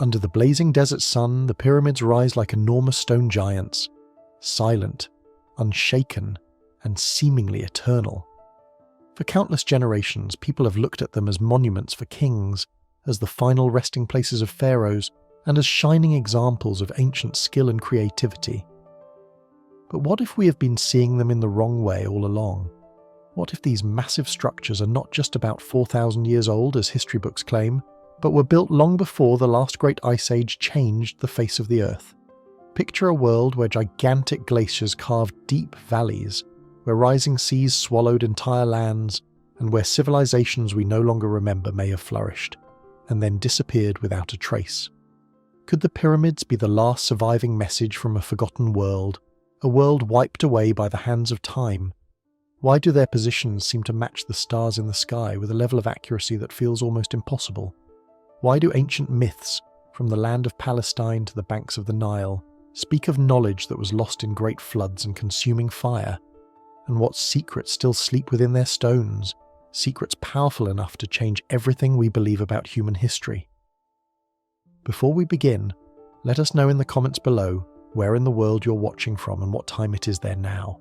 Under the blazing desert sun, the pyramids rise like enormous stone giants, silent, unshaken, and seemingly eternal. For countless generations, people have looked at them as monuments for kings, as the final resting places of pharaohs, and as shining examples of ancient skill and creativity. But what if we have been seeing them in the wrong way all along? What if these massive structures are not just about 4,000 years old, as history books claim, but were built long before the last great ice age changed the face of the Earth? Picture a world where gigantic glaciers carved deep valleys, where rising seas swallowed entire lands, and where civilizations we no longer remember may have flourished, and then disappeared without a trace. Could the pyramids be the last surviving message from a forgotten world, a world wiped away by the hands of time? Why do their positions seem to match the stars in the sky with a level of accuracy that feels almost impossible? Why do ancient myths, from the land of Palestine to the banks of the Nile, speak of knowledge that was lost in great floods and consuming fire? And what secrets still sleep within their stones, secrets powerful enough to change everything we believe about human history? Before we begin, let us know in the comments below where in the world you're watching from and what time it is there now.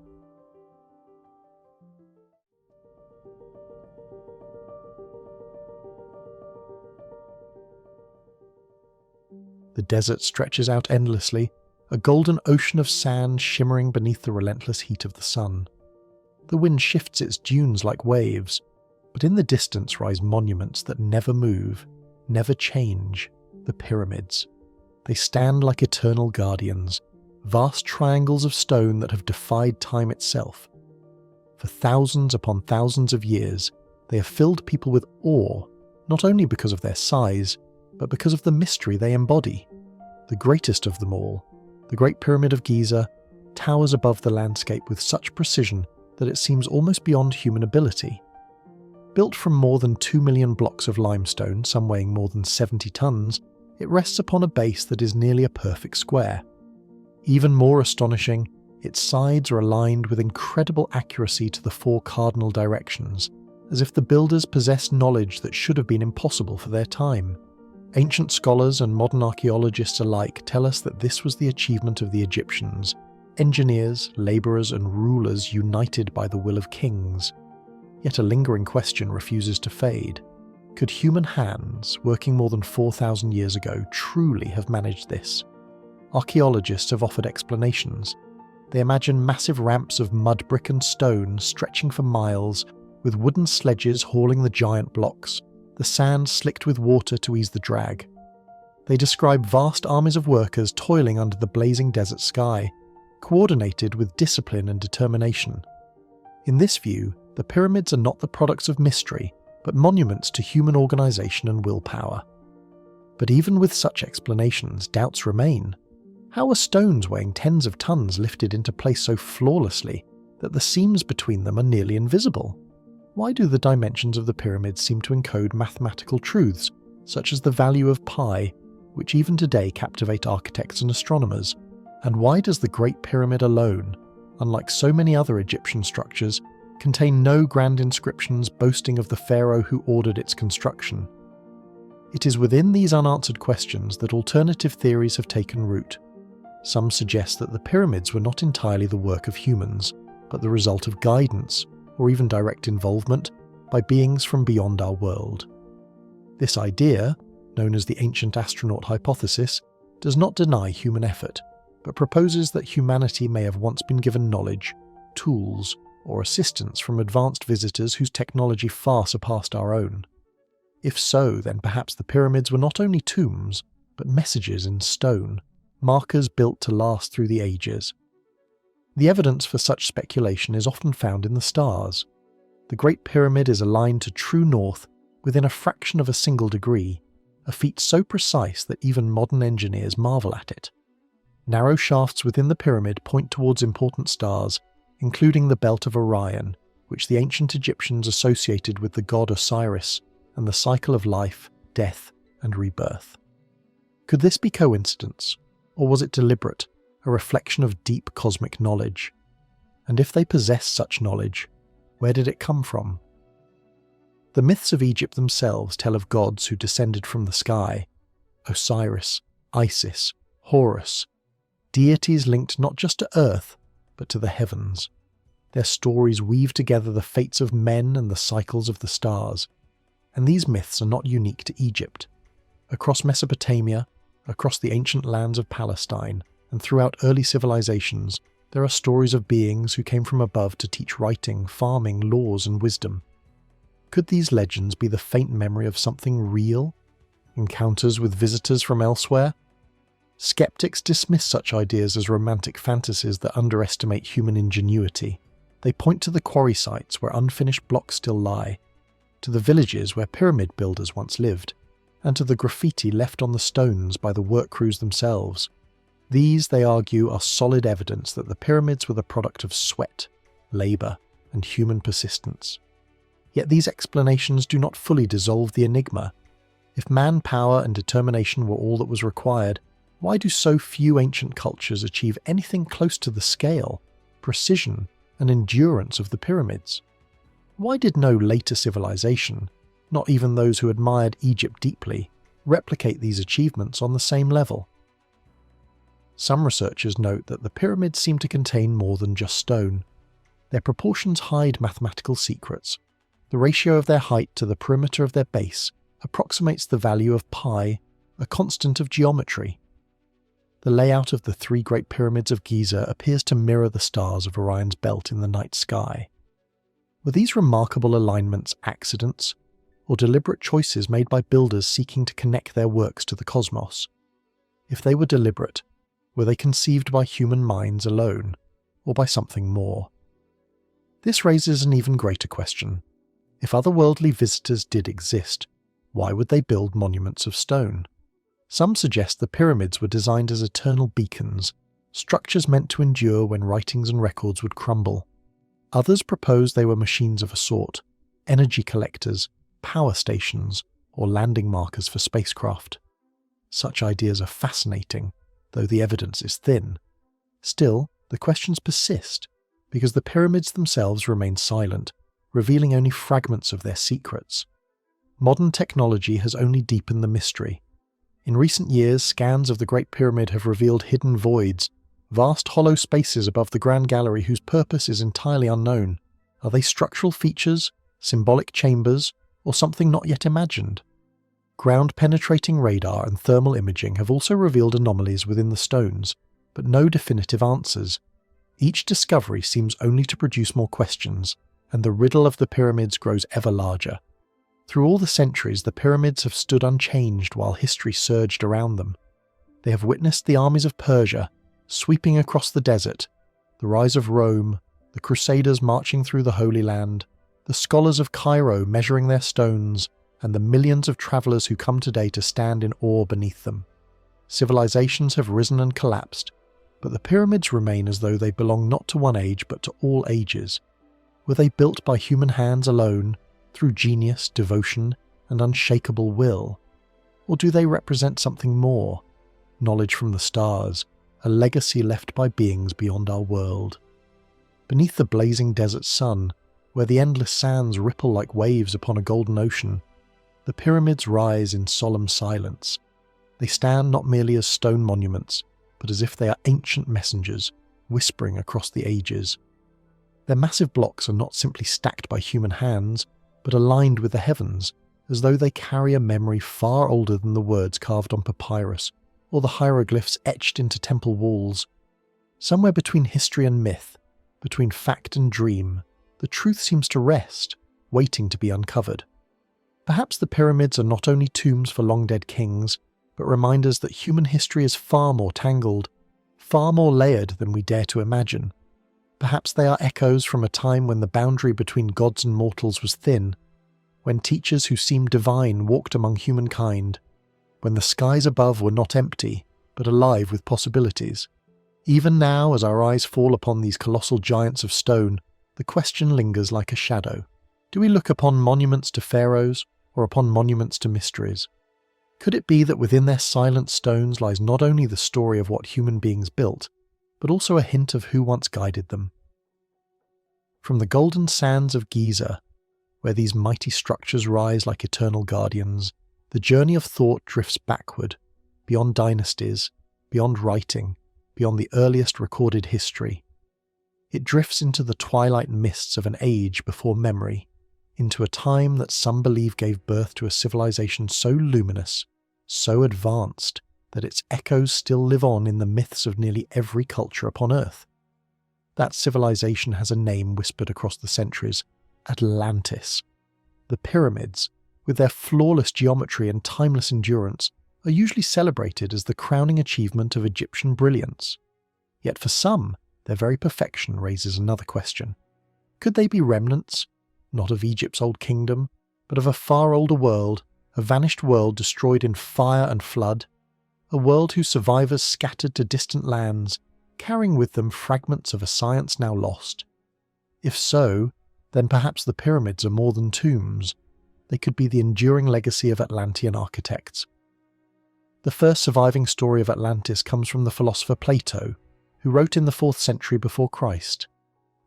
The desert stretches out endlessly, a golden ocean of sand shimmering beneath the relentless heat of the sun. The wind shifts its dunes like waves, but in the distance rise monuments that never move, never change, the pyramids. They stand like eternal guardians, vast triangles of stone that have defied time itself. For thousands upon thousands of years, they have filled people with awe, not only because of their size, but because of the mystery they embody. The greatest of them all, the Great Pyramid of Giza, towers above the landscape with such precision that it seems almost beyond human ability. Built from more than 2 million blocks of limestone, some weighing more than 70 tons, it rests upon a base that is nearly a perfect square. Even more astonishing, its sides are aligned with incredible accuracy to the 4 cardinal directions, as if the builders possessed knowledge that should have been impossible for their time. Ancient scholars and modern archaeologists alike tell us that this was the achievement of the Egyptians, engineers, labourers and rulers united by the will of kings. Yet a lingering question refuses to fade. Could human hands, working more than 4,000 years ago, truly have managed this? Archaeologists have offered explanations. They imagine massive ramps of mud, brick and stone stretching for miles, with wooden sledges hauling the giant blocks, the sand slicked with water to ease the drag. They describe vast armies of workers toiling under the blazing desert sky, coordinated with discipline and determination. In this view, the pyramids are not the products of mystery, but monuments to human organisation and willpower. But even with such explanations, doubts remain. How are stones weighing tens of tons lifted into place so flawlessly that the seams between them are nearly invisible? Why do the dimensions of the pyramids seem to encode mathematical truths, such as the value of pi, which even today captivate architects and astronomers? And why does the Great Pyramid alone, unlike so many other Egyptian structures, contain no grand inscriptions boasting of the pharaoh who ordered its construction? It is within these unanswered questions that alternative theories have taken root. Some suggest that the pyramids were not entirely the work of humans, but the result of guidance, or even direct involvement, by beings from beyond our world. This idea, known as the ancient astronaut hypothesis, does not deny human effort, but proposes that humanity may have once been given knowledge, tools, or assistance from advanced visitors whose technology far surpassed our own. If so, then perhaps the pyramids were not only tombs, but messages in stone, markers built to last through the ages. The evidence for such speculation is often found in the stars. The Great Pyramid is aligned to true north within a fraction of a single degree, a feat so precise that even modern engineers marvel at it. Narrow shafts within the pyramid point towards important stars, including the Belt of Orion, which the ancient Egyptians associated with the god Osiris and the cycle of life, death, and rebirth. Could this be coincidence, or was it deliberate, a reflection of deep cosmic knowledge? And if they possess such knowledge, where did it come from? The myths of Egypt themselves tell of gods who descended from the sky. Osiris, Isis, Horus, deities linked not just to Earth, but to the heavens. Their stories weave together the fates of men and the cycles of the stars. And these myths are not unique to Egypt. Across Mesopotamia, across the ancient lands of Palestine, and throughout early civilizations, there are stories of beings who came from above to teach writing, farming, laws, and wisdom. Could these legends be the faint memory of something real? Encounters with visitors from elsewhere? Skeptics dismiss such ideas as romantic fantasies that underestimate human ingenuity. They point to the quarry sites where unfinished blocks still lie, to the villages where pyramid builders once lived, and to the graffiti left on the stones by the work crews themselves. These, they argue, are solid evidence that the pyramids were the product of sweat, labour, and human persistence. Yet these explanations do not fully dissolve the enigma. If manpower and determination were all that was required, why do so few ancient cultures achieve anything close to the scale, precision, and endurance of the pyramids? Why did no later civilization, not even those who admired Egypt deeply, replicate these achievements on the same level? Some researchers note that the pyramids seem to contain more than just stone. Their proportions hide mathematical secrets. The ratio of their height to the perimeter of their base approximates the value of pi, a constant of geometry. The layout of the three Great Pyramids of Giza appears to mirror the stars of Orion's belt in the night sky. Were these remarkable alignments accidents, or deliberate choices made by builders seeking to connect their works to the cosmos? If they were deliberate, were they conceived by human minds alone, or by something more? This raises an even greater question. If otherworldly visitors did exist, why would they build monuments of stone? Some suggest the pyramids were designed as eternal beacons, structures meant to endure when writings and records would crumble. Others propose they were machines of a sort, energy collectors, power stations, or landing markers for spacecraft. Such ideas are fascinating, though the evidence is thin. Still, the questions persist, because the pyramids themselves remain silent, revealing only fragments of their secrets. Modern technology has only deepened the mystery. In recent years, scans of the Great Pyramid have revealed hidden voids, vast hollow spaces above the Grand Gallery whose purpose is entirely unknown. Are they structural features, symbolic chambers, or something not yet imagined? Ground-penetrating radar and thermal imaging have also revealed anomalies within the stones, but no definitive answers. Each discovery seems only to produce more questions, and the riddle of the pyramids grows ever larger. Through all the centuries, the pyramids have stood unchanged while history surged around them. They have witnessed the armies of Persia sweeping across the desert, the rise of Rome, the Crusaders marching through the Holy Land, the scholars of Cairo measuring their stones, and the millions of travellers who come today to stand in awe beneath them. Civilizations have risen and collapsed, but the pyramids remain as though they belong not to one age but to all ages. Were they built by human hands alone, through genius, devotion, and unshakable will? Or do they represent something more? Knowledge from the stars, a legacy left by beings beyond our world. Beneath the blazing desert sun, where the endless sands ripple like waves upon a golden ocean, the pyramids rise in solemn silence. They stand not merely as stone monuments, but as if they are ancient messengers, whispering across the ages. Their massive blocks are not simply stacked by human hands, but aligned with the heavens, as though they carry a memory far older than the words carved on papyrus, or the hieroglyphs etched into temple walls. Somewhere between history and myth, between fact and dream, the truth seems to rest, waiting to be uncovered. Perhaps the pyramids are not only tombs for long-dead kings, but reminders that human history is far more tangled, far more layered than we dare to imagine. Perhaps they are echoes from a time when the boundary between gods and mortals was thin, when teachers who seemed divine walked among humankind, when the skies above were not empty, but alive with possibilities. Even now, as our eyes fall upon these colossal giants of stone, the question lingers like a shadow. Do we look upon monuments to pharaohs, or upon monuments to mysteries? Could it be that within their silent stones lies not only the story of what human beings built, but also a hint of who once guided them? From the golden sands of Giza, where these mighty structures rise like eternal guardians, the journey of thought drifts backward beyond dynasties, beyond writing, beyond the earliest recorded history. It drifts into the twilight mists of an age before memory, into a time that some believe gave birth to a civilization so luminous, so advanced, that its echoes still live on in the myths of nearly every culture upon Earth. That civilization has a name whispered across the centuries: Atlantis. The pyramids, with their flawless geometry and timeless endurance, are usually celebrated as the crowning achievement of Egyptian brilliance. Yet for some, their very perfection raises another question. Could they be remnants, not of Egypt's old kingdom, but of a far older world, a vanished world destroyed in fire and flood, a world whose survivors scattered to distant lands, carrying with them fragments of a science now lost? If so, then perhaps the pyramids are more than tombs. They could be the enduring legacy of Atlantean architects. The first surviving story of Atlantis comes from the philosopher Plato, who wrote in the 4th century before Christ.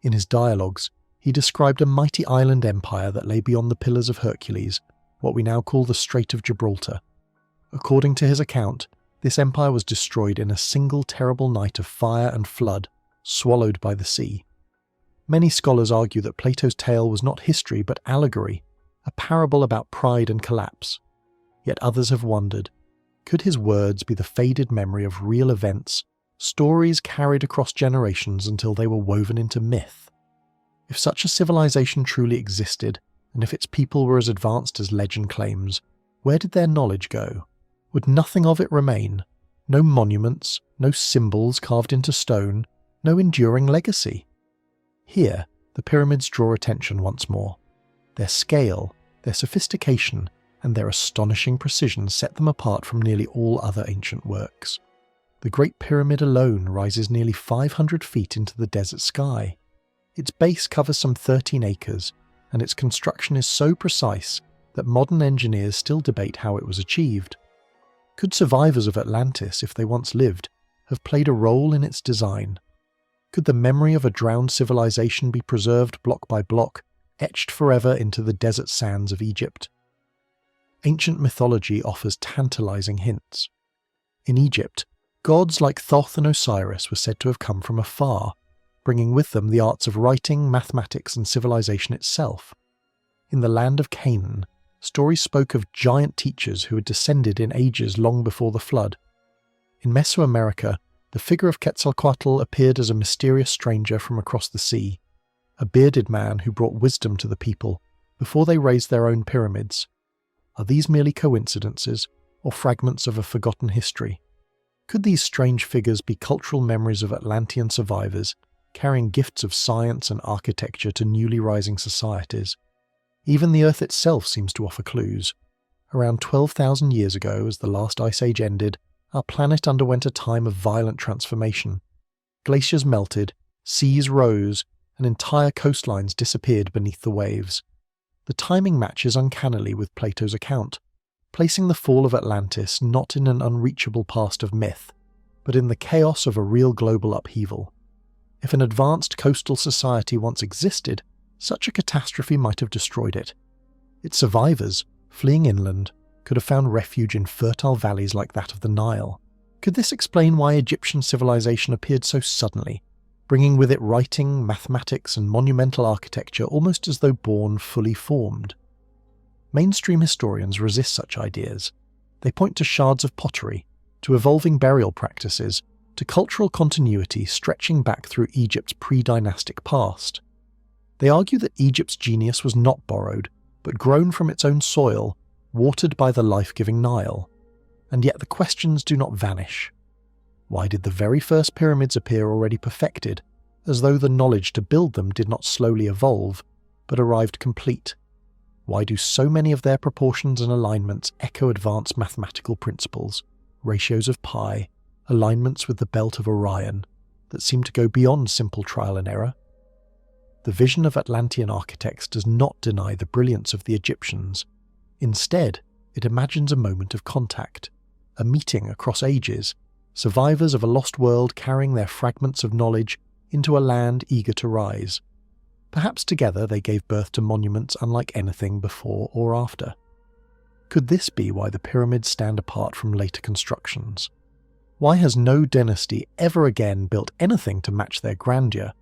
In his dialogues, he described a mighty island empire that lay beyond the Pillars of Hercules, what we now call the Strait of Gibraltar. According to his account, this empire was destroyed in a single terrible night of fire and flood, swallowed by the sea. Many scholars argue that Plato's tale was not history but allegory, a parable about pride and collapse. Yet others have wondered, could his words be the faded memory of real events, stories carried across generations until they were woven into myth? If such a civilization truly existed, and if its people were as advanced as legend claims, where did their knowledge go? Would nothing of it remain? No monuments, no symbols carved into stone, no enduring legacy? Here, the pyramids draw attention once more. Their scale, their sophistication, and their astonishing precision set them apart from nearly all other ancient works. The Great Pyramid alone rises nearly 500 feet into the desert sky. Its base covers some 13 acres, and its construction is so precise that modern engineers still debate how it was achieved. Could survivors of Atlantis, if they once lived, have played a role in its design? Could the memory of a drowned civilization be preserved block by block, etched forever into the desert sands of Egypt? Ancient mythology offers tantalizing hints. In Egypt, gods like Thoth and Osiris were said to have come from afar, bringing with them the arts of writing, mathematics, and civilization itself. In the land of Canaan, stories spoke of giant teachers who had descended in ages long before the flood. In Mesoamerica, the figure of Quetzalcoatl appeared as a mysterious stranger from across the sea, a bearded man who brought wisdom to the people before they raised their own pyramids. Are these merely coincidences, or fragments of a forgotten history? Could these strange figures be cultural memories of Atlantean survivors, carrying gifts of science and architecture to newly rising societies? Even the Earth itself seems to offer clues. Around 12,000 years ago, as the last ice age ended, our planet underwent a time of violent transformation. Glaciers melted, seas rose, and entire coastlines disappeared beneath the waves. The timing matches uncannily with Plato's account, placing the fall of Atlantis not in an unreachable past of myth, but in the chaos of a real global upheaval. If an advanced coastal society once existed, such a catastrophe might have destroyed it. Its survivors, fleeing inland, could have found refuge in fertile valleys like that of the Nile. Could this explain why Egyptian civilization appeared so suddenly, bringing with it writing, mathematics, and monumental architecture almost as though born fully formed? Mainstream historians resist such ideas. They point to shards of pottery, to evolving burial practices, to cultural continuity stretching back through Egypt's pre-dynastic past. They argue that Egypt's genius was not borrowed, but grown from its own soil, watered by the life-giving Nile. And yet the questions do not vanish. Why did the very first pyramids appear already perfected, as though the knowledge to build them did not slowly evolve, but arrived complete? Why do so many of their proportions and alignments echo advanced mathematical principles, ratios of pi, alignments with the belt of Orion, that seem to go beyond simple trial and error? The vision of Atlantean architects does not deny the brilliance of the Egyptians. Instead, it imagines a moment of contact, a meeting across ages, survivors of a lost world carrying their fragments of knowledge into a land eager to rise. Perhaps together they gave birth to monuments unlike anything before or after. Could this be why the pyramids stand apart from later constructions? Why has no dynasty ever again built anything to match their grandeur?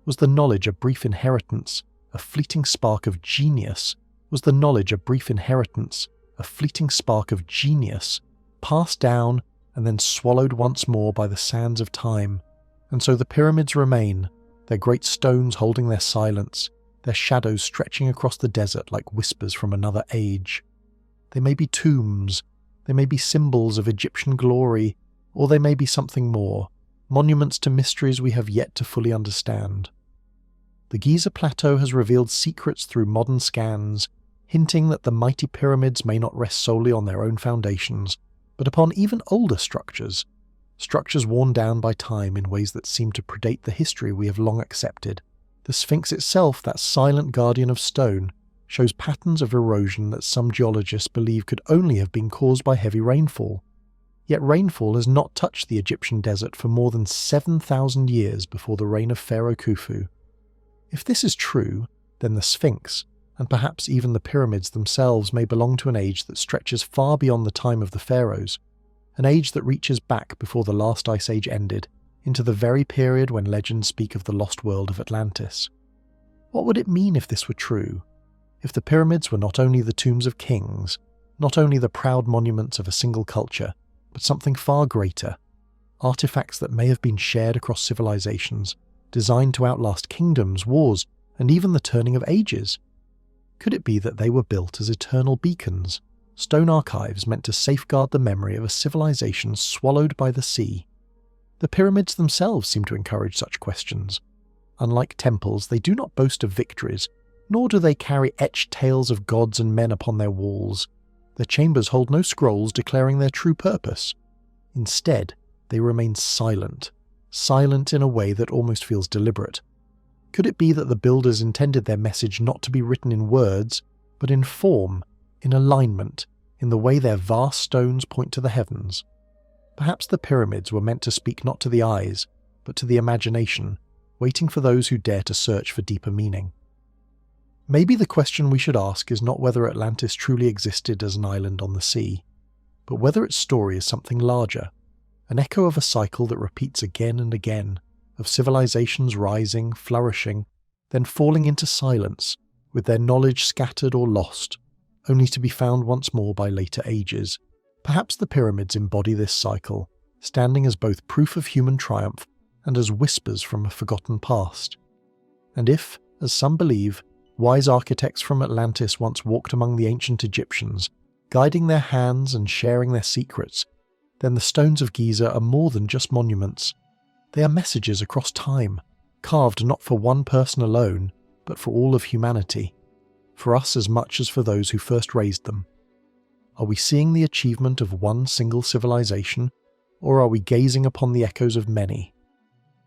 Was the knowledge a brief inheritance, a fleeting spark of genius? Was the knowledge a brief inheritance, a fleeting spark of genius, passed down and then swallowed once more by the sands of time? And so the pyramids remain, their great stones holding their silence, their shadows stretching across the desert like whispers from another age. They may be tombs, they may be symbols of Egyptian glory, or they may be something more, monuments to mysteries we have yet to fully understand. The Giza Plateau has revealed secrets through modern scans, hinting that the mighty pyramids may not rest solely on their own foundations, but upon even older structures, structures worn down by time in ways that seem to predate the history we have long accepted. The Sphinx itself, that silent guardian of stone, shows patterns of erosion that some geologists believe could only have been caused by heavy rainfall. Yet rainfall has not touched the Egyptian desert for more than 7,000 years before the reign of Pharaoh Khufu. If this is true, then the Sphinx, and perhaps even the pyramids themselves, may belong to an age that stretches far beyond the time of the pharaohs, an age that reaches back before the last ice age ended, into the very period when legends speak of the lost world of Atlantis. What would it mean if this were true? If the pyramids were not only the tombs of kings, not only the proud monuments of a single culture, but something far greater, artifacts that may have been shared across civilizations, designed to outlast kingdoms, wars, and even the turning of ages? Could it be that they were built as eternal beacons, stone archives meant to safeguard the memory of a civilization swallowed by the sea? The pyramids themselves seem to encourage such questions. Unlike temples, they do not boast of victories, nor do they carry etched tales of gods and men upon their walls. Their chambers hold no scrolls declaring their true purpose. Instead, they remain silent, silent in a way that almost feels deliberate. Could it be that the builders intended their message not to be written in words, but in form, in alignment, in the way their vast stones point to the heavens? Perhaps the pyramids were meant to speak not to the eyes, but to the imagination, waiting for those who dare to search for deeper meaning. Maybe the question we should ask is not whether Atlantis truly existed as an island on the sea, but whether its story is something larger, an echo of a cycle that repeats again and again, of civilizations rising, flourishing, then falling into silence, with their knowledge scattered or lost, only to be found once more by later ages. Perhaps the pyramids embody this cycle, standing as both proof of human triumph and as whispers from a forgotten past. And if, as some believe, wise architects from Atlantis once walked among the ancient Egyptians, guiding their hands and sharing their secrets, then the stones of Giza are more than just monuments. They are messages across time, carved not for one person alone, but for all of humanity, for us as much as for those who first raised them. Are we seeing the achievement of one single civilization, or are we gazing upon the echoes of many?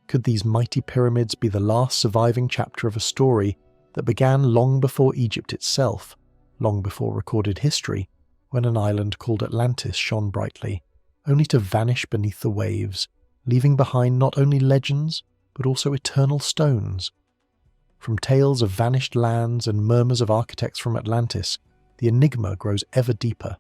Could these mighty pyramids be the last surviving chapter of a story that began long before Egypt itself, long before recorded history, when an island called Atlantis shone brightly, only to vanish beneath the waves, leaving behind not only legends, but also eternal stones? From tales of vanished lands and murmurs of architects from Atlantis, the enigma grows ever deeper.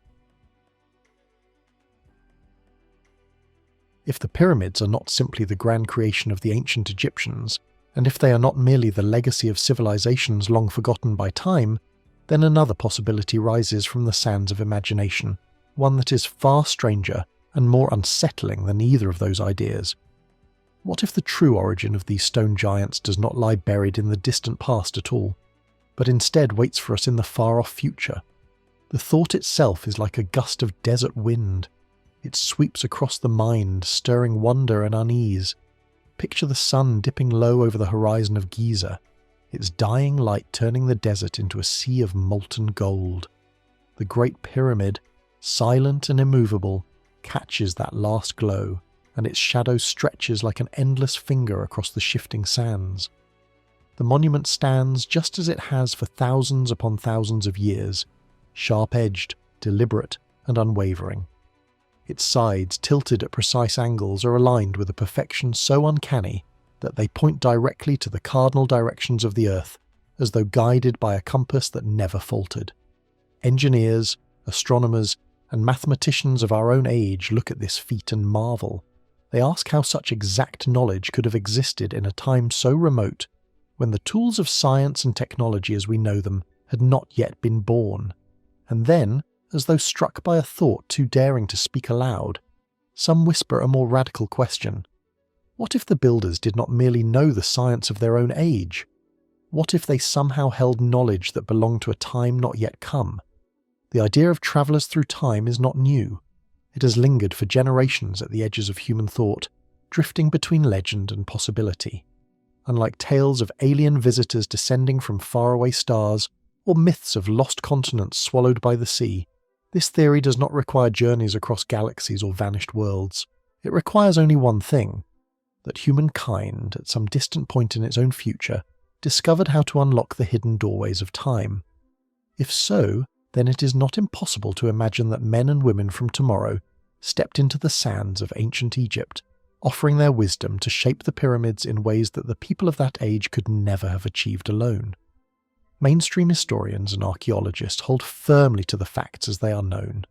If the pyramids are not simply the grand creation of the ancient Egyptians, and if they are not merely the legacy of civilizations long forgotten by time, then another possibility rises from the sands of imagination, one that is far stranger and more unsettling than either of those ideas. What if the true origin of these stone giants does not lie buried in the distant past at all, but instead waits for us in the far-off future? The thought itself is like a gust of desert wind. It sweeps across the mind, stirring wonder and unease. Picture the sun dipping low over the horizon of Giza, its dying light turning the desert into a sea of molten gold. The Great Pyramid, silent and immovable, catches that last glow, and its shadow stretches like an endless finger across the shifting sands. The monument stands just as it has for thousands upon thousands of years, sharp-edged, deliberate, and unwavering. Its sides, tilted at precise angles, are aligned with a perfection so uncanny that they point directly to the cardinal directions of the Earth, as though guided by a compass that never faltered. Engineers, Astronomers and mathematicians of our own age look at this feat and marvel. They ask how such exact knowledge could have existed in a time so remote, when the tools of science and technology as we know them had not yet been born. And then, as though struck by a thought too daring to speak aloud, some whisper a more radical question. What if the builders did not merely know the science of their own age? What if they somehow held knowledge that belonged to a time not yet come? The idea of travellers through time is not new. It has lingered for generations at the edges of human thought, drifting between legend and possibility. Unlike tales of alien visitors descending from faraway stars or myths of lost continents swallowed by the sea, this theory does not require journeys across galaxies or vanished worlds. It requires only one thing: that humankind, at some distant point in its own future, discovered how to unlock the hidden doorways of time. If so, then it is not impossible to imagine that men and women from tomorrow stepped into the sands of ancient Egypt, offering their wisdom to shape the pyramids in ways that the people of that age could never have achieved alone. Mainstream historians and archaeologists hold firmly to the facts as they are known.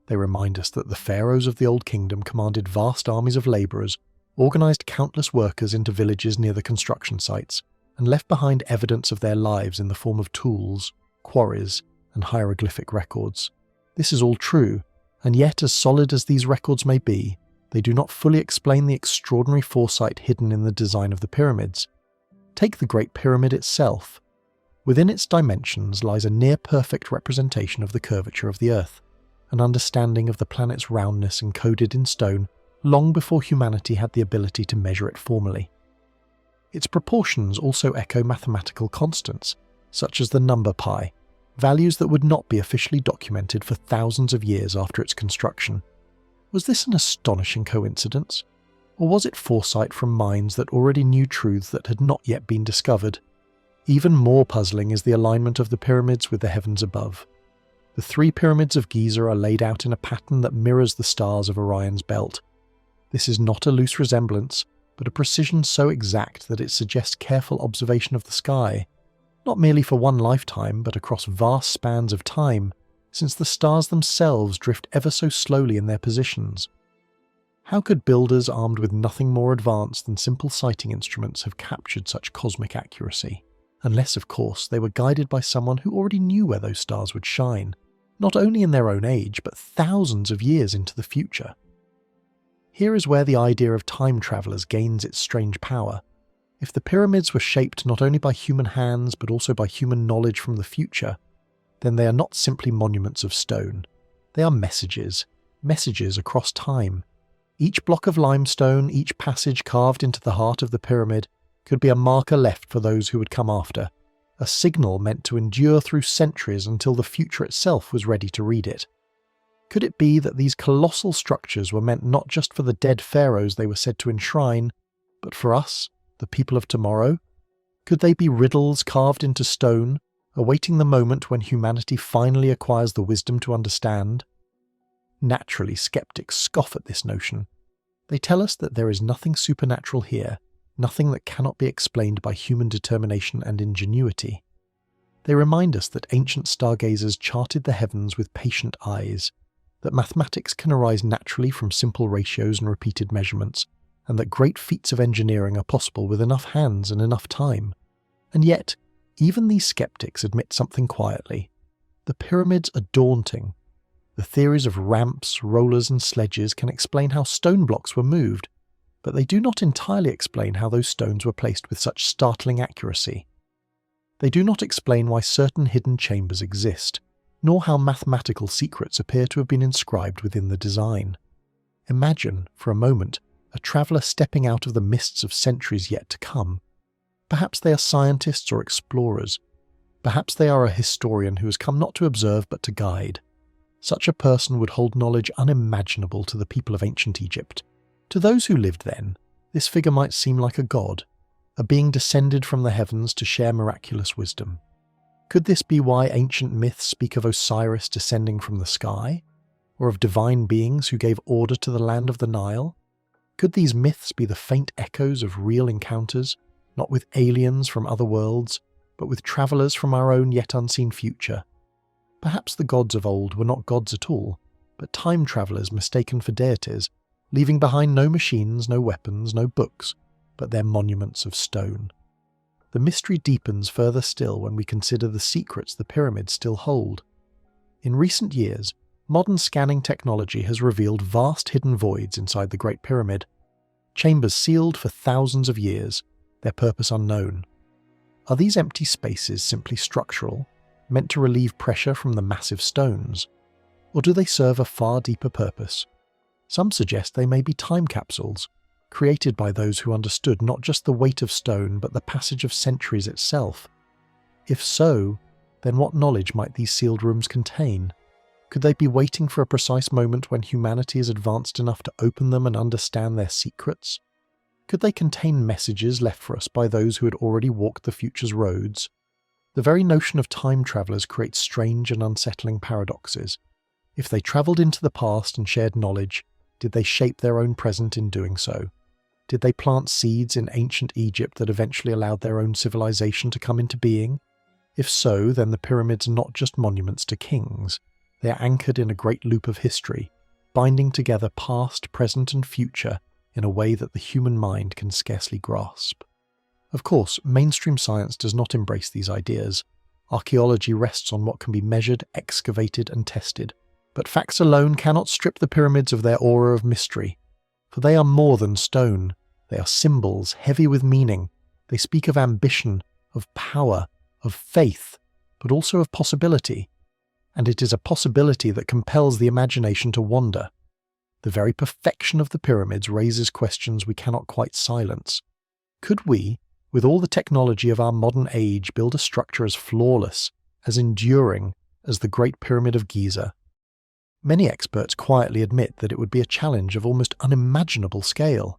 They remind us that the pharaohs of the Old Kingdom commanded vast armies of labourers, organised countless workers into villages near the construction sites, and left behind evidence of their lives in the form of tools, quarries, and hieroglyphic records. This is all true, and yet as solid as these records may be, they do not fully explain the extraordinary foresight hidden in the design of the pyramids. Take the Great Pyramid itself. Within its dimensions lies a near-perfect representation of the curvature of the Earth, an understanding of the planet's roundness encoded in stone long before humanity had the ability to measure it formally. Its proportions also echo mathematical constants, such as the number pi, values that would not be officially documented for thousands of years after its construction. Was this an astonishing coincidence? Or was it foresight from minds that already knew truths that had not yet been discovered? Even more puzzling is the alignment of the pyramids with the heavens above. The 3 pyramids of Giza are laid out in a pattern that mirrors the stars of Orion's belt. This is not a loose resemblance, but a precision so exact that it suggests careful observation of the sky, not merely for one lifetime, but across vast spans of time, since the stars themselves drift ever so slowly in their positions. How could builders armed with nothing more advanced than simple sighting instruments have captured such cosmic accuracy? Unless, of course, they were guided by someone who already knew where those stars would shine, not only in their own age, but thousands of years into the future. Here is where the idea of time travellers gains its strange power. If the pyramids were shaped not only by human hands but also by human knowledge from the future, then they are not simply monuments of stone. They are messages across time. Each block of limestone, each passage carved into the heart of the pyramid, could be a marker left for those who would come after, a signal meant to endure through centuries until the future itself was ready to read it. Could it be that these colossal structures were meant not just for the dead pharaohs they were said to enshrine, but for us, the people of tomorrow? Could they be riddles carved into stone, awaiting the moment when humanity finally acquires the wisdom to understand? Naturally, skeptics scoff at this notion. They tell us that there is nothing supernatural here, nothing that cannot be explained by human determination and ingenuity. They remind us that ancient stargazers charted the heavens with patient eyes, that mathematics can arise naturally from simple ratios and repeated measurements, and that great feats of engineering are possible with enough hands and enough time. And yet, even these skeptics admit something quietly. The pyramids are daunting. The theories of ramps, rollers and sledges can explain how stone blocks were moved, but they do not entirely explain how those stones were placed with such startling accuracy. They do not explain why certain hidden chambers exist, nor how mathematical secrets appear to have been inscribed within the design. Imagine, for a moment, a traveller stepping out of the mists of centuries yet to come. Perhaps they are scientists or explorers. Perhaps they are a historian who has come not to observe but to guide. Such a person would hold knowledge unimaginable to the people of ancient Egypt. To those who lived then, this figure might seem like a god, a being descended from the heavens to share miraculous wisdom. Could this be why ancient myths speak of Osiris descending from the sky, or of divine beings who gave order to the land of the Nile? Could these myths be the faint echoes of real encounters, not with aliens from other worlds, but with travellers from our own yet unseen future? Perhaps the gods of old were not gods at all, but time travelers mistaken for deities, leaving behind no machines, no weapons, no books, but their monuments of stone. The mystery deepens further still when we consider the secrets the pyramids still hold. In recent years, modern scanning technology has revealed vast hidden voids inside the Great Pyramid, chambers sealed for thousands of years, their purpose unknown. Are these empty spaces simply structural, meant to relieve pressure from the massive stones? Or do they serve a far deeper purpose? Some suggest they may be time capsules, created by those who understood not just the weight of stone but the passage of centuries itself. If so, then what knowledge might these sealed rooms contain? Could they be waiting for a precise moment when humanity is advanced enough to open them and understand their secrets? Could they contain messages left for us by those who had already walked the future's roads? The very notion of time travelers creates strange and unsettling paradoxes. If they travelled into the past and shared knowledge, did they shape their own present in doing so? Did they plant seeds in ancient Egypt that eventually allowed their own civilization to come into being? If so, then the pyramids are not just monuments to kings. They are anchored in a great loop of history, binding together past, present and future in a way that the human mind can scarcely grasp. Of course, mainstream science does not embrace these ideas. Archaeology rests on what can be measured, excavated and tested. But facts alone cannot strip the pyramids of their aura of mystery. For they are more than stone. They are symbols, heavy with meaning. They speak of ambition, of power, of faith, but also of possibility. And it is a possibility that compels the imagination to wander. The very perfection of the pyramids raises questions we cannot quite silence. Could we, with all the technology of our modern age, build a structure as flawless, as enduring as the Great Pyramid of Giza? Many experts quietly admit that it would be a challenge of almost unimaginable scale.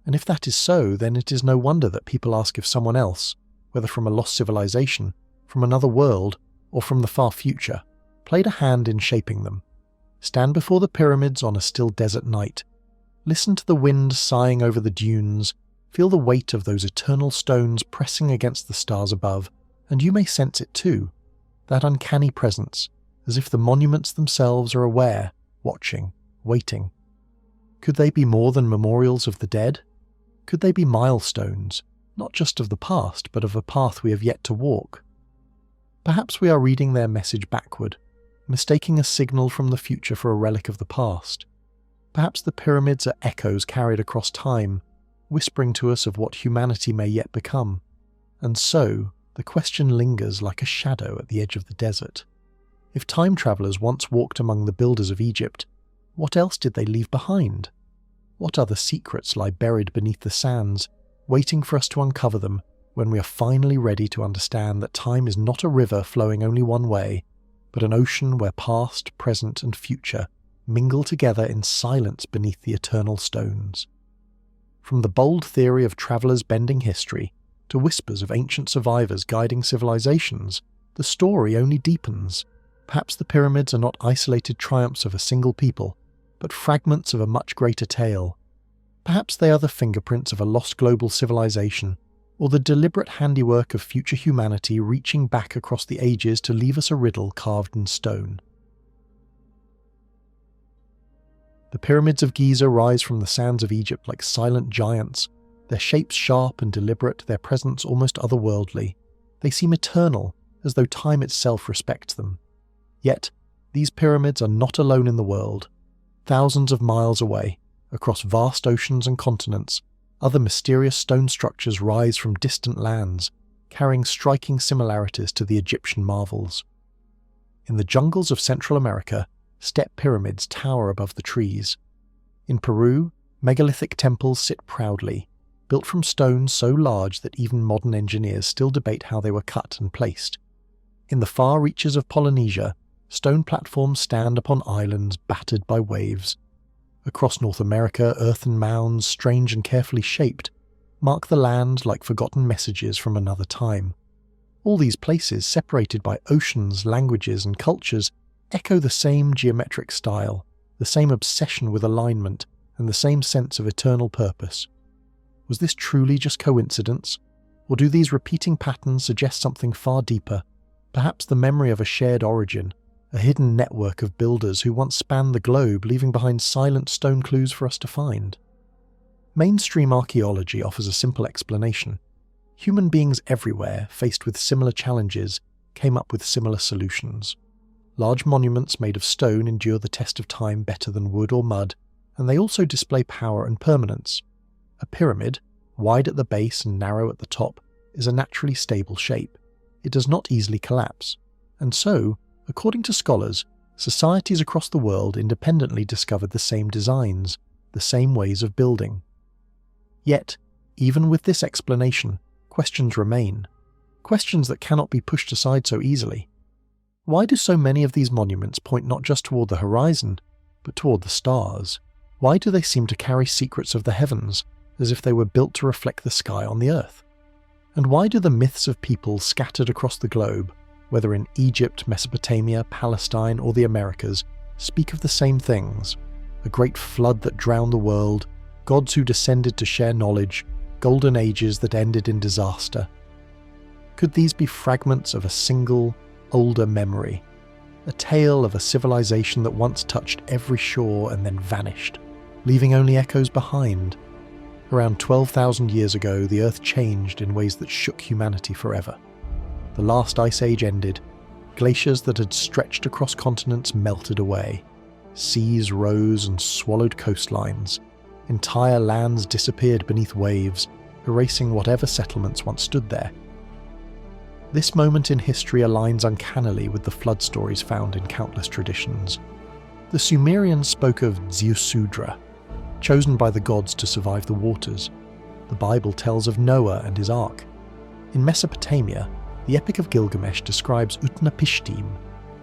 And if that is so, then it is no wonder that people ask if someone else, whether from a lost civilization, from another world, or from the far future, played a hand in shaping them. Stand before the pyramids on a still desert night. Listen to the wind sighing over the dunes. Feel the weight of those eternal stones pressing against the stars above, and you may sense it too, that uncanny presence, as if the monuments themselves are aware, watching, waiting. Could they be more than memorials of the dead? Could they be milestones, not just of the past, but of a path we have yet to walk? Perhaps we are reading their message backward, mistaking a signal from the future for a relic of the past. Perhaps the pyramids are echoes carried across time, whispering to us of what humanity may yet become. And so, the question lingers like a shadow at the edge of the desert. If time travellers once walked among the builders of Egypt, what else did they leave behind? What other secrets lie buried beneath the sands, waiting for us to uncover them when we are finally ready to understand that time is not a river flowing only one way, but an ocean where past, present and future mingle together in silence beneath the eternal stones? From the bold theory of travellers bending history to whispers of ancient survivors guiding civilizations, the story only deepens. Perhaps the pyramids are not isolated triumphs of a single people, but fragments of a much greater tale. Perhaps they are the fingerprints of a lost global civilization, or the deliberate handiwork of future humanity reaching back across the ages to leave us a riddle carved in stone. The pyramids of Giza rise from the sands of Egypt like silent giants, their shapes sharp and deliberate, their presence almost otherworldly. They seem eternal, as though time itself respects them. Yet, these pyramids are not alone in the world. Thousands of miles away, across vast oceans and continents, other mysterious stone structures rise from distant lands, carrying striking similarities to the Egyptian marvels. In the jungles of Central America, step pyramids tower above the trees. In Peru, megalithic temples sit proudly, built from stones so large that even modern engineers still debate how they were cut and placed. In the far reaches of Polynesia, stone platforms stand upon islands battered by waves. Across North America, earthen mounds, strange and carefully shaped, mark the land like forgotten messages from another time. All these places, separated by oceans, languages and cultures, echo the same geometric style, the same obsession with alignment, and the same sense of eternal purpose. Was this truly just coincidence? Or do these repeating patterns suggest something far deeper, perhaps the memory of a shared origin, a hidden network of builders who once spanned the globe, leaving behind silent stone clues for us to find. Mainstream archaeology offers a simple explanation. Human beings everywhere, faced with similar challenges, came up with similar solutions. Large monuments made of stone endure the test of time better than wood or mud, and they also display power and permanence. A pyramid, wide at the base and narrow at the top, is a naturally stable shape. It does not easily collapse, and so, according to scholars, societies across the world independently discovered the same designs, the same ways of building. Yet, even with this explanation, questions remain. Questions that cannot be pushed aside so easily. Why do so many of these monuments point not just toward the horizon, but toward the stars? Why do they seem to carry secrets of the heavens, as if they were built to reflect the sky on the earth? And why do the myths of people scattered across the globe, whether in Egypt, Mesopotamia, Palestine, or the Americas, speak of the same things? A great flood that drowned the world, gods who descended to share knowledge, golden ages that ended in disaster. Could these be fragments of a single, older memory? A tale of a civilization that once touched every shore and then vanished, leaving only echoes behind. Around 12,000 years ago, the Earth changed in ways that shook humanity forever. The last ice age ended. Glaciers that had stretched across continents melted away. Seas rose and swallowed coastlines. Entire lands disappeared beneath waves, erasing whatever settlements once stood there. This moment in history aligns uncannily with the flood stories found in countless traditions. The Sumerians spoke of Ziusudra, chosen by the gods to survive the waters. The Bible tells of Noah and his ark. In Mesopotamia, the Epic of Gilgamesh describes Utnapishtim,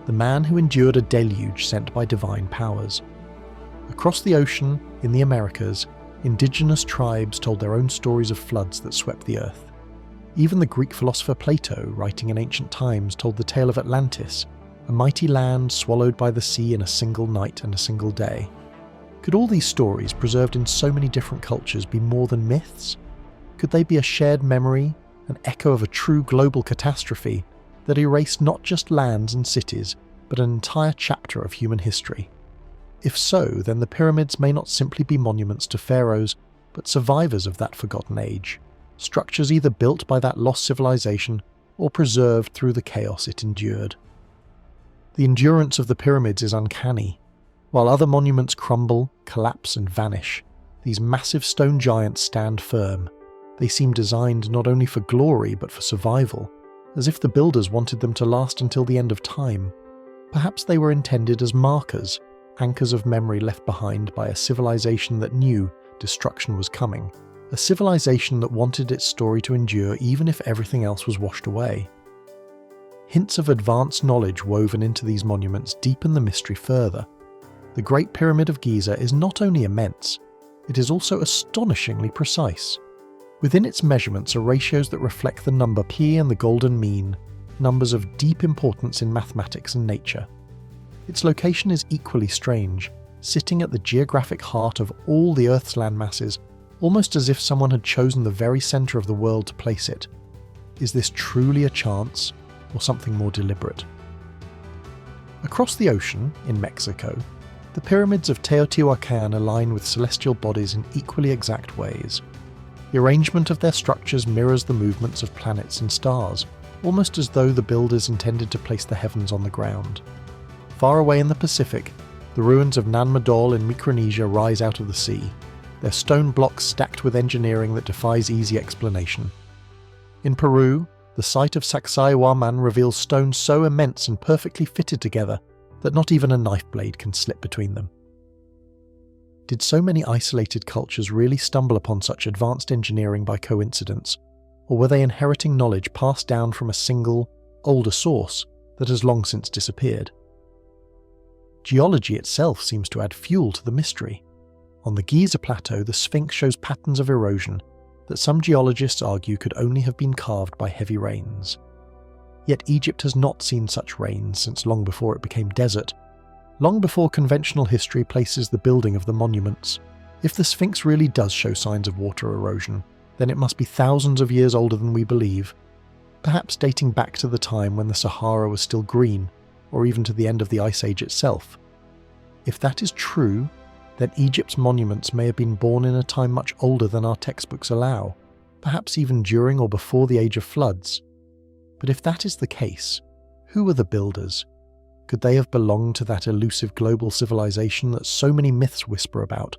the man who endured a deluge sent by divine powers. Across the ocean, in the Americas, indigenous tribes told their own stories of floods that swept the earth. Even the Greek philosopher Plato, writing in ancient times, told the tale of Atlantis, a mighty land swallowed by the sea in a single night and a single day. Could all these stories, preserved in so many different cultures, be more than myths? Could they be a shared memory, an echo of a true global catastrophe that erased not just lands and cities, but an entire chapter of human history? If so, then the pyramids may not simply be monuments to pharaohs, but survivors of that forgotten age. Structures either built by that lost civilization or preserved through the chaos it endured. The endurance of the pyramids is uncanny. While other monuments crumble, collapse, and vanish, these massive stone giants stand firm. They seem designed not only for glory but for survival, as if the builders wanted them to last until the end of time. Perhaps they were intended as markers, anchors of memory left behind by a civilization that knew destruction was coming. A civilization that wanted its story to endure even if everything else was washed away. Hints of advanced knowledge woven into these monuments deepen the mystery further. The Great Pyramid of Giza is not only immense, it is also astonishingly precise. Within its measurements are ratios that reflect the number pi and the golden mean, numbers of deep importance in mathematics and nature. Its location is equally strange, sitting at the geographic heart of all the Earth's landmasses, almost as if someone had chosen the very centre of the world to place it. Is this truly a chance, or something more deliberate? Across the ocean, in Mexico, the pyramids of Teotihuacan align with celestial bodies in equally exact ways. The arrangement of their structures mirrors the movements of planets and stars, almost as though the builders intended to place the heavens on the ground. Far away in the Pacific, the ruins of Nan Madol in Micronesia rise out of the sea, their stone blocks stacked with engineering that defies easy explanation. In Peru, the site of Sacsayhuaman reveals stones so immense and perfectly fitted together that not even a knife blade can slip between them. Did so many isolated cultures really stumble upon such advanced engineering by coincidence, or were they inheriting knowledge passed down from a single, older source that has long since disappeared? Geology itself seems to add fuel to the mystery. On the Giza Plateau, the Sphinx shows patterns of erosion that some geologists argue could only have been carved by heavy rains. Yet Egypt has not seen such rains since long before it became desert, long before conventional history places the building of the monuments. If the Sphinx really does show signs of water erosion, then it must be thousands of years older than we believe, perhaps dating back to the time when the Sahara was still green or even to the end of the Ice Age itself. If that is true, then Egypt's monuments may have been born in a time much older than our textbooks allow, perhaps even during or before the Age of Floods. But if that is the case, who were the builders? Could they have belonged to that elusive global civilization that so many myths whisper about?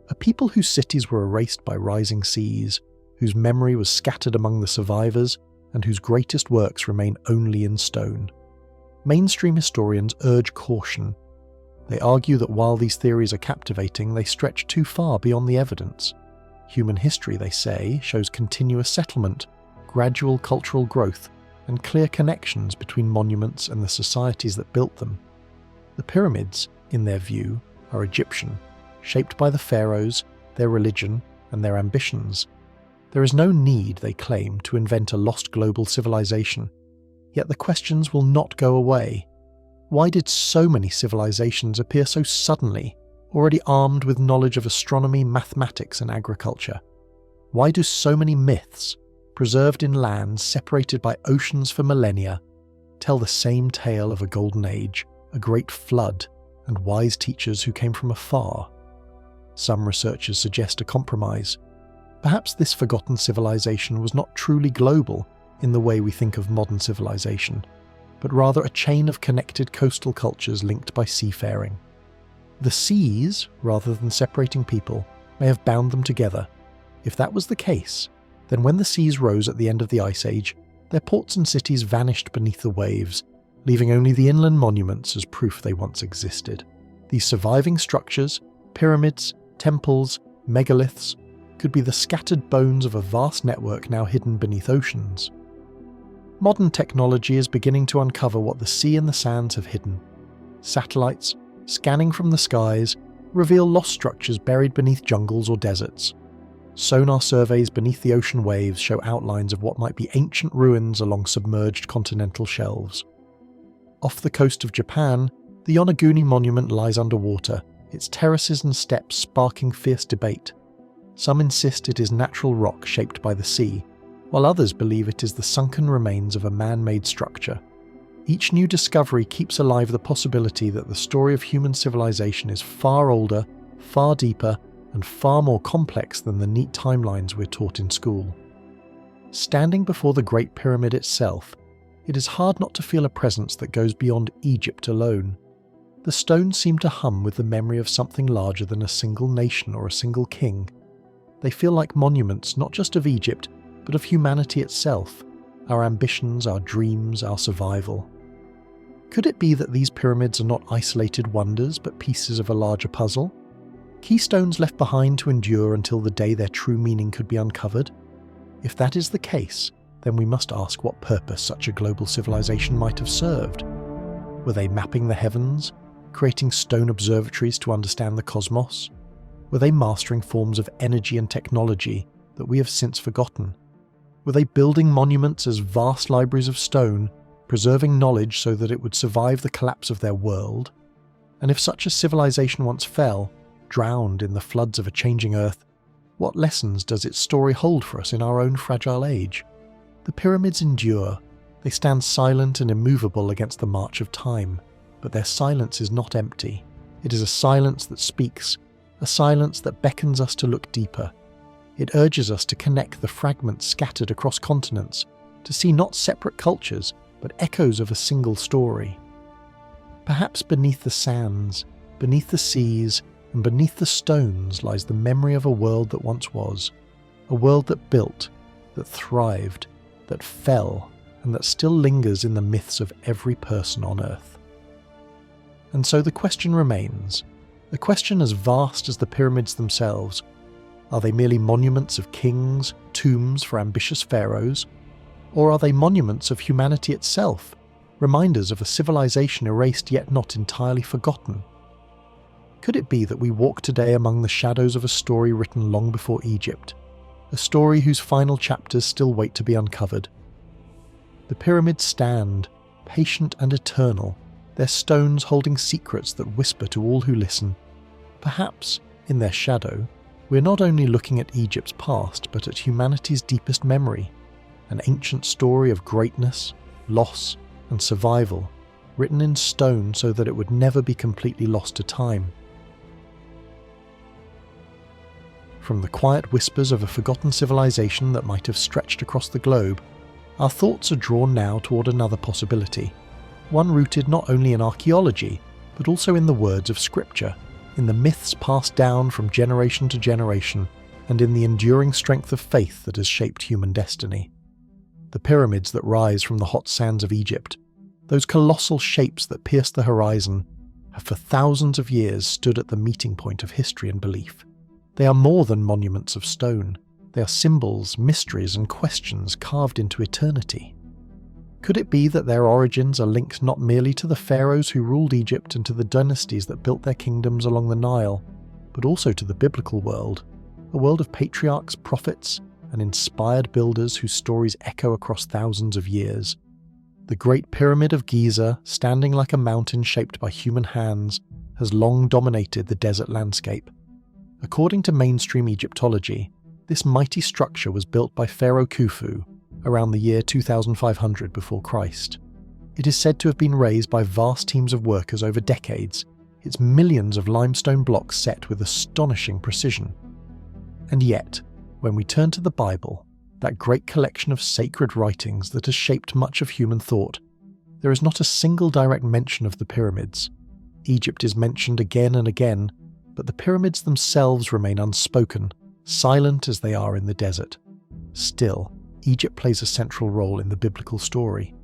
A people whose cities were erased by rising seas, whose memory was scattered among the survivors, and whose greatest works remain only in stone. Mainstream historians urge caution. They argue that while these theories are captivating, they stretch too far beyond the evidence. Human history, they say, shows continuous settlement, gradual cultural growth, and clear connections between monuments and the societies that built them. The pyramids, in their view, are Egyptian, shaped by the pharaohs, their religion, and their ambitions. There is no need, they claim, to invent a lost global civilization. Yet the questions will not go away. Why did so many civilizations appear so suddenly, already armed with knowledge of astronomy, mathematics, and agriculture? Why do so many myths, preserved in lands separated by oceans for millennia, tell the same tale of a golden age, a great flood, and wise teachers who came from afar? Some researchers suggest a compromise. Perhaps this forgotten civilization was not truly global in the way we think of modern civilization, but rather a chain of connected coastal cultures linked by seafaring. The seas, rather than separating people, may have bound them together. If that was the case, then when the seas rose at the end of the Ice Age, their ports and cities vanished beneath the waves, leaving only the inland monuments as proof they once existed. These surviving structures, pyramids, temples, megaliths, could be the scattered bones of a vast network now hidden beneath oceans. Modern technology is beginning to uncover what the sea and the sands have hidden. Satellites, scanning from the skies, reveal lost structures buried beneath jungles or deserts. Sonar surveys beneath the ocean waves show outlines of what might be ancient ruins along submerged continental shelves. Off the coast of Japan, the Yonaguni Monument lies underwater, its terraces and steps sparking fierce debate. Some insist it is natural rock shaped by the sea, while others believe it is the sunken remains of a man-made structure. Each new discovery keeps alive the possibility that the story of human civilization is far older, far deeper, and far more complex than the neat timelines we're taught in school. Standing before the Great Pyramid itself, it is hard not to feel a presence that goes beyond Egypt alone. The stones seem to hum with the memory of something larger than a single nation or a single king. They feel like monuments not just of Egypt, but of humanity itself, our ambitions, our dreams, our survival. Could it be that these pyramids are not isolated wonders, but pieces of a larger puzzle? Keystones left behind to endure until the day their true meaning could be uncovered? If that is the case, then we must ask what purpose such a global civilization might have served. Were they mapping the heavens, creating stone observatories to understand the cosmos? Were they mastering forms of energy and technology that we have since forgotten? Were they building monuments as vast libraries of stone, preserving knowledge so that it would survive the collapse of their world? And if such a civilization once fell, drowned in the floods of a changing earth, what lessons does its story hold for us in our own fragile age? The pyramids endure. They stand silent and immovable against the march of time, but their silence is not empty. It is a silence that speaks, a silence that beckons us to look deeper. It urges us to connect the fragments scattered across continents, to see not separate cultures, but echoes of a single story. Perhaps beneath the sands, beneath the seas, and beneath the stones lies the memory of a world that once was, a world that built, that thrived, that fell, and that still lingers in the myths of every person on Earth. And so the question remains, a question as vast as the pyramids themselves. Are they merely monuments of kings, tombs for ambitious pharaohs? Or are they monuments of humanity itself, reminders of a civilization erased yet not entirely forgotten? Could it be that we walk today among the shadows of a story written long before Egypt, a story whose final chapters still wait to be uncovered? The pyramids stand, patient and eternal, their stones holding secrets that whisper to all who listen. Perhaps, in their shadow, we're not only looking at Egypt's past, but at humanity's deepest memory, an ancient story of greatness, loss, and survival, written in stone so that it would never be completely lost to time. From the quiet whispers of a forgotten civilization that might have stretched across the globe, our thoughts are drawn now toward another possibility, one rooted not only in archaeology, but also in the words of Scripture, in the myths passed down from generation to generation, and in the enduring strength of faith that has shaped human destiny. The pyramids that rise from the hot sands of Egypt, those colossal shapes that pierce the horizon, have for thousands of years stood at the meeting point of history and belief. They are more than monuments of stone. They are symbols, mysteries, and questions carved into eternity. Could it be that their origins are linked not merely to the pharaohs who ruled Egypt and to the dynasties that built their kingdoms along the Nile, but also to the biblical world, a world of patriarchs, prophets, and inspired builders whose stories echo across thousands of years? The Great Pyramid of Giza, standing like a mountain shaped by human hands, has long dominated the desert landscape. According to mainstream Egyptology, this mighty structure was built by Pharaoh Khufu around the year 2500 before Christ. It is said to have been raised by vast teams of workers over decades, its millions of limestone blocks set with astonishing precision. And yet, when we turn to the Bible, that great collection of sacred writings that has shaped much of human thought, there is not a single direct mention of the pyramids. Egypt is mentioned again and again, but the pyramids themselves remain unspoken, silent as they are in the desert. Still, Egypt plays a central role in the biblical story.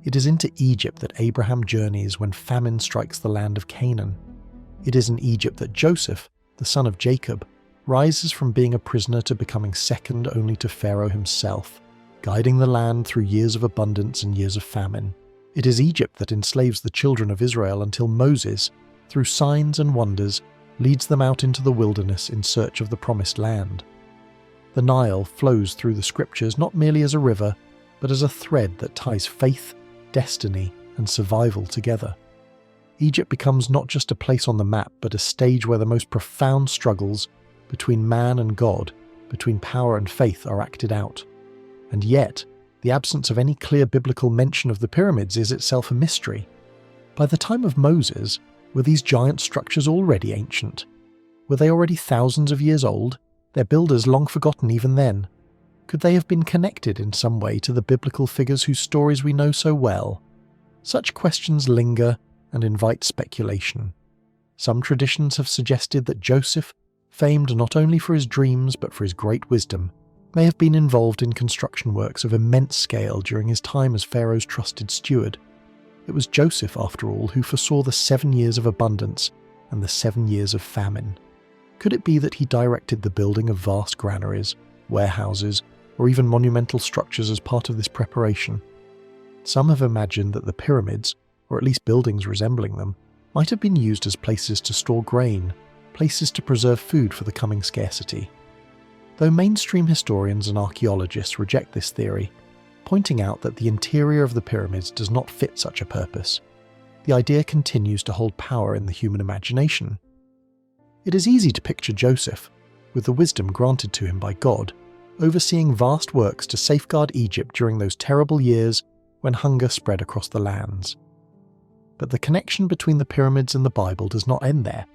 It is into Egypt that Abraham journeys when famine strikes the land of Canaan. It is in Egypt that Joseph, the son of Jacob, rises from being a prisoner to becoming second only to Pharaoh himself, guiding the land through years of abundance and years of famine. It is Egypt that enslaves the children of Israel until Moses, through signs and wonders, leads them out into the wilderness in search of the promised land. The Nile flows through the scriptures not merely as a river, but as a thread that ties faith, destiny, and survival together. Egypt becomes not just a place on the map, but a stage where the most profound struggles between man and God, between power and faith, are acted out. And yet, the absence of any clear biblical mention of the pyramids is itself a mystery. By the time of Moses, were these giant structures already ancient? Were they already thousands of years old, their builders long forgotten even then? Could they have been connected in some way to the biblical figures whose stories we know so well? Such questions linger and invite speculation. Some traditions have suggested that Joseph, famed not only for his dreams but for his great wisdom, may have been involved in construction works of immense scale during his time as Pharaoh's trusted steward. It was Joseph, after all, who foresaw the 7 years of abundance and the 7 years of famine. Could it be that he directed the building of vast granaries, warehouses, or even monumental structures as part of this preparation? Some have imagined that the pyramids, or at least buildings resembling them, might have been used as places to store grain, places to preserve food for the coming scarcity. Though mainstream historians and archaeologists reject this theory, pointing out that the interior of the pyramids does not fit such a purpose, the idea continues to hold power in the human imagination. It is easy to picture Joseph, with the wisdom granted to him by God, overseeing vast works to safeguard Egypt during those terrible years when hunger spread across the lands. But the connection between the pyramids and the Bible does not end there.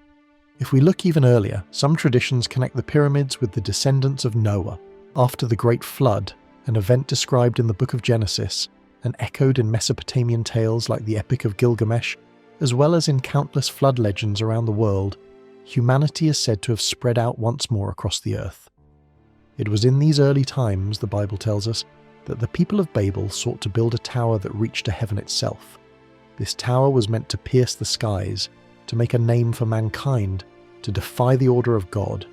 If we look even earlier, some traditions connect the pyramids with the descendants of Noah after the Great Flood, an event described in the Book of Genesis and echoed in Mesopotamian tales like the Epic of Gilgamesh, as well as in countless flood legends around the world. Humanity is said to have spread out once more across the earth. It was in these early times, the Bible tells us, that the people of Babel sought to build a tower that reached to heaven itself. This tower was meant to pierce the skies, to make a name for mankind, to defy the order of God.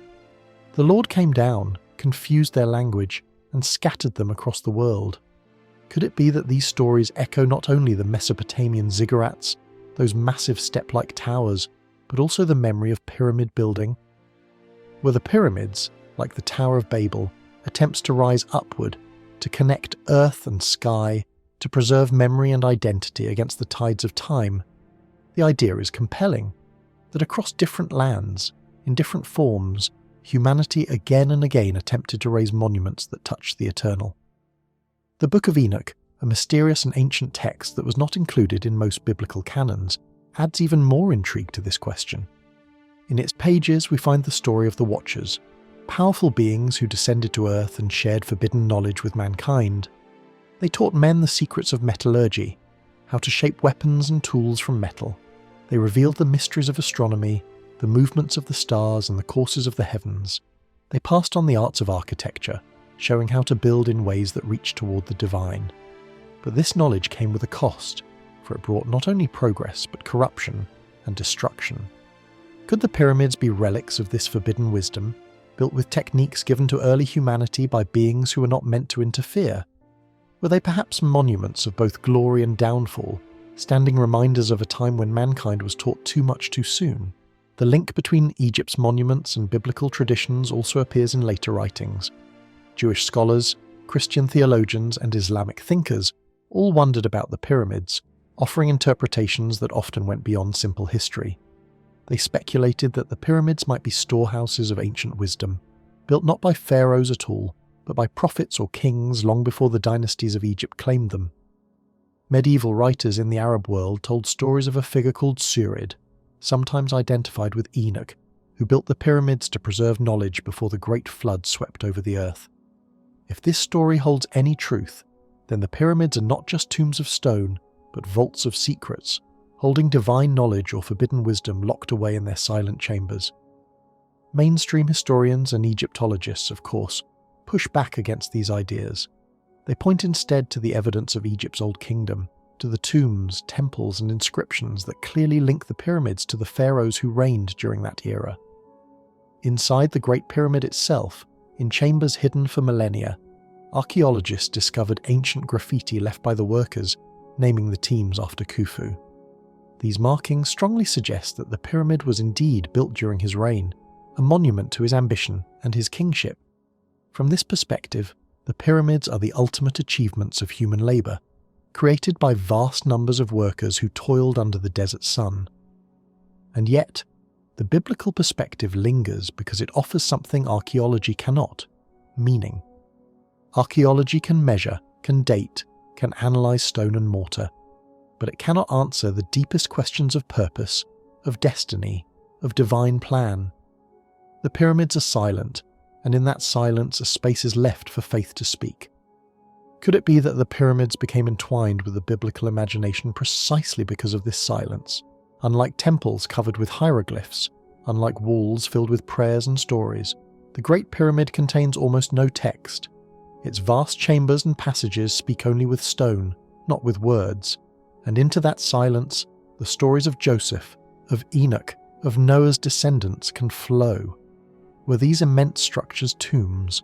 The Lord came down, confused their language, and scattered them across the world. Could it be that these stories echo not only the Mesopotamian ziggurats, those massive step-like towers, but also the memory of pyramid building? Were the pyramids, like the Tower of Babel, attempts to rise upward, to connect earth and sky, to preserve memory and identity against the tides of time? The idea is compelling, that across different lands, in different forms, humanity again and again attempted to raise monuments that touched the eternal. The Book of Enoch, a mysterious and ancient text that was not included in most biblical canons, adds even more intrigue to this question. In its pages we find the story of the Watchers, powerful beings who descended to Earth and shared forbidden knowledge with mankind. They taught men the secrets of metallurgy, how to shape weapons and tools from metal. They revealed the mysteries of astronomy, the movements of the stars and the courses of the heavens. They passed on the arts of architecture, showing how to build in ways that reach toward the divine. But this knowledge came with a cost, for it brought not only progress but corruption and destruction. Could the pyramids be relics of this forbidden wisdom, built with techniques given to early humanity by beings who were not meant to interfere? Were they perhaps monuments of both glory and downfall, standing reminders of a time when mankind was taught too much too soon? The link between Egypt's monuments and biblical traditions also appears in later writings. Jewish scholars, Christian theologians, and Islamic thinkers all wondered about the pyramids, offering interpretations that often went beyond simple history. They speculated that the pyramids might be storehouses of ancient wisdom, built not by pharaohs at all, but by prophets or kings long before the dynasties of Egypt claimed them. Medieval writers in the Arab world told stories of a figure called Surid, sometimes identified with Enoch, who built the pyramids to preserve knowledge before the Great Flood swept over the earth. If this story holds any truth, then the pyramids are not just tombs of stone, but vaults of secrets, holding divine knowledge or forbidden wisdom locked away in their silent chambers. Mainstream historians and Egyptologists, of course, push back against these ideas. They point instead to the evidence of Egypt's Old Kingdom, to the tombs, temples, and inscriptions that clearly link the pyramids to the pharaohs who reigned during that era. Inside the Great Pyramid itself, in chambers hidden for millennia, archaeologists discovered ancient graffiti left by the workers, naming the teams after Khufu. These markings strongly suggest that the pyramid was indeed built during his reign, a monument to his ambition and his kingship. From this perspective, the pyramids are the ultimate achievements of human labour, created by vast numbers of workers who toiled under the desert sun. And yet, the biblical perspective lingers because it offers something archaeology cannot: meaning. Archaeology can measure, can date, can analyse stone and mortar, but it cannot answer the deepest questions of purpose, of destiny, of divine plan. The pyramids are silent, and in that silence a space is left for faith to speak. Could it be that the pyramids became entwined with the biblical imagination precisely because of this silence? Unlike temples covered with hieroglyphs, unlike walls filled with prayers and stories, the Great Pyramid contains almost no text. Its vast chambers and passages speak only with stone, not with words, and into that silence, the stories of Joseph, of Enoch, of Noah's descendants can flow. Were these immense structures tombs,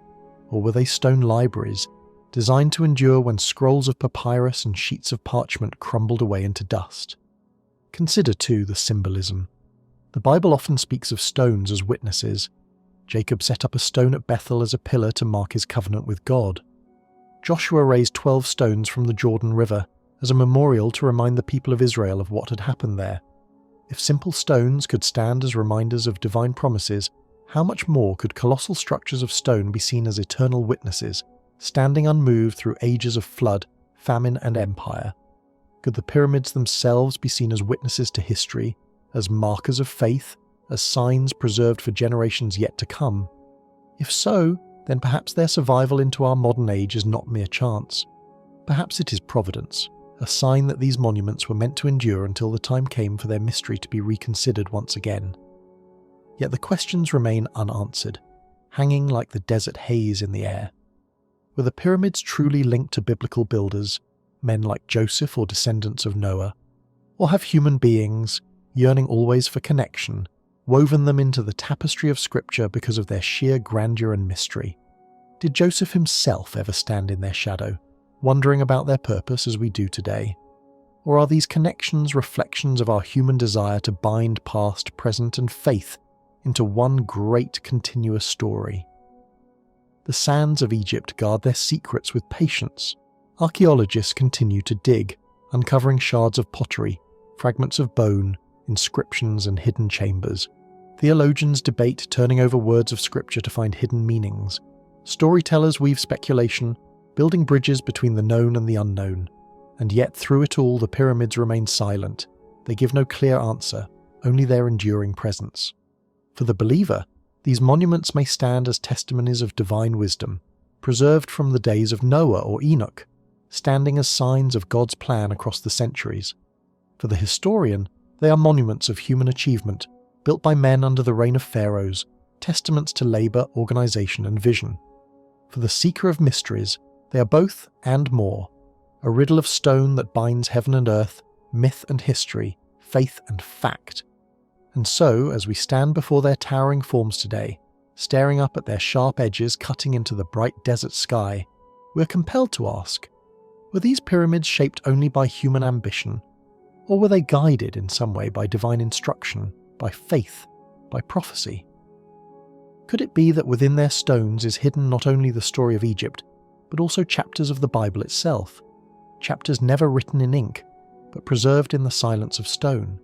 or were they stone libraries, designed to endure when scrolls of papyrus and sheets of parchment crumbled away into dust? Consider, too, the symbolism. The Bible often speaks of stones as witnesses. Jacob set up a stone at Bethel as a pillar to mark his covenant with God. Joshua raised 12 stones from the Jordan River as a memorial to remind the people of Israel of what had happened there. If simple stones could stand as reminders of divine promises, how much more could colossal structures of stone be seen as eternal witnesses, standing unmoved through ages of flood, famine, and empire? Could the pyramids themselves be seen as witnesses to history, as markers of faith, as signs preserved for generations yet to come? If so, then perhaps their survival into our modern age is not mere chance. Perhaps it is providence, a sign that these monuments were meant to endure until the time came for their mystery to be reconsidered once again. Yet the questions remain unanswered, hanging like the desert haze in the air. Were the pyramids truly linked to biblical builders, men like Joseph or descendants of Noah? Or have human beings, yearning always for connection, woven them into the tapestry of Scripture because of their sheer grandeur and mystery? Did Joseph himself ever stand in their shadow, wondering about their purpose as we do today? Or are these connections reflections of our human desire to bind past, present, and faith into one great continuous story? The sands of Egypt guard their secrets with patience. Archaeologists continue to dig, uncovering shards of pottery, fragments of bone, inscriptions, and hidden chambers. Theologians debate turning over words of Scripture to find hidden meanings. Storytellers weave speculation, building bridges between the known and the unknown. And yet through it all the pyramids remain silent. They give no clear answer, only their enduring presence. For the believer, these monuments may stand as testimonies of divine wisdom, preserved from the days of Noah or Enoch, standing as signs of God's plan across the centuries. For the historian, they are monuments of human achievement, built by men under the reign of pharaohs, testaments to labour, organisation and vision. For the seeker of mysteries, they are both and more, a riddle of stone that binds heaven and earth, myth and history, faith and fact. And so, as we stand before their towering forms today, staring up at their sharp edges cutting into the bright desert sky, we're compelled to ask, were these pyramids shaped only by human ambition, or were they guided in some way by divine instruction, by faith, by prophecy? Could it be that within their stones is hidden not only the story of Egypt, but also chapters of the Bible itself, chapters never written in ink, but preserved in the silence of stone?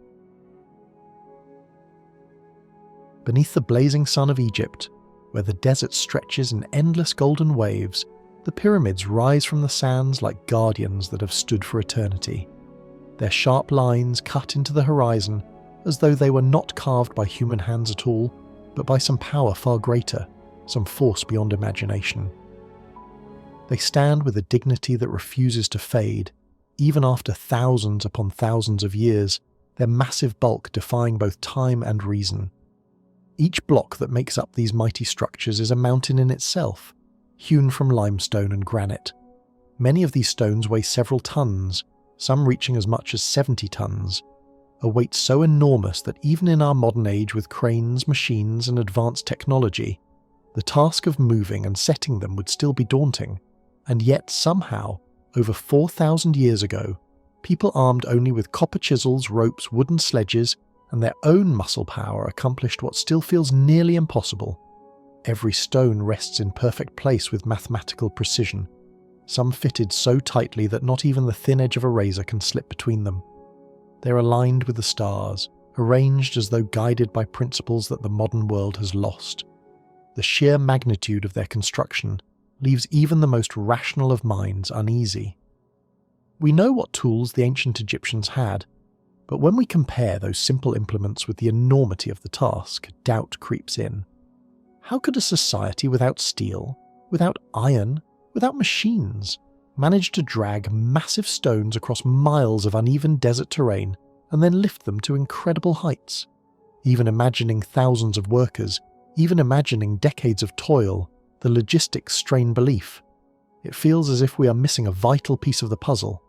Beneath the blazing sun of Egypt, where the desert stretches in endless golden waves, the pyramids rise from the sands like guardians that have stood for eternity. Their sharp lines cut into the horizon as though they were not carved by human hands at all, but by some power far greater, some force beyond imagination. They stand with a dignity that refuses to fade, even after thousands upon thousands of years, their massive bulk defying both time and reason. Each block that makes up these mighty structures is a mountain in itself, hewn from limestone and granite. Many of these stones weigh several tons, some reaching as much as 70 tons, a weight so enormous that even in our modern age with cranes, machines and advanced technology, the task of moving and setting them would still be daunting. And yet somehow, over 4,000 years ago, people armed only with copper chisels, ropes, wooden sledges, and their own muscle power accomplished what still feels nearly impossible. Every stone rests in perfect place with mathematical precision, some fitted so tightly that not even the thin edge of a razor can slip between them. They're aligned with the stars, arranged as though guided by principles that the modern world has lost. The sheer magnitude of their construction leaves even the most rational of minds uneasy. We know what tools the ancient Egyptians had, but when we compare those simple implements with the enormity of the task, doubt creeps in. How could a society without steel, without iron, without machines, manage to drag massive stones across miles of uneven desert terrain and then lift them to incredible heights? Even imagining thousands of workers, even imagining decades of toil, the logistics strain belief. It feels as if we are missing a vital piece of the puzzle.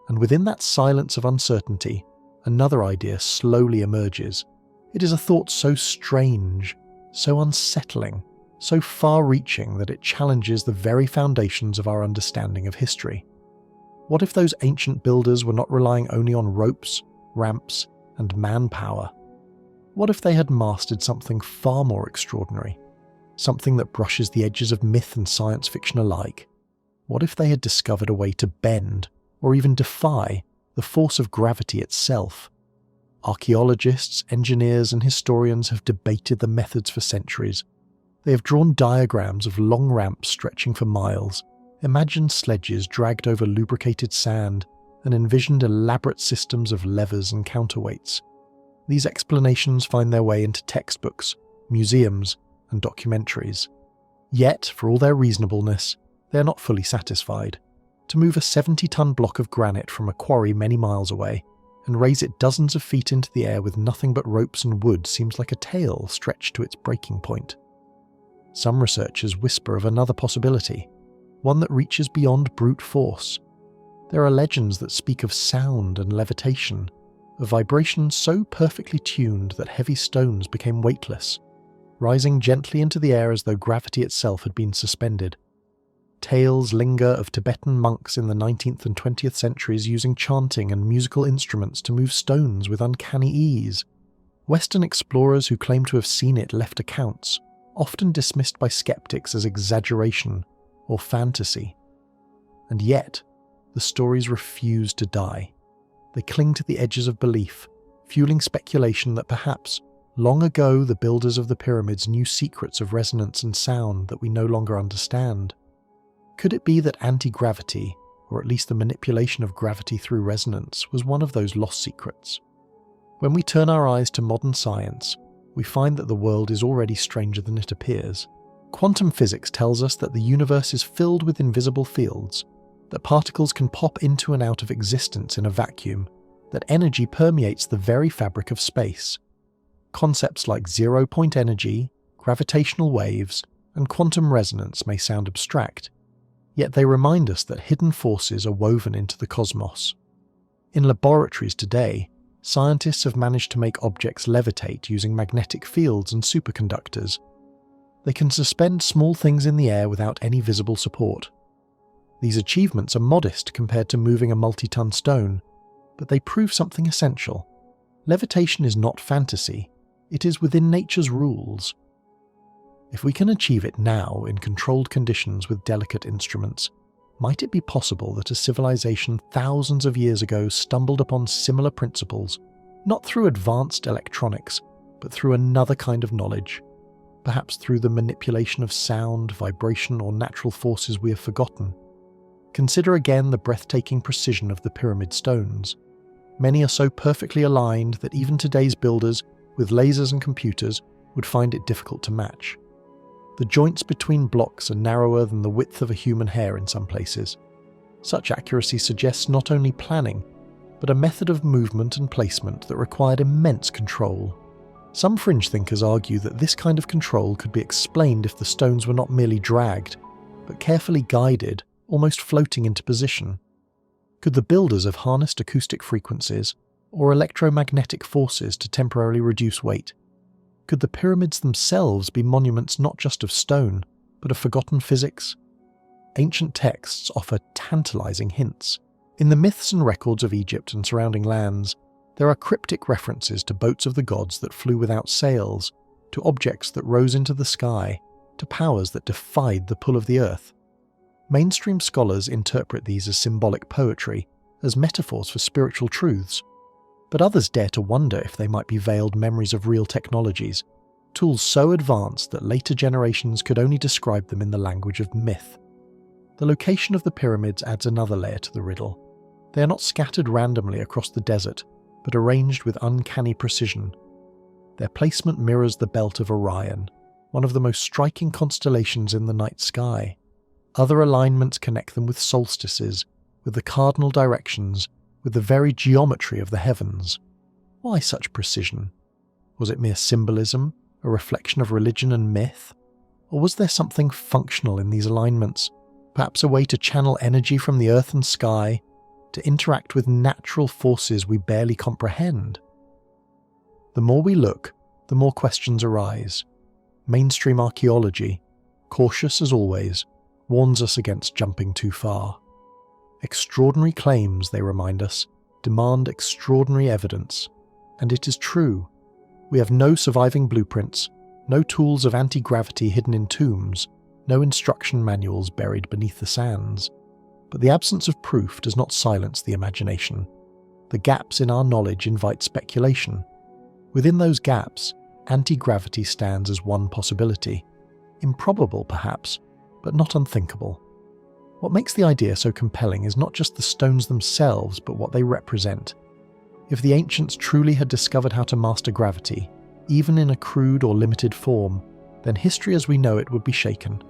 And within that silence of uncertainty, another idea slowly emerges. It is a thought so strange, so unsettling, so far-reaching that it challenges the very foundations of our understanding of history. What if those ancient builders were not relying only on ropes, ramps, and manpower? What if they had mastered something far more extraordinary? Something that brushes the edges of myth and science fiction alike? What if they had discovered a way to bend, or even defy, the force of gravity itself? Archaeologists, engineers, and historians have debated the methods for centuries. They have drawn diagrams of long ramps stretching for miles, imagined sledges dragged over lubricated sand, and envisioned elaborate systems of levers and counterweights. These explanations find their way into textbooks, museums, and documentaries. Yet, for all their reasonableness, they are not fully satisfied. To move a 70-ton block of granite from a quarry many miles away and raise it dozens of feet into the air with nothing but ropes and wood seems like a tale stretched to its breaking point. Some researchers whisper of another possibility, one that reaches beyond brute force. There are legends that speak of sound and levitation, of vibrations so perfectly tuned that heavy stones became weightless, rising gently into the air as though gravity itself had been suspended. Tales linger of Tibetan monks in the 19th and 20th centuries using chanting and musical instruments to move stones with uncanny ease. Western explorers who claim to have seen it left accounts, often dismissed by skeptics as exaggeration or fantasy. And yet, the stories refuse to die. They cling to the edges of belief, fueling speculation that perhaps, long ago, the builders of the pyramids knew secrets of resonance and sound that we no longer understand. Could it be that anti-gravity, or at least the manipulation of gravity through resonance, was one of those lost secrets? When we turn our eyes to modern science, we find that the world is already stranger than it appears. Quantum physics tells us that the universe is filled with invisible fields, that particles can pop into and out of existence in a vacuum, that energy permeates the very fabric of space. Concepts like zero-point energy, gravitational waves, and quantum resonance may sound abstract, yet they remind us that hidden forces are woven into the cosmos. In laboratories today, scientists have managed to make objects levitate using magnetic fields and superconductors. They can suspend small things in the air without any visible support. These achievements are modest compared to moving a multi-ton stone, but they prove something essential. Levitation is not fantasy, it is within nature's rules. If we can achieve it now in controlled conditions with delicate instruments, might it be possible that a civilization thousands of years ago stumbled upon similar principles, not through advanced electronics, but through another kind of knowledge? Perhaps through the manipulation of sound, vibration, or natural forces we have forgotten. Consider again the breathtaking precision of the pyramid stones. Many are so perfectly aligned that even today's builders, with lasers and computers, would find it difficult to match. The joints between blocks are narrower than the width of a human hair in some places. Such accuracy suggests not only planning, but a method of movement and placement that required immense control. Some fringe thinkers argue that this kind of control could be explained if the stones were not merely dragged, but carefully guided, almost floating into position. Could the builders have harnessed acoustic frequencies or electromagnetic forces to temporarily reduce weight? Could the pyramids themselves be monuments not just of stone, but of forgotten physics? Ancient texts offer tantalizing hints. In the myths and records of Egypt and surrounding lands, there are cryptic references to boats of the gods that flew without sails, to objects that rose into the sky, to powers that defied the pull of the earth. Mainstream scholars interpret these as symbolic poetry, as metaphors for spiritual truths, but others dare to wonder if they might be veiled memories of real technologies, tools so advanced that later generations could only describe them in the language of myth. The location of the pyramids adds another layer to the riddle. They are not scattered randomly across the desert, but arranged with uncanny precision. Their placement mirrors the belt of Orion, one of the most striking constellations in the night sky. Other alignments connect them with solstices, with the cardinal directions, with the very geometry of the heavens. Why such precision? Was it mere symbolism, a reflection of religion and myth? Or was there something functional in these alignments, perhaps a way to channel energy from the earth and sky, to interact with natural forces we barely comprehend? The more we look, the more questions arise. Mainstream archaeology, cautious as always, warns us against jumping too far. Extraordinary claims, they remind us, demand extraordinary evidence. And it is true. We have no surviving blueprints, no tools of anti-gravity hidden in tombs, no instruction manuals buried beneath the sands. But the absence of proof does not silence the imagination. The gaps in our knowledge invite speculation. Within those gaps, anti-gravity stands as one possibility. Improbable, perhaps, but not unthinkable. What makes the idea so compelling is not just the stones themselves, but what they represent. If the ancients truly had discovered how to master gravity, even in a crude or limited form, then history as we know it would be shaken.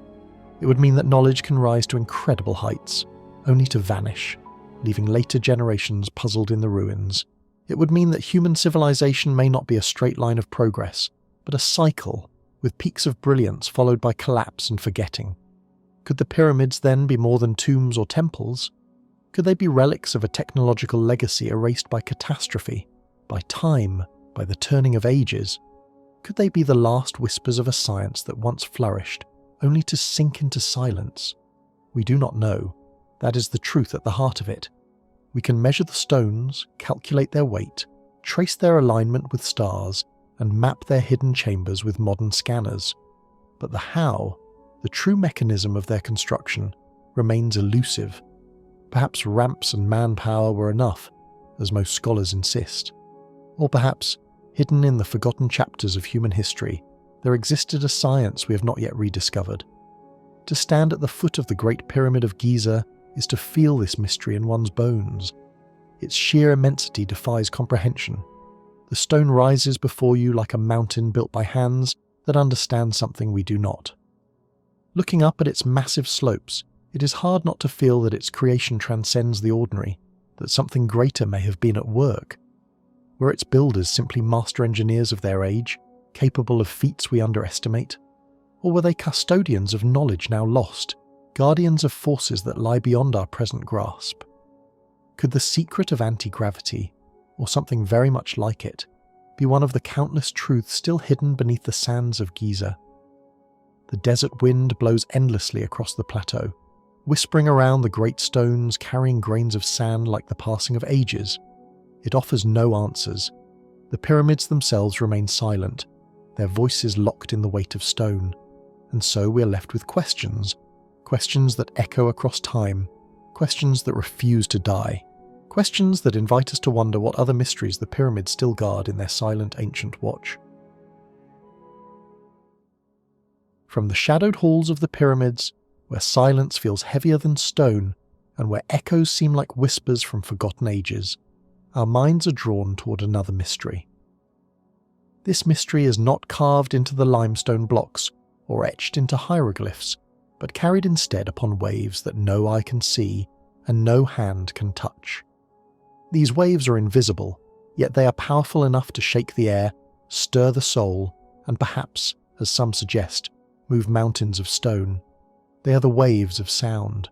It would mean that knowledge can rise to incredible heights, only to vanish, leaving later generations puzzled in the ruins. It would mean that human civilization may not be a straight line of progress, but a cycle, with peaks of brilliance followed by collapse and forgetting. Could the pyramids then be more than tombs or temples? Could they be relics of a technological legacy erased by catastrophe, by time, by the turning of ages? Could they be the last whispers of a science that once flourished, only to sink into silence? We do not know. That is the truth at the heart of it. We can measure the stones, calculate their weight, trace their alignment with stars, and map their hidden chambers with modern scanners. But the how, the true mechanism of their construction, remains elusive. Perhaps ramps and manpower were enough, as most scholars insist. Or perhaps, hidden in the forgotten chapters of human history, there existed a science we have not yet rediscovered. To stand at the foot of the Great Pyramid of Giza is to feel this mystery in one's bones. Its sheer immensity defies comprehension. The stone rises before you like a mountain built by hands that understand something we do not. Looking up at its massive slopes, it is hard not to feel that its creation transcends the ordinary, that something greater may have been at work. Were its builders simply master engineers of their age, capable of feats we underestimate? Or were they custodians of knowledge now lost, guardians of forces that lie beyond our present grasp? Could the secret of anti-gravity, or something very much like it, be one of the countless truths still hidden beneath the sands of Giza? The desert wind blows endlessly across the plateau, whispering around the great stones, carrying grains of sand like the passing of ages. It offers no answers. The pyramids themselves remain silent, their voices locked in the weight of stone. And so we're left with questions. Questions that echo across time. Questions that refuse to die. Questions that invite us to wonder what other mysteries the pyramids still guard in their silent ancient watch. From the shadowed halls of the pyramids, where silence feels heavier than stone, and where echoes seem like whispers from forgotten ages, our minds are drawn toward another mystery. This mystery is not carved into the limestone blocks or etched into hieroglyphs, but carried instead upon waves that no eye can see and no hand can touch. These waves are invisible, yet they are powerful enough to shake the air, stir the soul, and perhaps, as some suggest, move mountains of stone. They are the waves of sound.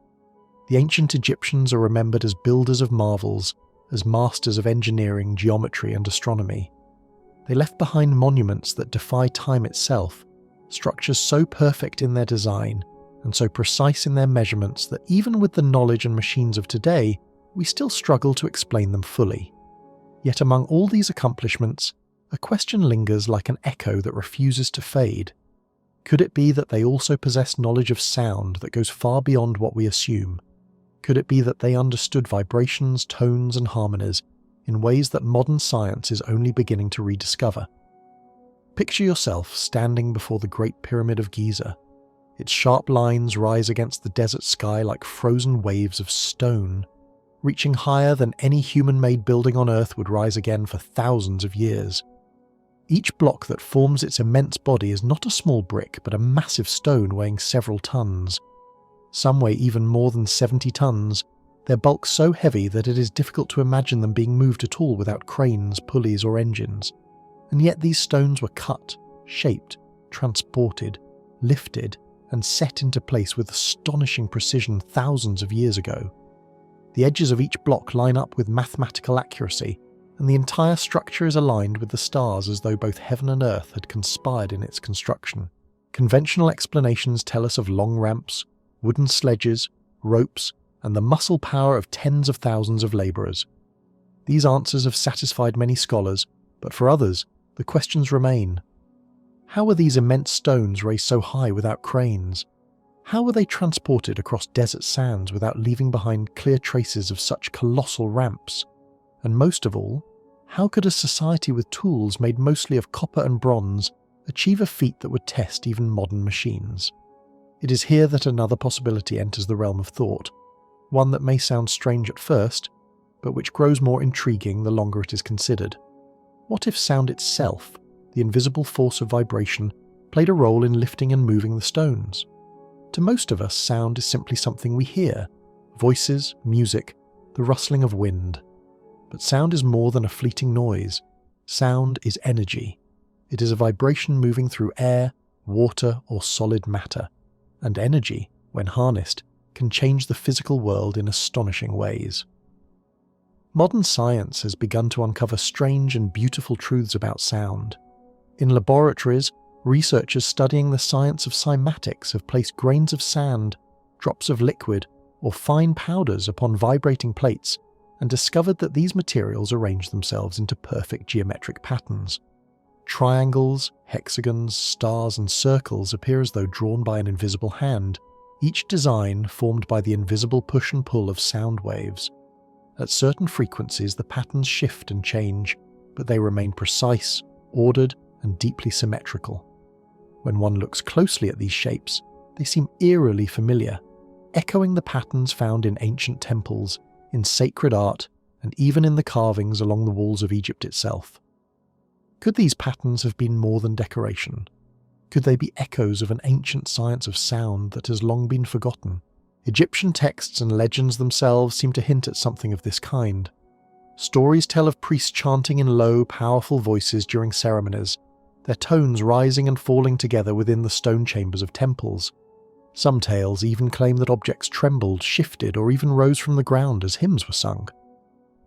The ancient Egyptians are remembered as builders of marvels, as masters of engineering, geometry, and astronomy. They left behind monuments that defy time itself, structures so perfect in their design and so precise in their measurements that even with the knowledge and machines of today, we still struggle to explain them fully. Yet among all these accomplishments, a question lingers like an echo that refuses to fade. Could it be that they also possessed knowledge of sound that goes far beyond what we assume? Could it be that they understood vibrations, tones, and harmonies in ways that modern science is only beginning to rediscover? Picture yourself standing before the Great Pyramid of Giza. Its sharp lines rise against the desert sky like frozen waves of stone, reaching higher than any human-made building on Earth would rise again for thousands of years. Each block that forms its immense body is not a small brick, but a massive stone weighing several tons. Some weigh even more than 70 tons, their bulk so heavy that it is difficult to imagine them being moved at all without cranes, pulleys, or engines. And yet these stones were cut, shaped, transported, lifted, and set into place with astonishing precision thousands of years ago. The edges of each block line up with mathematical accuracy, and the entire structure is aligned with the stars as though both heaven and earth had conspired in its construction. Conventional explanations tell us of long ramps, wooden sledges, ropes, and the muscle power of tens of thousands of labourers. These answers have satisfied many scholars, but for others, the questions remain. How were these immense stones raised so high without cranes? How were they transported across desert sands without leaving behind clear traces of such colossal ramps? And most of all, how could a society with tools made mostly of copper and bronze achieve a feat that would test even modern machines? It is here that another possibility enters the realm of thought, one that may sound strange at first, but which grows more intriguing the longer it is considered. What if sound itself, the invisible force of vibration, played a role in lifting and moving the stones? To most of us, sound is simply something we hear: voices, music, the rustling of wind. But sound is more than a fleeting noise. Sound is energy. It is a vibration moving through air, water, or solid matter. And energy, when harnessed, can change the physical world in astonishing ways. Modern science has begun to uncover strange and beautiful truths about sound. In laboratories, researchers studying the science of cymatics have placed grains of sand, drops of liquid, or fine powders upon vibrating plates and discovered that these materials arrange themselves into perfect geometric patterns. Triangles, hexagons, stars, and circles appear as though drawn by an invisible hand, each design formed by the invisible push and pull of sound waves. At certain frequencies, the patterns shift and change, but they remain precise, ordered, and deeply symmetrical. When one looks closely at these shapes, they seem eerily familiar, echoing the patterns found in ancient temples, in sacred art, and even in the carvings along the walls of Egypt itself. Could these patterns have been more than decoration? Could they be echoes of an ancient science of sound that has long been forgotten? Egyptian texts and legends themselves seem to hint at something of this kind. Stories tell of priests chanting in low, powerful voices during ceremonies, their tones rising and falling together within the stone chambers of temples. Some tales even claim that objects trembled, shifted, or even rose from the ground as hymns were sung.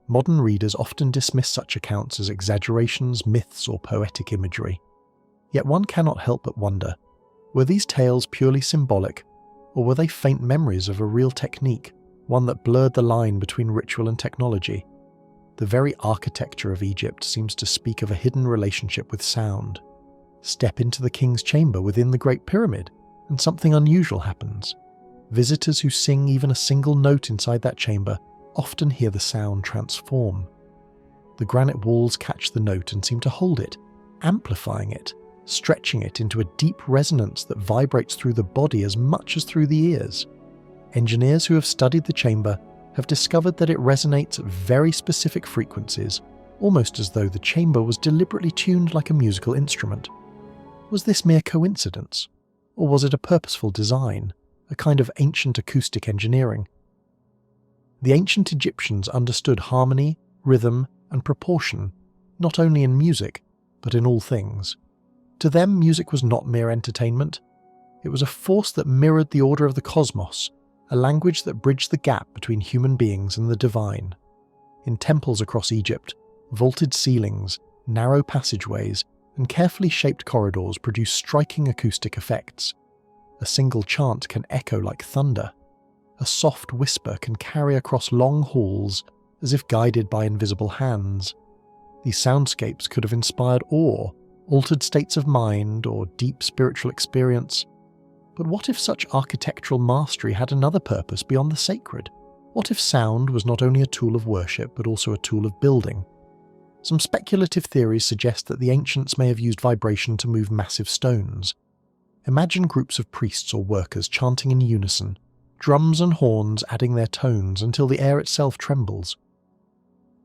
Modern readers often dismiss such accounts as exaggerations, myths, or poetic imagery. Yet one cannot help but wonder, were these tales purely symbolic, or were they faint memories of a real technique, one that blurred the line between ritual and technology? The very architecture of Egypt seems to speak of a hidden relationship with sound. Step into the king's chamber within the Great Pyramid, and something unusual happens. Visitors who sing even a single note inside that chamber often hear the sound transform. The granite walls catch the note and seem to hold it, amplifying it, stretching it into a deep resonance that vibrates through the body as much as through the ears. Engineers who have studied the chamber have discovered that it resonates at very specific frequencies, almost as though the chamber was deliberately tuned like a musical instrument. Was this mere coincidence? Or was it a purposeful design, a kind of ancient acoustic engineering? The ancient Egyptians understood harmony, rhythm, and proportion, not only in music, but in all things. To them, music was not mere entertainment. It was a force that mirrored the order of the cosmos, a language that bridged the gap between human beings and the divine. In temples across Egypt, vaulted ceilings, narrow passageways, and carefully shaped corridors produce striking acoustic effects. A single chant can echo like thunder. A soft whisper can carry across long halls as if guided by invisible hands. These soundscapes could have inspired awe, altered states of mind, or deep spiritual experience. But what if such architectural mastery had another purpose beyond the sacred? What if sound was not only a tool of worship, but also a tool of building? Some speculative theories suggest that the ancients may have used vibration to move massive stones. Imagine groups of priests or workers chanting in unison, drums and horns adding their tones until the air itself trembles.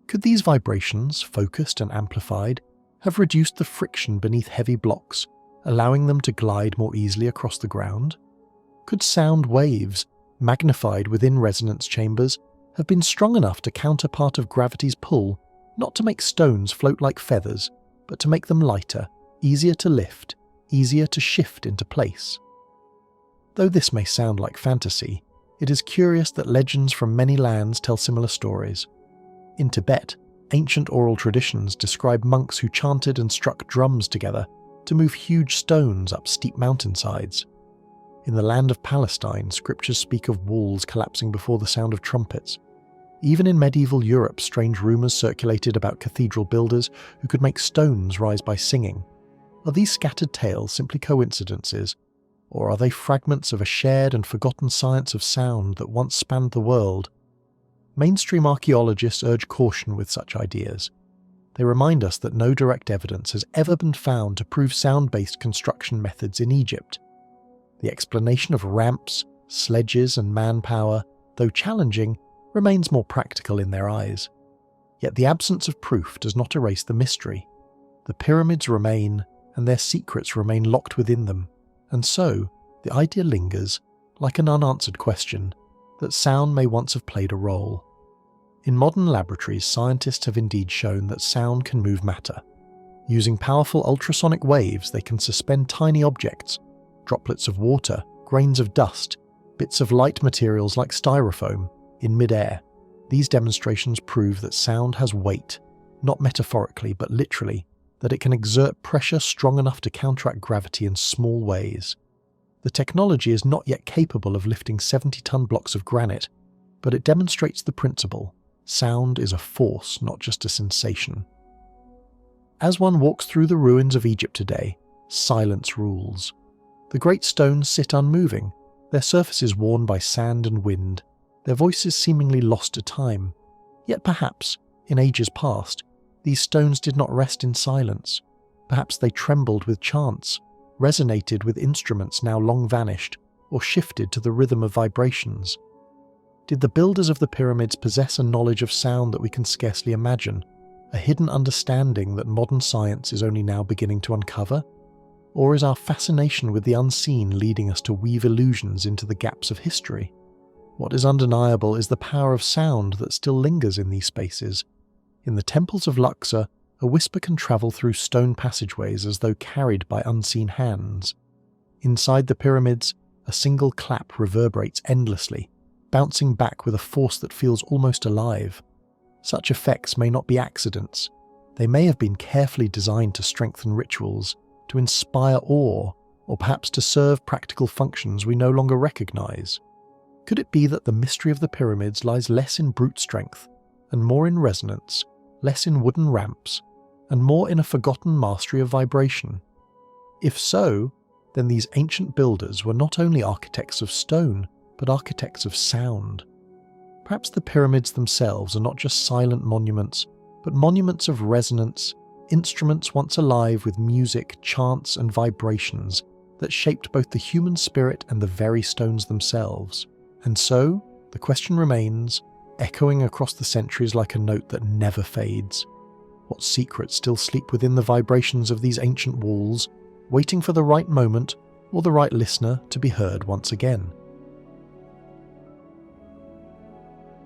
Could these vibrations, focused and amplified, have reduced the friction beneath heavy blocks, allowing them to glide more easily across the ground? Could sound waves, magnified within resonance chambers, have been strong enough to counter part of gravity's pull, not to make stones float like feathers, but to make them lighter, easier to lift, easier to shift into place? Though this may sound like fantasy, it is curious that legends from many lands tell similar stories. In Tibet, ancient oral traditions describe monks who chanted and struck drums together to move huge stones up steep mountainsides. In the land of Palestine, scriptures speak of walls collapsing before the sound of trumpets. Even in medieval Europe, strange rumours circulated about cathedral builders who could make stones rise by singing. Are these scattered tales simply coincidences, or are they fragments of a shared and forgotten science of sound that once spanned the world? Mainstream archaeologists urge caution with such ideas. They remind us that no direct evidence has ever been found to prove sound-based construction methods in Egypt. The explanation of ramps, sledges, and manpower, though challenging, remains more practical in their eyes. Yet the absence of proof does not erase the mystery. The pyramids remain, and their secrets remain locked within them, and so the idea lingers, like an unanswered question, that sound may once have played a role. In modern laboratories, scientists have indeed shown that sound can move matter. Using powerful ultrasonic waves, they can suspend tiny objects, droplets of water, grains of dust, bits of light materials like styrofoam, in mid-air. These demonstrations prove that sound has weight, not metaphorically but literally, that it can exert pressure strong enough to counteract gravity in small ways. The technology is not yet capable of lifting 70-ton blocks of granite, but it demonstrates the principle: sound is a force, not just a sensation. As one walks through the ruins of Egypt today, silence rules. The great stones sit unmoving, their surfaces worn by sand and wind, their voices seemingly lost to time. Yet perhaps, in ages past, these stones did not rest in silence. Perhaps they trembled with chants, resonated with instruments now long vanished, or shifted to the rhythm of vibrations? Did the builders of the pyramids possess a knowledge of sound that we can scarcely imagine, a hidden understanding that modern science is only now beginning to uncover? Or is our fascination with the unseen leading us to weave illusions into the gaps of history? What is undeniable is the power of sound that still lingers in these spaces. In the temples of Luxor, a whisper can travel through stone passageways as though carried by unseen hands. Inside the pyramids, a single clap reverberates endlessly, bouncing back with a force that feels almost alive. Such effects may not be accidents. They may have been carefully designed to strengthen rituals, to inspire awe, or perhaps to serve practical functions we no longer recognize. Could it be that the mystery of the pyramids lies less in brute strength, and more in resonance, less in wooden ramps, and more in a forgotten mastery of vibration? If so, then these ancient builders were not only architects of stone, but architects of sound. Perhaps the pyramids themselves are not just silent monuments, but monuments of resonance, instruments once alive with music, chants, and vibrations that shaped both the human spirit and the very stones themselves. And so, the question remains, echoing across the centuries like a note that never fades. What secrets still sleep within the vibrations of these ancient walls, waiting for the right moment or the right listener to be heard once again?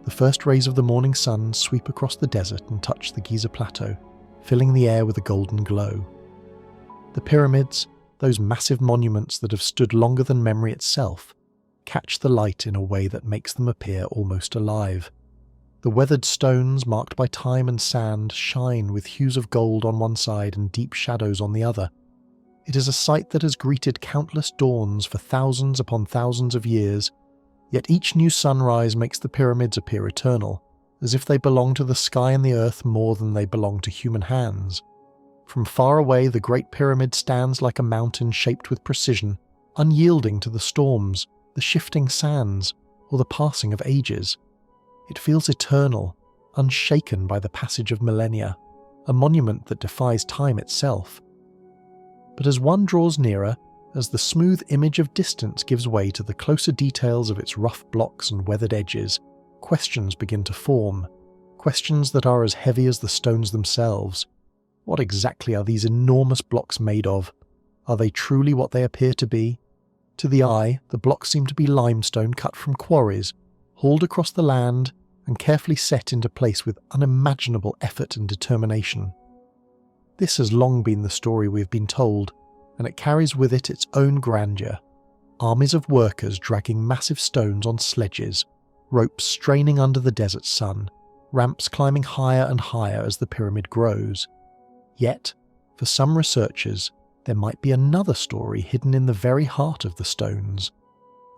The first rays of the morning sun sweep across the desert and touch the Giza plateau, filling the air with a golden glow. The pyramids, those massive monuments that have stood longer than memory itself, catch the light in a way that makes them appear almost alive. The weathered stones, marked by time and sand, shine with hues of gold on one side and deep shadows on the other. It is a sight that has greeted countless dawns for thousands upon thousands of years, yet each new sunrise makes the pyramids appear eternal, as if they belong to the sky and the earth more than they belong to human hands. From far away, the Great Pyramid stands like a mountain shaped with precision, unyielding to the storms, the shifting sands, or the passing of ages. It feels eternal, unshaken by the passage of millennia, a monument that defies time itself. But as one draws nearer, as the smooth image of distance gives way to the closer details of its rough blocks and weathered edges, questions begin to form, questions that are as heavy as the stones themselves. What exactly are these enormous blocks made of? Are they truly what they appear to be? To the eye, the blocks seem to be limestone cut from quarries, hauled across the land and carefully set into place with unimaginable effort and determination. This has long been the story we have been told, and it carries with it its own grandeur. Armies of workers dragging massive stones on sledges, ropes straining under the desert sun, ramps climbing higher and higher as the pyramid grows. Yet, for some researchers, there might be another story hidden in the very heart of the stones.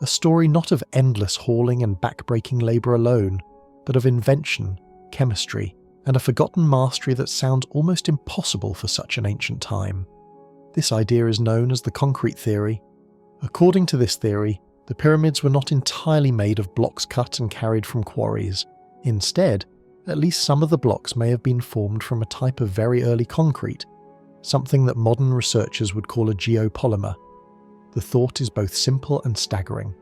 A story not of endless hauling and back-breaking labour alone, but of invention, chemistry, and a forgotten mastery that sounds almost impossible for such an ancient time. This idea is known as the concrete theory. According to this theory, the pyramids were not entirely made of blocks cut and carried from quarries. Instead, at least some of the blocks may have been formed from a type of very early concrete, something that modern researchers would call a geopolymer. The thought is both simple and staggering.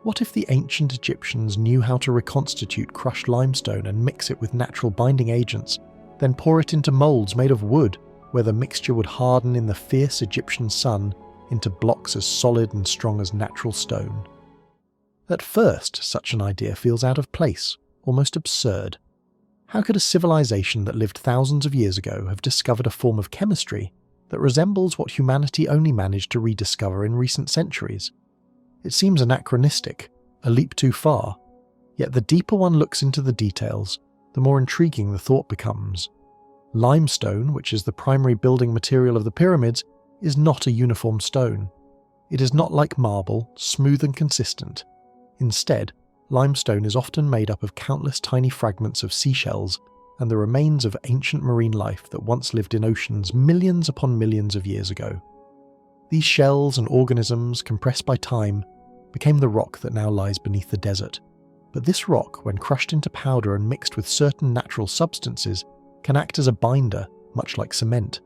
What if the ancient Egyptians knew how to reconstitute crushed limestone and mix it with natural binding agents, then pour it into moulds made of wood, where the mixture would harden in the fierce Egyptian sun into blocks as solid and strong as natural stone? At first, such an idea feels out of place, almost absurd. How could a civilization that lived thousands of years ago have discovered a form of chemistry that resembles what humanity only managed to rediscover in recent centuries? It seems anachronistic, a leap too far, yet the deeper one looks into the details, the more intriguing the thought becomes. Limestone, which is the primary building material of the pyramids, is not a uniform stone. It is not like marble, smooth and consistent. Instead, limestone is often made up of countless tiny fragments of seashells and the remains of ancient marine life that once lived in oceans millions upon millions of years ago. These shells and organisms, compressed by time, became the rock that now lies beneath the desert. But this rock, when crushed into powder and mixed with certain natural substances, can act as a binder, much like cement.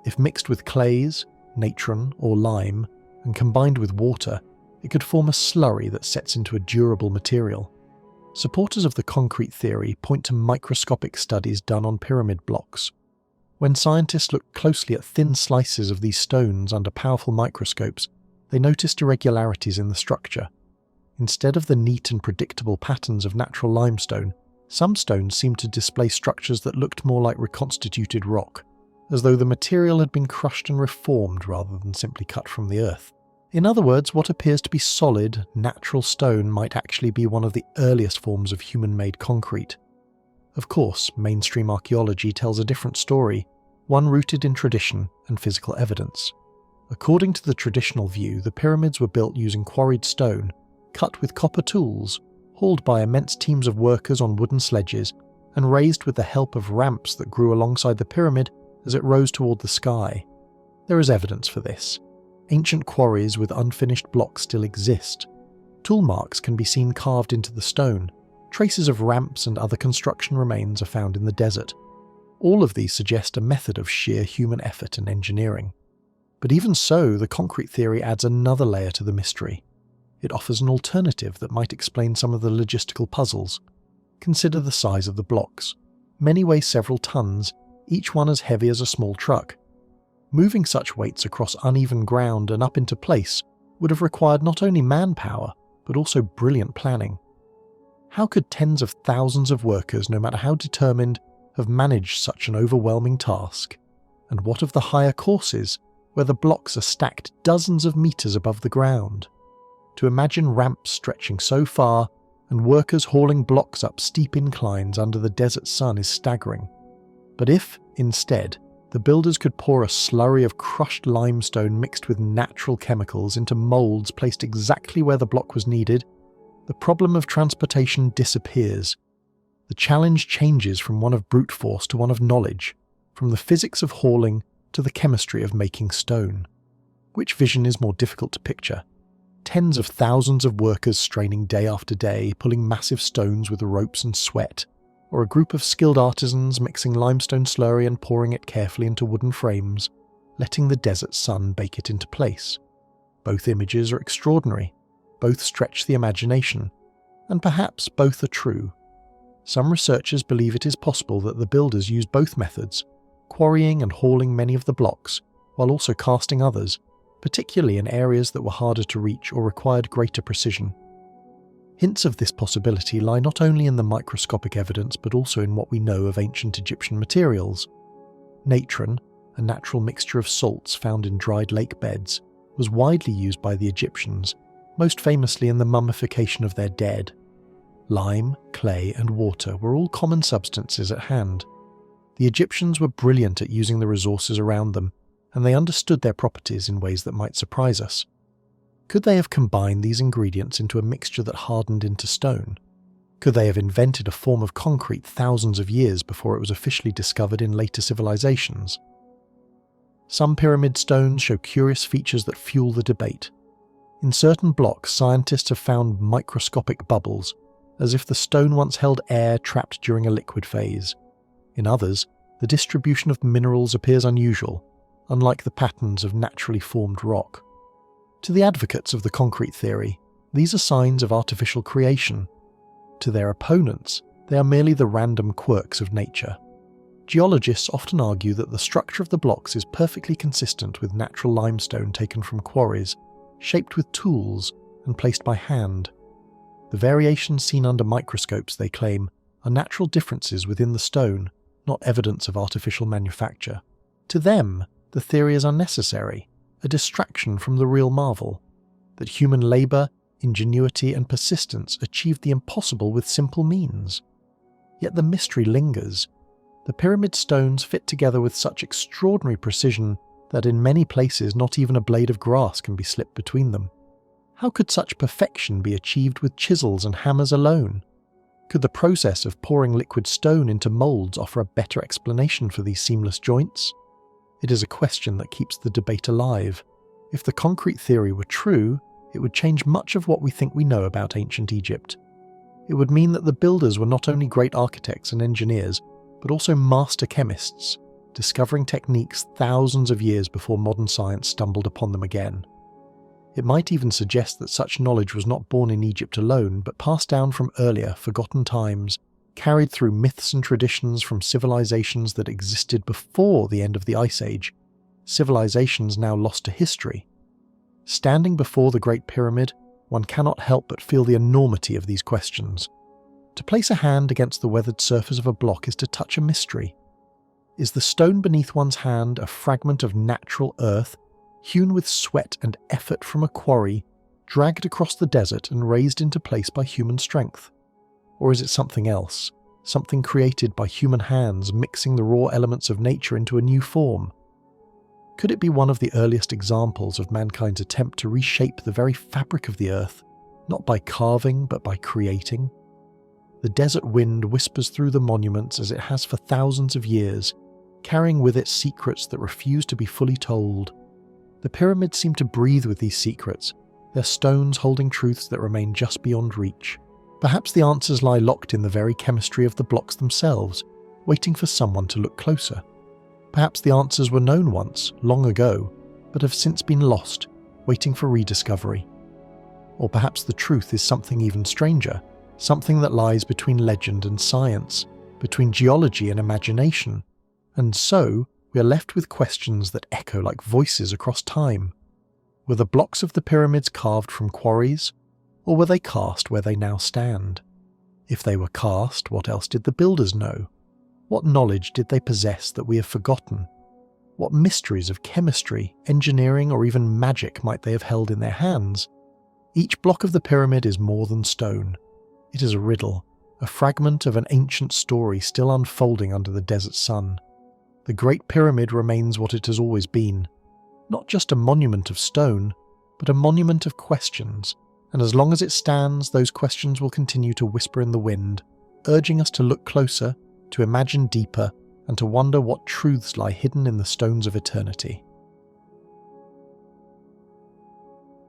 If mixed with clays, natron, or lime, and combined with water, it could form a slurry that sets into a durable material. Supporters of the concrete theory point to microscopic studies done on pyramid blocks. When scientists looked closely at thin slices of these stones under powerful microscopes, they noticed irregularities in the structure. Instead of the neat and predictable patterns of natural limestone, some stones seemed to display structures that looked more like reconstituted rock, as though the material had been crushed and reformed rather than simply cut from the earth. In other words, what appears to be solid, natural stone might actually be one of the earliest forms of human-made concrete. Of course, mainstream archaeology tells a different story, one rooted in tradition and physical evidence. According to the traditional view, the pyramids were built using quarried stone, cut with copper tools, hauled by immense teams of workers on wooden sledges, and raised with the help of ramps that grew alongside the pyramid as it rose toward the sky. There is evidence for this. Ancient quarries with unfinished blocks still exist. Tool marks can be seen carved into the stone. Traces of ramps and other construction remains are found in the desert. All of these suggest a method of sheer human effort and engineering. But even so, the concrete theory adds another layer to the mystery. It offers an alternative that might explain some of the logistical puzzles. Consider the size of the blocks. Many weigh several tons, each one as heavy as a small truck. Moving such weights across uneven ground and up into place would have required not only manpower, but also brilliant planning. How could tens of thousands of workers, no matter how determined, have managed such an overwhelming task? And what of the higher courses, where the blocks are stacked dozens of meters above the ground? To imagine ramps stretching so far and workers hauling blocks up steep inclines under the desert sun is staggering. But if, instead, the builders could pour a slurry of crushed limestone mixed with natural chemicals into molds placed exactly where the block was needed, the problem of transportation disappears. The challenge changes from one of brute force to one of knowledge, from the physics of hauling to the chemistry of making stone. Which vision is more difficult to picture? Tens of thousands of workers straining day after day, pulling massive stones with ropes and sweat, or a group of skilled artisans mixing limestone slurry and pouring it carefully into wooden frames, letting the desert sun bake it into place. Both images are extraordinary, both stretch the imagination, and perhaps both are true. Some researchers believe it is possible that the builders used both methods, quarrying and hauling many of the blocks, while also casting others, particularly in areas that were harder to reach or required greater precision. Hints of this possibility lie not only in the microscopic evidence but also in what we know of ancient Egyptian materials. Natron, a natural mixture of salts found in dried lake beds, was widely used by the Egyptians, most famously in the mummification of their dead. Lime, clay, and water were all common substances at hand. The Egyptians were brilliant at using the resources around them, and they understood their properties in ways that might surprise us. Could they have combined these ingredients into a mixture that hardened into stone? Could they have invented a form of concrete thousands of years before it was officially discovered in later civilizations? Some pyramid stones show curious features that fuel the debate. In certain blocks, scientists have found microscopic bubbles, as if the stone once held air trapped during a liquid phase. In others, the distribution of minerals appears unusual, unlike the patterns of naturally formed rock. To the advocates of the concrete theory, these are signs of artificial creation. To their opponents, they are merely the random quirks of nature. Geologists often argue that the structure of the blocks is perfectly consistent with natural limestone taken from quarries, shaped with tools and placed by hand. The variations seen under microscopes, they claim, are natural differences within the stone, not evidence of artificial manufacture. To them, the theory is unnecessary, a distraction from the real marvel, that human labour, ingenuity and persistence achieved the impossible with simple means. Yet the mystery lingers. The pyramid stones fit together with such extraordinary precision that in many places not even a blade of grass can be slipped between them. How could such perfection be achieved with chisels and hammers alone? Could the process of pouring liquid stone into moulds offer a better explanation for these seamless joints? It is a question that keeps the debate alive. If the concrete theory were true, it would change much of what we think we know about ancient Egypt. It would mean that the builders were not only great architects and engineers, but also master chemists, discovering techniques thousands of years before modern science stumbled upon them again. It might even suggest that such knowledge was not born in Egypt alone, but passed down from earlier, forgotten times, carried through myths and traditions from civilizations that existed before the end of the Ice Age, civilizations now lost to history. Standing before the Great Pyramid, one cannot help but feel the enormity of these questions. To place a hand against the weathered surface of a block is to touch a mystery. Is the stone beneath one's hand a fragment of natural earth, hewn with sweat and effort from a quarry, dragged across the desert and raised into place by human strength? Or is it something else, something created by human hands mixing the raw elements of nature into a new form? Could it be one of the earliest examples of mankind's attempt to reshape the very fabric of the earth, not by carving but by creating? The desert wind whispers through the monuments as it has for thousands of years, carrying with it secrets that refuse to be fully told. The pyramids seem to breathe with these secrets, their stones holding truths that remain just beyond reach. Perhaps the answers lie locked in the very chemistry of the blocks themselves, waiting for someone to look closer. Perhaps the answers were known once, long ago, but have since been lost, waiting for rediscovery. Or perhaps the truth is something even stranger, something that lies between legend and science, between geology and imagination. And so, we are left with questions that echo like voices across time. Were the blocks of the pyramids carved from quarries, or were they cast where they now stand? If they were cast, what else did the builders know? What knowledge did they possess that we have forgotten? What mysteries of chemistry, engineering, or even magic might they have held in their hands? Each block of the pyramid is more than stone. It is a riddle, a fragment of an ancient story still unfolding under the desert sun. The Great Pyramid remains what it has always been, not just a monument of stone, but a monument of questions, and as long as it stands, those questions will continue to whisper in the wind, urging us to look closer, to imagine deeper, and to wonder what truths lie hidden in the stones of eternity.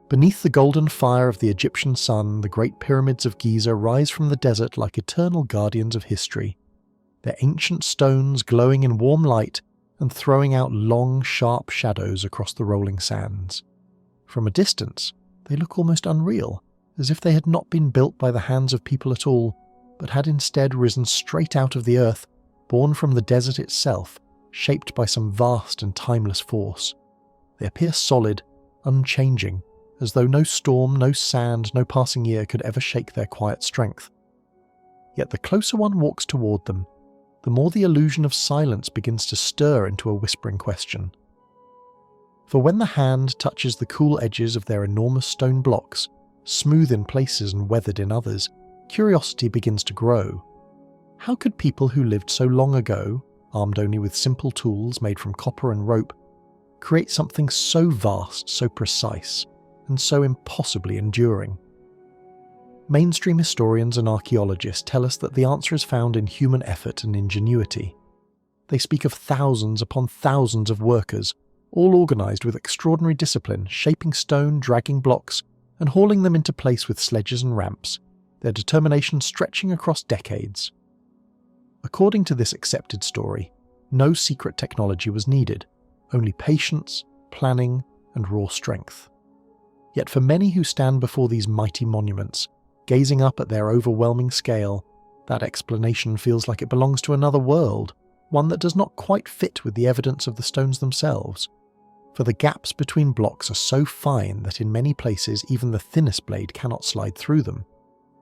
Beneath the golden fire of the Egyptian sun, the Great Pyramids of Giza rise from the desert like eternal guardians of history, their ancient stones glowing in warm light and throwing out long, sharp shadows across the rolling sands. From a distance, they look almost unreal, as if they had not been built by the hands of people at all, but had instead risen straight out of the earth, born from the desert itself, shaped by some vast and timeless force. They appear solid, unchanging, as though no storm, no sand, no passing year could ever shake their quiet strength. Yet the closer one walks toward them, the more the illusion of silence begins to stir into a whispering question. For when the hand touches the cool edges of their enormous stone blocks, smooth in places and weathered in others, curiosity begins to grow. How could people who lived so long ago, armed only with simple tools made from copper and rope, create something so vast, so precise, and so impossibly enduring? Mainstream historians and archaeologists tell us that the answer is found in human effort and ingenuity. They speak of thousands upon thousands of workers, all organised with extraordinary discipline, shaping stone, dragging blocks, and hauling them into place with sledges and ramps, their determination stretching across decades. According to this accepted story, no secret technology was needed, only patience, planning, and raw strength. Yet for many who stand before these mighty monuments, gazing up at their overwhelming scale, that explanation feels like it belongs to another world, one that does not quite fit with the evidence of the stones themselves. For the gaps between blocks are so fine that in many places even the thinnest blade cannot slide through them.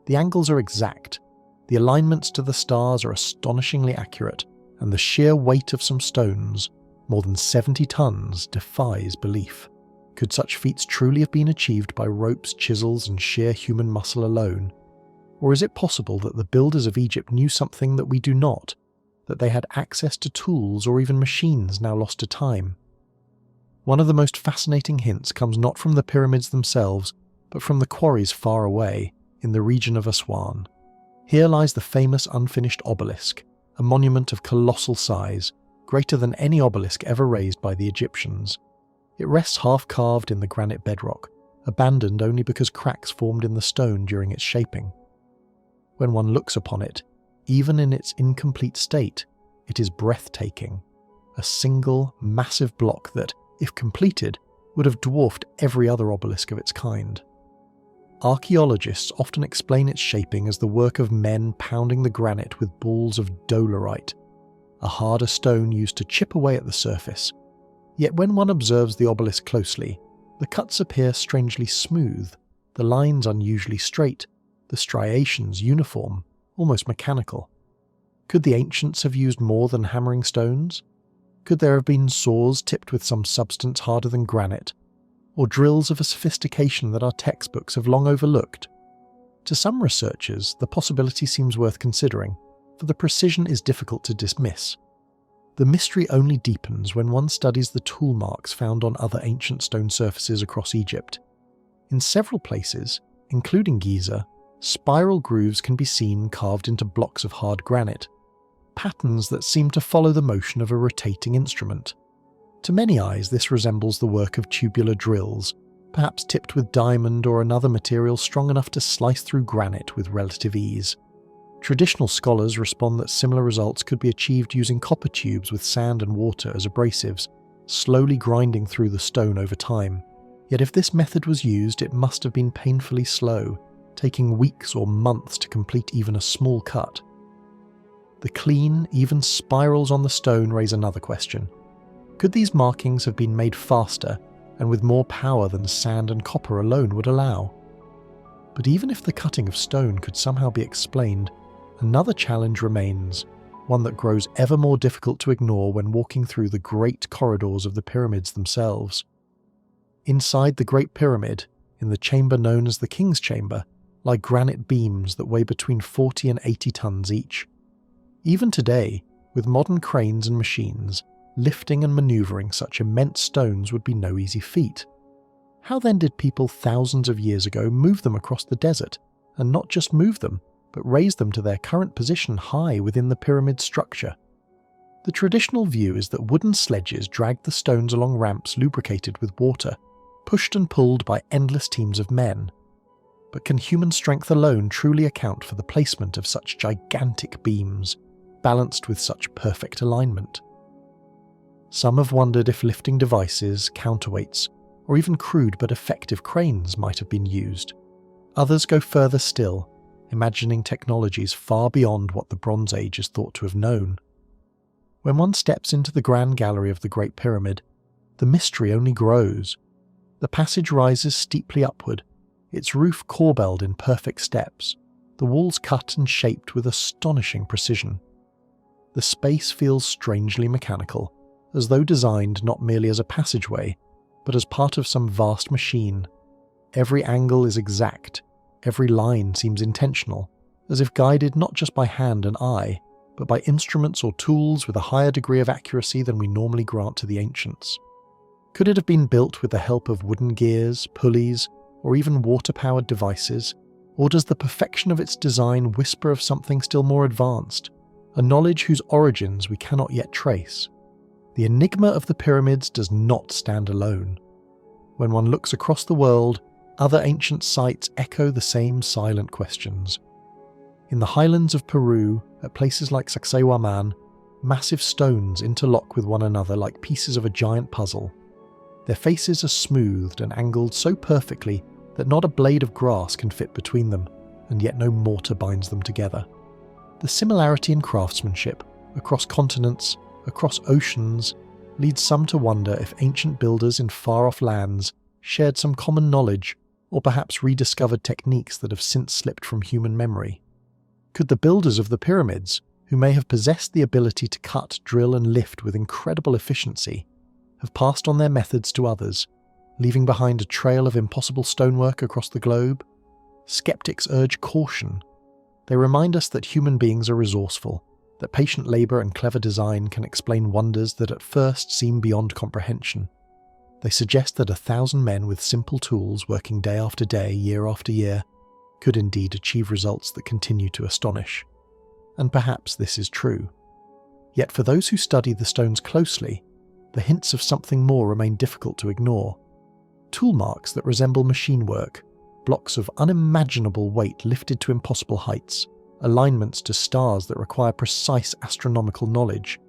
The angles are exact, the alignments to the stars are astonishingly accurate, and the sheer weight of some stones, more than 70 tons, defies belief. Could such feats truly have been achieved by ropes, chisels, and sheer human muscle alone? Or is it possible that the builders of Egypt knew something that we do not, that they had access to tools or even machines now lost to time? One of the most fascinating hints comes not from the pyramids themselves, but from the quarries far away, in the region of Aswan. Here lies the famous unfinished obelisk, a monument of colossal size, greater than any obelisk ever raised by the Egyptians. It rests half-carved in the granite bedrock, abandoned only because cracks formed in the stone during its shaping. When one looks upon it, even in its incomplete state, it is breathtaking. A single, massive block that, if completed, would have dwarfed every other obelisk of its kind. Archaeologists often explain its shaping as the work of men pounding the granite with balls of dolerite, a harder stone used to chip away at the surface. Yet when one observes the obelisk closely, the cuts appear strangely smooth, the lines unusually straight, the striations uniform, almost mechanical. Could the ancients have used more than hammering stones? Could there have been saws tipped with some substance harder than granite, or drills of a sophistication that our textbooks have long overlooked? To some researchers, the possibility seems worth considering, for the precision is difficult to dismiss. The mystery only deepens when one studies the tool marks found on other ancient stone surfaces across Egypt. In several places, including Giza, spiral grooves can be seen carved into blocks of hard granite, patterns that seem to follow the motion of a rotating instrument. To many eyes, this resembles the work of tubular drills, perhaps tipped with diamond or another material strong enough to slice through granite with relative ease. Traditional scholars respond that similar results could be achieved using copper tubes with sand and water as abrasives, slowly grinding through the stone over time. Yet if this method was used, it must have been painfully slow, taking weeks or months to complete even a small cut. The clean, even spirals on the stone raise another question. Could these markings have been made faster and with more power than sand and copper alone would allow? But even if the cutting of stone could somehow be explained, another challenge remains, one that grows ever more difficult to ignore when walking through the great corridors of the pyramids themselves. Inside the Great Pyramid, in the chamber known as the King's Chamber, lie granite beams that weigh between 40 and 80 tons each. Even today, with modern cranes and machines, lifting and maneuvering such immense stones would be no easy feat. How then did people thousands of years ago move them across the desert, and not just move them, but raise them to their current position high within the pyramid structure? The traditional view is that wooden sledges dragged the stones along ramps lubricated with water, pushed and pulled by endless teams of men. But can human strength alone truly account for the placement of such gigantic beams, balanced with such perfect alignment? Some have wondered if lifting devices, counterweights, or even crude but effective cranes might have been used. Others go further still, imagining technologies far beyond what the Bronze Age is thought to have known. When one steps into the Grand Gallery of the Great Pyramid, the mystery only grows. The passage rises steeply upward, its roof corbelled in perfect steps, the walls cut and shaped with astonishing precision. The space feels strangely mechanical, as though designed not merely as a passageway, but as part of some vast machine. Every angle is exact, every line seems intentional, as if guided not just by hand and eye, but by instruments or tools with a higher degree of accuracy than we normally grant to the ancients. Could it have been built with the help of wooden gears, pulleys, or even water-powered devices? Or does the perfection of its design whisper of something still more advanced, a knowledge whose origins we cannot yet trace? The enigma of the pyramids does not stand alone. When one looks across the world, other ancient sites echo the same silent questions. In the highlands of Peru, at places like Sacsayhuaman, massive stones interlock with one another like pieces of a giant puzzle. Their faces are smoothed and angled so perfectly that not a blade of grass can fit between them, and yet no mortar binds them together. The similarity in craftsmanship, across continents, across oceans, leads some to wonder if ancient builders in far-off lands shared some common knowledge, or perhaps rediscovered techniques that have since slipped from human memory. Could the builders of the pyramids, who may have possessed the ability to cut, drill and lift with incredible efficiency, have passed on their methods to others, leaving behind a trail of impossible stonework across the globe? Skeptics urge caution. They remind us that human beings are resourceful, that patient labour and clever design can explain wonders that at first seem beyond comprehension. They suggest that 1,000 men with simple tools working day after day, year after year, could indeed achieve results that continue to astonish. And perhaps this is true. Yet for those who study the stones closely, the hints of something more remain difficult to ignore. Tool marks that resemble machine work, blocks of unimaginable weight lifted to impossible heights, alignments to stars that require precise astronomical knowledge.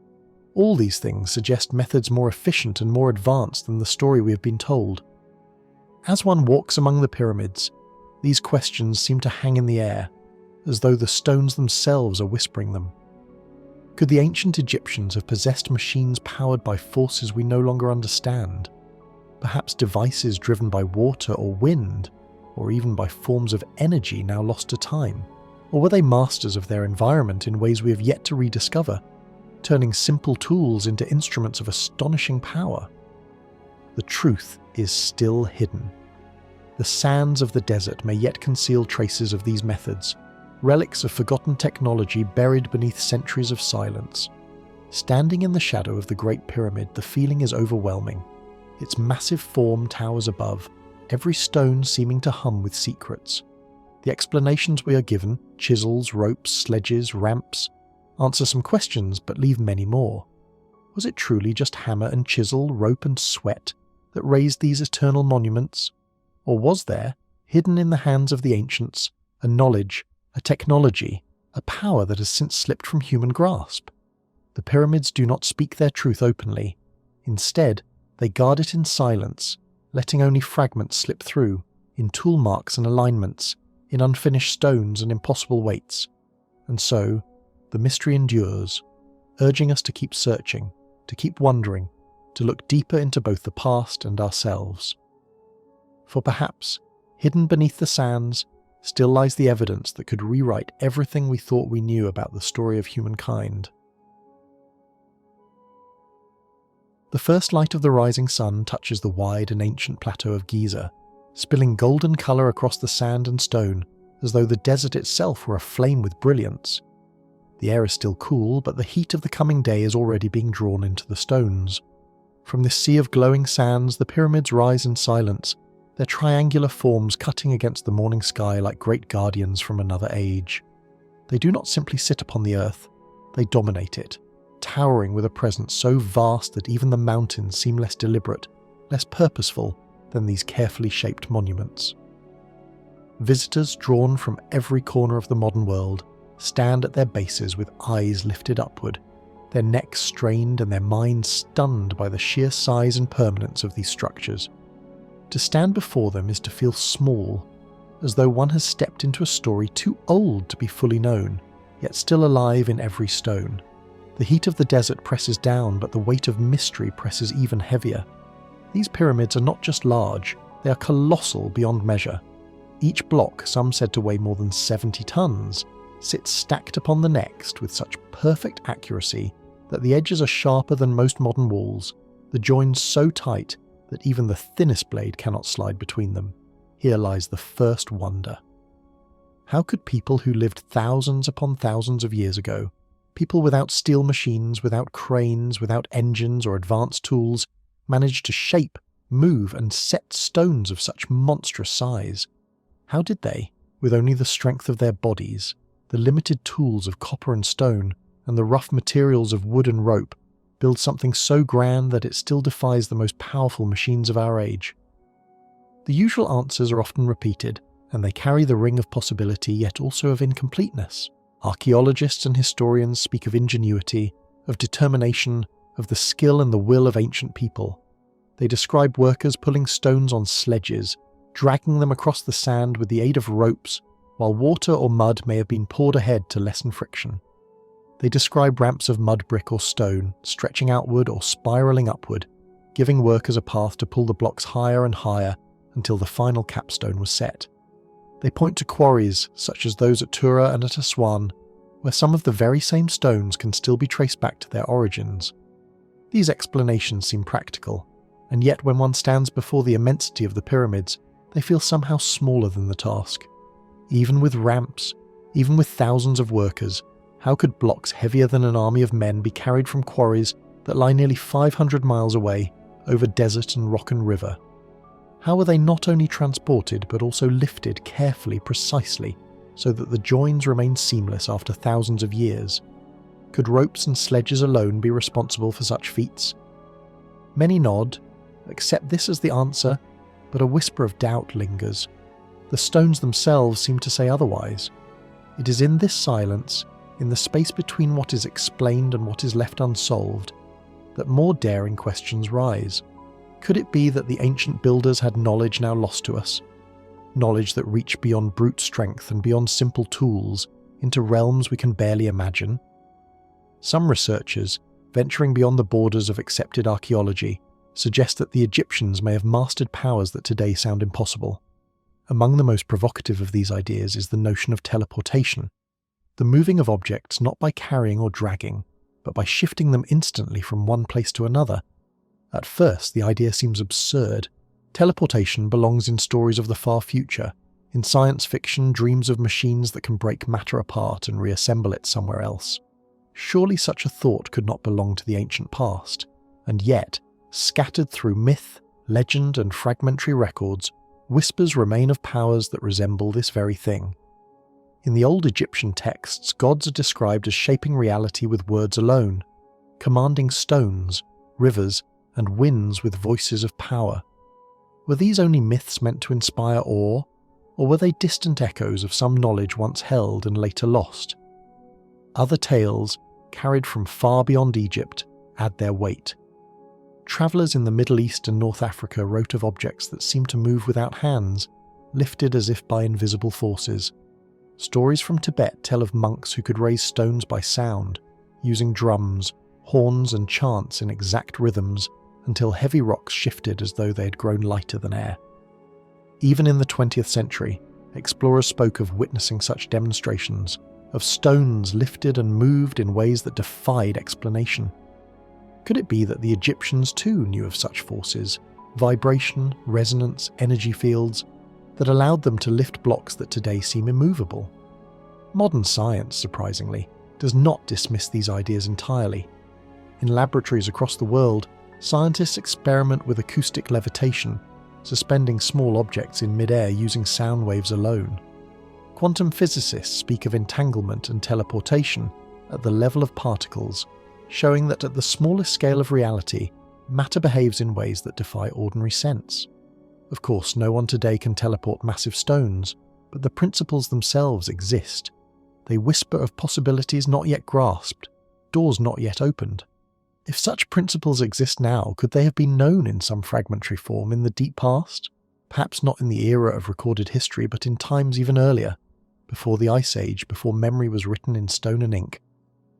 All these things suggest methods more efficient and more advanced than the story we have been told. As one walks among the pyramids, these questions seem to hang in the air, as though the stones themselves are whispering them. Could the ancient Egyptians have possessed machines powered by forces we no longer understand? Perhaps devices driven by water or wind, or even by forms of energy now lost to time? Or were they masters of their environment in ways we have yet to rediscover, turning simple tools into instruments of astonishing power? The truth is still hidden. The sands of the desert may yet conceal traces of these methods, relics of forgotten technology buried beneath centuries of silence. Standing in the shadow of the Great Pyramid, the feeling is overwhelming. Its massive form towers above, every stone seeming to hum with secrets. The explanations we are given, chisels, ropes, sledges, ramps, answer some questions but leave many more. Was it truly just hammer and chisel, rope and sweat that raised these eternal monuments? Or was there, hidden in the hands of the ancients, a knowledge, a technology, a power that has since slipped from human grasp? The pyramids do not speak their truth openly. Instead, they guard it in silence, letting only fragments slip through, in tool marks and alignments, in unfinished stones and impossible weights. And so, the mystery endures, urging us to keep searching, to keep wondering, to look deeper into both the past and ourselves. For perhaps, hidden beneath the sands, still lies the evidence that could rewrite everything we thought we knew about the story of humankind. The first light of the rising sun touches the wide and ancient plateau of Giza, spilling golden colour across the sand and stone, as though the desert itself were aflame with brilliance. The air is still cool, but the heat of the coming day is already being drawn into the stones. From this sea of glowing sands, the pyramids rise in silence, their triangular forms cutting against the morning sky like great guardians from another age. They do not simply sit upon the earth, they dominate it, towering with a presence so vast that even the mountains seem less deliberate, less purposeful than these carefully shaped monuments. Visitors drawn from every corner of the modern world stand at their bases with eyes lifted upward, their necks strained and their minds stunned by the sheer size and permanence of these structures. To stand before them is to feel small, as though one has stepped into a story too old to be fully known, yet still alive in every stone. The heat of the desert presses down, but the weight of mystery presses even heavier. These pyramids are not just large, they are colossal beyond measure. Each block, some said to weigh more than 70 tons, sits stacked upon the next with such perfect accuracy that the edges are sharper than most modern walls, the joins so tight that even the thinnest blade cannot slide between them. Here lies the first wonder. How could people who lived thousands upon thousands of years ago, people without steel machines, without cranes, without engines or advanced tools, manage to shape, move and set stones of such monstrous size? How did they, with only the strength of their bodies, the limited tools of copper and stone, and the rough materials of wood and rope, build something so grand that it still defies the most powerful machines of our age? The usual answers are often repeated, and they carry the ring of possibility yet also of incompleteness. Archaeologists and historians speak of ingenuity, of determination, of the skill and the will of ancient people. They describe workers pulling stones on sledges, dragging them across the sand with the aid of ropes, while water or mud may have been poured ahead to lessen friction. They describe ramps of mud brick or stone, stretching outward or spiralling upward, giving workers a path to pull the blocks higher and higher until the final capstone was set. They point to quarries, such as those at Tura and at Aswan, where some of the very same stones can still be traced back to their origins. These explanations seem practical, and yet when one stands before the immensity of the pyramids, they feel somehow smaller than the task. Even with ramps, even with thousands of workers, how could blocks heavier than an army of men be carried from quarries that lie nearly 500 miles away, over desert and rock and river? How were they not only transported but also lifted carefully, precisely, so that the joins remain seamless after thousands of years? Could ropes and sledges alone be responsible for such feats? Many nod, accept this as the answer, but a whisper of doubt lingers. The stones themselves seem to say otherwise. It is in this silence, in the space between what is explained and what is left unsolved, that more daring questions rise. Could it be that the ancient builders had knowledge now lost to us? Knowledge that reached beyond brute strength and beyond simple tools into realms we can barely imagine? Some researchers, venturing beyond the borders of accepted archaeology, suggest that the Egyptians may have mastered powers that today sound impossible. Among the most provocative of these ideas is the notion of teleportation, the moving of objects not by carrying or dragging, but by shifting them instantly from one place to another. At first, the idea seems absurd. Teleportation belongs in stories of the far future. In science fiction, dreams of machines that can break matter apart and reassemble it somewhere else. Surely such a thought could not belong to the ancient past, and yet, scattered through myth, legend, and fragmentary records, whispers remain of powers that resemble this very thing. In the old Egyptian texts, gods are described as shaping reality with words alone, commanding stones, rivers, and winds with voices of power. Were these only myths meant to inspire awe, or were they distant echoes of some knowledge once held and later lost? Other tales, carried from far beyond Egypt, add their weight. Travellers in the Middle East and North Africa wrote of objects that seemed to move without hands, lifted as if by invisible forces. Stories from Tibet tell of monks who could raise stones by sound, using drums, horns and chants in exact rhythms until heavy rocks shifted as though they had grown lighter than air. Even in the 20th century, explorers spoke of witnessing such demonstrations, of stones lifted and moved in ways that defied explanation. Could it be that the Egyptians too knew of such forces, vibration, resonance, energy fields, that allowed them to lift blocks that today seem immovable? Modern science, surprisingly, does not dismiss these ideas entirely. In laboratories across the world, scientists experiment with acoustic levitation, suspending small objects in mid-air using sound waves alone. Quantum physicists speak of entanglement and teleportation at the level of particles, showing that at the smallest scale of reality, matter behaves in ways that defy ordinary sense. Of course, no one today can teleport massive stones, but the principles themselves exist. They whisper of possibilities not yet grasped, doors not yet opened. If such principles exist now, could they have been known in some fragmentary form in the deep past? Perhaps not in the era of recorded history, but in times even earlier, before the Ice Age, before memory was written in stone and ink,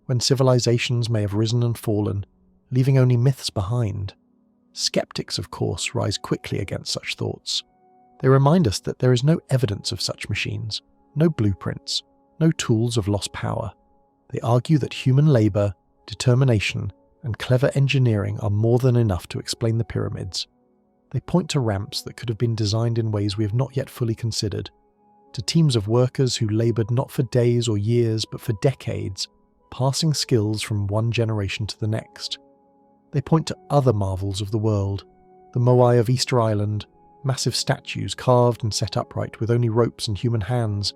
when civilizations may have risen and fallen, leaving only myths behind. Skeptics, of course, rise quickly against such thoughts. They remind us that there is no evidence of such machines, no blueprints, no tools of lost power. They argue that human labor, determination, and clever engineering are more than enough to explain the pyramids. They point to ramps that could have been designed in ways we have not yet fully considered, to teams of workers who labored not for days or years but for decades, passing skills from one generation to the next. They point to other marvels of the world, the moai of Easter Island, massive statues carved and set upright with only ropes and human hands,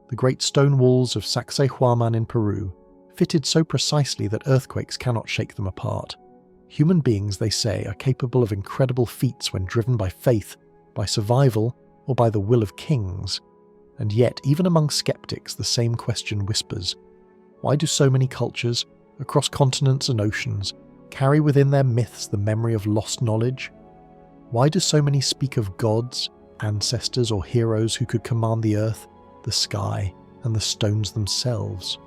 the great stone walls of Sacsayhuaman in Peru, fitted so precisely that earthquakes cannot shake them apart. Human beings, they say, are capable of incredible feats when driven by faith, by survival, or by the will of kings. And yet, even among skeptics, the same question whispers. Why do so many cultures, across continents and oceans, carry within their myths the memory of lost knowledge? Why do so many speak of gods, ancestors, or heroes who could command the earth, the sky, and the stones themselves?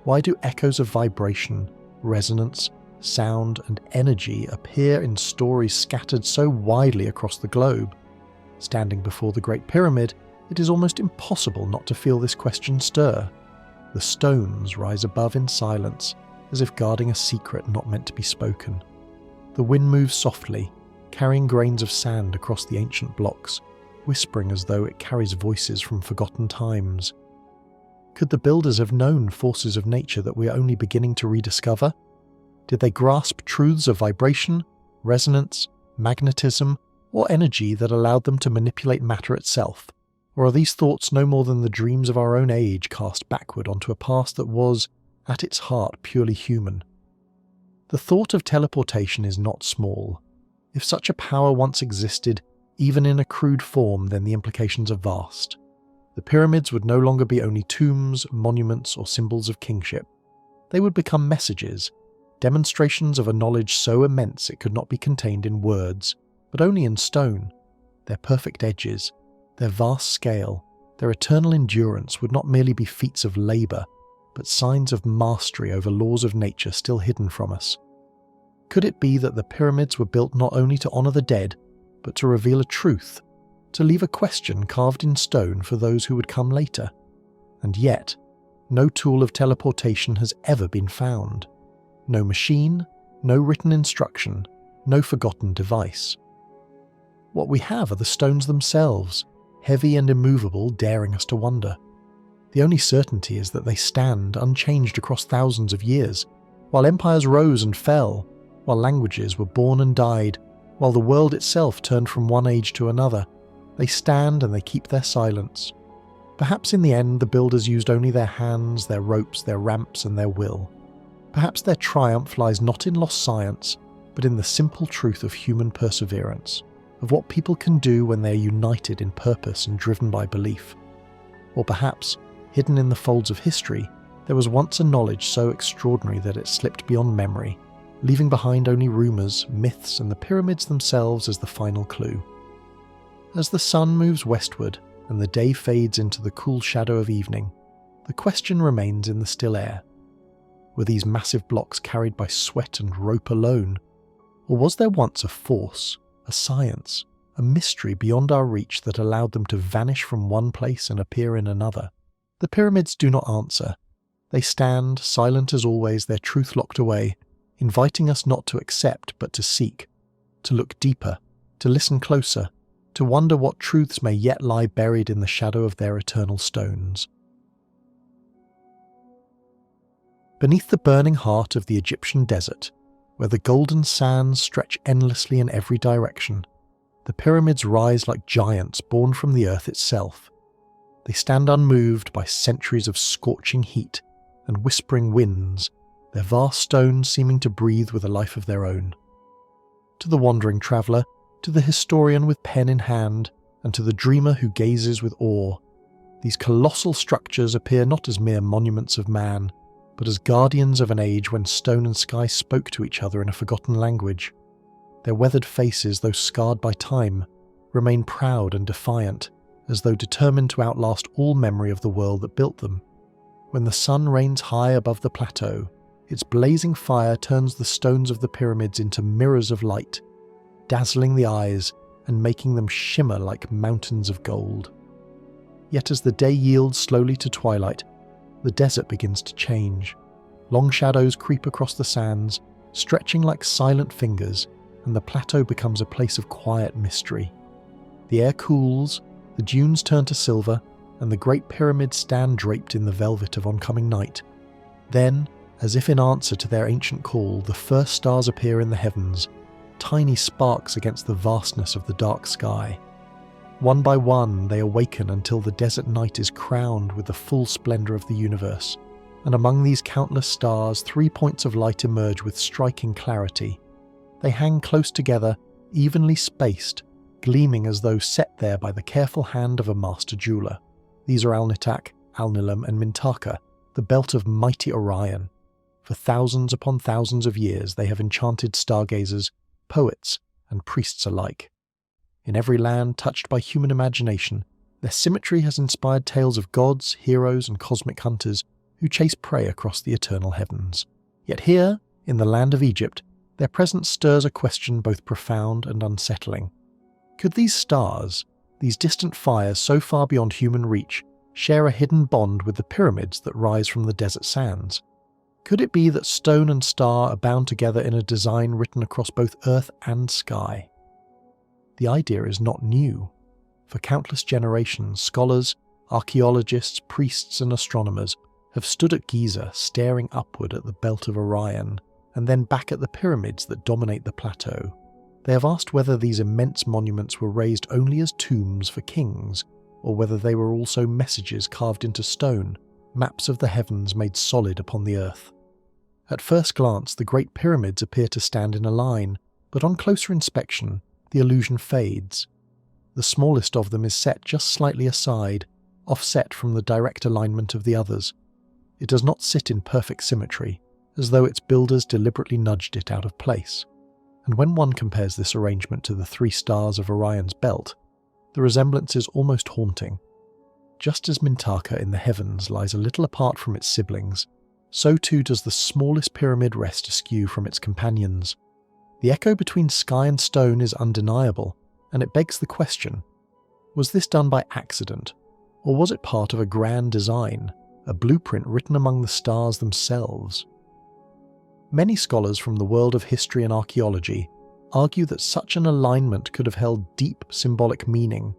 Why do echoes of vibration, resonance, sound, and energy appear in stories scattered so widely across the globe? Standing before the Great Pyramid, it is almost impossible not to feel this question stir. The stones rise above in silence, as if guarding a secret not meant to be spoken. The wind moves softly, carrying grains of sand across the ancient blocks, whispering as though it carries voices from forgotten times. Could the builders have known forces of nature that we are only beginning to rediscover? Did they grasp truths of vibration, resonance, magnetism, or energy that allowed them to manipulate matter itself? Or are these thoughts no more than the dreams of our own age cast backward onto a past that was, at its heart, purely human? The thought of teleportation is not small. If such a power once existed, even in a crude form, then the implications are vast. The pyramids would no longer be only tombs, monuments, or symbols of kingship. They would become messages demonstrations of a knowledge so immense it could not be contained in words, but only in stone. Their perfect edges, their vast scale, their eternal endurance would not merely be feats of labour, but signs of mastery over laws of nature still hidden from us. Could it be that the pyramids were built not only to honour the dead, but to reveal a truth, to leave a question carved in stone for those who would come later? And yet, no tool of teleportation has ever been found. No machine, no written instruction, no forgotten device. What we have are the stones themselves, heavy and immovable, daring us to wonder. The only certainty is that they stand unchanged across thousands of years, while empires rose and fell, while languages were born and died, while the world itself turned from one age to another. They stand and they keep their silence. Perhaps in the end the builders used only their hands, their ropes, their ramps and their will. Perhaps their triumph lies not in lost science, but in the simple truth of human perseverance, of what people can do when they are united in purpose and driven by belief. Or perhaps, hidden in the folds of history, there was once a knowledge so extraordinary that it slipped beyond memory, leaving behind only rumours, myths and the pyramids themselves as the final clue. As the sun moves westward and the day fades into the cool shadow of evening, the question remains in the still air. Were these massive blocks carried by sweat and rope alone? Or was there once a force, a science, a mystery beyond our reach that allowed them to vanish from one place and appear in another? The pyramids do not answer. They stand, silent as always, their truth locked away, inviting us not to accept but to seek, to look deeper, to listen closer, to wonder what truths may yet lie buried in the shadow of their eternal stones. Beneath the burning heart of the Egyptian desert, where the golden sands stretch endlessly in every direction, the pyramids rise like giants born from the earth itself. They stand unmoved by centuries of scorching heat and whispering winds, their vast stones seeming to breathe with a life of their own. To the wandering traveller, to the historian with pen in hand, and to the dreamer who gazes with awe, these colossal structures appear not as mere monuments of man, but as guardians of an age when stone and sky spoke to each other in a forgotten language. Their weathered faces, though scarred by time, remain proud and defiant, as though determined to outlast all memory of the world that built them. When the sun reigns high above the plateau, its blazing fire turns the stones of the pyramids into mirrors of light, dazzling the eyes and making them shimmer like mountains of gold. Yet as the day yields slowly to twilight, the desert begins to change. Long shadows creep across the sands, stretching like silent fingers, and the plateau becomes a place of quiet mystery. The air cools, the dunes turn to silver, and the great pyramids stand draped in the velvet of oncoming night. Then, as if in answer to their ancient call, the first stars appear in the heavens, tiny sparks against the vastness of the dark sky. One by one they awaken until the desert night is crowned with the full splendour of the universe, and among these countless stars 3 points of light emerge with striking clarity. They hang close together, evenly spaced, gleaming as though set there by the careful hand of a master jeweller. These are Alnitak, Alnilam and Mintaka, the belt of mighty Orion. For thousands upon thousands of years they have enchanted stargazers, poets and priests alike. In every land touched by human imagination, their symmetry has inspired tales of gods, heroes and cosmic hunters who chase prey across the eternal heavens. Yet here, in the land of Egypt, their presence stirs a question both profound and unsettling. Could these stars, these distant fires so far beyond human reach, share a hidden bond with the pyramids that rise from the desert sands? Could it be that stone and star are bound together in a design written across both earth and sky? The idea is not new. For countless generations, scholars, archaeologists, priests and astronomers have stood at Giza staring upward at the belt of Orion and then back at the pyramids that dominate the plateau. They have asked whether these immense monuments were raised only as tombs for kings, or whether they were also messages carved into stone, maps of the heavens made solid upon the earth. At first glance, the Great Pyramids appear to stand in a line, but on closer inspection, the illusion fades. The smallest of them is set just slightly aside, offset from the direct alignment of the others. It does not sit in perfect symmetry, as though its builders deliberately nudged it out of place. And when one compares this arrangement to the 3 stars of Orion's belt, the resemblance is almost haunting. Just as Mintaka in the heavens lies a little apart from its siblings, so too does the smallest pyramid rest askew from its companions. The echo between sky and stone is undeniable, and it begs the question, was this done by accident, or was it part of a grand design, a blueprint written among the stars themselves? Many scholars from the world of history and archaeology argue that such an alignment could have held deep symbolic meaning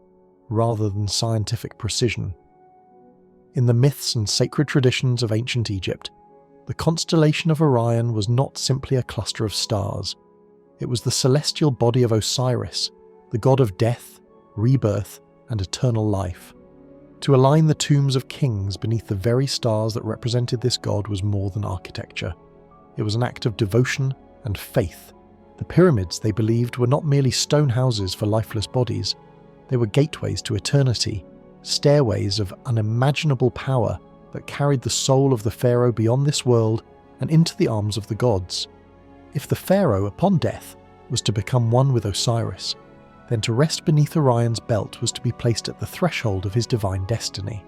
rather than scientific precision. In the myths and sacred traditions of ancient Egypt, the constellation of Orion was not simply a cluster of stars. It was the celestial body of Osiris, the god of death, rebirth, and eternal life. To align the tombs of kings beneath the very stars that represented this god was more than architecture. It was an act of devotion and faith. The pyramids, they believed, were not merely stone houses for lifeless bodies. They were gateways to eternity, stairways of unimaginable power that carried the soul of the pharaoh beyond this world and into the arms of the gods. If the pharaoh, upon death, was to become one with Osiris, then to rest beneath Orion's belt was to be placed at the threshold of his divine destiny.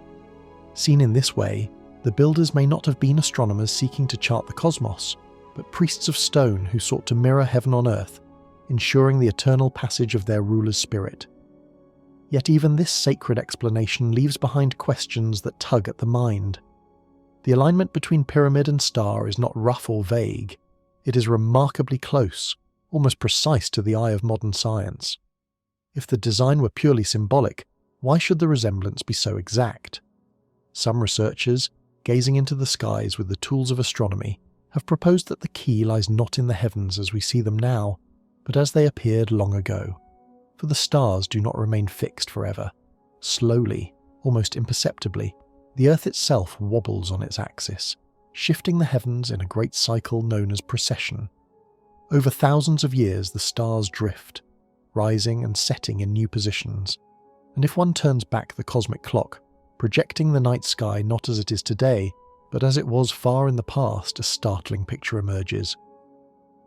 Seen in this way, the builders may not have been astronomers seeking to chart the cosmos, but priests of stone who sought to mirror heaven on earth, ensuring the eternal passage of their ruler's spirit. Yet even this sacred explanation leaves behind questions that tug at the mind. The alignment between pyramid and star is not rough or vague. It is remarkably close, almost precise to the eye of modern science. If the design were purely symbolic, why should the resemblance be so exact? Some researchers, gazing into the skies with the tools of astronomy, have proposed that the key lies not in the heavens as we see them now, but as they appeared long ago. For the stars do not remain fixed forever. Slowly, almost imperceptibly, the Earth itself wobbles on its axis, shifting the heavens in a great cycle known as precession. Over thousands of years the stars drift, rising and setting in new positions, and if one turns back the cosmic clock, projecting the night sky not as it is today, but as it was far in the past, a startling picture emerges.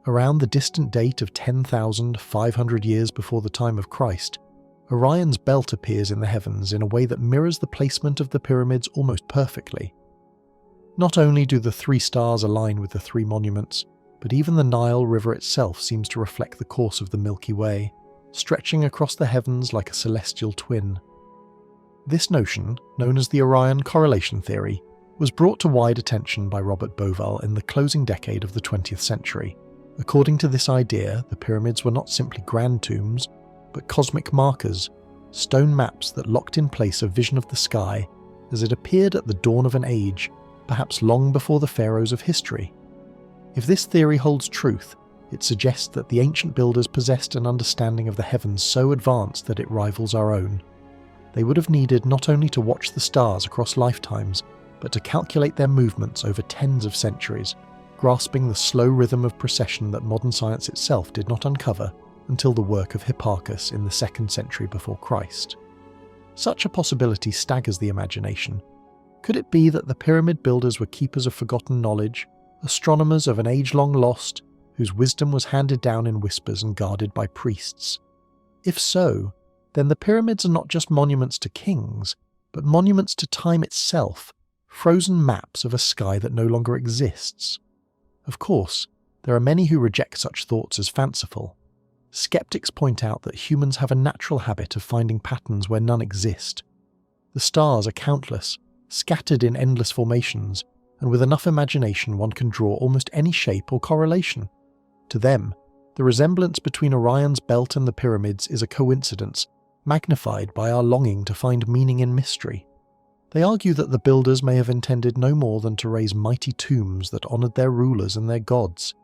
Around the distant date of 10,500 years before the time of Christ, Orion's belt appears in the heavens in a way that mirrors the placement of the pyramids almost perfectly. Not only do the 3 stars align with the 3 monuments, but even the Nile River itself seems to reflect the course of the Milky Way, stretching across the heavens like a celestial twin. This notion, known as the Orion correlation theory, was brought to wide attention by Robert Bauval in the closing decade of the 20th century. According to this idea, the pyramids were not simply grand tombs, but cosmic markers, stone maps that locked in place a vision of the sky as it appeared at the dawn of an age, perhaps long before the pharaohs of history. If this theory holds truth, it suggests that the ancient builders possessed an understanding of the heavens so advanced that it rivals our own. They would have needed not only to watch the stars across lifetimes, but to calculate their movements over tens of centuries, grasping the slow rhythm of precession that modern science itself did not uncover until the work of Hipparchus in the 2nd century before Christ. Such a possibility staggers the imagination. Could it be that the pyramid builders were keepers of forgotten knowledge, astronomers of an age long lost, whose wisdom was handed down in whispers and guarded by priests? If so, then the pyramids are not just monuments to kings, but monuments to time itself, frozen maps of a sky that no longer exists. Of course, there are many who reject such thoughts as fanciful. Skeptics point out that humans have a natural habit of finding patterns where none exist. The stars are countless, scattered in endless formations, and with enough imagination one can draw almost any shape or correlation. To them, the resemblance between Orion's belt and the pyramids is a coincidence, magnified by our longing to find meaning in mystery. They argue that the builders may have intended no more than to raise mighty tombs that honoured their rulers and their gods,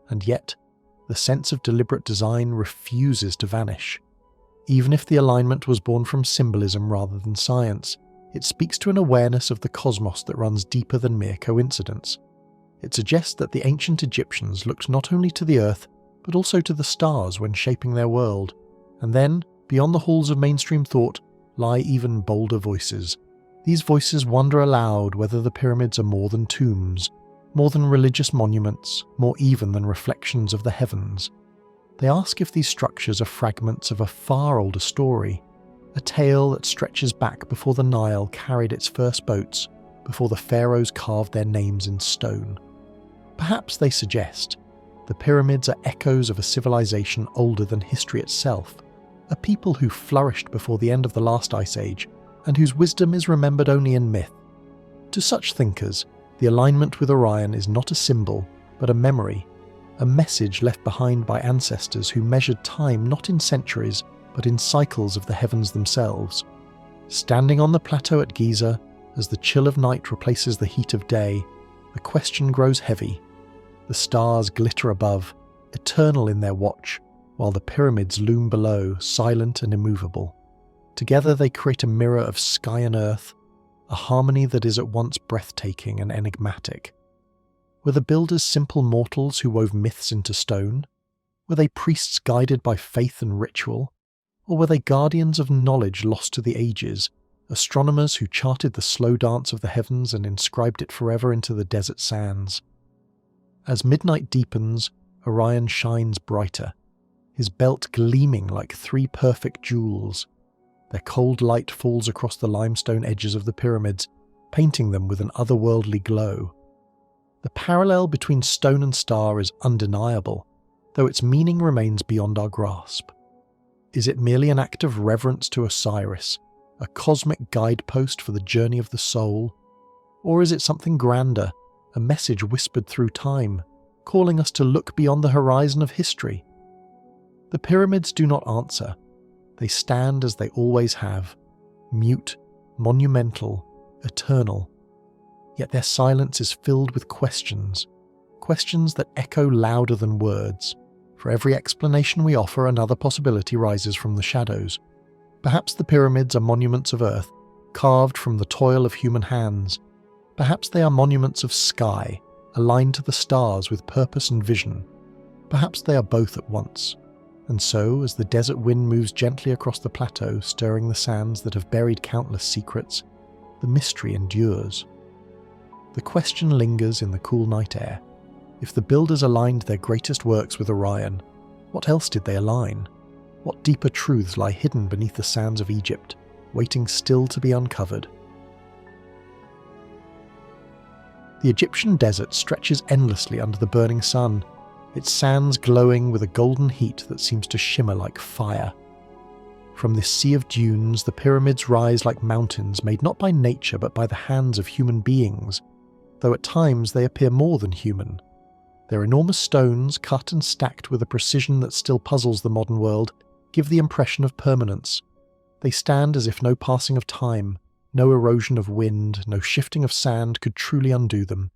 and yet the sense of deliberate design refuses to vanish. Even if the alignment was born from symbolism rather than science, it speaks to an awareness of the cosmos that runs deeper than mere coincidence. It suggests that the ancient Egyptians looked not only to the earth, but also to the stars when shaping their world, and then, beyond the halls of mainstream thought, lie even bolder voices. These voices wonder aloud whether the pyramids are more than tombs, More than religious monuments, more even than reflections of the heavens. They ask if these structures are fragments of a far older story, a tale that stretches back before the Nile carried its first boats, before the pharaohs carved their names in stone. Perhaps, they suggest, the pyramids are echoes of a civilization older than history itself, a people who flourished before the end of the last ice age, and whose wisdom is remembered only in myth. To such thinkers, the alignment with Orion is not a symbol, but a memory, a message left behind by ancestors who measured time not in centuries, but in cycles of the heavens themselves. Standing on the plateau at Giza, as the chill of night replaces the heat of day, the question grows heavy. The stars glitter above, eternal in their watch, while the pyramids loom below, silent and immovable. Together they create a mirror of sky and earth, a harmony that is at once breathtaking and enigmatic. Were the builders simple mortals who wove myths into stone? Were they priests guided by faith and ritual? Or were they guardians of knowledge lost to the ages, astronomers who charted the slow dance of the heavens and inscribed it forever into the desert sands? As midnight deepens, Orion shines brighter, his belt gleaming like three perfect jewels. Their cold light falls across the limestone edges of the pyramids, painting them with an otherworldly glow. The parallel between stone and star is undeniable, though its meaning remains beyond our grasp. Is it merely an act of reverence to Osiris, a cosmic guidepost for the journey of the soul? Or is it something grander, a message whispered through time, calling us to look beyond the horizon of history? The pyramids do not answer. They stand as they always have, mute, monumental, eternal. Yet their silence is filled with questions that echo louder than words. For every explanation we offer, another possibility rises from the shadows. Perhaps the pyramids are monuments of earth, carved from the toil of human hands. Perhaps they are monuments of sky, aligned to the stars with purpose and vision. Perhaps they are both at once. And so, as the desert wind moves gently across the plateau, stirring the sands that have buried countless secrets, the mystery endures. The question lingers in the cool night air. If the builders aligned their greatest works with Orion, what else did they align? What deeper truths lie hidden beneath the sands of Egypt, waiting still to be uncovered? The Egyptian desert stretches endlessly under the burning sun, its sands glowing with a golden heat that seems to shimmer like fire. From this sea of dunes, the pyramids rise like mountains made not by nature but by the hands of human beings, though at times they appear more than human. Their enormous stones, cut and stacked with a precision that still puzzles the modern world, give the impression of permanence. They stand as if no passing of time, no erosion of wind, no shifting of sand could truly undo them.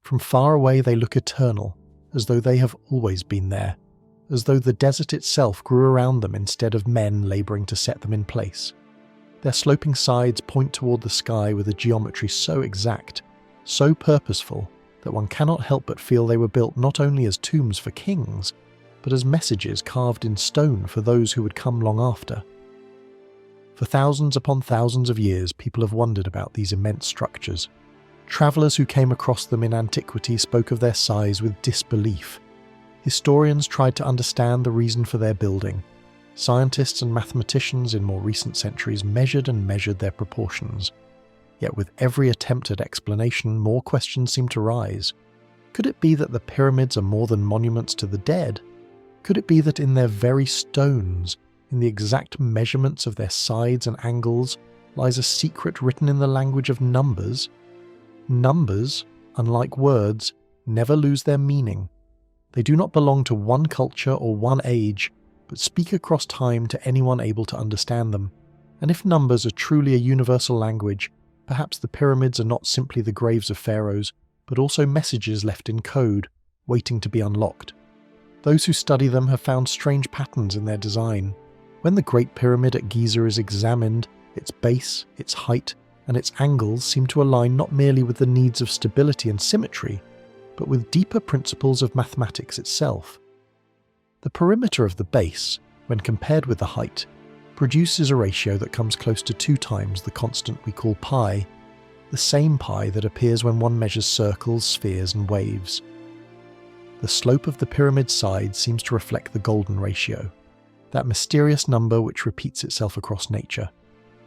From far away they look eternal, as though they have always been there, as though the desert itself grew around them instead of men labouring to set them in place. Their sloping sides point toward the sky with a geometry so exact, so purposeful, that one cannot help but feel they were built not only as tombs for kings, but as messages carved in stone for those who would come long after. For thousands upon thousands of years, people have wondered about these immense structures. Travellers who came across them in antiquity spoke of their size with disbelief. Historians tried to understand the reason for their building. Scientists and mathematicians in more recent centuries measured and measured their proportions. Yet with every attempt at explanation, more questions seem to rise. Could it be that the pyramids are more than monuments to the dead? Could it be that in their very stones, in the exact measurements of their sides and angles, lies a secret written in the language of numbers? Numbers, unlike words, never lose their meaning. They do not belong to one culture or one age, but speak across time to anyone able to understand them. And if numbers are truly a universal language, perhaps the pyramids are not simply the graves of pharaohs, but also messages left in code, waiting to be unlocked. Those who study them have found strange patterns in their design. When the Great Pyramid at Giza is examined, its base, its height, and its angles seem to align not merely with the needs of stability and symmetry, but with deeper principles of mathematics itself. The perimeter of the base, when compared with the height, produces a ratio that comes close to 2 times the constant we call pi. the same pi that appears when one measures circles, spheres, and waves. The slope of the pyramid's side seems to reflect the golden ratio, that mysterious number which repeats itself across nature,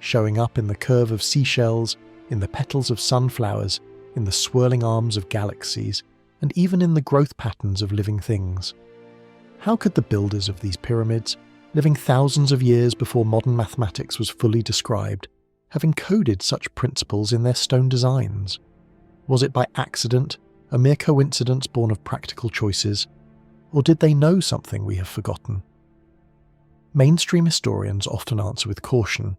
showing up in the curve of seashells, in the petals of sunflowers, in the swirling arms of galaxies, and even in the growth patterns of living things. How could the builders of these pyramids, living thousands of years before modern mathematics was fully described, have encoded such principles in their stone designs? Was it by accident, a mere coincidence born of practical choices, or did they know something we have forgotten? Mainstream historians often answer with caution.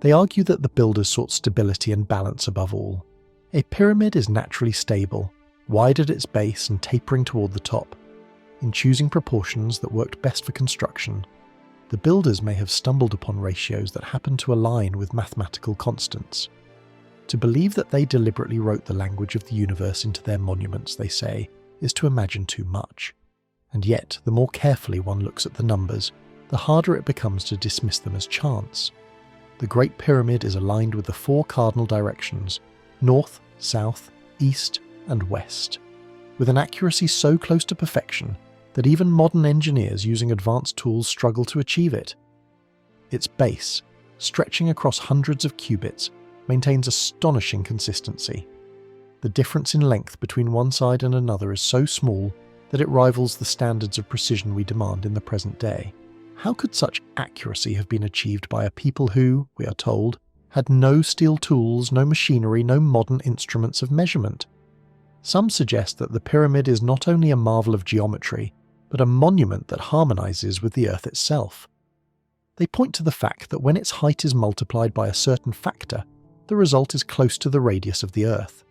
They argue that the builders sought stability and balance above all. A pyramid is naturally stable, wide at its base and tapering toward the top. In choosing proportions that worked best for construction, the builders may have stumbled upon ratios that happened to align with mathematical constants. To believe that they deliberately wrote the language of the universe into their monuments, they say, is to imagine too much. And yet, the more carefully one looks at the numbers, the harder it becomes to dismiss them as chance. The Great Pyramid is aligned with the 4 cardinal directions: north, south, east, and west, with an accuracy so close to perfection that even modern engineers using advanced tools struggle to achieve it. Its base, stretching across hundreds of cubits, maintains astonishing consistency. The difference in length between one side and another is so small that it rivals the standards of precision we demand in the present day. How could such accuracy have been achieved by a people who, we are told, had no steel tools, no machinery, no modern instruments of measurement? Some suggest that the pyramid is not only a marvel of geometry, but a monument that harmonizes with the Earth itself. They point to the fact that when its height is multiplied by a certain factor, the result is close to the radius of the Earth.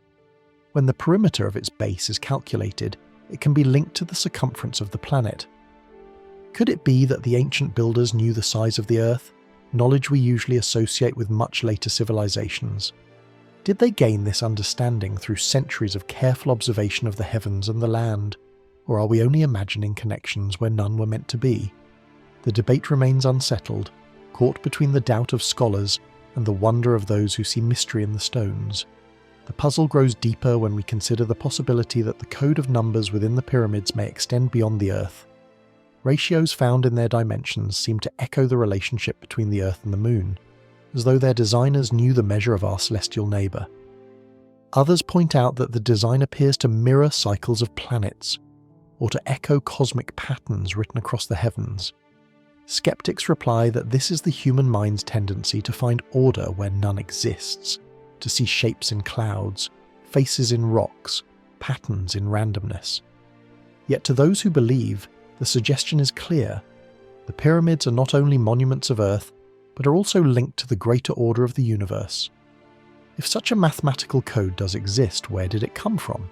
When the perimeter of its base is calculated, it can be linked to the circumference of the planet. Could it be that the ancient builders knew the size of the Earth, knowledge we usually associate with much later civilizations? Did they gain this understanding through centuries of careful observation of the heavens and the land, or are we only imagining connections where none were meant to be? The debate remains unsettled, caught between the doubt of scholars and the wonder of those who see mystery in the stones. The puzzle grows deeper when we consider the possibility that the code of numbers within the pyramids may extend beyond the Earth. Ratios found in their dimensions seem to echo the relationship between the Earth and the Moon, as though their designers knew the measure of our celestial neighbour. Others point out that the design appears to mirror cycles of planets, or to echo cosmic patterns written across the heavens. Skeptics reply that this is the human mind's tendency to find order where none exists, to see shapes in clouds, faces in rocks, patterns in randomness. Yet to those who believe, the suggestion is clear. The pyramids are not only monuments of Earth, but are also linked to the greater order of the universe. If such a mathematical code does exist, where did it come from?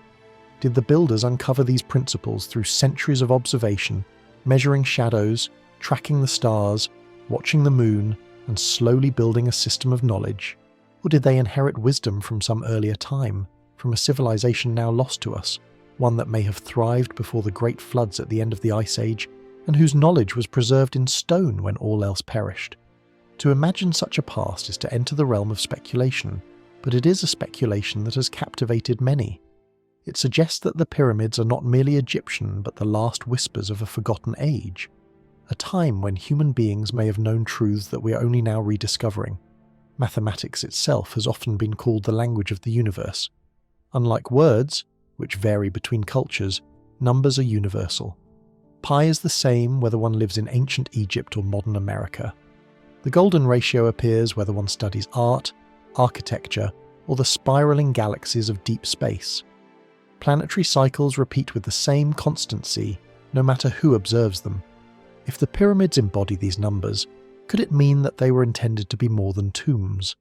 Did the builders uncover these principles through centuries of observation, measuring shadows, tracking the stars, watching the moon, and slowly building a system of knowledge? Or did they inherit wisdom from some earlier time, from a civilization now lost to us, one that may have thrived before the great floods at the end of the Ice Age, and whose knowledge was preserved in stone when all else perished? To imagine such a past is to enter the realm of speculation, but it is a speculation that has captivated many. It suggests that the pyramids are not merely Egyptian, but the last whispers of a forgotten age, a time when human beings may have known truths that we are only now rediscovering. Mathematics itself has often been called the language of the universe. Unlike words, which vary between cultures, numbers are universal. Pi is the same whether one lives in ancient Egypt or modern America. The golden ratio appears whether one studies art, architecture, or the spiraling galaxies of deep space. Planetary cycles repeat with the same constancy, no matter who observes them. If the pyramids embody these numbers, could it mean that they were intended to be more than tombs?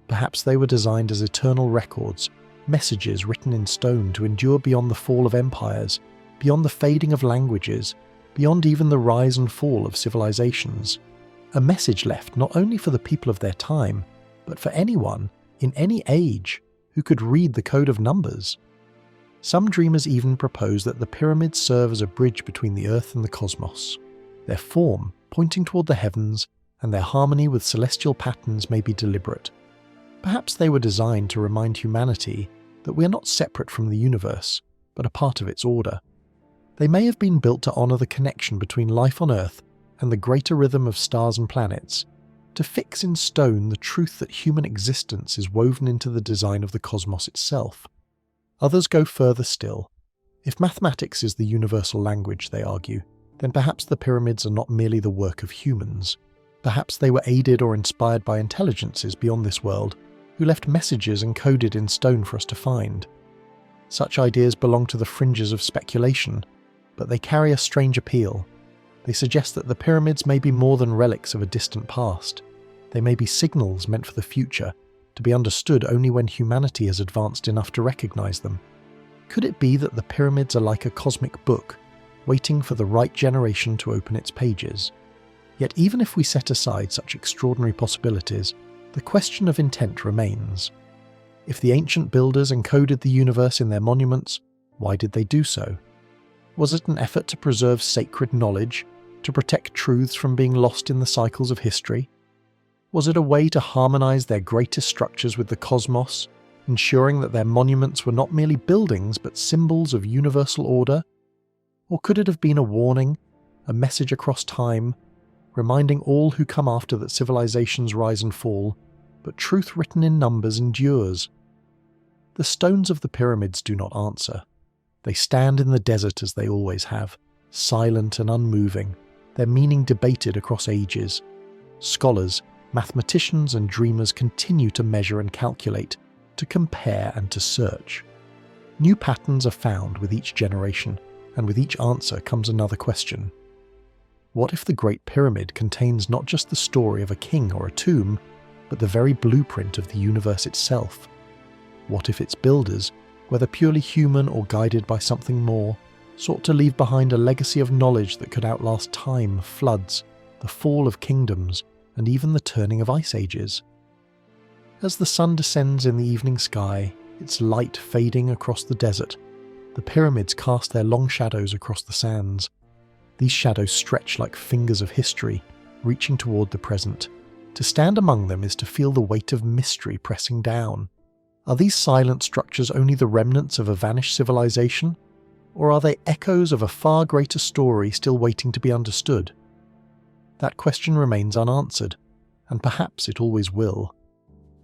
Perhaps they were designed as eternal records, messages written in stone to endure beyond the fall of empires, beyond the fading of languages, beyond even the rise and fall of civilizations. A message left not only for the people of their time, but for anyone, in any age, who could read the code of numbers. Some dreamers even propose that the pyramids serve as a bridge between the Earth and the cosmos. Their form, pointing toward the heavens, and their harmony with celestial patterns may be deliberate. Perhaps they were designed to remind humanity that we are not separate from the universe, but a part of its order. They may have been built to honour the connection between life on Earth and the greater rhythm of stars and planets, to fix in stone the truth that human existence is woven into the design of the cosmos itself. Others go further still. If mathematics is the universal language, they argue, then perhaps the pyramids are not merely the work of humans. Perhaps they were aided or inspired by intelligences beyond this world, who left messages encoded in stone for us to find. Such ideas belong to the fringes of speculation, but they carry a strange appeal. They suggest that the pyramids may be more than relics of a distant past. They may be signals meant for the future, to be understood only when humanity has advanced enough to recognize them. Could it be that the pyramids are like a cosmic book, waiting for the right generation to open its pages? Yet even if we set aside such extraordinary possibilities, the question of intent remains. If the ancient builders encoded the universe in their monuments, why did they do so? Was it an effort to preserve sacred knowledge, to protect truths from being lost in the cycles of history? Was it a way to harmonize their greatest structures with the cosmos, ensuring that their monuments were not merely buildings but symbols of universal order? Or could it have been a warning, a message across time, reminding all who come after that civilizations rise and fall, but truth written in numbers endures? The stones of the pyramids do not answer. They stand in the desert as they always have, silent and unmoving, their meaning debated across ages. Scholars, mathematicians and dreamers continue to measure and calculate, to compare and to search. New patterns are found with each generation, and with each answer comes another question. What if the Great Pyramid contains not just the story of a king or a tomb, but the very blueprint of the universe itself? What if its builders, whether purely human or guided by something more, sought to leave behind a legacy of knowledge that could outlast time, floods, the fall of kingdoms, and even the turning of ice ages? As the sun descends in the evening sky, its light fading across the desert, the pyramids cast their long shadows across the sands. These shadows stretch like fingers of history, reaching toward the present. To stand among them is to feel the weight of mystery pressing down. Are these silent structures only the remnants of a vanished civilization? Or are they echoes of a far greater story still waiting to be understood? That question remains unanswered, and perhaps it always will.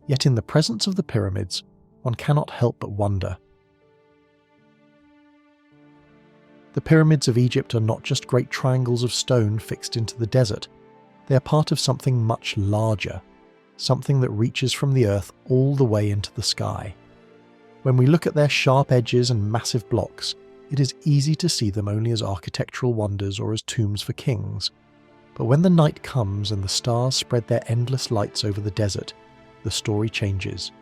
Yet in the presence of the pyramids, one cannot help but wonder. The pyramids of Egypt are not just great triangles of stone fixed into the desert. They are part of something much larger, something that reaches from the earth all the way into the sky. When we look at their sharp edges and massive blocks, it is easy to see them only as architectural wonders or as tombs for kings. But when the night comes and the stars spread their endless lights over the desert, the story changes.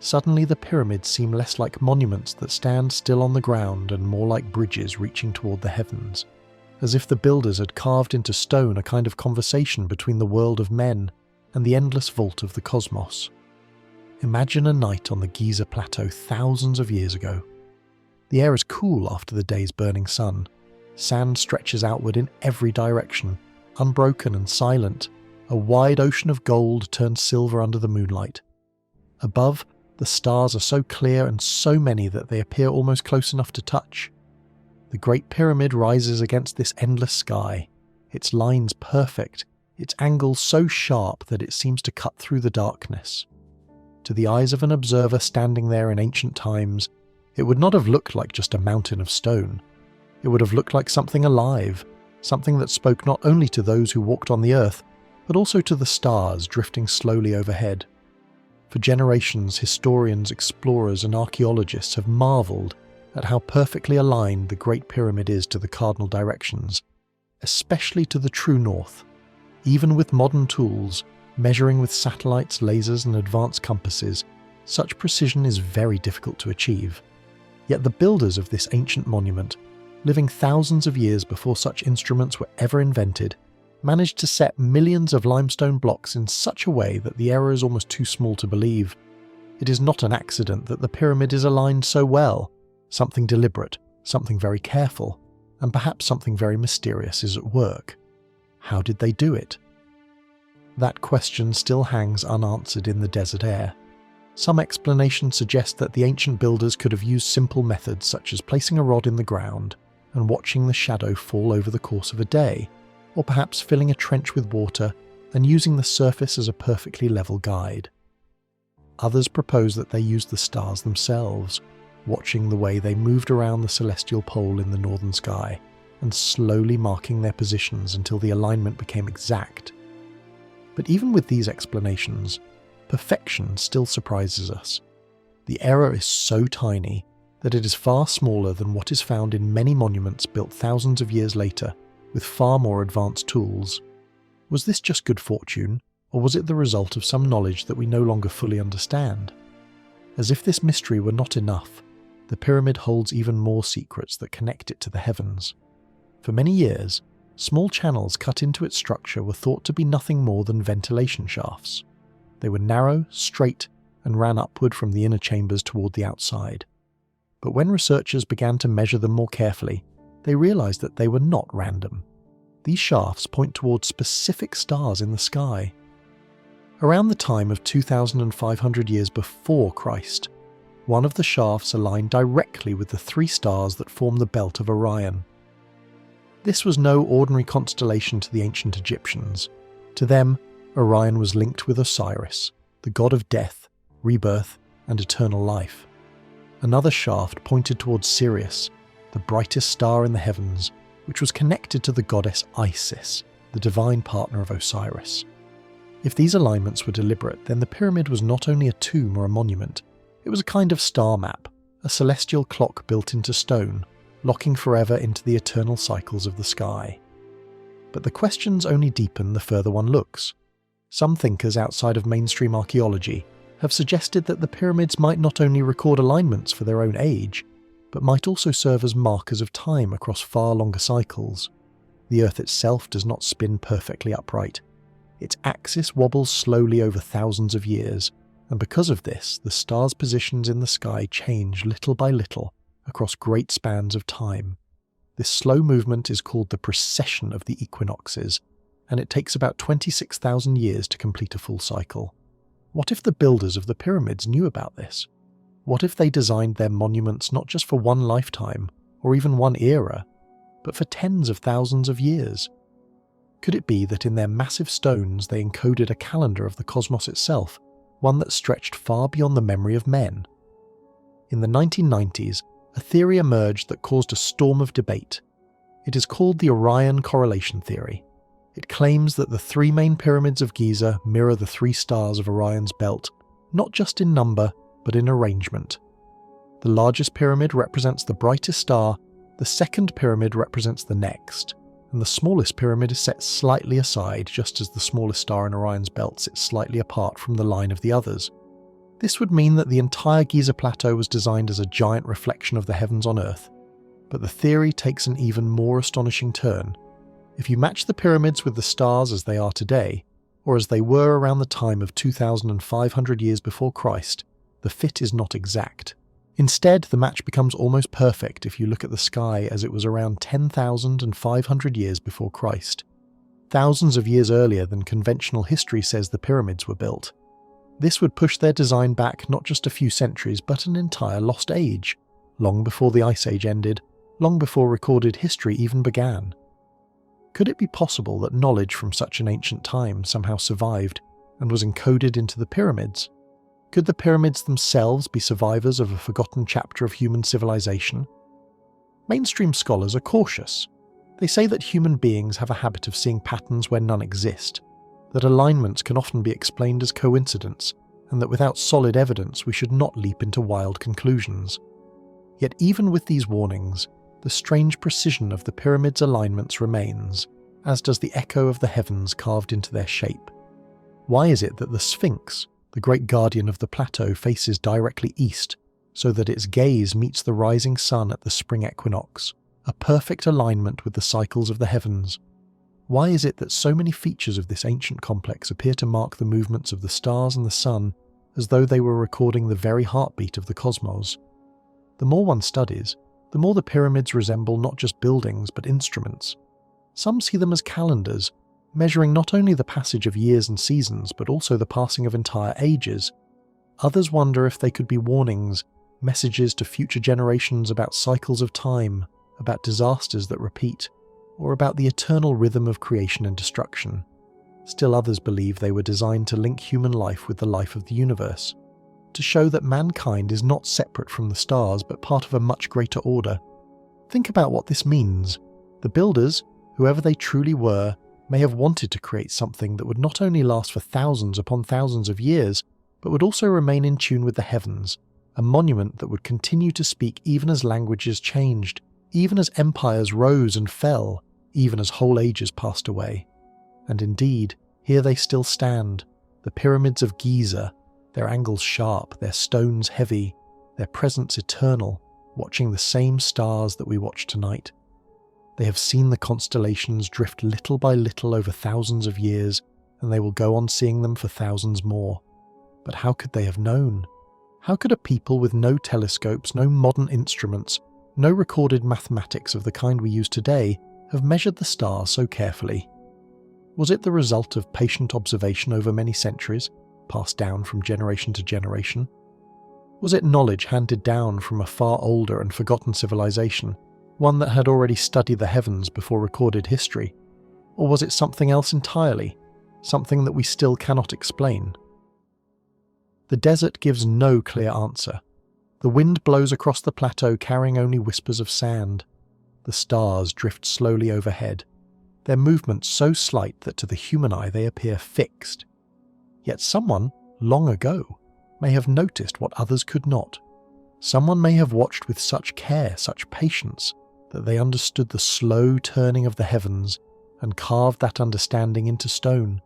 Suddenly the pyramids seem less like monuments that stand still on the ground and more like bridges reaching toward the heavens, as if the builders had carved into stone a kind of conversation between the world of men and the endless vault of the cosmos. Imagine a night on the Giza plateau thousands of years ago. The air is cool after the day's burning sun. Sand stretches outward in every direction, unbroken and silent. A wide ocean of gold turns silver under the moonlight. Above, the stars are so clear and so many that they appear almost close enough to touch. The Great Pyramid rises against this endless sky, its lines perfect, its angles so sharp that it seems to cut through the darkness. To the eyes of an observer standing there in ancient times, it would not have looked like just a mountain of stone. It would have looked like something alive, something that spoke not only to those who walked on the earth, but also to the stars drifting slowly overhead. For generations, historians, explorers, and archaeologists have marveled at how perfectly aligned the Great Pyramid is to the cardinal directions, especially to the true north. Even with modern tools, measuring with satellites, lasers, and advanced compasses, such precision is very difficult to achieve. Yet the builders of this ancient monument, living thousands of years before such instruments were ever invented, managed to set millions of limestone blocks in such a way that the error is almost too small to believe. It is not an accident that the pyramid is aligned so well. Something deliberate, something very careful, and perhaps something very mysterious is at work. How did they do it? That question still hangs unanswered in the desert air. Some explanations suggest that the ancient builders could have used simple methods such as placing a rod in the ground and watching the shadow fall over the course of a day, or perhaps filling a trench with water and using the surface as a perfectly level guide. Others propose that they used the stars themselves, watching the way they moved around the celestial pole in the northern sky and slowly marking their positions until the alignment became exact. But even with these explanations, perfection still surprises us. The error is so tiny that it is far smaller than what is found in many monuments built thousands of years later with far more advanced tools. Was this just good fortune, or was it the result of some knowledge that we no longer fully understand? As if this mystery were not enough, the pyramid holds even more secrets that connect it to the heavens. For many years, small channels cut into its structure were thought to be nothing more than ventilation shafts. They were narrow, straight, and ran upward from the inner chambers toward the outside. But when researchers began to measure them more carefully, they realized that they were not random. These shafts point towards specific stars in the sky. Around the time of 2,500 years before Christ, one of the shafts aligned directly with the 3 stars that form the belt of Orion. This was no ordinary constellation to the ancient Egyptians. To them, Orion was linked with Osiris, the god of death, rebirth, and eternal life. Another shaft pointed towards Sirius, the brightest star in the heavens, which was connected to the goddess Isis, the divine partner of Osiris. If these alignments were deliberate, then the pyramid was not only a tomb or a monument, it was a kind of star map, a celestial clock built into stone, locking forever into the eternal cycles of the sky. But the questions only deepen the further one looks. Some thinkers outside of mainstream archaeology have suggested that the pyramids might not only record alignments for their own age, but might also serve as markers of time across far longer cycles. The Earth itself does not spin perfectly upright. Its axis wobbles slowly over thousands of years, and because of this, the stars' positions in the sky change little by little across great spans of time. This slow movement is called the precession of the equinoxes, and it takes about 26,000 years to complete a full cycle. What if the builders of the pyramids knew about this? What if they designed their monuments not just for one lifetime, or even one era, but for tens of thousands of years? Could it be that in their massive stones they encoded a calendar of the cosmos itself, one that stretched far beyond the memory of men? In the 1990s, a theory emerged that caused a storm of debate. It is called the Orion correlation theory. It claims that the 3 main pyramids of Giza mirror the 3 stars of Orion's belt, not just in number, but in arrangement. The largest pyramid represents the brightest star, the second pyramid represents the next, and the smallest pyramid is set slightly aside just as the smallest star in Orion's belt sits slightly apart from the line of the others. This would mean that the entire Giza plateau was designed as a giant reflection of the heavens on Earth. But the theory takes an even more astonishing turn. If you match the pyramids with the stars as they are today, or as they were around the time of 2,500 years before Christ, the fit is not exact. Instead, the match becomes almost perfect if you look at the sky as it was around 10,500 years before Christ, thousands of years earlier than conventional history says the pyramids were built. This would push their design back not just a few centuries, but an entire lost age, long before the Ice Age ended, long before recorded history even began. Could it be possible that knowledge from such an ancient time somehow survived and was encoded into the pyramids? Could the pyramids themselves be survivors of a forgotten chapter of human civilization? Mainstream scholars are cautious. They say that human beings have a habit of seeing patterns where none exist, that alignments can often be explained as coincidence, and that without solid evidence we should not leap into wild conclusions. Yet even with these warnings, the strange precision of the pyramids' alignments remains, as does the echo of the heavens carved into their shape. Why is it that the Sphinx, the great guardian of the plateau, faces directly east, so that its gaze meets the rising sun at the spring equinox, a perfect alignment with the cycles of the heavens? Why is it that so many features of this ancient complex appear to mark the movements of the stars and the sun as though they were recording the very heartbeat of the cosmos? The more one studies, the more the pyramids resemble not just buildings but instruments. Some see them as calendars, measuring not only the passage of years and seasons but also the passing of entire ages. Others wonder if they could be warnings, messages to future generations about cycles of time, about disasters that repeat, or about the eternal rhythm of creation and destruction. Still others believe they were designed to link human life with the life of the universe, to show that mankind is not separate from the stars but part of a much greater order. Think about what this means. The builders, whoever they truly were, may have wanted to create something that would not only last for thousands upon thousands of years, but would also remain in tune with the heavens, a monument that would continue to speak even as languages changed, even as empires rose and fell, even as whole ages passed away. And indeed, here they still stand, the pyramids of Giza, their angles sharp, their stones heavy, their presence eternal, watching the same stars that we watch tonight. They have seen the constellations drift little by little over thousands of years, and they will go on seeing them for thousands more. But how could they have known? How could a people with no telescopes, no modern instruments, no recorded mathematics of the kind we use today have measured the stars so carefully? Was it the result of patient observation over many centuries, passed down from generation to generation? Was it knowledge handed down from a far older and forgotten civilization, one that had already studied the heavens before recorded history? Or was it something else entirely, something that we still cannot explain? The desert gives no clear answer. The wind blows across the plateau carrying only whispers of sand. The stars drift slowly overhead, their movements so slight that to the human eye they appear fixed. Yet someone, long ago, may have noticed what others could not. Someone may have watched with such care, such patience, that they understood the slow turning of the heavens and carved that understanding into stone.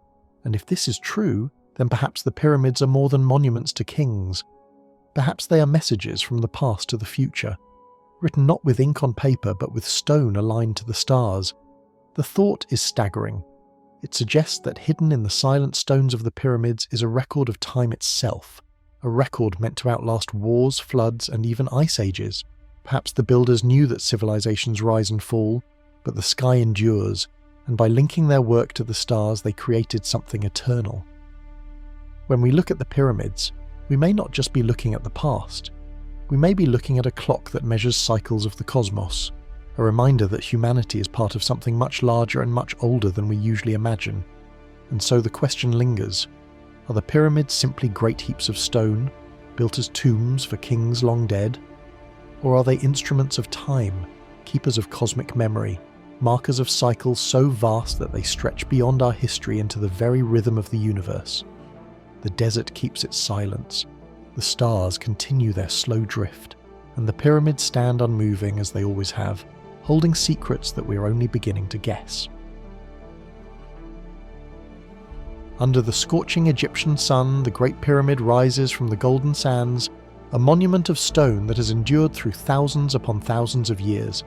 And if this is true, then perhaps the pyramids are more than monuments to kings. Perhaps they are messages from the past to the future, written not with ink on paper but with stone aligned to the stars. The thought is staggering. It suggests that hidden in the silent stones of the pyramids is a record of time itself, a record meant to outlast wars, floods, and even ice ages. Perhaps the builders knew that civilizations rise and fall, but the sky endures, and by linking their work to the stars they created something eternal. When we look at the pyramids, we may not just be looking at the past. We may be looking at a clock that measures cycles of the cosmos, a reminder that humanity is part of something much larger and much older than we usually imagine. And so the question lingers: are the pyramids simply great heaps of stone, built as tombs for kings long dead? Or are they instruments of time, keepers of cosmic memory, markers of cycles so vast that they stretch beyond our history into the very rhythm of the universe? The desert keeps its silence, the stars continue their slow drift, and the pyramids stand unmoving as they always have, holding secrets that we are only beginning to guess. Under the scorching Egyptian sun, the Great Pyramid rises from the golden sands, a monument of stone that has endured through thousands upon thousands of years.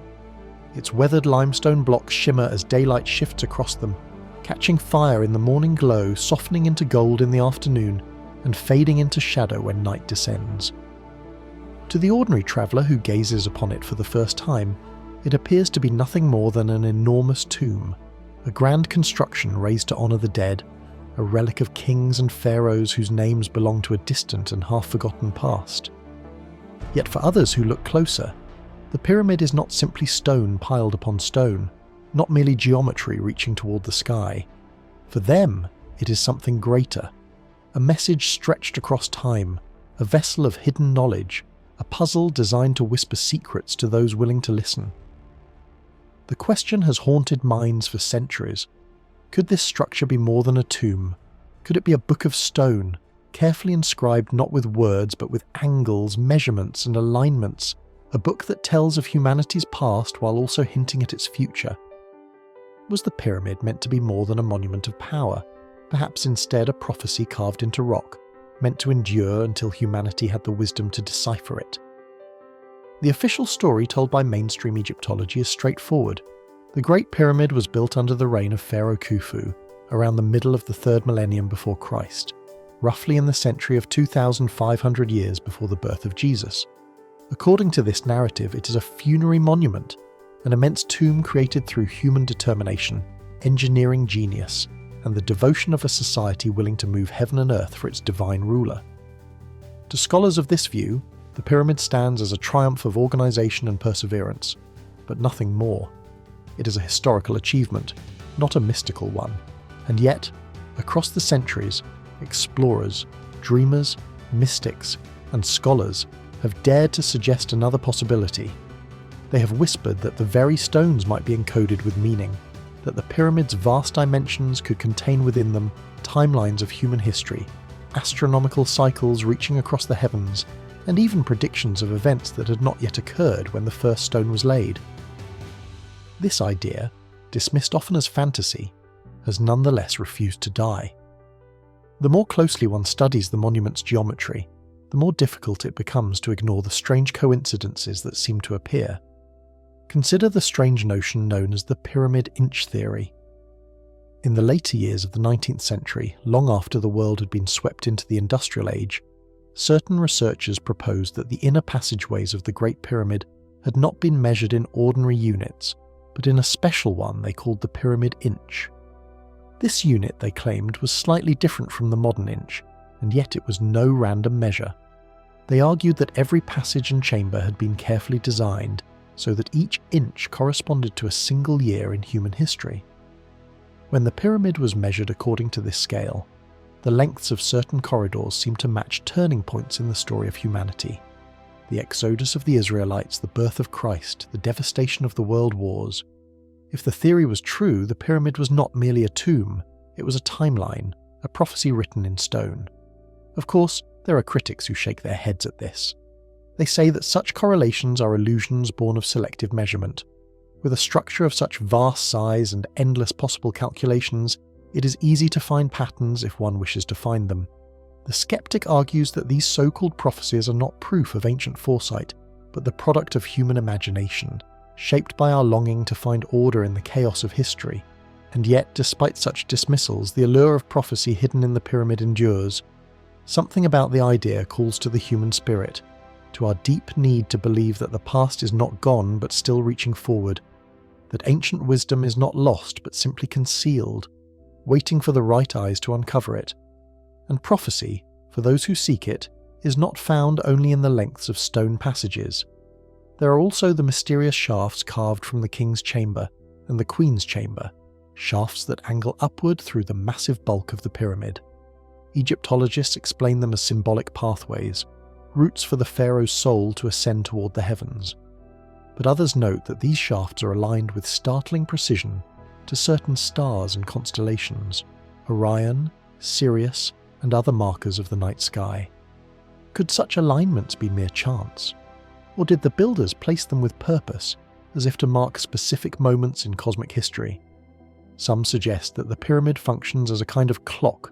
Its weathered limestone blocks shimmer as daylight shifts across them, catching fire in the morning glow, softening into gold in the afternoon, and fading into shadow when night descends. To the ordinary traveller who gazes upon it for the first time, it appears to be nothing more than an enormous tomb, a grand construction raised to honour the dead, a relic of kings and pharaohs whose names belong to a distant and half-forgotten past. Yet for others who look closer, the pyramid is not simply stone piled upon stone, not merely geometry reaching toward the sky. For them, it is something greater, a message stretched across time, a vessel of hidden knowledge, a puzzle designed to whisper secrets to those willing to listen. The question has haunted minds for centuries. Could this structure be more than a tomb? Could it be a book of stone, carefully inscribed not with words but with angles, measurements, and alignments, a book that tells of humanity's past while also hinting at its future? Was the pyramid meant to be more than a monument of power, perhaps instead a prophecy carved into rock, meant to endure until humanity had the wisdom to decipher it? The official story told by mainstream Egyptology is straightforward. The Great Pyramid was built under the reign of Pharaoh Khufu, around the middle of the 3rd millennium before Christ, roughly in the century of 2,500 years before the birth of Jesus. According to this narrative, it is a funerary monument, an immense tomb created through human determination, engineering genius, and the devotion of a society willing to move heaven and earth for its divine ruler. To scholars of this view, the pyramid stands as a triumph of organisation and perseverance, but nothing more. It is a historical achievement, not a mystical one. And yet, across the centuries, explorers, dreamers, mystics, and scholars have dared to suggest another possibility. They have whispered that the very stones might be encoded with meaning, that the pyramid's vast dimensions could contain within them timelines of human history, astronomical cycles reaching across the heavens, and even predictions of events that had not yet occurred when the first stone was laid. This idea, dismissed often as fantasy, has nonetheless refused to die. The more closely one studies the monument's geometry, the more difficult it becomes to ignore the strange coincidences that seem to appear. Consider the strange notion known as the pyramid inch theory. In the later years of the 19th century, long after the world had been swept into the Industrial Age, certain researchers proposed that the inner passageways of the Great Pyramid had not been measured in ordinary units, but in a special one they called the pyramid inch. This unit, they claimed, was slightly different from the modern inch, and yet it was no random measure. They argued that every passage and chamber had been carefully designed so that each inch corresponded to a single year in human history. When the pyramid was measured according to this scale, the lengths of certain corridors seemed to match turning points in the story of humanity. The exodus of the Israelites, the birth of Christ, the devastation of the world wars. If the theory was true, the pyramid was not merely a tomb, it was a timeline, a prophecy written in stone. Of course, there are critics who shake their heads at this. They say that such correlations are illusions born of selective measurement. With a structure of such vast size and endless possible calculations, it is easy to find patterns if one wishes to find them. The skeptic argues that these so-called prophecies are not proof of ancient foresight, but the product of human imagination, shaped by our longing to find order in the chaos of history. And yet, despite such dismissals, the allure of prophecy hidden in the pyramid endures. Something about the idea calls to the human spirit, to our deep need to believe that the past is not gone but still reaching forward, that ancient wisdom is not lost but simply concealed, waiting for the right eyes to uncover it. And prophecy, for those who seek it, is not found only in the lengths of stone passages. There are also the mysterious shafts carved from the king's chamber and the queen's chamber, shafts that angle upward through the massive bulk of the pyramid. Egyptologists explain them as symbolic pathways, routes for the pharaoh's soul to ascend toward the heavens. But others note that these shafts are aligned with startling precision to certain stars and constellations, Orion, Sirius, and other markers of the night sky. Could such alignments be mere chance? Or did the builders place them with purpose, as if to mark specific moments in cosmic history? Some suggest that the pyramid functions as a kind of clock,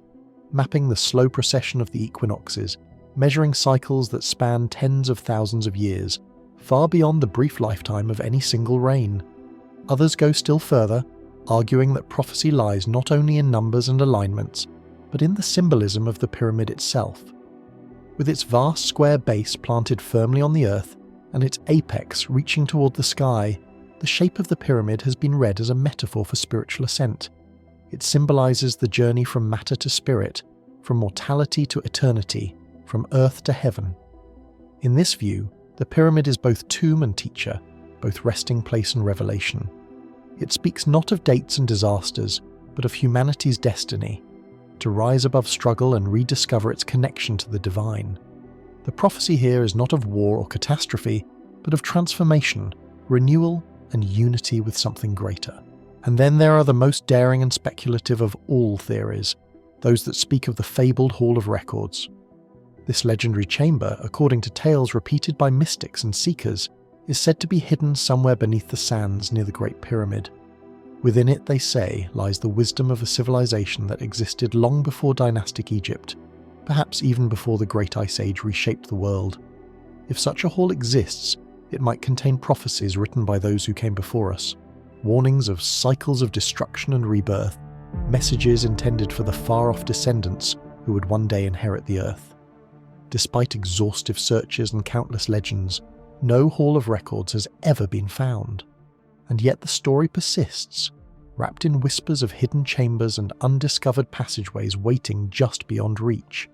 mapping the slow procession of the equinoxes, measuring cycles that span tens of thousands of years, far beyond the brief lifetime of any single reign. Others go still further, arguing that prophecy lies not only in numbers and alignments, but in the symbolism of the pyramid itself. With its vast square base planted firmly on the earth, and its apex reaching toward the sky, the shape of the pyramid has been read as a metaphor for spiritual ascent. It symbolizes the journey from matter to spirit, from mortality to eternity, from earth to heaven. In this view, the pyramid is both tomb and teacher, both resting place and revelation. It speaks not of dates and disasters, but of humanity's destiny, to rise above struggle and rediscover its connection to the divine. The prophecy here is not of war or catastrophe, but of transformation, renewal, and unity with something greater. And then there are the most daring and speculative of all theories, those that speak of the fabled Hall of Records. This legendary chamber, according to tales repeated by mystics and seekers, is said to be hidden somewhere beneath the sands near the Great Pyramid. Within it, they say, lies the wisdom of a civilization that existed long before dynastic Egypt, perhaps even before the Great Ice Age reshaped the world. If such a hall exists, it might contain prophecies written by those who came before us, warnings of cycles of destruction and rebirth, messages intended for the far-off descendants who would one day inherit the earth. Despite exhaustive searches and countless legends, no Hall of Records has ever been found. And yet the story persists, wrapped in whispers of hidden chambers and undiscovered passageways waiting just beyond reach.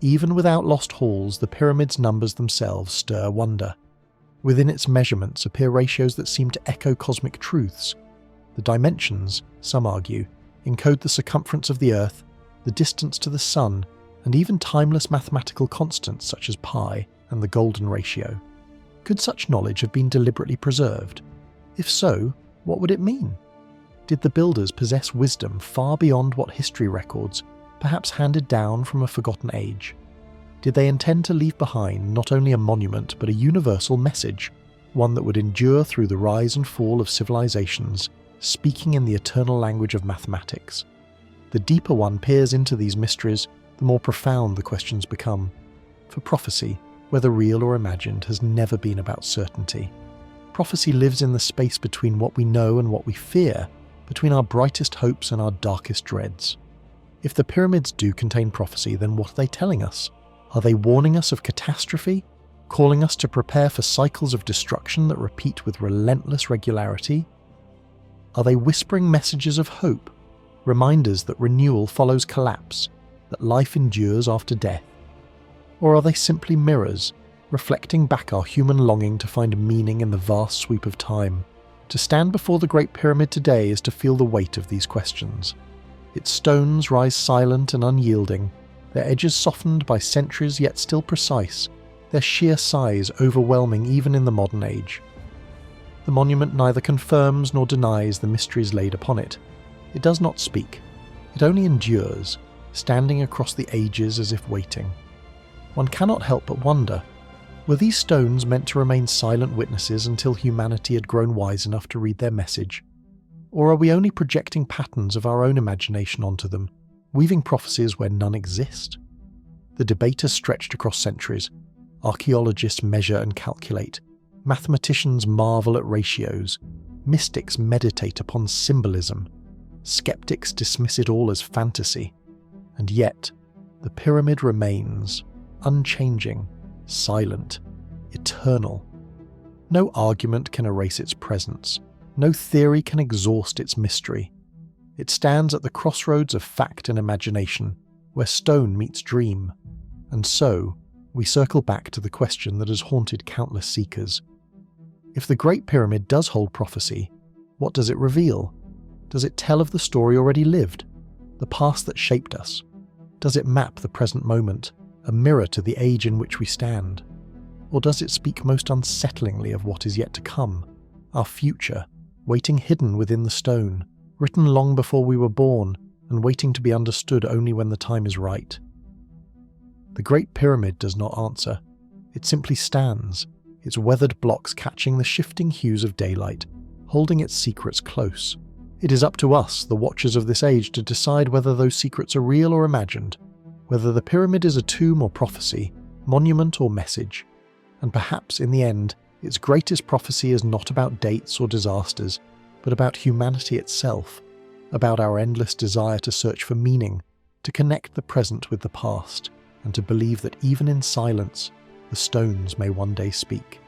Even without lost halls, the pyramid's numbers themselves stir wonder. Within its measurements appear ratios that seem to echo cosmic truths. The dimensions, some argue, encode the circumference of the Earth, the distance to the Sun, and even timeless mathematical constants such as pi and the golden ratio. Could such knowledge have been deliberately preserved? If so, what would it mean? Did the builders possess wisdom far beyond what history records, perhaps handed down from a forgotten age? Did they intend to leave behind not only a monument but a universal message, one that would endure through the rise and fall of civilizations, speaking in the eternal language of mathematics? The deeper one peers into these mysteries, the more profound the questions become. For prophecy, whether real or imagined, has never been about certainty. Prophecy lives in the space between what we know and what we fear, between our brightest hopes and our darkest dreads. If the pyramids do contain prophecy, then what are they telling us? Are they warning us of catastrophe? Calling us to prepare for cycles of destruction that repeat with relentless regularity? Are they whispering messages of hope? Reminders that renewal follows collapse, that life endures after death? Or are they simply mirrors, reflecting back our human longing to find meaning in the vast sweep of time? To stand before the Great Pyramid today is to feel the weight of these questions. Its stones rise silent and unyielding, their edges softened by centuries yet still precise, their sheer size overwhelming even in the modern age. The monument neither confirms nor denies the mysteries laid upon it. It does not speak. It only endures, standing across the ages as if waiting. One cannot help but wonder, were these stones meant to remain silent witnesses until humanity had grown wise enough to read their message? Or are we only projecting patterns of our own imagination onto them, weaving prophecies where none exist? The debate has stretched across centuries. Archaeologists measure and calculate. Mathematicians marvel at ratios. Mystics meditate upon symbolism. Skeptics dismiss it all as fantasy. And yet, the pyramid remains, unchanging, silent, eternal. No argument can erase its presence. No theory can exhaust its mystery. It stands at the crossroads of fact and imagination, where stone meets dream. And so, we circle back to the question that has haunted countless seekers. If the Great Pyramid does hold prophecy, what does it reveal? Does it tell of the story already lived, the past that shaped us? Does it map the present moment, a mirror to the age in which we stand? Or does it speak most unsettlingly of what is yet to come, our future, waiting hidden within the stone, written long before we were born, and waiting to be understood only when the time is right? The Great Pyramid does not answer. It simply stands, its weathered blocks catching the shifting hues of daylight, holding its secrets close. It is up to us, the watchers of this age, to decide whether those secrets are real or imagined, whether the pyramid is a tomb or prophecy, monument or message. And perhaps, in the end, its greatest prophecy is not about dates or disasters, but about humanity itself, about our endless desire to search for meaning, to connect the present with the past, and to believe that even in silence, the stones may one day speak.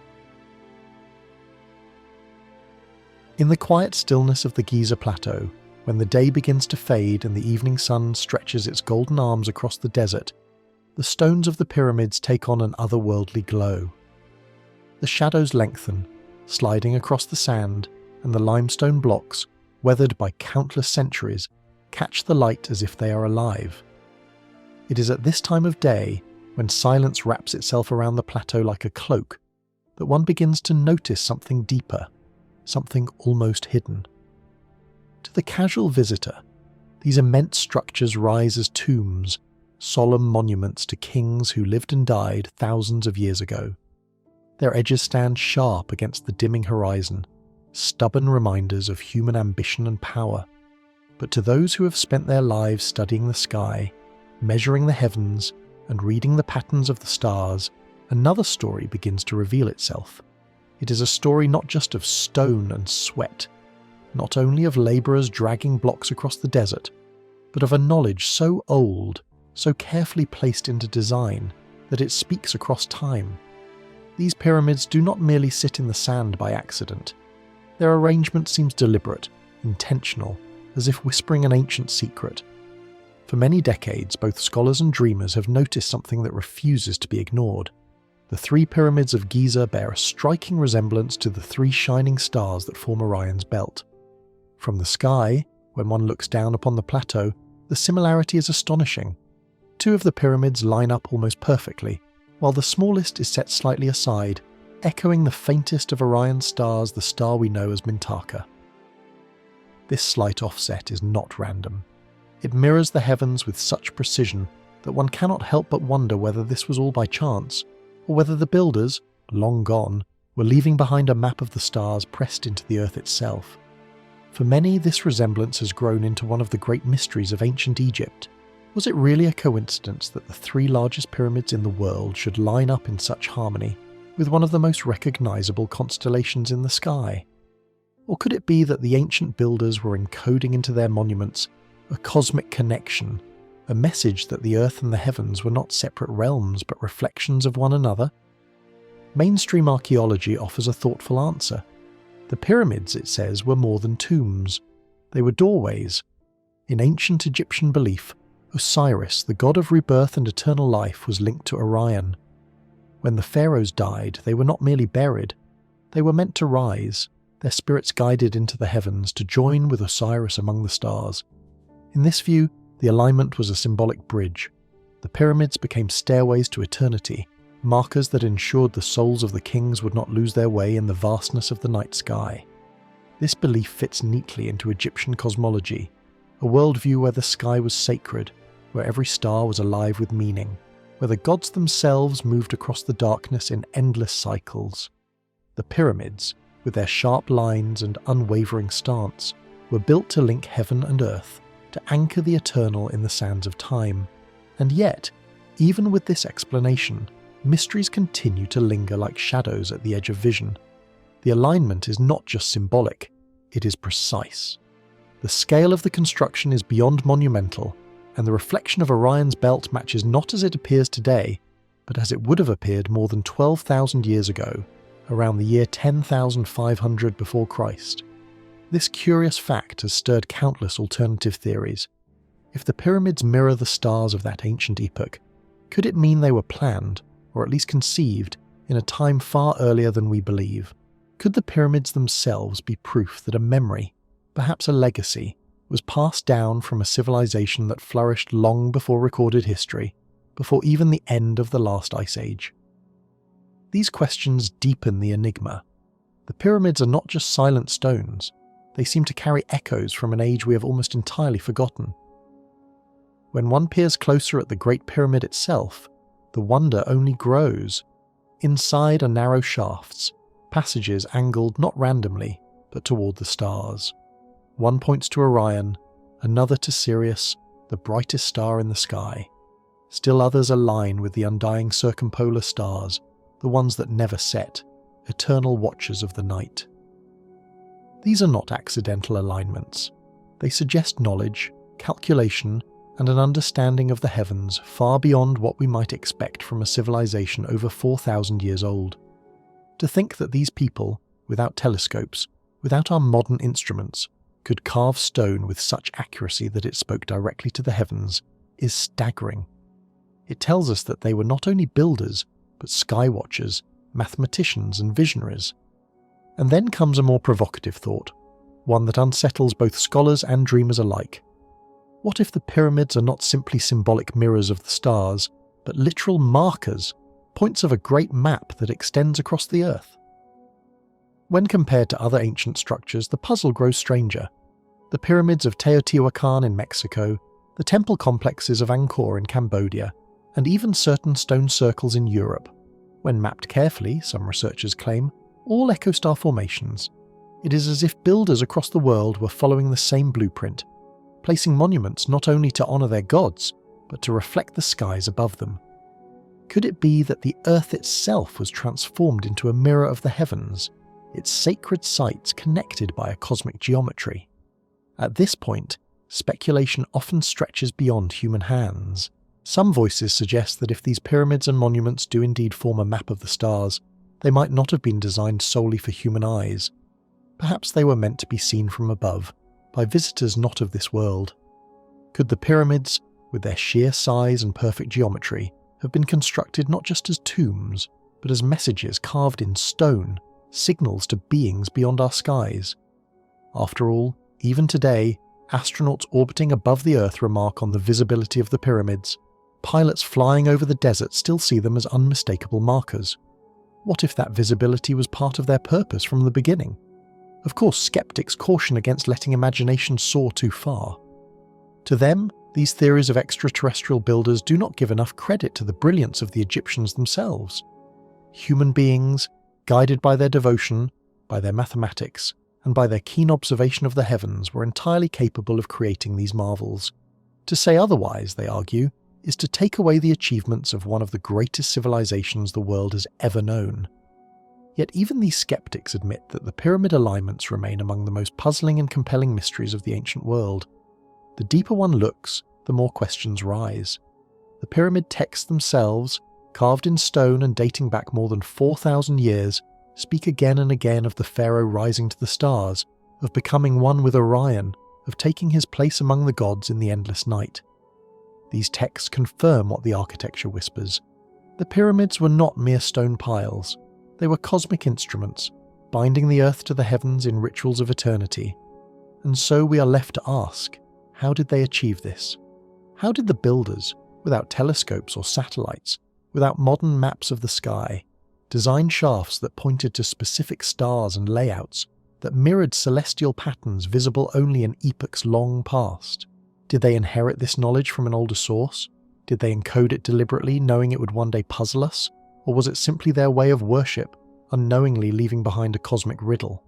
In the quiet stillness of the Giza Plateau, when the day begins to fade and the evening sun stretches its golden arms across the desert, the stones of the pyramids take on an otherworldly glow. The shadows lengthen, sliding across the sand, and the limestone blocks, weathered by countless centuries, catch the light as if they are alive. It is at this time of day, when silence wraps itself around the plateau like a cloak, that one begins to notice something deeper, something almost hidden. To the casual visitor, these immense structures rise as tombs, solemn monuments to kings who lived and died thousands of years ago. Their edges stand sharp against the dimming horizon, stubborn reminders of human ambition and power. But to those who have spent their lives studying the sky, measuring the heavens, and reading the patterns of the stars, another story begins to reveal itself. It is a story not just of stone and sweat, not only of labourers dragging blocks across the desert, but of a knowledge so old, so carefully placed into design, that it speaks across time. These pyramids do not merely sit in the sand by accident. Their arrangement seems deliberate, intentional, as if whispering an ancient secret. For many decades, both scholars and dreamers have noticed something that refuses to be ignored. The 3 pyramids of Giza bear a striking resemblance to the 3 shining stars that form Orion's belt. From the sky, when one looks down upon the plateau, the similarity is astonishing. 2 of the pyramids line up almost perfectly, while the smallest is set slightly aside, echoing the faintest of Orion's stars, the star we know as Mintaka. This slight offset is not random. It mirrors the heavens with such precision that one cannot help but wonder whether this was all by chance, or whether the builders, long gone, were leaving behind a map of the stars pressed into the earth itself. For many, this resemblance has grown into one of the great mysteries of ancient Egypt. Was it really a coincidence that the 3 largest pyramids in the world should line up in such harmony, with one of the most recognizable constellations in the sky? Or could it be that the ancient builders were encoding into their monuments a cosmic connection, a message that the earth and the heavens were not separate realms but reflections of one another? Mainstream archaeology offers a thoughtful answer. The pyramids, it says, were more than tombs. They were doorways. In ancient Egyptian belief, Osiris, the god of rebirth and eternal life, was linked to Orion. When the pharaohs died, they were not merely buried. They were meant to rise, their spirits guided into the heavens to join with Osiris among the stars. In this view, the alignment was a symbolic bridge. The pyramids became stairways to eternity, markers that ensured the souls of the kings would not lose their way in the vastness of the night sky. This belief fits neatly into Egyptian cosmology, a worldview where the sky was sacred, where every star was alive with meaning, where the gods themselves moved across the darkness in endless cycles. The pyramids, with their sharp lines and unwavering stance, were built to link heaven and earth, to anchor the eternal in the sands of time. And yet, even with this explanation, mysteries continue to linger like shadows at the edge of vision. The alignment is not just symbolic, it is precise. The scale of the construction is beyond monumental, and the reflection of Orion's belt matches not as it appears today, but as it would have appeared more than 12,000 years ago, around the year 10,500 before Christ. This curious fact has stirred countless alternative theories. If the pyramids mirror the stars of that ancient epoch, could it mean they were planned, or at least conceived, in a time far earlier than we believe? Could the pyramids themselves be proof that a memory, perhaps a legacy, was passed down from a civilization that flourished long before recorded history, before even the end of the last ice age? These questions deepen the enigma. The pyramids are not just silent stones, they seem to carry echoes from an age we have almost entirely forgotten. When one peers closer at the Great Pyramid itself, the wonder only grows. Inside are narrow shafts, passages angled not randomly, but toward the stars. One points to Orion, another to Sirius, the brightest star in the sky. Still others align with the undying circumpolar stars, the ones that never set, eternal watchers of the night. These are not accidental alignments. They suggest knowledge, calculation, and an understanding of the heavens far beyond what we might expect from a civilization over 4,000 years old. To think that these people, without telescopes, without our modern instruments, could carve stone with such accuracy that it spoke directly to the heavens, is staggering. It tells us that they were not only builders, but sky watchers, mathematicians and visionaries. And then comes a more provocative thought, one that unsettles both scholars and dreamers alike. What if the pyramids are not simply symbolic mirrors of the stars, but literal markers, points of a great map that extends across the earth? When compared to other ancient structures, the puzzle grows stranger. The pyramids of Teotihuacan in Mexico, the temple complexes of Angkor in Cambodia, and even certain stone circles in Europe, when mapped carefully, some researchers claim, all echo star formations. It is as if builders across the world were following the same blueprint, placing monuments not only to honour their gods, but to reflect the skies above them. Could it be that the earth itself was transformed into a mirror of the heavens, its sacred sites connected by a cosmic geometry? At this point, speculation often stretches beyond human hands. Some voices suggest that if these pyramids and monuments do indeed form a map of the stars, they might not have been designed solely for human eyes. Perhaps they were meant to be seen from above, by visitors not of this world. Could the pyramids, with their sheer size and perfect geometry, have been constructed not just as tombs, but as messages carved in stone, signals to beings beyond our skies. After all, even today, astronauts orbiting above the Earth remark on the visibility of the pyramids. Pilots flying over the desert still see them as unmistakable markers. What if that visibility was part of their purpose from the beginning? Of course, skeptics caution against letting imagination soar too far. To them, these theories of extraterrestrial builders do not give enough credit to the brilliance of the Egyptians themselves. Human beings, guided by their devotion, by their mathematics, and by their keen observation of the heavens, were entirely capable of creating these marvels. To say otherwise, they argue, is to take away the achievements of one of the greatest civilizations the world has ever known. Yet even these skeptics admit that the pyramid alignments remain among the most puzzling and compelling mysteries of the ancient world. The deeper one looks, the more questions rise. The pyramid texts themselves, carved in stone and dating back more than 4,000 years, speak again and again of the pharaoh rising to the stars, of becoming one with Orion, of taking his place among the gods in the endless night. These texts confirm what the architecture whispers. The pyramids were not mere stone piles. They were cosmic instruments, binding the earth to the heavens in rituals of eternity. And so we are left to ask, how did they achieve this? How did the builders, without telescopes or satellites, without modern maps of the sky, design shafts that pointed to specific stars and layouts that mirrored celestial patterns visible only in epochs long past? Did they inherit this knowledge from an older source? Did they encode it deliberately, knowing it would one day puzzle us? Or was it simply their way of worship, unknowingly leaving behind a cosmic riddle?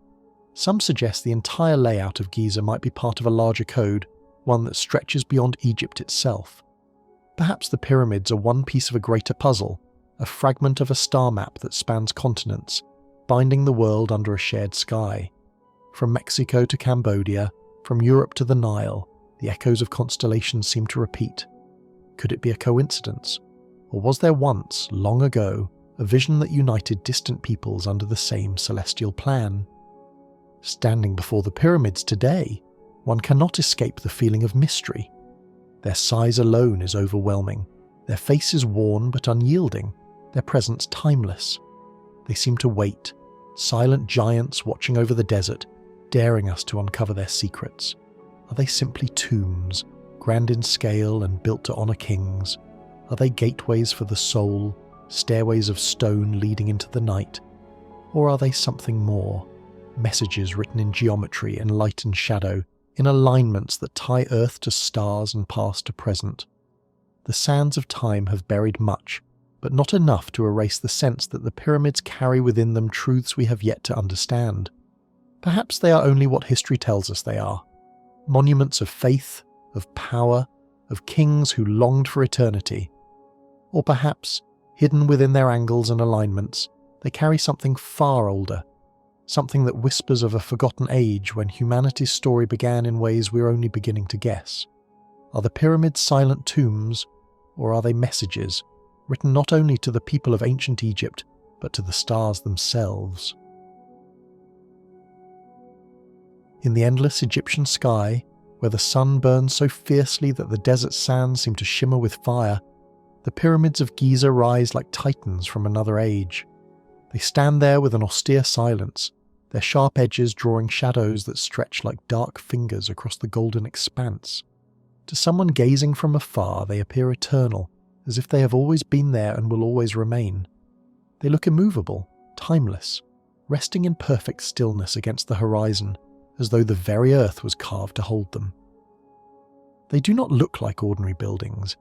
Some suggest the entire layout of Giza might be part of a larger code, one that stretches beyond Egypt itself. Perhaps the pyramids are one piece of a greater puzzle, a fragment of a star map that spans continents, binding the world under a shared sky. From Mexico to Cambodia, from Europe to the Nile, the echoes of constellations seem to repeat. Could it be a coincidence? Or was there once, long ago, a vision that united distant peoples under the same celestial plan? Standing before the pyramids today, one cannot escape the feeling of mystery. Their size alone is overwhelming, their faces worn but unyielding, their presence timeless. They seem to wait, silent giants watching over the desert, daring us to uncover their secrets. Are they simply tombs, grand in scale and built to honor kings? Are they gateways for the soul, stairways of stone leading into the night? Or are they something more, messages written in geometry and light and shadow, in alignments that tie Earth to stars and past to present? The sands of time have buried much, but not enough to erase the sense that the pyramids carry within them truths we have yet to understand. Perhaps they are only what history tells us they are. Monuments of faith, of power, of kings who longed for eternity. Or perhaps, hidden within their angles and alignments, they carry something far older, something that whispers of a forgotten age when humanity's story began in ways we're only beginning to guess. Are the pyramids silent tombs, or are they messages, written not only to the people of ancient Egypt, but to the stars themselves? In the endless Egyptian sky, where the sun burns so fiercely that the desert sands seem to shimmer with fire, the pyramids of Giza rise like titans from another age. They stand there with an austere silence, their sharp edges drawing shadows that stretch like dark fingers across the golden expanse. To someone gazing from afar, they appear eternal, as if they have always been there and will always remain. They look immovable, timeless, resting in perfect stillness against the horizon, as though the very earth was carved to hold them. They do not look like ordinary buildings.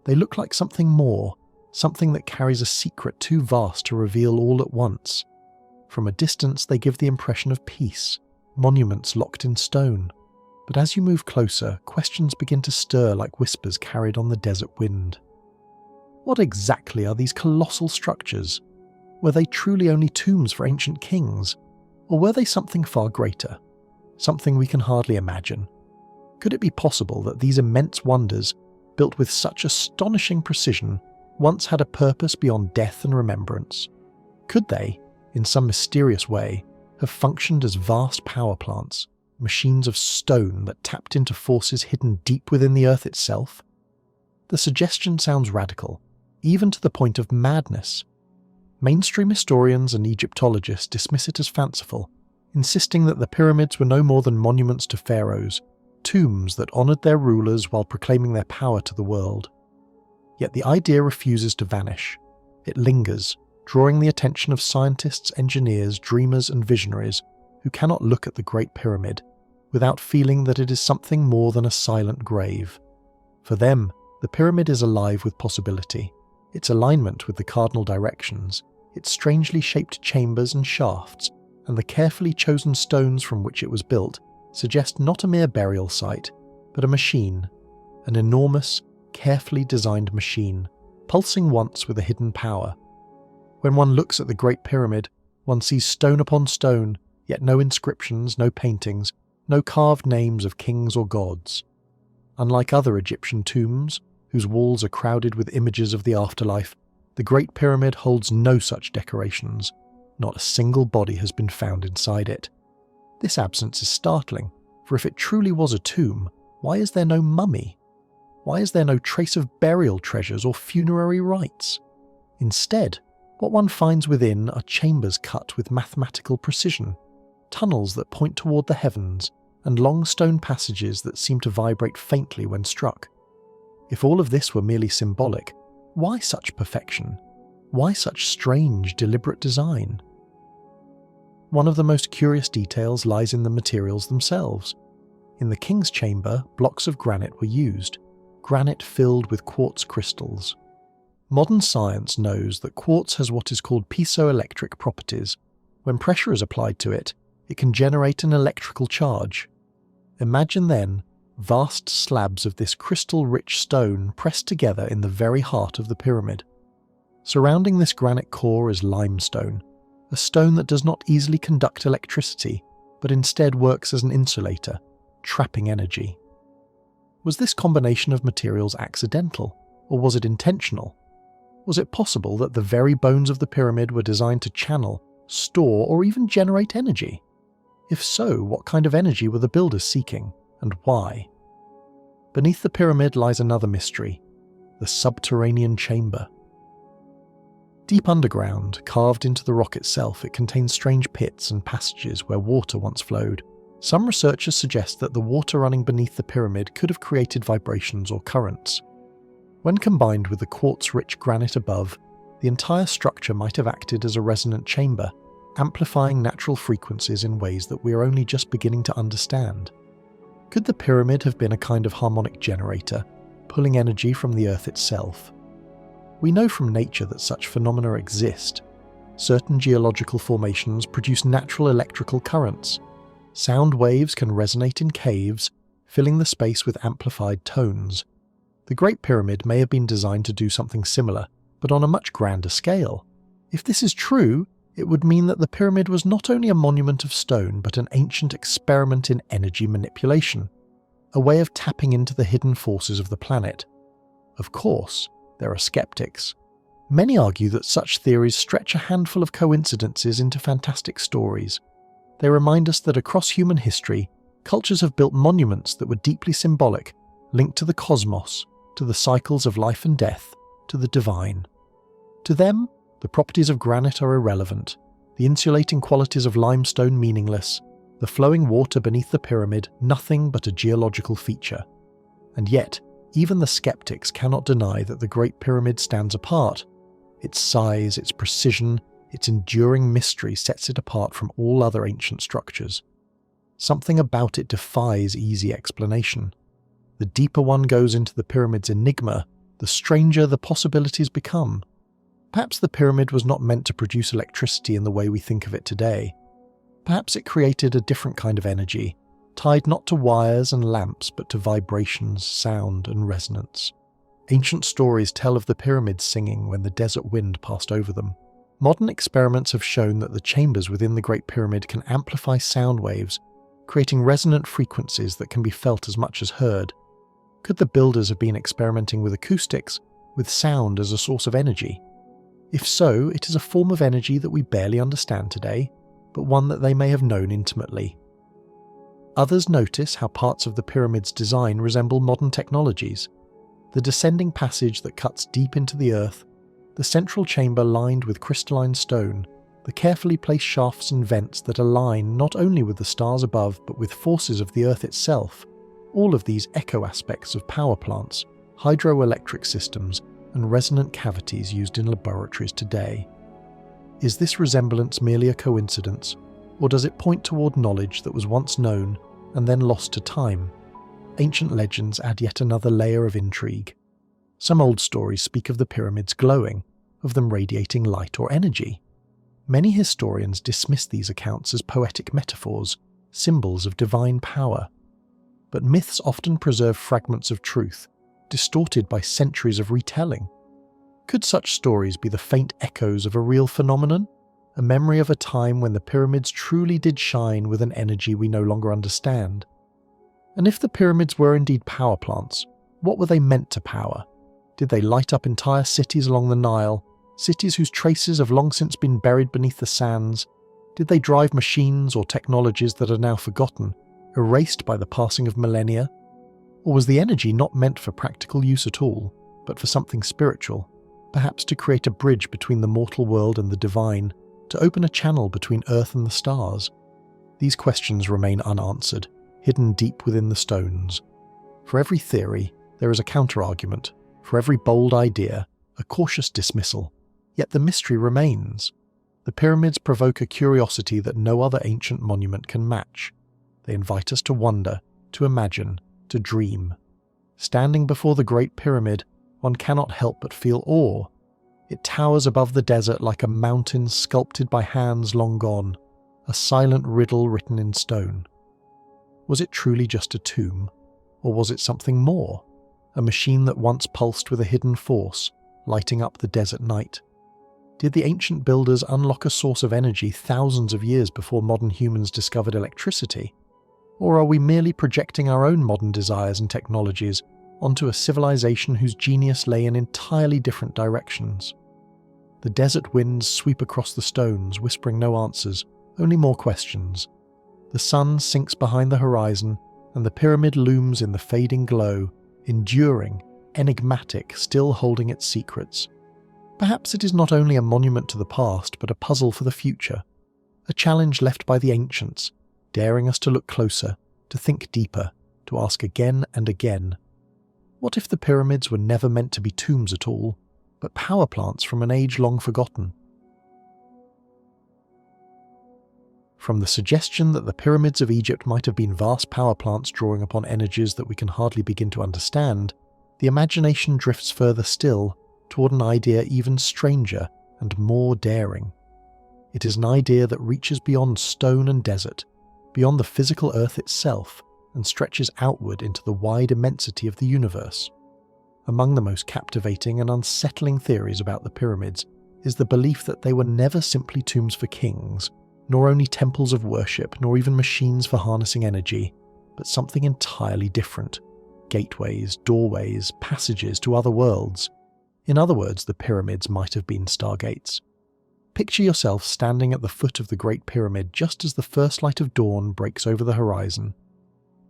They look like something more, something that carries a secret too vast to reveal all at once. From a distance they give the impression of peace, monuments locked in stone. But as you move closer, questions begin to stir like whispers carried on the desert wind. What exactly are these colossal structures? Were they truly only tombs for ancient kings? Or were they something far greater? Something we can hardly imagine? Could it be possible that these immense wonders, built with such astonishing precision, once had a purpose beyond death and remembrance? Could they, in some mysterious way, have functioned as vast power plants, machines of stone that tapped into forces hidden deep within the earth itself? The suggestion sounds radical, even to the point of madness. Mainstream historians and Egyptologists dismiss it as fanciful, insisting that the pyramids were no more than monuments to pharaohs, tombs that honoured their rulers while proclaiming their power to the world. Yet the idea refuses to vanish. It lingers, drawing the attention of scientists, engineers, dreamers and visionaries who cannot look at the Great Pyramid without feeling that it is something more than a silent grave. For them, the pyramid is alive with possibility. Its alignment with the cardinal directions, its strangely shaped chambers and shafts, and the carefully chosen stones from which it was built suggest not a mere burial site, but a machine, an enormous, carefully designed machine, pulsing once with a hidden power. When one looks at the Great Pyramid, one sees stone upon stone, yet no inscriptions, no paintings, no carved names of kings or gods. Unlike other Egyptian tombs, whose walls are crowded with images of the afterlife, the Great Pyramid holds no such decorations. Not a single body has been found inside it. This absence is startling, for if it truly was a tomb, why is there no mummy? Why is there no trace of burial treasures or funerary rites? Instead, what one finds within are chambers cut with mathematical precision, tunnels that point toward the heavens, and long stone passages that seem to vibrate faintly when struck. If all of this were merely symbolic, why such perfection? Why such strange, deliberate design? One of the most curious details lies in the materials themselves. In the king's chamber, blocks of granite were used, granite filled with quartz crystals. Modern science knows that quartz has what is called piezoelectric properties. When pressure is applied to it, it can generate an electrical charge. Imagine then vast slabs of this crystal-rich stone pressed together in the very heart of the pyramid. Surrounding this granite core is limestone, a stone that does not easily conduct electricity, but instead works as an insulator, trapping energy. Was this combination of materials accidental, or was it intentional? Was it possible that the very bones of the pyramid were designed to channel, store, or even generate energy? If so, what kind of energy were the builders seeking, and why? Beneath the pyramid lies another mystery, the subterranean chamber. Deep underground, carved into the rock itself, it contains strange pits and passages where water once flowed. Some researchers suggest that the water running beneath the pyramid could have created vibrations or currents. When combined with the quartz-rich granite above, the entire structure might have acted as a resonant chamber, amplifying natural frequencies in ways that we are only just beginning to understand. Could the pyramid have been a kind of harmonic generator, pulling energy from the earth itself? We know from nature that such phenomena exist. Certain geological formations produce natural electrical currents. Sound waves can resonate in caves, filling the space with amplified tones. The Great Pyramid may have been designed to do something similar, but on a much grander scale. If this is true, it would mean that the pyramid was not only a monument of stone, but an ancient experiment in energy manipulation, a way of tapping into the hidden forces of the planet. Of course, there are skeptics. Many argue that such theories stretch a handful of coincidences into fantastic stories. They remind us that across human history, cultures have built monuments that were deeply symbolic, linked to the cosmos, to the cycles of life and death, to the divine. To them, the properties of granite are irrelevant, the insulating qualities of limestone meaningless, the flowing water beneath the pyramid nothing but a geological feature. And yet, even the skeptics cannot deny that the Great Pyramid stands apart. Its size, its precision, its enduring mystery sets it apart from all other ancient structures. Something about it defies easy explanation. The deeper one goes into the pyramid's enigma, the stranger the possibilities become. Perhaps the pyramid was not meant to produce electricity in the way we think of it today. Perhaps it created a different kind of energy, tied not to wires and lamps but to vibrations, sound and resonance. Ancient stories tell of the pyramids singing when the desert wind passed over them. Modern experiments have shown that the chambers within the Great Pyramid can amplify sound waves, creating resonant frequencies that can be felt as much as heard. Could the builders have been experimenting with acoustics, with sound as a source of energy? If so, it is a form of energy that we barely understand today, but one that they may have known intimately. Others notice how parts of the pyramid's design resemble modern technologies. The descending passage that cuts deep into the earth, the central chamber lined with crystalline stone, the carefully placed shafts and vents that align not only with the stars above but with forces of the earth itself, all of these echo aspects of power plants, hydroelectric systems, and resonant cavities used in laboratories today. Is this resemblance merely a coincidence, or does it point toward knowledge that was once known and then lost to time? Ancient legends add yet another layer of intrigue. Some old stories speak of the pyramids glowing, of them radiating light or energy. Many historians dismiss these accounts as poetic metaphors, symbols of divine power. But myths often preserve fragments of truth, distorted by centuries of retelling. Could such stories be the faint echoes of a real phenomenon? A memory of a time when the pyramids truly did shine with an energy we no longer understand? And if the pyramids were indeed power plants, what were they meant to power? Did they light up entire cities along the Nile, cities whose traces have long since been buried beneath the sands? Did they drive machines or technologies that are now forgotten, erased by the passing of millennia? Or was the energy not meant for practical use at all, but for something spiritual, perhaps to create a bridge between the mortal world and the divine, to open a channel between Earth and the stars? These questions remain unanswered, hidden deep within the stones. For every theory, there is a counter-argument. For every bold idea, a cautious dismissal. Yet the mystery remains. The pyramids provoke a curiosity that no other ancient monument can match. They invite us to wonder, to imagine, to dream. Standing before the Great Pyramid, one cannot help but feel awe. It towers above the desert like a mountain sculpted by hands long gone, a silent riddle written in stone. Was it truly just a tomb? Or was it something more? A machine that once pulsed with a hidden force, lighting up the desert night? Did the ancient builders unlock a source of energy thousands of years before modern humans discovered electricity? Or are we merely projecting our own modern desires and technologies onto a civilization whose genius lay in entirely different directions? The desert winds sweep across the stones, whispering no answers, only more questions. The sun sinks behind the horizon, and the pyramid looms in the fading glow, enduring, enigmatic, still holding its secrets. Perhaps it is not only a monument to the past, but a puzzle for the future, a challenge left by the ancients, daring us to look closer, to think deeper, to ask again and again. What if the pyramids were never meant to be tombs at all, but power plants from an age long forgotten? From the suggestion that the pyramids of Egypt might have been vast power plants drawing upon energies that we can hardly begin to understand, the imagination drifts further still toward an idea even stranger and more daring. It is an idea that reaches beyond stone and desert, beyond the physical earth itself, and stretches outward into the wide immensity of the universe. Among the most captivating and unsettling theories about the pyramids is the belief that they were never simply tombs for kings, nor only temples of worship, nor even machines for harnessing energy, but something entirely different. Gateways, doorways, passages to other worlds. In other words, the pyramids might have been stargates. Picture yourself standing at the foot of the Great Pyramid just as the first light of dawn breaks over the horizon.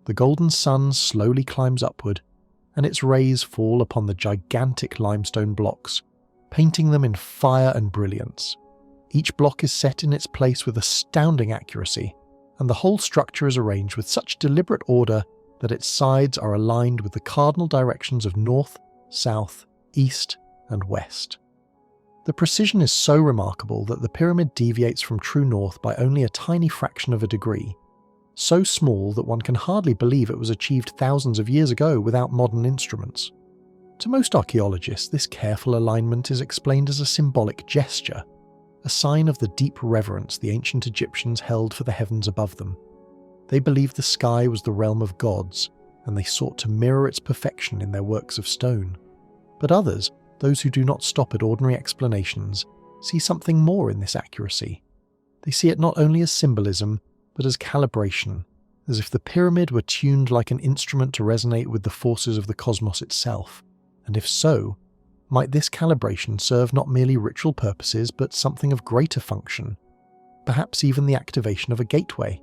The golden sun slowly climbs upward, and its rays fall upon the gigantic limestone blocks, painting them in fire and brilliance. Each block is set in its place with astounding accuracy, and the whole structure is arranged with such deliberate order that its sides are aligned with the cardinal directions of north, south, east, and west. The precision is so remarkable that the pyramid deviates from true north by only a tiny fraction of a degree, so small that one can hardly believe it was achieved thousands of years ago without modern instruments. To most archaeologists, this careful alignment is explained as a symbolic gesture, a sign of the deep reverence the ancient Egyptians held for the heavens above them. They believed the sky was the realm of gods, and they sought to mirror its perfection in their works of stone. But others, those who do not stop at ordinary explanations, see something more in this accuracy. They see it not only as symbolism, but as calibration, as if the pyramid were tuned like an instrument to resonate with the forces of the cosmos itself. And if so, might this calibration serve not merely ritual purposes, but something of greater function, perhaps even the activation of a gateway?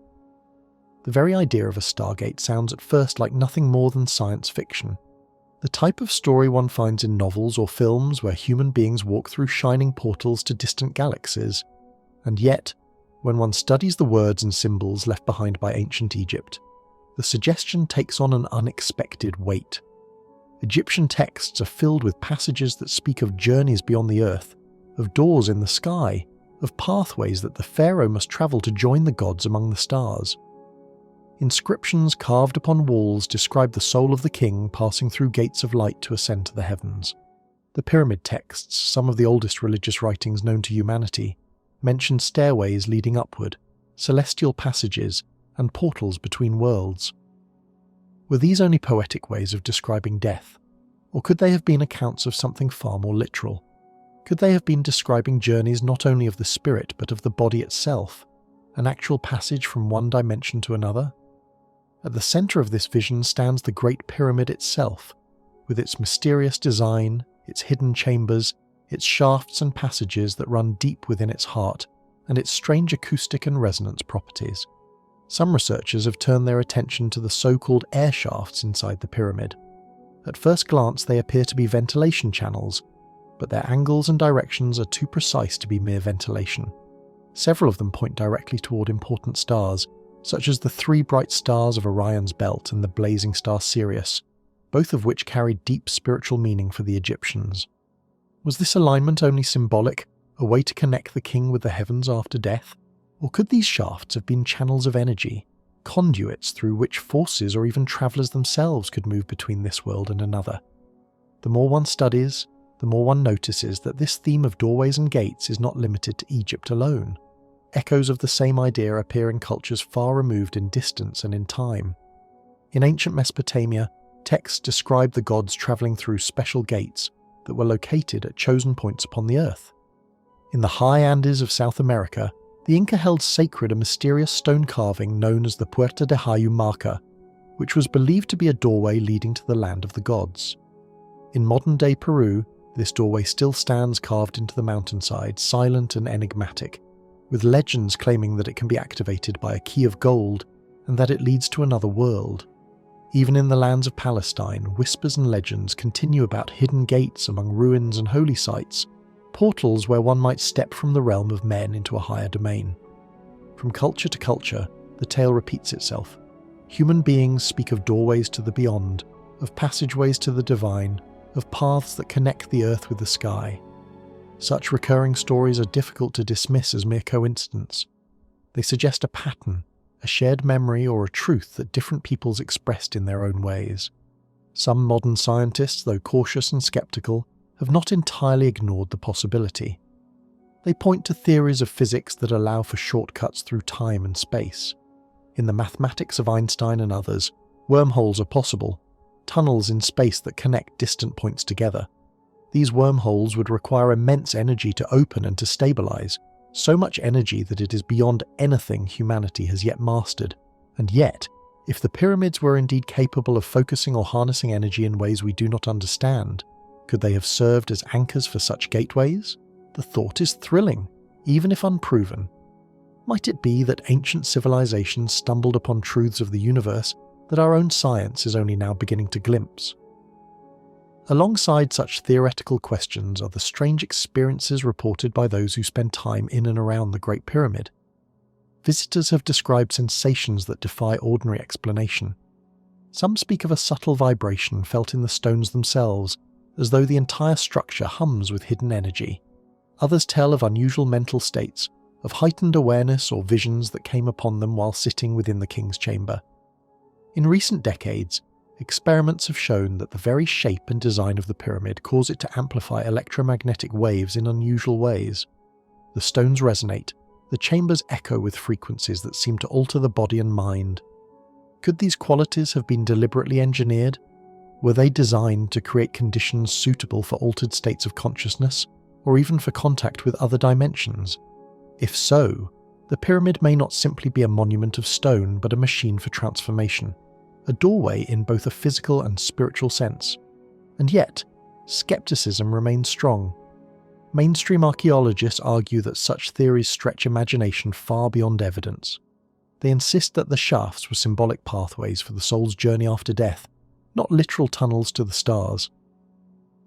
The very idea of a Stargate sounds at first like nothing more than science fiction. The type of story one finds in novels or films where human beings walk through shining portals to distant galaxies. And yet, when one studies the words and symbols left behind by ancient Egypt, the suggestion takes on an unexpected weight. Egyptian texts are filled with passages that speak of journeys beyond the earth, of doors in the sky, of pathways that the pharaoh must travel to join the gods among the stars. Inscriptions carved upon walls describe the soul of the king passing through gates of light to ascend to the heavens. The pyramid texts, some of the oldest religious writings known to humanity, mention stairways leading upward, celestial passages, and portals between worlds. Were these only poetic ways of describing death, or could they have been accounts of something far more literal? Could they have been describing journeys not only of the spirit but of the body itself, an actual passage from one dimension to another? At the centre of this vision stands the Great Pyramid itself, with its mysterious design, its hidden chambers, its shafts and passages that run deep within its heart, and its strange acoustic and resonance properties. Some researchers have turned their attention to the so-called air shafts inside the pyramid. At first glance they appear to be ventilation channels, but their angles and directions are too precise to be mere ventilation. Several of them point directly toward important stars, such as the three bright stars of Orion's belt and the blazing star Sirius, both of which carried deep spiritual meaning for the Egyptians. Was this alignment only symbolic, a way to connect the king with the heavens after death? Or could these shafts have been channels of energy, conduits through which forces or even travellers themselves could move between this world and another? The more one studies, the more one notices that this theme of doorways and gates is not limited to Egypt alone. Echoes of the same idea appear in cultures far removed in distance and in time. In ancient Mesopotamia, texts describe the gods travelling through special gates that were located at chosen points upon the earth. In the high Andes of South America, the Inca held sacred a mysterious stone carving known as the Puerta de Hayumaca, which was believed to be a doorway leading to the land of the gods. In modern-day Peru, this doorway still stands carved into the mountainside, silent and enigmatic, with legends claiming that it can be activated by a key of gold and that it leads to another world. Even in the lands of Palestine, whispers and legends continue about hidden gates among ruins and holy sites, portals where one might step from the realm of men into a higher domain. From culture to culture, the tale repeats itself. Human beings speak of doorways to the beyond, of passageways to the divine, of paths that connect the earth with the sky. Such recurring stories are difficult to dismiss as mere coincidence. They suggest a pattern, a shared memory or a truth that different peoples expressed in their own ways. Some modern scientists, though cautious and skeptical, have not entirely ignored the possibility. They point to theories of physics that allow for shortcuts through time and space. In the mathematics of Einstein and others, wormholes are possible, tunnels in space that connect distant points together. These wormholes would require immense energy to open and to stabilize, so much energy that it is beyond anything humanity has yet mastered. And yet, if the pyramids were indeed capable of focusing or harnessing energy in ways we do not understand, could they have served as anchors for such gateways? The thought is thrilling, even if unproven. Might it be that ancient civilizations stumbled upon truths of the universe that our own science is only now beginning to glimpse? Alongside such theoretical questions are the strange experiences reported by those who spend time in and around the Great Pyramid. Visitors have described sensations that defy ordinary explanation. Some speak of a subtle vibration felt in the stones themselves, as though the entire structure hums with hidden energy. Others tell of unusual mental states, of heightened awareness or visions that came upon them while sitting within the king's chamber. In recent decades, experiments have shown that the very shape and design of the pyramid cause it to amplify electromagnetic waves in unusual ways. The stones resonate, the chambers echo with frequencies that seem to alter the body and mind. Could these qualities have been deliberately engineered? Were they designed to create conditions suitable for altered states of consciousness, or even for contact with other dimensions? If so, the pyramid may not simply be a monument of stone, but a machine for transformation, a doorway in both a physical and spiritual sense. And yet, skepticism remains strong. Mainstream archaeologists argue that such theories stretch imagination far beyond evidence. They insist that the shafts were symbolic pathways for the soul's journey after death, not literal tunnels to the stars.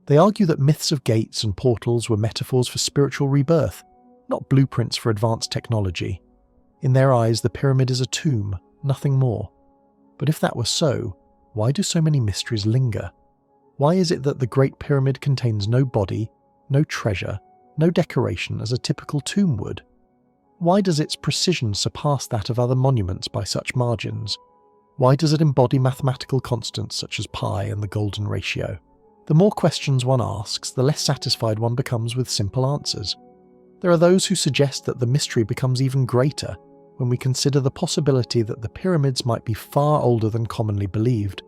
They argue that myths of gates and portals were metaphors for spiritual rebirth, not blueprints for advanced technology. In their eyes, the pyramid is a tomb, nothing more. But if that were so, why do so many mysteries linger? Why is it that the Great Pyramid contains no body, no treasure, no decoration as a typical tomb would? Why does its precision surpass that of other monuments by such margins? Why does it embody mathematical constants such as pi and the golden ratio? The more questions one asks, the less satisfied one becomes with simple answers. There are those who suggest that the mystery becomes even greater when we consider the possibility that the pyramids might be far older than commonly believed.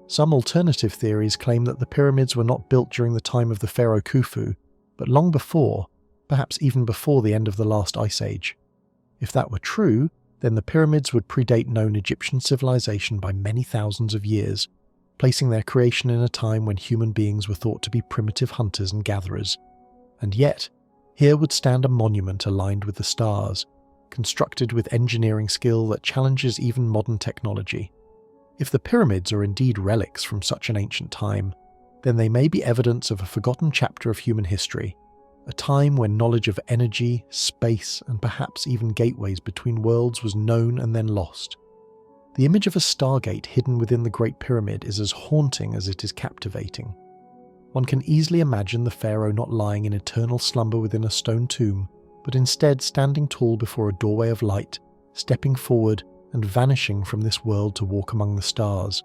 Some alternative theories claim that the pyramids were not built during the time of the pharaoh Khufu, but long before, perhaps even before the end of the last ice age. If that were true, then the pyramids would predate known Egyptian civilization by many thousands of years, placing their creation in a time when human beings were thought to be primitive hunters and gatherers. And yet, here would stand a monument aligned with the stars, constructed with engineering skill that challenges even modern technology. If the pyramids are indeed relics from such an ancient time, then they may be evidence of a forgotten chapter of human history, a time when knowledge of energy, space, and perhaps even gateways between worlds was known and then lost. The image of a Stargate hidden within the Great Pyramid is as haunting as it is captivating. One can easily imagine the pharaoh not lying in eternal slumber within a stone tomb, but instead standing tall before a doorway of light, stepping forward and vanishing from this world to walk among the stars.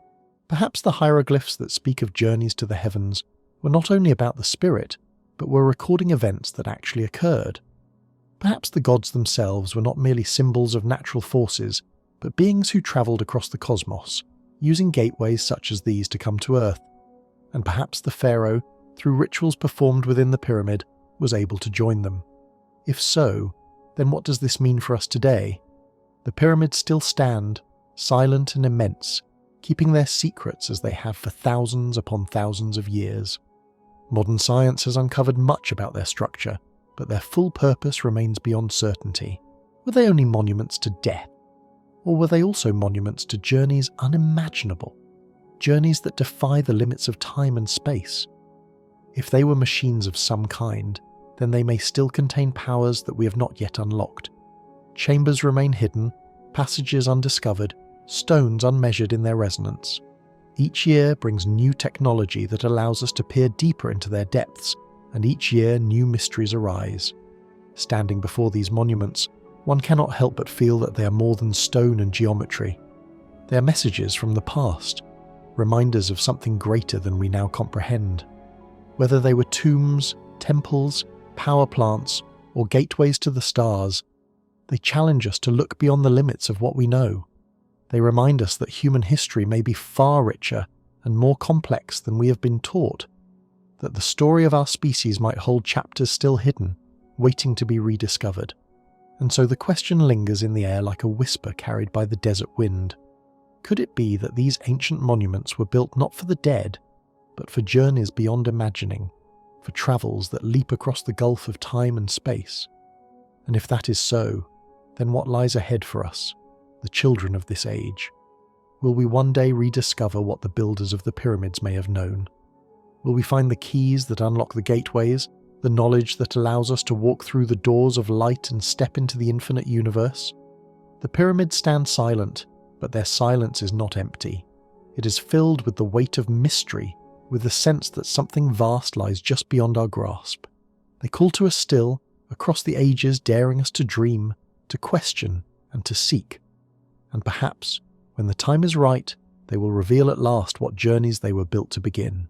Perhaps the hieroglyphs that speak of journeys to the heavens were not only about the spirit, but were recording events that actually occurred. Perhaps the gods themselves were not merely symbols of natural forces, but beings who travelled across the cosmos, using gateways such as these to come to Earth. And perhaps the pharaoh, through rituals performed within the pyramid, was able to join them. If so, then what does this mean for us today? The pyramids still stand, silent and immense, keeping their secrets as they have for thousands upon thousands of years. Modern science has uncovered much about their structure, but their full purpose remains beyond certainty. Were they only monuments to death? Or were they also monuments to journeys unimaginable? Journeys that defy the limits of time and space? If they were machines of some kind, then they may still contain powers that we have not yet unlocked. Chambers remain hidden, passages undiscovered, stones unmeasured in their resonance. Each year brings new technology that allows us to peer deeper into their depths, and each year new mysteries arise. Standing before these monuments, one cannot help but feel that they are more than stone and geometry. They are messages from the past, reminders of something greater than we now comprehend. Whether they were tombs, temples, power plants, or gateways to the stars, they challenge us to look beyond the limits of what we know. They remind us that human history may be far richer and more complex than we have been taught, that the story of our species might hold chapters still hidden, waiting to be rediscovered. And so the question lingers in the air like a whisper carried by the desert wind. Could it be that these ancient monuments were built not for the dead, but for journeys beyond imagining, for travels that leap across the gulf of time and space? And if that is so, then what lies ahead for us, the children of this age? Will we one day rediscover what the builders of the pyramids may have known? Will we find the keys that unlock the gateways, the knowledge that allows us to walk through the doors of light and step into the infinite universe? The pyramids stand silent, but their silence is not empty. It is filled with the weight of mystery, with the sense that something vast lies just beyond our grasp. They call to us still, across the ages, daring us to dream, to question, and to seek. And perhaps, when the time is right, they will reveal at last what journeys they were built to begin.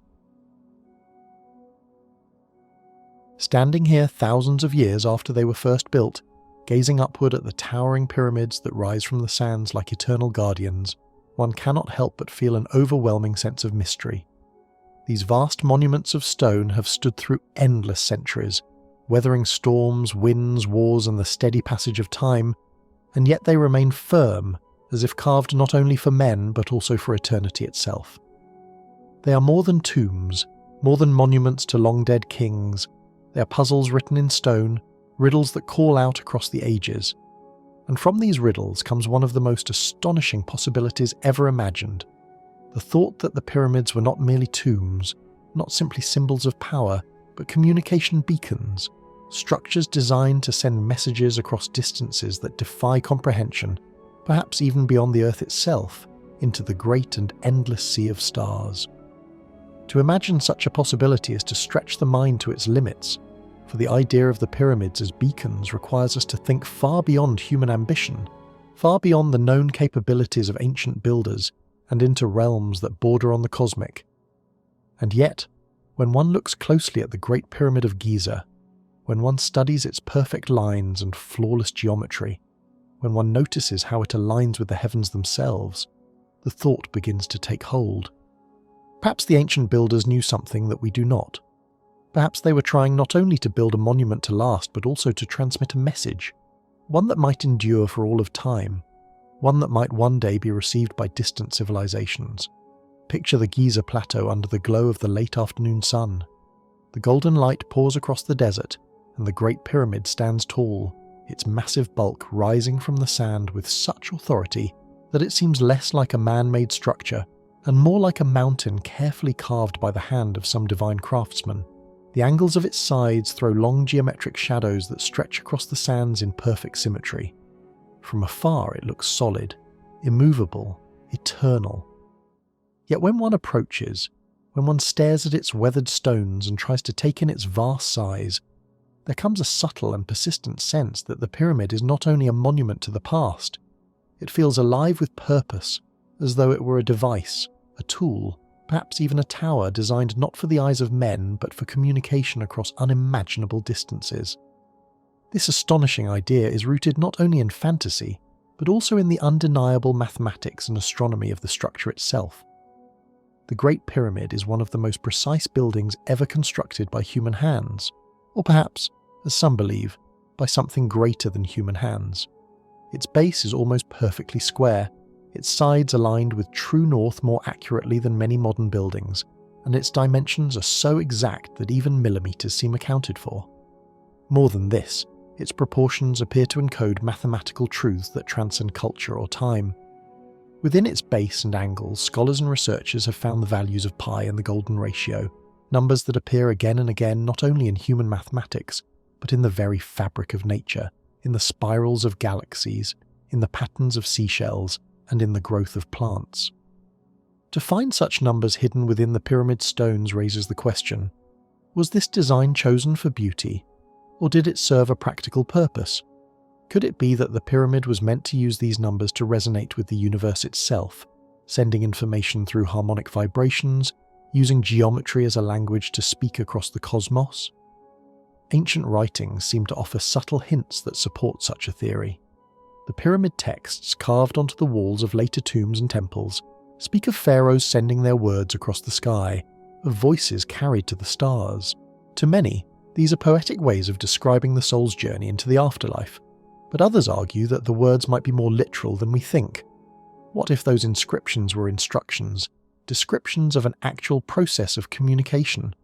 Standing here thousands of years after they were first built, gazing upward at the towering pyramids that rise from the sands like eternal guardians, one cannot help but feel an overwhelming sense of mystery. These vast monuments of stone have stood through endless centuries, weathering storms, winds, wars, and the steady passage of time, and yet they remain firm, as if carved not only for men but also for eternity itself. They are more than tombs, more than monuments to long-dead kings. They are puzzles written in stone, riddles that call out across the ages. And from these riddles comes one of the most astonishing possibilities ever imagined. The thought that the pyramids were not merely tombs, not simply symbols of power, but communication beacons, structures designed to send messages across distances that defy comprehension, perhaps even beyond the Earth itself, into the great and endless sea of stars. To imagine such a possibility is to stretch the mind to its limits, for the idea of the pyramids as beacons requires us to think far beyond human ambition, far beyond the known capabilities of ancient builders, and into realms that border on the cosmic. And yet, when one looks closely at the Great Pyramid of Giza, when one studies its perfect lines and flawless geometry, when one notices how it aligns with the heavens themselves, the thought begins to take hold. Perhaps the ancient builders knew something that we do not. Perhaps they were trying not only to build a monument to last, but also to transmit a message, one that might endure for all of time, one that might one day be received by distant civilizations. Picture the Giza plateau under the glow of the late afternoon sun. The golden light pours across the desert, and the Great Pyramid stands tall, its massive bulk rising from the sand with such authority that it seems less like a man-made structure and more like a mountain carefully carved by the hand of some divine craftsman. The angles of its sides throw long geometric shadows that stretch across the sands in perfect symmetry. From afar it looks solid, immovable, eternal. Yet when one approaches, when one stares at its weathered stones and tries to take in its vast size, there comes a subtle and persistent sense that the pyramid is not only a monument to the past, it feels alive with purpose, as though it were a device, a tool, perhaps even a tower designed not for the eyes of men but for communication across unimaginable distances. This astonishing idea is rooted not only in fantasy, but also in the undeniable mathematics and astronomy of the structure itself. The Great Pyramid is one of the most precise buildings ever constructed by human hands, or perhaps, as some believe, by something greater than human hands. Its base is almost perfectly square, its sides aligned with true north more accurately than many modern buildings, and its dimensions are so exact that even millimeters seem accounted for. More than this, its proportions appear to encode mathematical truths that transcend culture or time. Within its base and angles, scholars and researchers have found the values of pi and the golden ratio, numbers that appear again and again not only in human mathematics, but in the very fabric of nature, in the spirals of galaxies, in the patterns of seashells, and in the growth of plants. To find such numbers hidden within the pyramid stones raises the question, was this design chosen for beauty, or did it serve a practical purpose? Could it be that the pyramid was meant to use these numbers to resonate with the universe itself, sending information through harmonic vibrations, using geometry as a language to speak across the cosmos? Ancient writings seem to offer subtle hints that support such a theory. The pyramid texts carved onto the walls of later tombs and temples speak of pharaohs sending their words across the sky, of voices carried to the stars. To many, these are poetic ways of describing the soul's journey into the afterlife, but others argue that the words might be more literal than we think. What if those inscriptions were instructions, descriptions of an actual process of communication?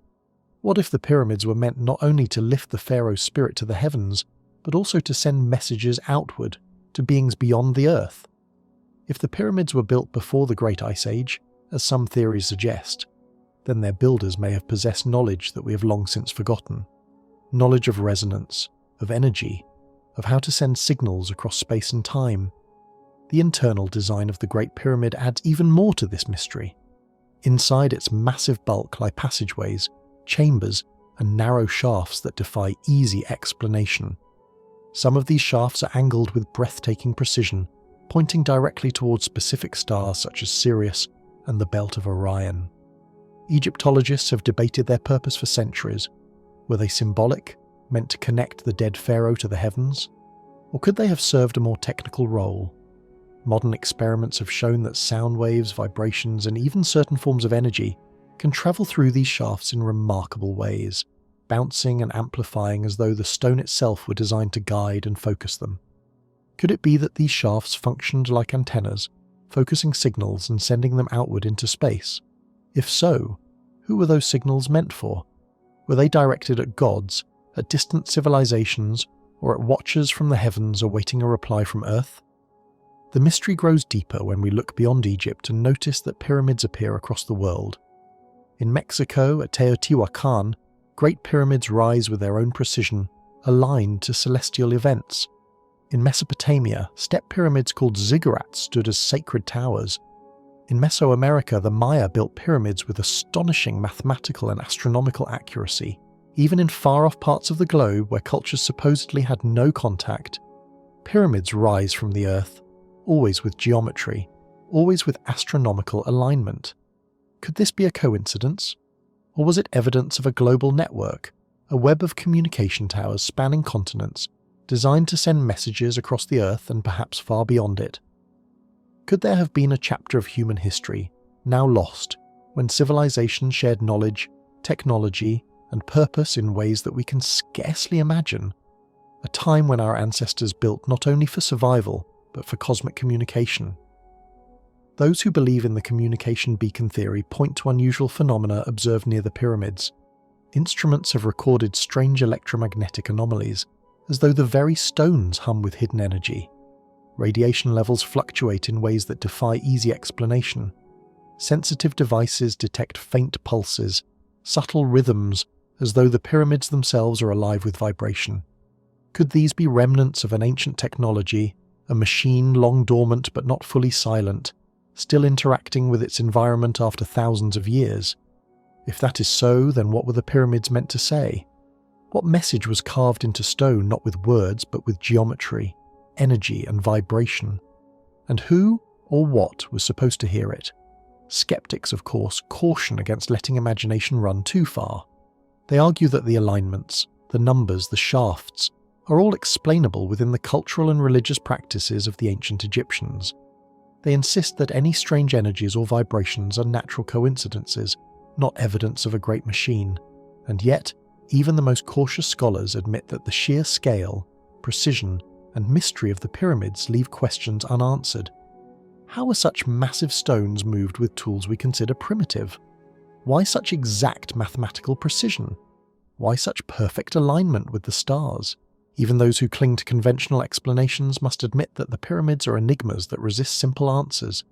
What if the pyramids were meant not only to lift the pharaoh's spirit to the heavens, but also to send messages outward, to beings beyond the earth? If the pyramids were built before the Great Ice Age, as some theories suggest, then their builders may have possessed knowledge that we have long since forgotten. Knowledge of resonance, of energy, of how to send signals across space and time. The internal design of the Great Pyramid adds even more to this mystery. Inside its massive bulk lie passageways, chambers, and narrow shafts that defy easy explanation. Some of these shafts are angled with breathtaking precision, pointing directly towards specific stars such as Sirius and the Belt of Orion. Egyptologists have debated their purpose for centuries. Were they symbolic, meant to connect the dead pharaoh to the heavens? Or could they have served a more technical role? Modern experiments have shown that sound waves, vibrations, and even certain forms of energy can travel through these shafts in remarkable ways, bouncing and amplifying as though the stone itself were designed to guide and focus them. Could it be that these shafts functioned like antennas, focusing signals and sending them outward into space? If so, who were those signals meant for? Were they directed at gods, at distant civilizations, or at watchers from the heavens awaiting a reply from Earth? The mystery grows deeper when we look beyond Egypt and notice that pyramids appear across the world. In Mexico, at Teotihuacan, great pyramids rise with their own precision, aligned to celestial events. In Mesopotamia, step pyramids called ziggurats stood as sacred towers. In Mesoamerica, the Maya built pyramids with astonishing mathematical and astronomical accuracy. Even in far-off parts of the globe where cultures supposedly had no contact, pyramids rise from the earth, always with geometry, always with astronomical alignment. Could this be a coincidence? Or was it evidence of a global network, a web of communication towers spanning continents, designed to send messages across the earth and perhaps far beyond it? Could there have been a chapter of human history, now lost, when civilization shared knowledge, technology, and purpose in ways that we can scarcely imagine? A time when our ancestors built not only for survival, but for cosmic communication. Those who believe in the communication beacon theory point to unusual phenomena observed near the pyramids. Instruments have recorded strange electromagnetic anomalies, as though the very stones hum with hidden energy. Radiation levels fluctuate in ways that defy easy explanation. Sensitive devices detect faint pulses, subtle rhythms, as though the pyramids themselves are alive with vibration. Could these be remnants of an ancient technology, a machine long dormant but not fully silent, still interacting with its environment after thousands of years? If that is so, then what were the pyramids meant to say? What message was carved into stone not with words but with geometry, energy and vibration? And who or what was supposed to hear it? Skeptics, of course, caution against letting imagination run too far. They argue that the alignments, the numbers, the shafts, are all explainable within the cultural and religious practices of the ancient Egyptians. They insist that any strange energies or vibrations are natural coincidences, not evidence of a great machine. And yet, even the most cautious scholars admit that the sheer scale, precision, and mystery of the pyramids leave questions unanswered. How are such massive stones moved with tools we consider primitive? Why such exact mathematical precision? Why such perfect alignment with the stars? Even those who cling to conventional explanations must admit that the pyramids are enigmas that resist simple answers.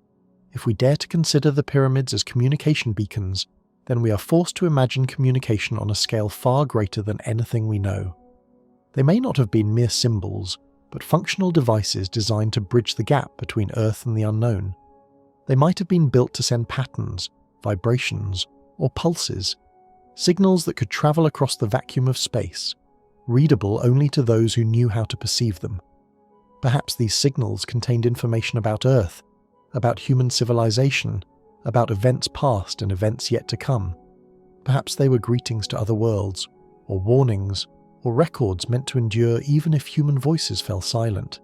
If we dare to consider the pyramids as communication beacons, then we are forced to imagine communication on a scale far greater than anything we know. They may not have been mere symbols, but functional devices designed to bridge the gap between Earth and the unknown. They might have been built to send patterns, vibrations, or pulses, signals that could travel across the vacuum of space, readable only to those who knew how to perceive them. Perhaps these signals contained information about Earth, about human civilization, about events past and events yet to come. Perhaps they were greetings to other worlds, or warnings, or records meant to endure even if human voices fell silent.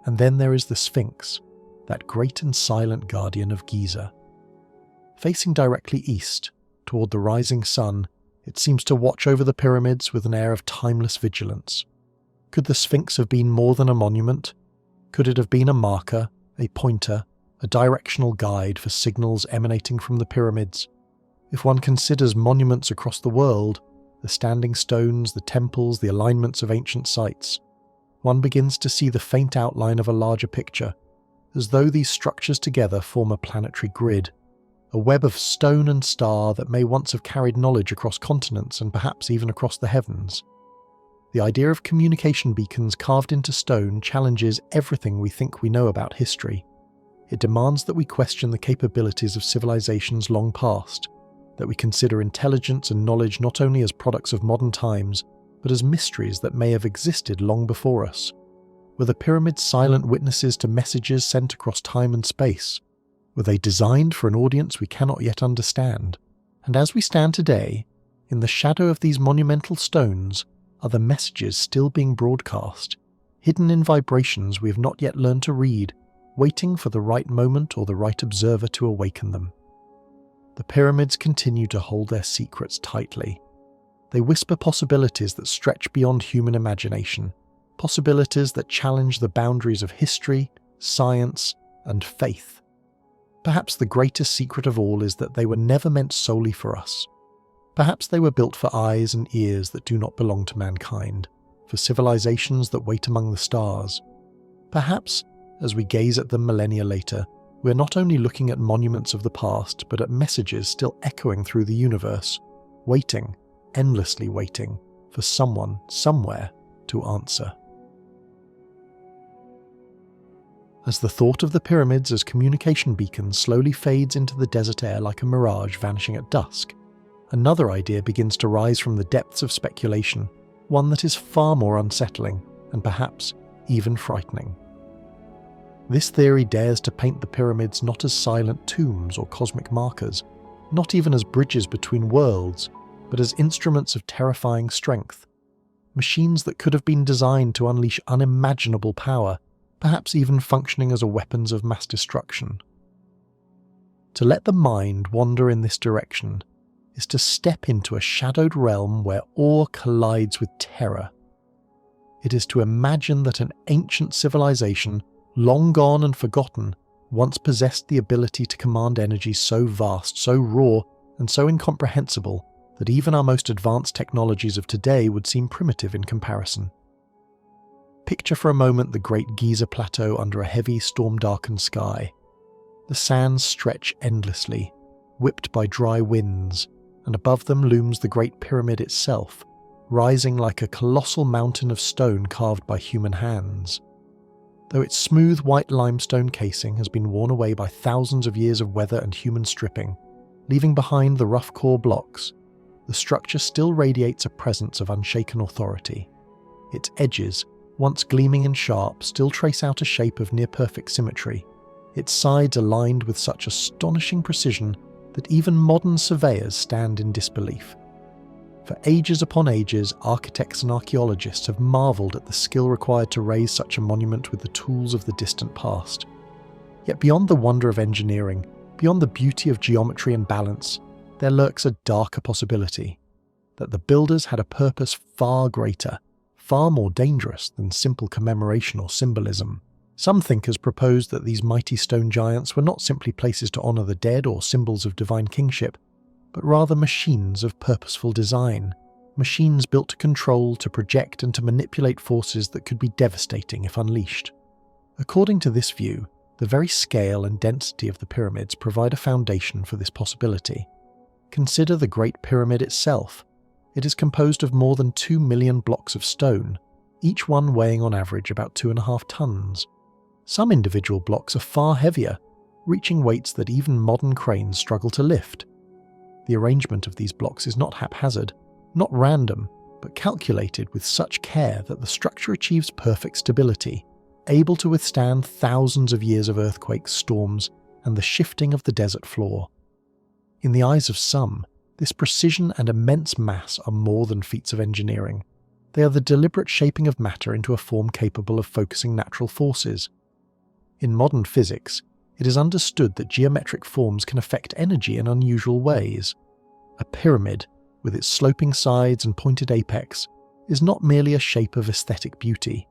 And then there is the Sphinx, that great and silent guardian of Giza. Facing directly east, toward the rising sun, it seems to watch over the pyramids with an air of timeless vigilance. Could the Sphinx have been more than a monument? Could it have been a marker, a pointer, a directional guide for signals emanating from the pyramids? If one considers monuments across the world, the standing stones, the temples, the alignments of ancient sites, one begins to see the faint outline of a larger picture, as though these structures together form a planetary grid, a web of stone and star that may once have carried knowledge across continents and perhaps even across the heavens. The idea of communication beacons carved into stone challenges everything we think we know about history. It demands that we question the capabilities of civilizations long past, that we consider intelligence and knowledge not only as products of modern times, but as mysteries that may have existed long before us. Were the pyramids silent witnesses to messages sent across time and space? Were they designed for an audience we cannot yet understand? And as we stand today, in the shadow of these monumental stones, are the messages still being broadcast, hidden in vibrations we have not yet learned to read, waiting for the right moment or the right observer to awaken them. The pyramids continue to hold their secrets tightly. They whisper possibilities that stretch beyond human imagination, possibilities that challenge the boundaries of history, science, and faith. Perhaps the greatest secret of all is that they were never meant solely for us. Perhaps they were built for eyes and ears that do not belong to mankind, for civilizations that wait among the stars. Perhaps, as we gaze at them millennia later, we're not only looking at monuments of the past, but at messages still echoing through the universe, waiting, endlessly waiting, for someone, somewhere, to answer. As the thought of the pyramids as communication beacons slowly fades into the desert air like a mirage vanishing at dusk, another idea begins to rise from the depths of speculation, one that is far more unsettling, and perhaps even frightening. This theory dares to paint the pyramids not as silent tombs or cosmic markers, not even as bridges between worlds, but as instruments of terrifying strength, machines that could have been designed to unleash unimaginable power, perhaps even functioning as weapons of mass destruction. To let the mind wander in this direction is to step into a shadowed realm where awe collides with terror. It is to imagine that an ancient civilization, long gone and forgotten, once possessed the ability to command energy so vast, so raw, and so incomprehensible that even our most advanced technologies of today would seem primitive in comparison. Picture for a moment the Great Giza Plateau under a heavy, storm-darkened sky. The sands stretch endlessly, whipped by dry winds, and above them looms the Great Pyramid itself, rising like a colossal mountain of stone carved by human hands. Though its smooth white limestone casing has been worn away by thousands of years of weather and human stripping, leaving behind the rough core blocks, the structure still radiates a presence of unshaken authority. Its edges, once gleaming and sharp, still trace out a shape of near-perfect symmetry, its sides aligned with such astonishing precision that even modern surveyors stand in disbelief. For ages upon ages, architects and archaeologists have marvelled at the skill required to raise such a monument with the tools of the distant past. Yet beyond the wonder of engineering, beyond the beauty of geometry and balance, there lurks a darker possibility, that the builders had a purpose far greater, far more dangerous than simple commemoration or symbolism. Some thinkers propose that these mighty stone giants were not simply places to honour the dead or symbols of divine kingship, but rather machines of purposeful design, machines built to control, to project and to manipulate forces that could be devastating if unleashed. According to this view, the very scale and density of the pyramids provide a foundation for this possibility. Consider the Great Pyramid itself. It is composed of more than 2 million blocks of stone, each one weighing on average about 2.5 tons. Some individual blocks are far heavier, reaching weights that even modern cranes struggle to lift. The arrangement of these blocks is not haphazard, not random, but calculated with such care that the structure achieves perfect stability, able to withstand thousands of years of earthquakes, storms, and the shifting of the desert floor. In the eyes of some, this precision and immense mass are more than feats of engineering. They are the deliberate shaping of matter into a form capable of focusing natural forces. In modern physics, it is understood that geometric forms can affect energy in unusual ways. A pyramid, with its sloping sides and pointed apex, is not merely a shape of aesthetic beauty.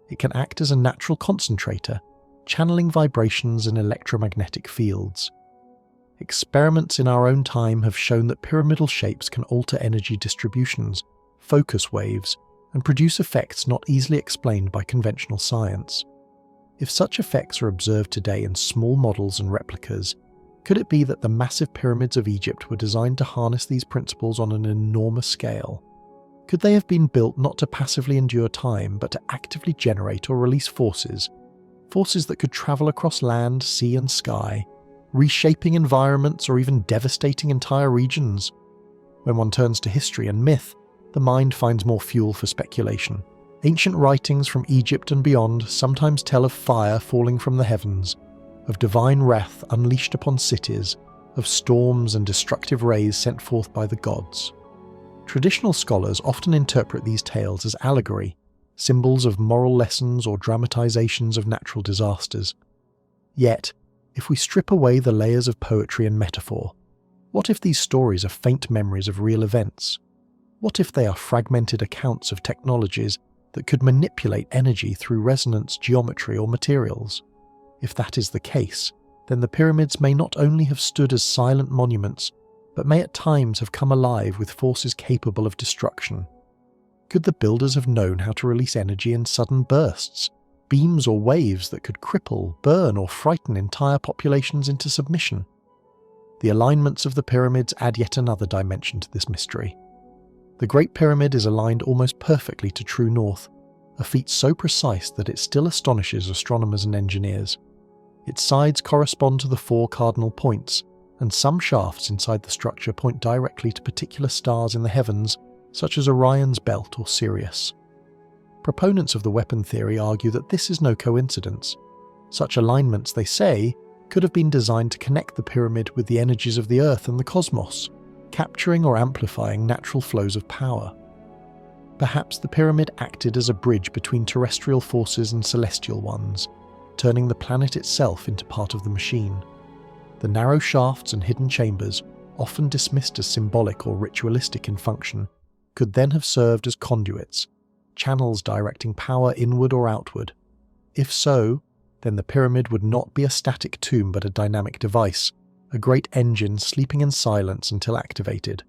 It can act as a natural concentrator, channeling vibrations in electromagnetic fields. Experiments in our own time have shown that pyramidal shapes can alter energy distributions, focus waves, and produce effects not easily explained by conventional science. If such effects are observed today in small models and replicas, could it be that the massive pyramids of Egypt were designed to harness these principles on an enormous scale? Could they have been built not to passively endure time, but to actively generate or release forces that could travel across land, sea and sky, reshaping environments or even devastating entire regions? When one turns to history and myth, the mind finds more fuel for speculation. Ancient writings from Egypt and beyond sometimes tell of fire falling from the heavens, of divine wrath unleashed upon cities, of storms and destructive rays sent forth by the gods. Traditional scholars often interpret these tales as allegory, symbols of moral lessons or dramatizations of natural disasters. Yet, if we strip away the layers of poetry and metaphor, what if these stories are faint memories of real events? What if they are fragmented accounts of technologies that could manipulate energy through resonance, geometry, or materials? If that is the case, then the pyramids may not only have stood as silent monuments, but may at times have come alive with forces capable of destruction. Could the builders have known how to release energy in sudden bursts, beams or waves that could cripple, burn, or frighten entire populations into submission. The alignments of the pyramids add yet another dimension to this mystery. The Great Pyramid is aligned almost perfectly to true north, a feat so precise that it still astonishes astronomers and engineers. Its sides correspond to the 4 cardinal points, and some shafts inside the structure point directly to particular stars in the heavens, such as Orion's belt or Sirius. Proponents of the weapon theory argue that this is no coincidence. Such alignments, they say, could have been designed to connect the pyramid with the energies of the Earth and the cosmos, capturing or amplifying natural flows of power. Perhaps the pyramid acted as a bridge between terrestrial forces and celestial ones, turning the planet itself into part of the machine. The narrow shafts and hidden chambers, often dismissed as symbolic or ritualistic in function, could then have served as conduits, channels directing power inward or outward. If so, then the pyramid would not be a static tomb but a dynamic device, a great engine sleeping in silence until activated.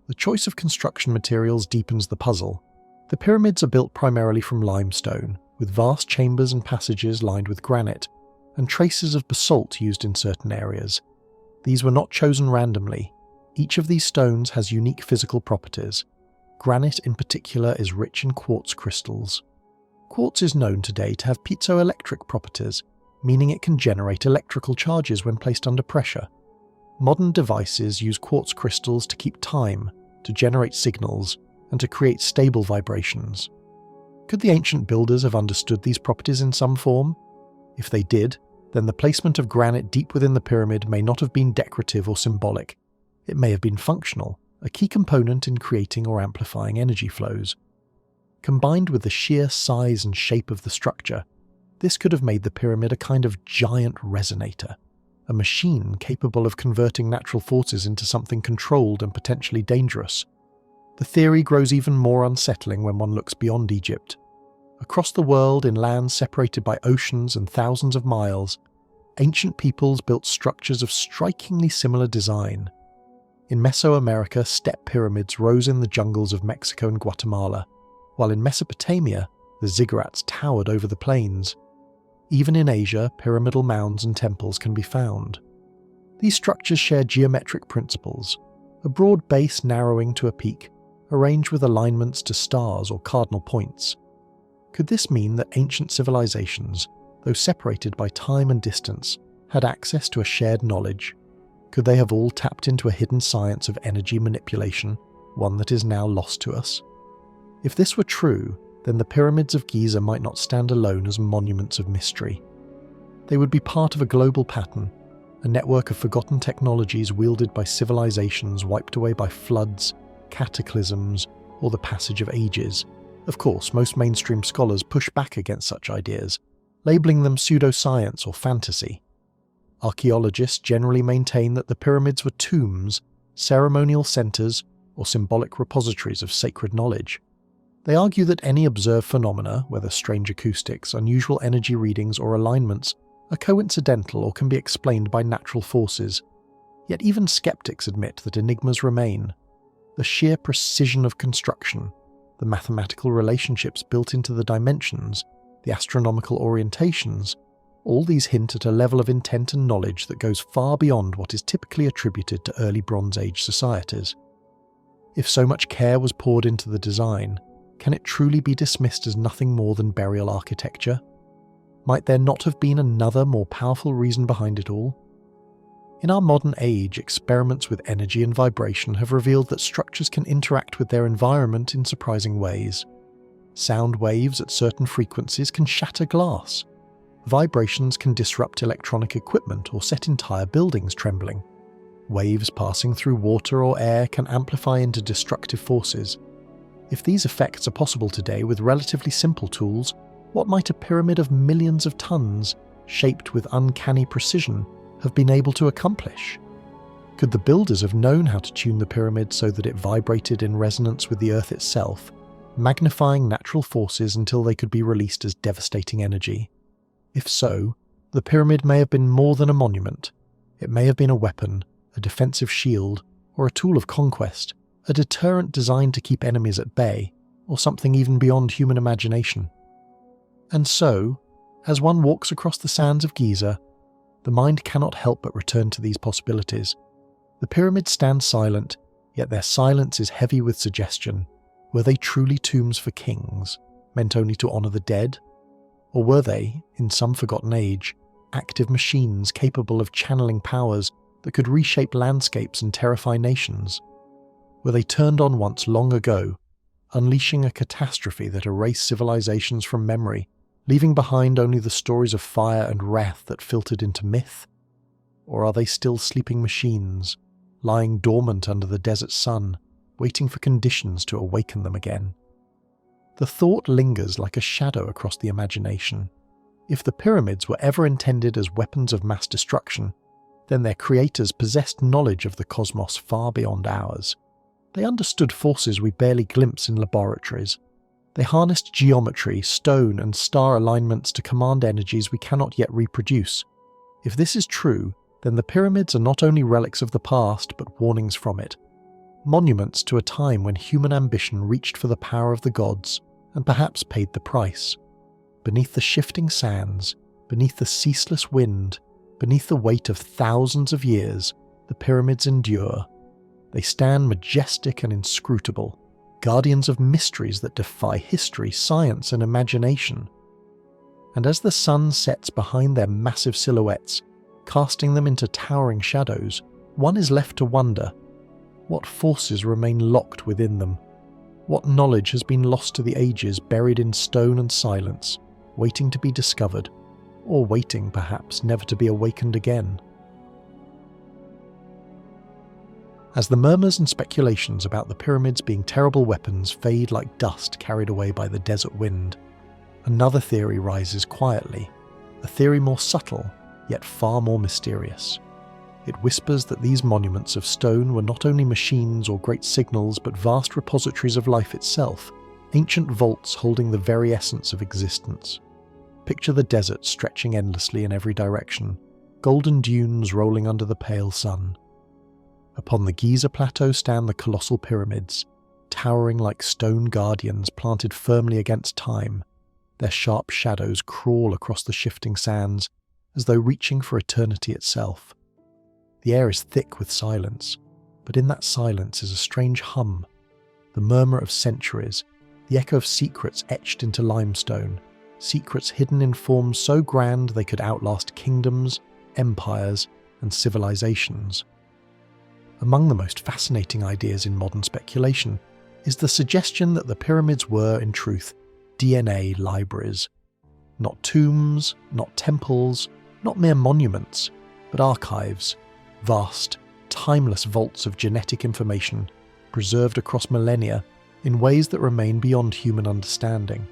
The choice of construction materials deepens the puzzle. The pyramids are built primarily from limestone, with vast chambers and passages lined with granite, and traces of basalt used in certain areas. These were not chosen randomly. Each of these stones has unique physical properties. Granite in particular is rich in quartz crystals. Quartz is known today to have piezoelectric properties, meaning it can generate electrical charges when placed under pressure. Modern devices use quartz crystals to keep time, to generate signals, and to create stable vibrations. Could the ancient builders have understood these properties in some form? If they did, then the placement of granite deep within the pyramid may not have been decorative or symbolic. It may have been functional, a key component in creating or amplifying energy flows. Combined with the sheer size and shape of the structure, this could have made the pyramid a kind of giant resonator, a machine capable of converting natural forces into something controlled and potentially dangerous. The theory grows even more unsettling when one looks beyond Egypt. Across the world, in lands separated by oceans and thousands of miles, ancient peoples built structures of strikingly similar design. In Mesoamerica, step pyramids rose in the jungles of Mexico and Guatemala, while in Mesopotamia, the ziggurats towered over the plains. Even in Asia, pyramidal mounds and temples can be found. These structures share geometric principles, a broad base narrowing to a peak, arranged with alignments to stars or cardinal points. Could this mean that ancient civilizations, though separated by time and distance, had access to a shared knowledge? Could they have all tapped into a hidden science of energy manipulation, one that is now lost to us? If this were true, then the pyramids of Giza might not stand alone as monuments of mystery. They would be part of a global pattern, a network of forgotten technologies wielded by civilizations wiped away by floods, cataclysms, or the passage of ages. Of course, most mainstream scholars push back against such ideas, labeling them pseudoscience or fantasy. Archaeologists generally maintain that the pyramids were tombs, ceremonial centers, or symbolic repositories of sacred knowledge. They argue that any observed phenomena, whether strange acoustics, unusual energy readings, or alignments, are coincidental or can be explained by natural forces. Yet even skeptics admit that enigmas remain. The sheer precision of construction, the mathematical relationships built into the dimensions, the astronomical orientations, all these hint at a level of intent and knowledge that goes far beyond what is typically attributed to early Bronze Age societies. If so much care was poured into the design, can it truly be dismissed as nothing more than burial architecture? Might there not have been another, more powerful reason behind it all? In our modern age, experiments with energy and vibration have revealed that structures can interact with their environment in surprising ways. Sound waves at certain frequencies can shatter glass. Vibrations can disrupt electronic equipment or set entire buildings trembling. Waves passing through water or air can amplify into destructive forces. If these effects are possible today with relatively simple tools, what might a pyramid of millions of tons, shaped with uncanny precision, have been able to accomplish? Could the builders have known how to tune the pyramid so that it vibrated in resonance with the Earth itself, magnifying natural forces until they could be released as devastating energy? If so, the pyramid may have been more than a monument. It may have been a weapon, a defensive shield, or a tool of conquest, a deterrent designed to keep enemies at bay, or something even beyond human imagination. And so, As one walks across the sands of Giza, the mind cannot help but return to these possibilities. The pyramids stand silent, yet their silence is heavy with suggestion. Were they truly tombs for kings, meant only to honour the dead? Or were they, in some forgotten age, active machines capable of channeling powers that could reshape landscapes and terrify nations? Were they turned on once long ago, unleashing a catastrophe that erased civilizations from memory, leaving behind only the stories of fire and wrath that filtered into myth? Or are they still sleeping machines, lying dormant under the desert sun, waiting for conditions to awaken them again? The thought lingers like a shadow across the imagination. If the pyramids were ever intended as weapons of mass destruction, then their creators possessed knowledge of the cosmos far beyond ours. They understood forces we barely glimpse in laboratories. They harnessed geometry, stone, and star alignments to command energies we cannot yet reproduce. If this is true, then the pyramids are not only relics of the past, but warnings from it. Monuments to a time when human ambition reached for the power of the gods, and perhaps paid the price. Beneath the shifting sands, beneath the ceaseless wind, beneath the weight of thousands of years, the pyramids endure. They stand majestic and inscrutable, guardians of mysteries that defy history, science, and imagination. And as the sun sets behind their massive silhouettes, casting them into towering shadows, one is left to wonder, what forces remain locked within them? What knowledge has been lost to the ages, buried in stone and silence, waiting to be discovered, or waiting, perhaps, never to be awakened again? As the murmurs and speculations about the pyramids being terrible weapons fade like dust carried away by the desert wind, another theory rises quietly, a theory more subtle, yet far more mysterious. It whispers that these monuments of stone were not only machines or great signals, but vast repositories of life itself, ancient vaults holding the very essence of existence. Picture the desert stretching endlessly in every direction, golden dunes rolling under the pale sun. Upon the Giza plateau stand the colossal pyramids, towering like stone guardians planted firmly against time. Their sharp shadows crawl across the shifting sands, as though reaching for eternity itself. The air is thick with silence, but in that silence is a strange hum, the murmur of centuries, the echo of secrets etched into limestone, secrets hidden in forms so grand they could outlast kingdoms, empires, and civilizations. Among the most fascinating ideas in modern speculation is the suggestion that the pyramids were, in truth, DNA libraries. Not tombs, not temples, not mere monuments, but archives, vast, timeless vaults of genetic information, preserved across millennia in ways that remain beyond human understanding.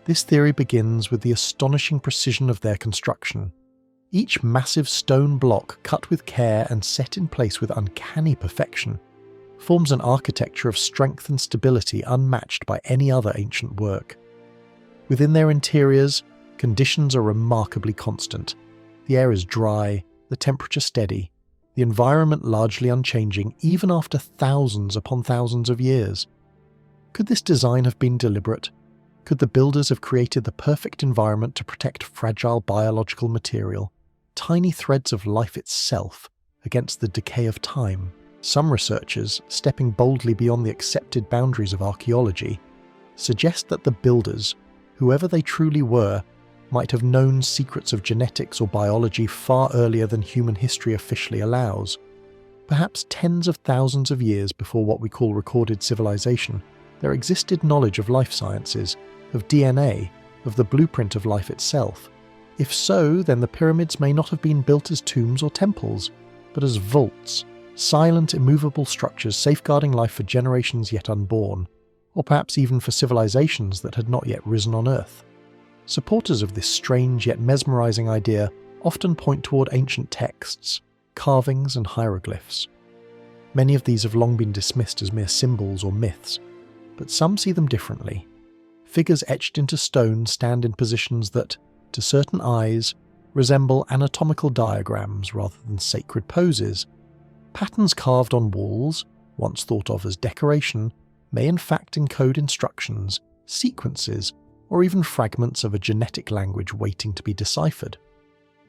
This theory begins with the astonishing precision of their construction. Each massive stone block, cut with care and set in place with uncanny perfection, forms an architecture of strength and stability unmatched by any other ancient work. Within their interiors, conditions are remarkably constant. The air is dry, the temperature steady, the environment largely unchanging even after thousands upon thousands of years. Could this design have been deliberate? Could the builders have created the perfect environment to protect fragile biological material, tiny threads of life itself, against the decay of time? Some researchers, stepping boldly beyond the accepted boundaries of archaeology, suggest that the builders, whoever they truly were, might have known secrets of genetics or biology far earlier than human history officially allows. Perhaps tens of thousands of years before what we call recorded civilization, there existed knowledge of life sciences, of DNA, of the blueprint of life itself. If so, then the pyramids may not have been built as tombs or temples, but as vaults, silent, immovable structures safeguarding life for generations yet unborn, or perhaps even for civilizations that had not yet risen on Earth. Supporters of this strange yet mesmerizing idea often point toward ancient texts, carvings, and hieroglyphs. Many of these have long been dismissed as mere symbols or myths, but some see them differently. Figures etched into stone stand in positions that, to certain eyes, resemble anatomical diagrams rather than sacred poses. Patterns carved on walls, once thought of as decoration, may in fact encode instructions, sequences, or even fragments of a genetic language waiting to be deciphered?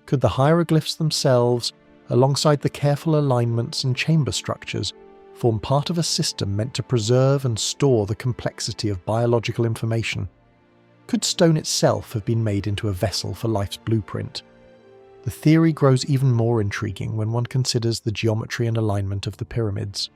Could the hieroglyphs themselves, alongside the careful alignments and chamber structures, form part of a system meant to preserve and store the complexity of biological information? Could stone itself have been made into a vessel for life's blueprint? The theory grows even more intriguing when one considers the geometry and alignment of the pyramids.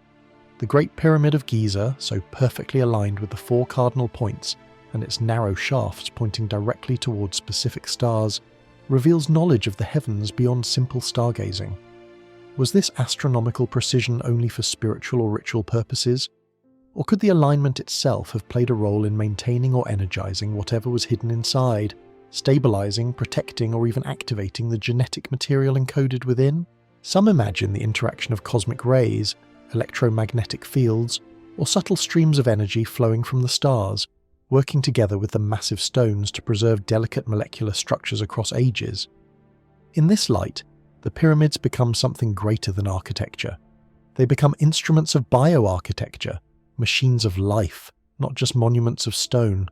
The Great Pyramid of Giza, so perfectly aligned with the 4 cardinal points and its narrow shafts pointing directly towards specific stars, reveals knowledge of the heavens beyond simple stargazing. Was this astronomical precision only for spiritual or ritual purposes? Or could the alignment itself have played a role in maintaining or energizing whatever was hidden inside, stabilizing, protecting, or even activating the genetic material encoded within? Some imagine the interaction of cosmic rays, electromagnetic fields, or subtle streams of energy flowing from the stars, working together with the massive stones to preserve delicate molecular structures across ages. In this light, the pyramids become something greater than architecture. They become instruments of bioarchitecture, machines of life, not just monuments of stone.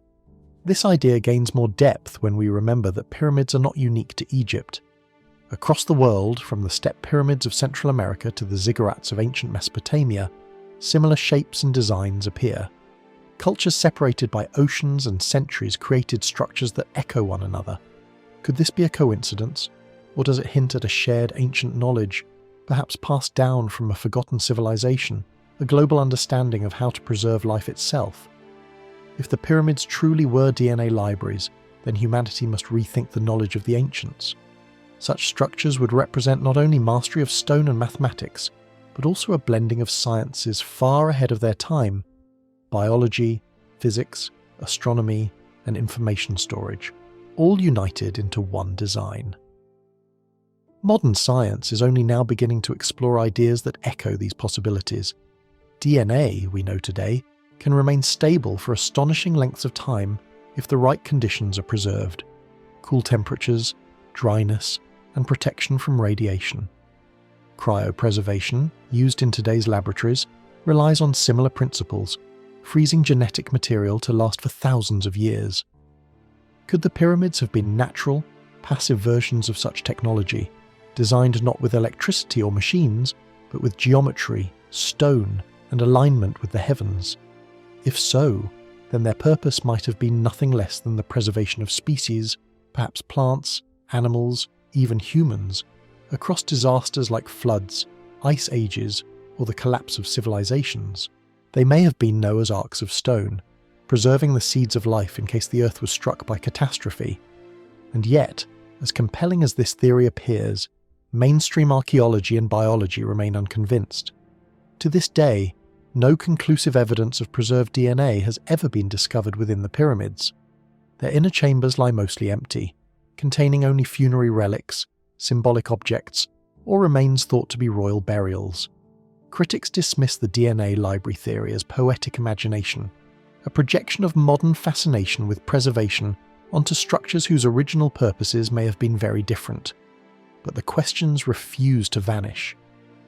This idea gains more depth when we remember that pyramids are not unique to Egypt. Across the world, from the step pyramids of Central America to the ziggurats of ancient Mesopotamia, similar shapes and designs appear. Cultures separated by oceans and centuries created structures that echo one another. Could this be a coincidence? Or does it hint at a shared ancient knowledge, perhaps passed down from a forgotten civilization, a global understanding of how to preserve life itself? If the pyramids truly were DNA libraries, then humanity must rethink the knowledge of the ancients. Such structures would represent not only mastery of stone and mathematics, but also a blending of sciences far ahead of their time: biology, physics, astronomy, and information storage, all united into one design. Modern science is only now beginning to explore ideas that echo these possibilities. DNA, we know today, can remain stable for astonishing lengths of time if the right conditions are preserved: cool temperatures, dryness, and protection from radiation. Cryopreservation, used in today's laboratories, relies on similar principles, freezing genetic material to last for thousands of years. Could the pyramids have been natural, passive versions of such technology, designed not with electricity or machines, but with geometry, stone, and alignment with the heavens? If so, then their purpose might have been nothing less than the preservation of species, perhaps plants, animals, even humans, across disasters like floods, ice ages, or the collapse of civilizations. They may have been Noah's arks of stone, preserving the seeds of life in case the Earth was struck by catastrophe. And yet, as compelling as this theory appears, mainstream archaeology and biology remain unconvinced. To this day, no conclusive evidence of preserved DNA has ever been discovered within the pyramids. Their inner chambers lie mostly empty, containing only funerary relics, symbolic objects, or remains thought to be royal burials. Critics dismiss the DNA library theory as poetic imagination, a projection of modern fascination with preservation onto structures whose original purposes may have been very different. But the questions refuse to vanish.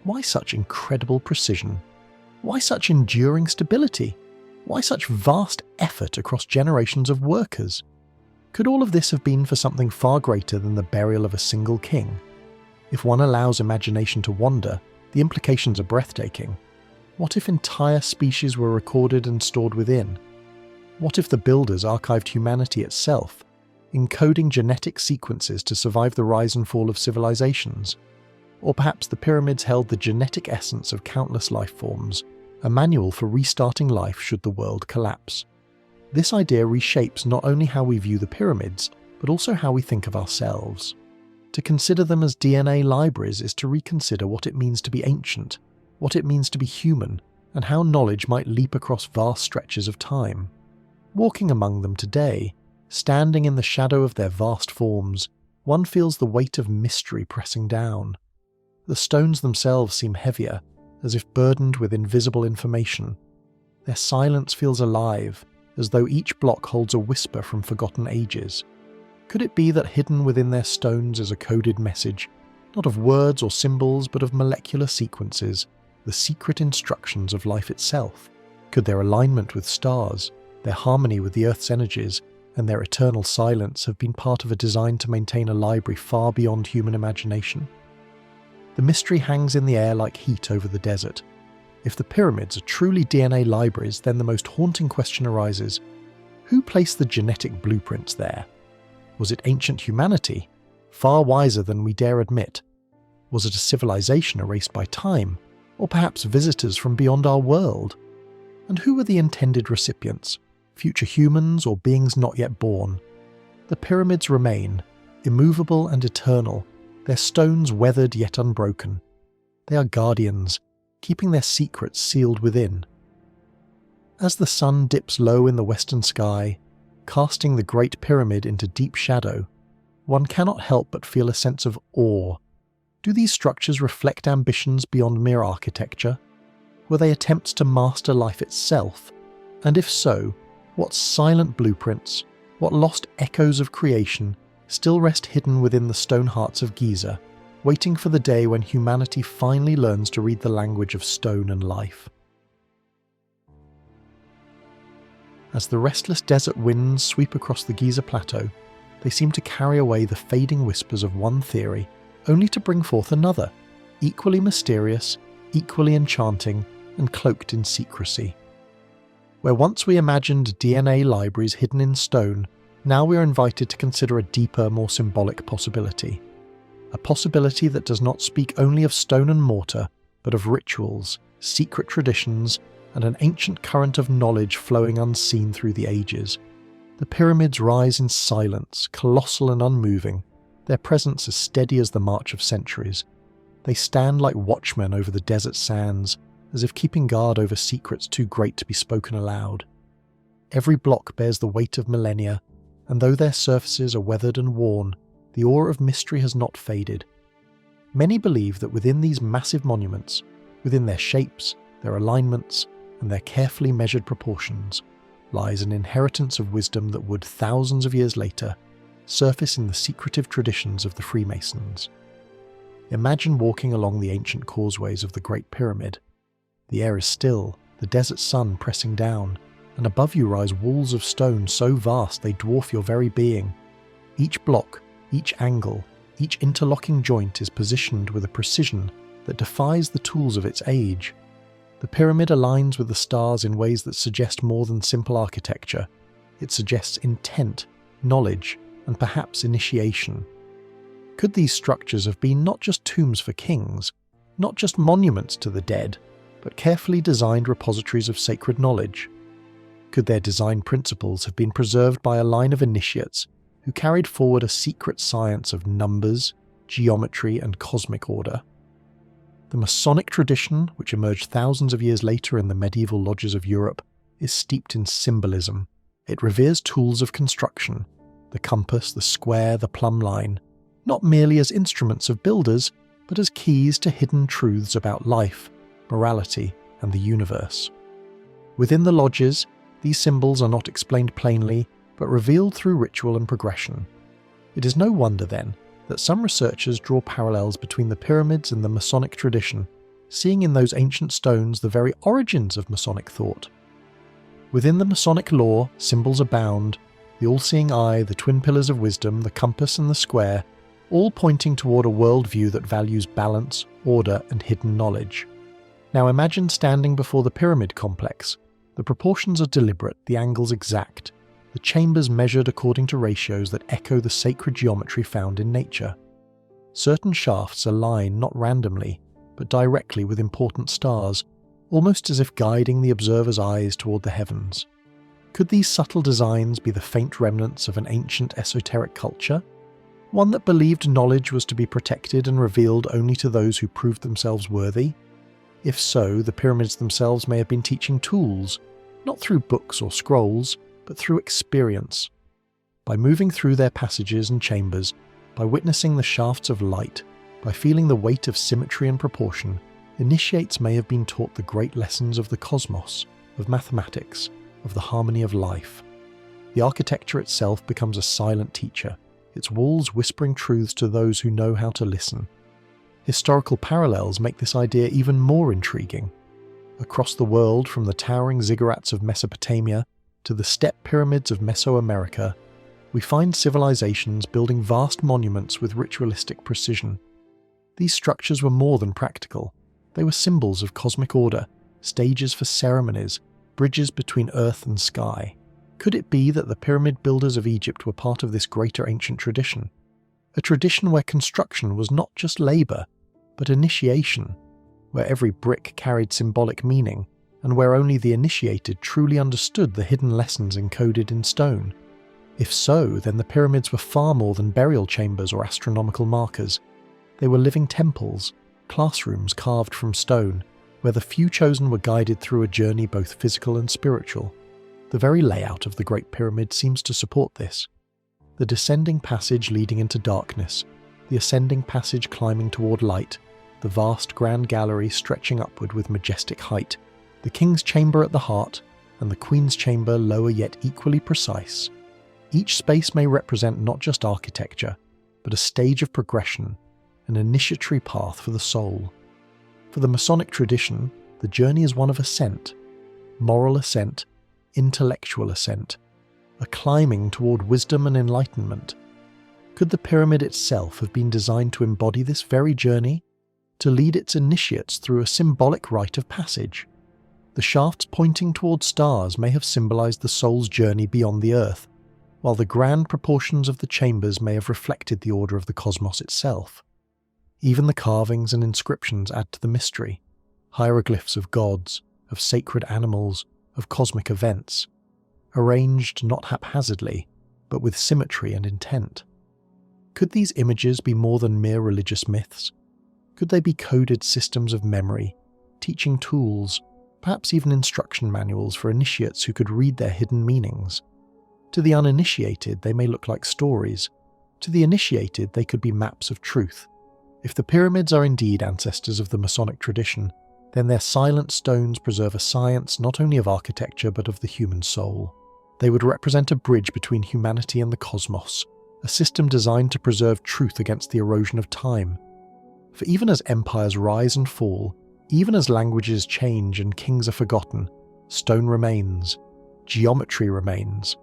Why such incredible precision? Why such enduring stability? Why such vast effort across generations of workers? Could all of this have been for something far greater than the burial of a single king? If one allows imagination to wander, the implications are breathtaking. What if entire species were recorded and stored within? What if the builders archived humanity itself, encoding genetic sequences to survive the rise and fall of civilizations? Or perhaps the pyramids held the genetic essence of countless life forms, a manual for restarting life should the world collapse. This idea reshapes not only how we view the pyramids, but also how we think of ourselves. To consider them as DNA libraries is to reconsider what it means to be ancient, what it means to be human, and how knowledge might leap across vast stretches of time. Walking among them today, standing in the shadow of their vast forms, one feels the weight of mystery pressing down. The stones themselves seem heavier, as if burdened with invisible information. Their silence feels alive, as though each block holds a whisper from forgotten ages. Could it be that hidden within their stones is a coded message, not of words or symbols, but of molecular sequences, the secret instructions of life itself? Could their alignment with stars, their harmony with the Earth's energies, and their eternal silence have been part of a design to maintain a library far beyond human imagination? The mystery hangs in the air like heat over the desert. If the pyramids are truly DNA libraries, then the most haunting question arises: who placed the genetic blueprints there? Was it ancient humanity, far wiser than we dare admit? Was it a civilization erased by time, or perhaps visitors from beyond our world? And who were the intended recipients, future humans or beings not yet born? The pyramids remain, immovable and eternal, their stones weathered yet unbroken. They are guardians, keeping their secrets sealed within. As the sun dips low in the western sky, casting the Great Pyramid into deep shadow, one cannot help but feel a sense of awe. Do these structures reflect ambitions beyond mere architecture? Were they attempts to master life itself? And if so, what silent blueprints, what lost echoes of creation still rest hidden within the stone hearts of Giza, waiting for the day when humanity finally learns to read the language of stone and life? As the restless desert winds sweep across the Giza plateau, they seem to carry away the fading whispers of one theory, only to bring forth another, equally mysterious, equally enchanting, and cloaked in secrecy. Where once we imagined DNA libraries hidden in stone, now we are invited to consider a deeper, more symbolic possibility. A possibility that does not speak only of stone and mortar, but of rituals, secret traditions, and an ancient current of knowledge flowing unseen through the ages. The pyramids rise in silence, colossal and unmoving, their presence as steady as the march of centuries. They stand like watchmen over the desert sands, as if keeping guard over secrets too great to be spoken aloud. Every block bears the weight of millennia, and though their surfaces are weathered and worn, the awe of mystery has not faded. Many believe that within these massive monuments, within their shapes, their alignments, and their carefully measured proportions, lies an inheritance of wisdom that would, thousands of years later, surface in the secretive traditions of the Freemasons. Imagine walking along the ancient causeways of the Great Pyramid. The air is still, the desert sun pressing down, and above you rise walls of stone so vast they dwarf your very being. Each block, each angle, each interlocking joint is positioned with a precision that defies the tools of its age. The pyramid aligns with the stars in ways that suggest more than simple architecture. It suggests intent, knowledge, and perhaps initiation. Could these structures have been not just tombs for kings, not just monuments to the dead, but carefully designed repositories of sacred knowledge? Could their design principles have been preserved by a line of initiates who carried forward a secret science of numbers, geometry, and cosmic order? The Masonic tradition, which emerged thousands of years later in the medieval lodges of Europe, is steeped in symbolism. It reveres tools of construction, the compass, the square, the plumb line, not merely as instruments of builders, but as keys to hidden truths about life, morality, and the universe. Within the lodges, these symbols are not explained plainly, but revealed through ritual and progression. It is no wonder, then, that some researchers draw parallels between the pyramids and the Masonic tradition, seeing in those ancient stones the very origins of Masonic thought. Within the Masonic lore, symbols abound, the all-seeing eye, the twin pillars of wisdom, the compass and the square, all pointing toward a worldview that values balance, order, and hidden knowledge. Now imagine standing before the pyramid complex. The proportions are deliberate, the angles exact, the chambers measured according to ratios that echo the sacred geometry found in nature. Certain shafts align not randomly, but directly with important stars, almost as if guiding the observer's eyes toward the heavens. Could these subtle designs be the faint remnants of an ancient esoteric culture? One that believed knowledge was to be protected and revealed only to those who proved themselves worthy? If so, the pyramids themselves may have been teaching tools, not through books or scrolls, but through experience. By moving through their passages and chambers, by witnessing the shafts of light, by feeling the weight of symmetry and proportion, initiates may have been taught the great lessons of the cosmos, of mathematics, of the harmony of life. The architecture itself becomes a silent teacher, its walls whispering truths to those who know how to listen. Historical parallels make this idea even more intriguing. Across the world, from the towering ziggurats of Mesopotamia to the step pyramids of Mesoamerica, we find civilizations building vast monuments with ritualistic precision. These structures were more than practical. They were symbols of cosmic order, stages for ceremonies, bridges between earth and sky. Could it be that the pyramid builders of Egypt were part of this greater ancient tradition? A tradition where construction was not just labour, but initiation, where every brick carried symbolic meaning, and where only the initiated truly understood the hidden lessons encoded in stone. If so, then the pyramids were far more than burial chambers or astronomical markers. They were living temples, classrooms carved from stone, where the few chosen were guided through a journey both physical and spiritual. The very layout of the Great Pyramid seems to support this. The descending passage leading into darkness, the ascending passage climbing toward light, the vast grand gallery stretching upward with majestic height, the king's chamber at the heart, and the queen's chamber lower yet equally precise. Each space may represent not just architecture, but a stage of progression, an initiatory path for the soul. For the Masonic tradition, the journey is one of ascent, moral ascent, intellectual ascent, a climbing toward wisdom and enlightenment. Could the pyramid itself have been designed to embody this very journey, to lead its initiates through a symbolic rite of passage? The shafts pointing toward stars may have symbolized the soul's journey beyond the earth, while the grand proportions of the chambers may have reflected the order of the cosmos itself. Even the carvings and inscriptions add to the mystery, hieroglyphs of gods, of sacred animals, of cosmic events, arranged not haphazardly, but with symmetry and intent. Could these images be more than mere religious myths? Could they be coded systems of memory, teaching tools, perhaps even instruction manuals for initiates who could read their hidden meanings? To the uninitiated, they may look like stories. To the initiated, they could be maps of truth. If the pyramids are indeed ancestors of the Masonic tradition, then their silent stones preserve a science not only of architecture but of the human soul. They would represent a bridge between humanity and the cosmos, a system designed to preserve truth against the erosion of time. For even as empires rise and fall, even as languages change and kings are forgotten, stone remains, geometry remains.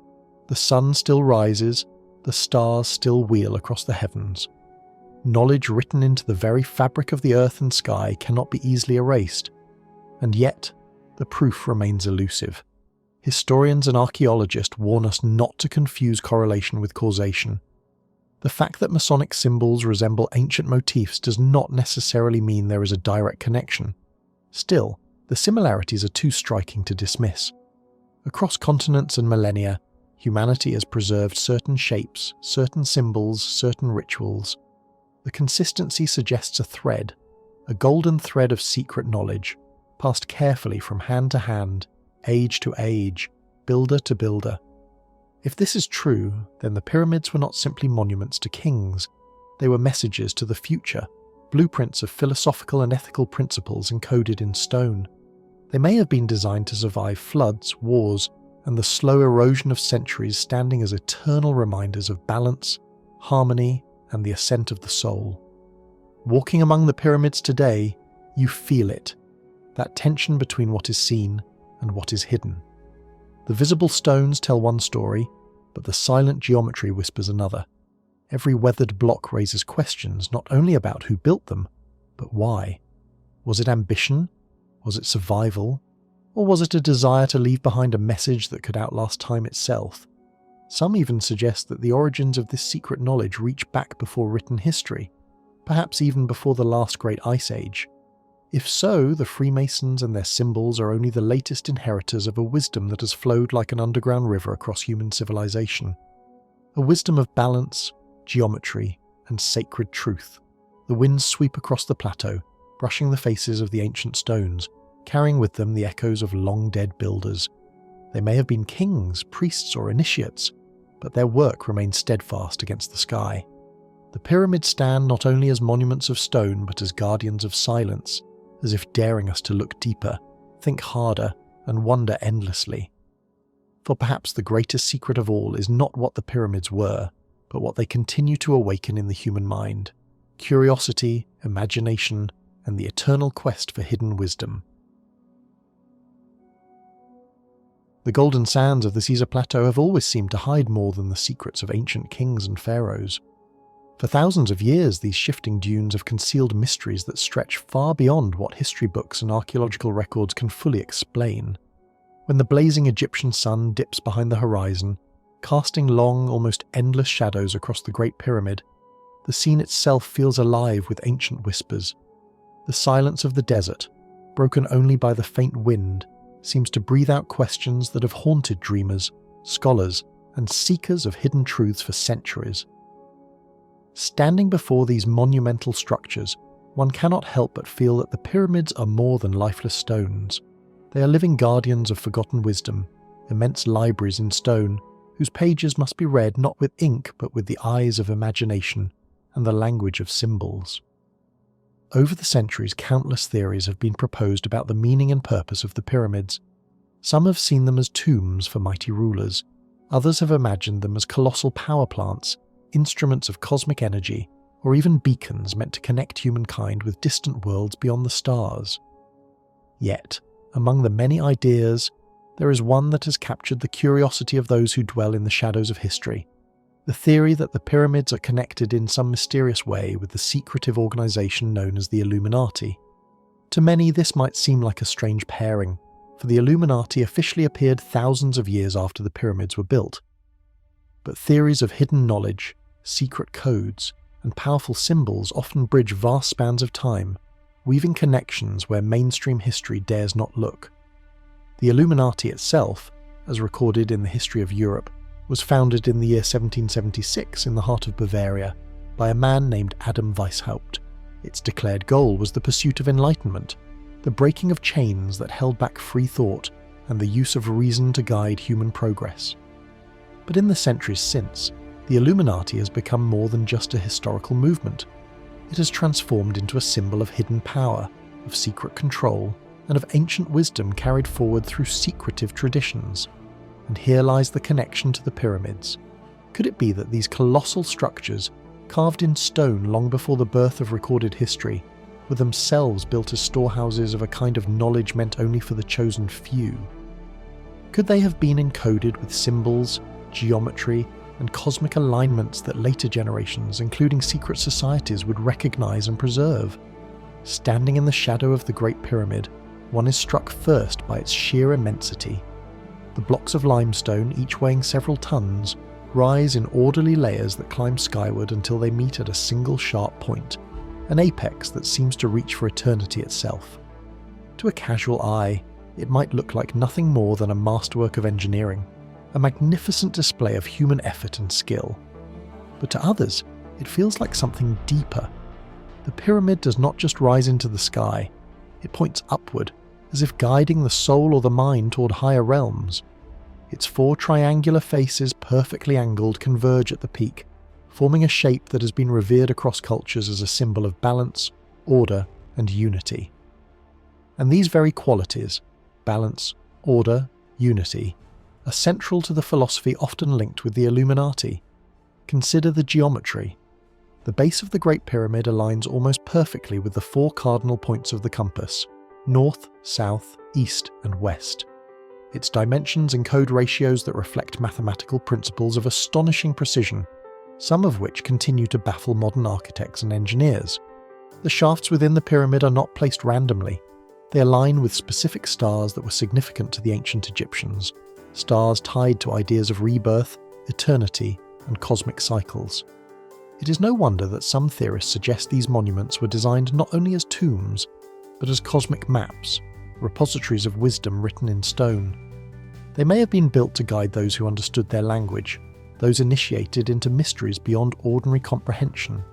The sun still rises, the stars still wheel across the heavens. Knowledge written into the very fabric of the earth and sky cannot be easily erased, and yet the proof remains elusive. Historians and archaeologists warn us not to confuse correlation with causation. The fact that Masonic symbols resemble ancient motifs does not necessarily mean there is a direct connection. Still, the similarities are too striking to dismiss. Across continents and millennia, humanity has preserved certain shapes, certain symbols, certain rituals. The consistency suggests a thread, a golden thread of secret knowledge, passed carefully from hand to hand, age to age, builder to builder. If this is true, then the pyramids were not simply monuments to kings. They were messages to the future, blueprints of philosophical and ethical principles encoded in stone. They may have been designed to survive floods, wars, and the slow erosion of centuries, standing as eternal reminders of balance, harmony, and the ascent of the soul. Walking among the pyramids today, you feel it, that tension between what is seen and what is hidden. The visible stones tell one story, but the silent geometry whispers another. Every weathered block raises questions not only about who built them, but why. Was it ambition? Was it survival? Or was it a desire to leave behind a message that could outlast time itself? Some even suggest that the origins of this secret knowledge reach back before written history, perhaps even before the last great ice age. If so, the Freemasons and their symbols are only the latest inheritors of a wisdom that has flowed like an underground river across human civilization. A wisdom of balance, geometry, and sacred truth. The winds sweep across the plateau, brushing the faces of the ancient stones, carrying with them the echoes of long-dead builders. They may have been kings, priests, or initiates, but their work remains steadfast against the sky. The pyramids stand not only as monuments of stone, but as guardians of silence, as if daring us to look deeper, think harder, and wonder endlessly. For perhaps the greatest secret of all is not what the pyramids were, but what they continue to awaken in the human mind: curiosity, imagination, and the eternal quest for hidden wisdom. The golden sands of the Caesar Plateau have always seemed to hide more than the secrets of ancient kings and pharaohs. For thousands of years, these shifting dunes have concealed mysteries that stretch far beyond what history books and archaeological records can fully explain. When the blazing Egyptian sun dips behind the horizon, casting long, almost endless shadows across the Great Pyramid, the scene itself feels alive with ancient whispers. The silence of the desert, broken only by the faint wind, seems to breathe out questions that have haunted dreamers, scholars, and seekers of hidden truths for centuries. Standing before these monumental structures, one cannot help but feel that the pyramids are more than lifeless stones. They are living guardians of forgotten wisdom, immense libraries in stone, whose pages must be read not with ink but with the eyes of imagination and the language of symbols. Over the centuries, countless theories have been proposed about the meaning and purpose of the pyramids. Some have seen them as tombs for mighty rulers. Others have imagined them as colossal power plants, instruments of cosmic energy, or even beacons meant to connect humankind with distant worlds beyond the stars. Yet, among the many ideas, there is one that has captured the curiosity of those who dwell in the shadows of history. The theory that the pyramids are connected in some mysterious way with the secretive organisation known as the Illuminati. To many, this might seem like a strange pairing, for the Illuminati officially appeared thousands of years after the pyramids were built. But theories of hidden knowledge, secret codes, and powerful symbols often bridge vast spans of time, weaving connections where mainstream history dares not look. The Illuminati itself, as recorded in the history of Europe, was founded in the year 1776 in the heart of Bavaria by a man named Adam Weishaupt. Its declared goal was the pursuit of enlightenment, the breaking of chains that held back free thought, and the use of reason to guide human progress. But in the centuries since, the Illuminati has become more than just a historical movement. It has transformed into a symbol of hidden power, of secret control, and of ancient wisdom carried forward through secretive traditions. And here lies the connection to the pyramids. Could it be that these colossal structures, carved in stone long before the birth of recorded history, were themselves built as storehouses of a kind of knowledge meant only for the chosen few? Could they have been encoded with symbols, geometry, and cosmic alignments that later generations, including secret societies, would recognize and preserve? Standing in the shadow of the Great Pyramid, one is struck first by its sheer immensity. The blocks of limestone, each weighing several tons, rise in orderly layers that climb skyward until they meet at a single sharp point, an apex that seems to reach for eternity itself. To a casual eye, it might look like nothing more than a masterwork of engineering, a magnificent display of human effort and skill. But to others, it feels like something deeper. The pyramid does not just rise into the sky, it points upward, as if guiding the soul or the mind toward higher realms. Its four triangular faces, perfectly angled, converge at the peak, forming a shape that has been revered across cultures as a symbol of balance, order, and unity. And these very qualities, balance, order, unity, are central to the philosophy often linked with the Illuminati. Consider the geometry. The base of the Great Pyramid aligns almost perfectly with the four cardinal points of the compass: north, south, east, and west. Its dimensions encode ratios that reflect mathematical principles of astonishing precision, some of which continue to baffle modern architects and engineers. The shafts within the pyramid are not placed randomly. They align with specific stars that were significant to the ancient Egyptians, stars tied to ideas of rebirth, eternity, and cosmic cycles. It is no wonder that some theorists suggest these monuments were designed not only as tombs, but as cosmic maps, repositories of wisdom written in stone. They may have been built to guide those who understood their language, those initiated into mysteries beyond ordinary comprehension.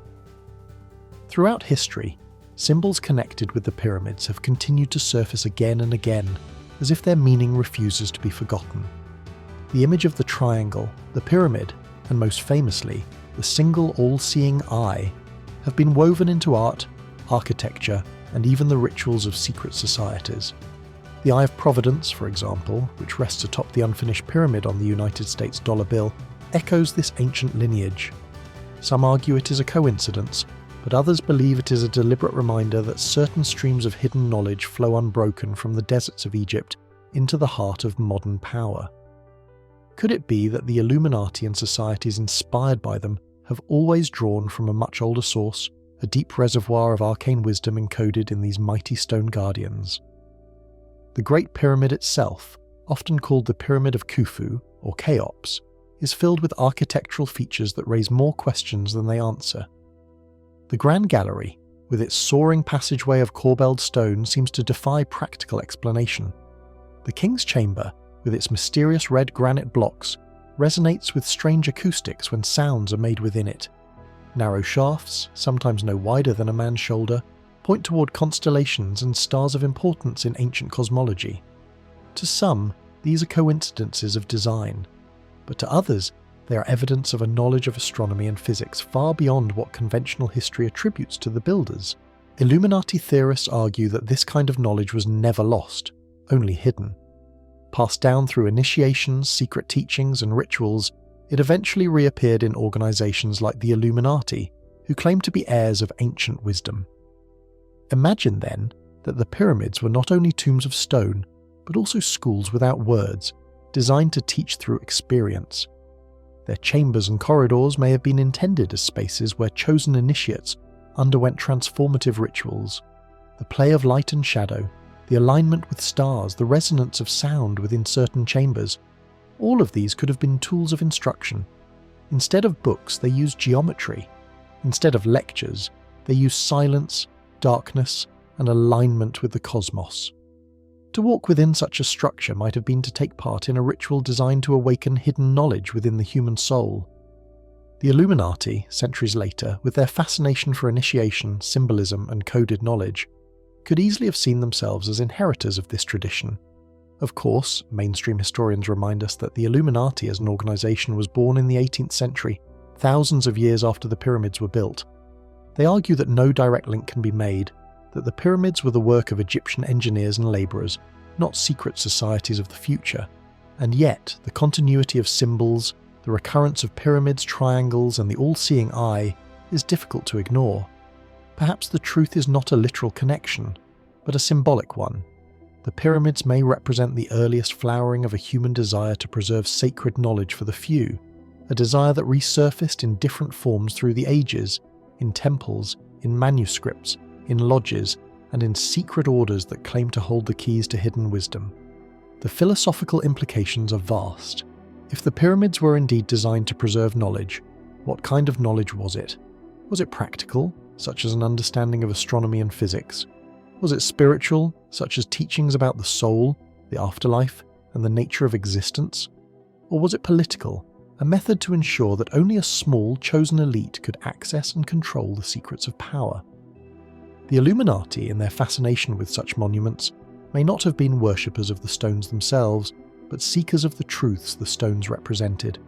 Throughout history, symbols connected with the pyramids have continued to surface again and again, as if their meaning refuses to be forgotten. The image of the triangle, the pyramid, and most famously, the single all-seeing eye, have been woven into art, architecture, and even the rituals of secret societies. The Eye of Providence, for example, which rests atop the unfinished pyramid on the United States dollar bill, echoes this ancient lineage. Some argue it is a coincidence, but others believe it is a deliberate reminder that certain streams of hidden knowledge flow unbroken from the deserts of Egypt into the heart of modern power. Could it be that the Illuminati and societies inspired by them have always drawn from a much older source, a deep reservoir of arcane wisdom encoded in these mighty stone guardians? The Great Pyramid itself, often called the Pyramid of Khufu, or Cheops, is filled with architectural features that raise more questions than they answer. The Grand Gallery, with its soaring passageway of corbelled stone, seems to defy practical explanation. The King's Chamber, with its mysterious red granite blocks, resonates with strange acoustics when sounds are made within it. Narrow shafts, sometimes no wider than a man's shoulder, point toward constellations and stars of importance in ancient cosmology. To some, these are coincidences of design, but to others, they are evidence of a knowledge of astronomy and physics far beyond what conventional history attributes to the builders. Illuminati theorists argue that this kind of knowledge was never lost, only hidden. Passed down through initiations, secret teachings, and rituals, it eventually reappeared in organizations like the Illuminati, who claim to be heirs of ancient wisdom. Imagine, then, that the pyramids were not only tombs of stone, but also schools without words, designed to teach through experience. Their chambers and corridors may have been intended as spaces where chosen initiates underwent transformative rituals. The play of light and shadow, the alignment with stars, the resonance of sound within certain chambers, all of these could have been tools of instruction. Instead of books, they used geometry. Instead of lectures, they used silence, darkness, and alignment with the cosmos. To walk within such a structure might have been to take part in a ritual designed to awaken hidden knowledge within the human soul. The Illuminati, centuries later, with their fascination for initiation, symbolism, and coded knowledge, could easily have seen themselves as inheritors of this tradition. Of course, mainstream historians remind us that the Illuminati as an organization was born in the 18th century, thousands of years after the pyramids were built. They argue that no direct link can be made, that the pyramids were the work of Egyptian engineers and labourers, not secret societies of the future. And yet, the continuity of symbols, the recurrence of pyramids, triangles, and the all-seeing eye is difficult to ignore. Perhaps the truth is not a literal connection, but a symbolic one. The pyramids may represent the earliest flowering of a human desire to preserve sacred knowledge for the few, a desire that resurfaced in different forms through the ages, in temples, in manuscripts, in lodges, and in secret orders that claim to hold the keys to hidden wisdom. The philosophical implications are vast. If the pyramids were indeed designed to preserve knowledge, what kind of knowledge was it? Was it practical, such as an understanding of astronomy and physics? Was it spiritual, such as teachings about the soul, the afterlife, and the nature of existence? Or was it political, a method to ensure that only a small, chosen elite could access and control the secrets of power? The Illuminati, in their fascination with such monuments, may not have been worshippers of the stones themselves, but seekers of the truths the stones represented.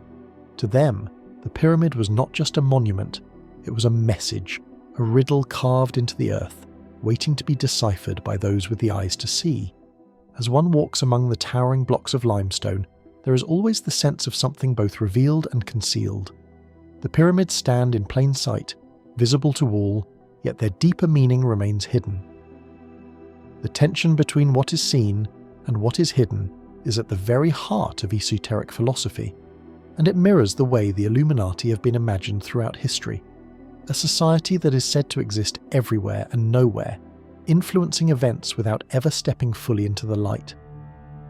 To them, the pyramid was not just a monument, it was a message, a riddle carved into the earth, waiting to be deciphered by those with the eyes to see. As one walks among the towering blocks of limestone, there is always the sense of something both revealed and concealed. The pyramids stand in plain sight, visible to all, yet their deeper meaning remains hidden. The tension between what is seen and what is hidden is at the very heart of esoteric philosophy, and it mirrors the way the Illuminati have been imagined throughout history. A society that is said to exist everywhere and nowhere, influencing events without ever stepping fully into the light.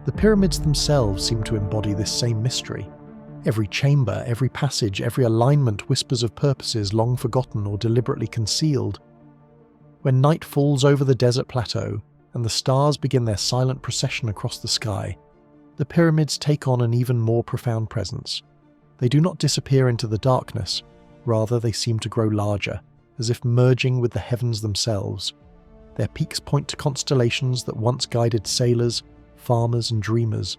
The pyramids themselves seem to embody this same mystery. Every chamber, every passage, every alignment whispers of purposes long forgotten or deliberately concealed. When night falls over the desert plateau and the stars begin their silent procession across the sky, the pyramids take on an even more profound presence. They do not disappear into the darkness, rather they seem to grow larger, as if merging with the heavens themselves. Their peaks point to constellations that once guided sailors, farmers and dreamers.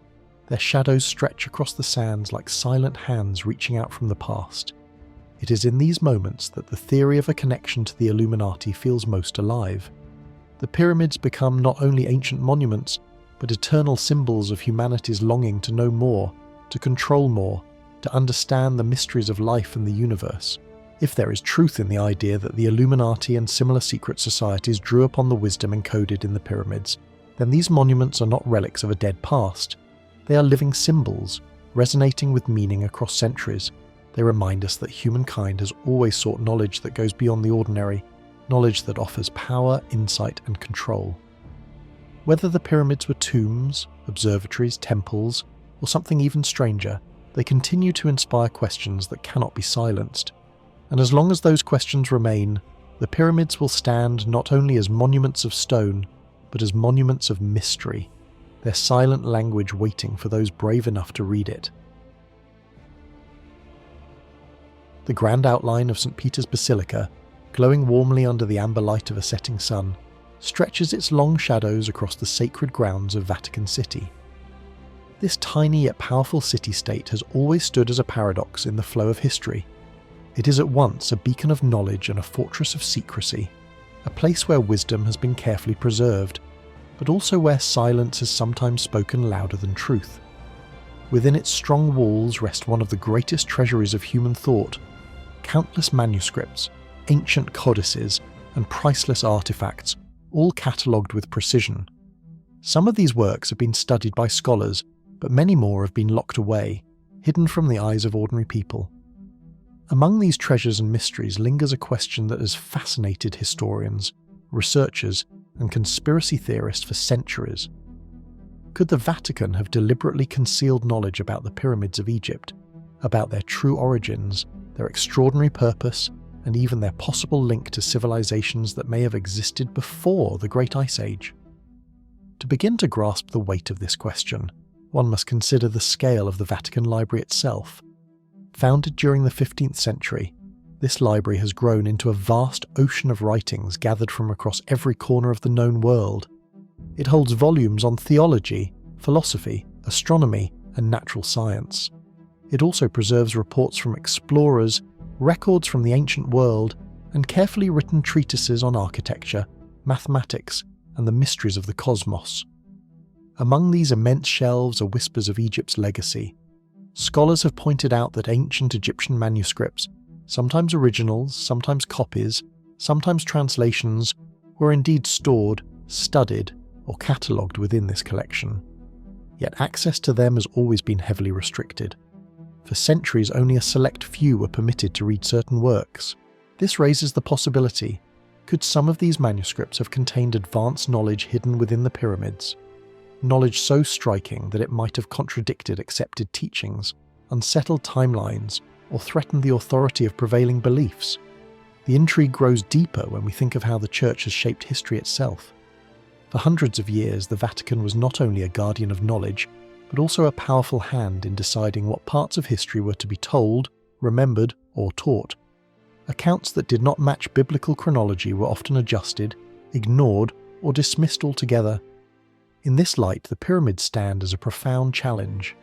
Their shadows stretch across the sands like silent hands reaching out from the past. It is in these moments that the theory of a connection to the Illuminati feels most alive. The pyramids become not only ancient monuments, but eternal symbols of humanity's longing to know more, to control more, to understand the mysteries of life and the universe. If there is truth in the idea that the Illuminati and similar secret societies drew upon the wisdom encoded in the pyramids, then these monuments are not relics of a dead past. They are living symbols, resonating with meaning across centuries. They remind us that humankind has always sought knowledge that goes beyond the ordinary, knowledge that offers power, insight, and control. Whether the pyramids were tombs, observatories, temples, or something even stranger, they continue to inspire questions that cannot be silenced. And as long as those questions remain, the pyramids will stand not only as monuments of stone, but as monuments of mystery, their silent language waiting for those brave enough to read it. The grand outline of St. Peter's Basilica, glowing warmly under the amber light of a setting sun, stretches its long shadows across the sacred grounds of Vatican City. This tiny yet powerful city-state has always stood as a paradox in the flow of history. It is at once a beacon of knowledge and a fortress of secrecy, a place where wisdom has been carefully preserved, but also where silence has sometimes spoken louder than truth. Within its strong walls rest one of the greatest treasuries of human thought, countless manuscripts, ancient codices, and priceless artifacts, all catalogued with precision. Some of these works have been studied by scholars, but many more have been locked away, hidden from the eyes of ordinary people. Among these treasures and mysteries lingers a question that has fascinated historians, researchers, and conspiracy theorists for centuries. Could the Vatican have deliberately concealed knowledge about the pyramids of Egypt, about their true origins, their extraordinary purpose, and even their possible link to civilizations that may have existed before the Great Ice Age? To begin to grasp the weight of this question, one must consider the scale of the Vatican Library itself. Founded during the 15th century, this library has grown into a vast ocean of writings gathered from across every corner of the known world. It holds volumes on theology, philosophy, astronomy, and natural science. It also preserves reports from explorers, records from the ancient world, and carefully written treatises on architecture, mathematics, and the mysteries of the cosmos. Among these immense shelves are whispers of Egypt's legacy. Scholars have pointed out that ancient Egyptian manuscripts, sometimes originals, sometimes copies, sometimes translations, were indeed stored, studied, or catalogued within this collection. Yet access to them has always been heavily restricted. For centuries, only a select few were permitted to read certain works. This raises the possibility: could some of these manuscripts have contained advanced knowledge hidden within the pyramids? Knowledge so striking that it might have contradicted accepted teachings, unsettled timelines, or threatened the authority of prevailing beliefs. The intrigue grows deeper when we think of how the Church has shaped history itself. For hundreds of years, the Vatican was not only a guardian of knowledge, but also a powerful hand in deciding what parts of history were to be told, remembered, or taught. Accounts that did not match biblical chronology were often adjusted, ignored, or dismissed altogether. In this light, the pyramids stand as a profound challenge.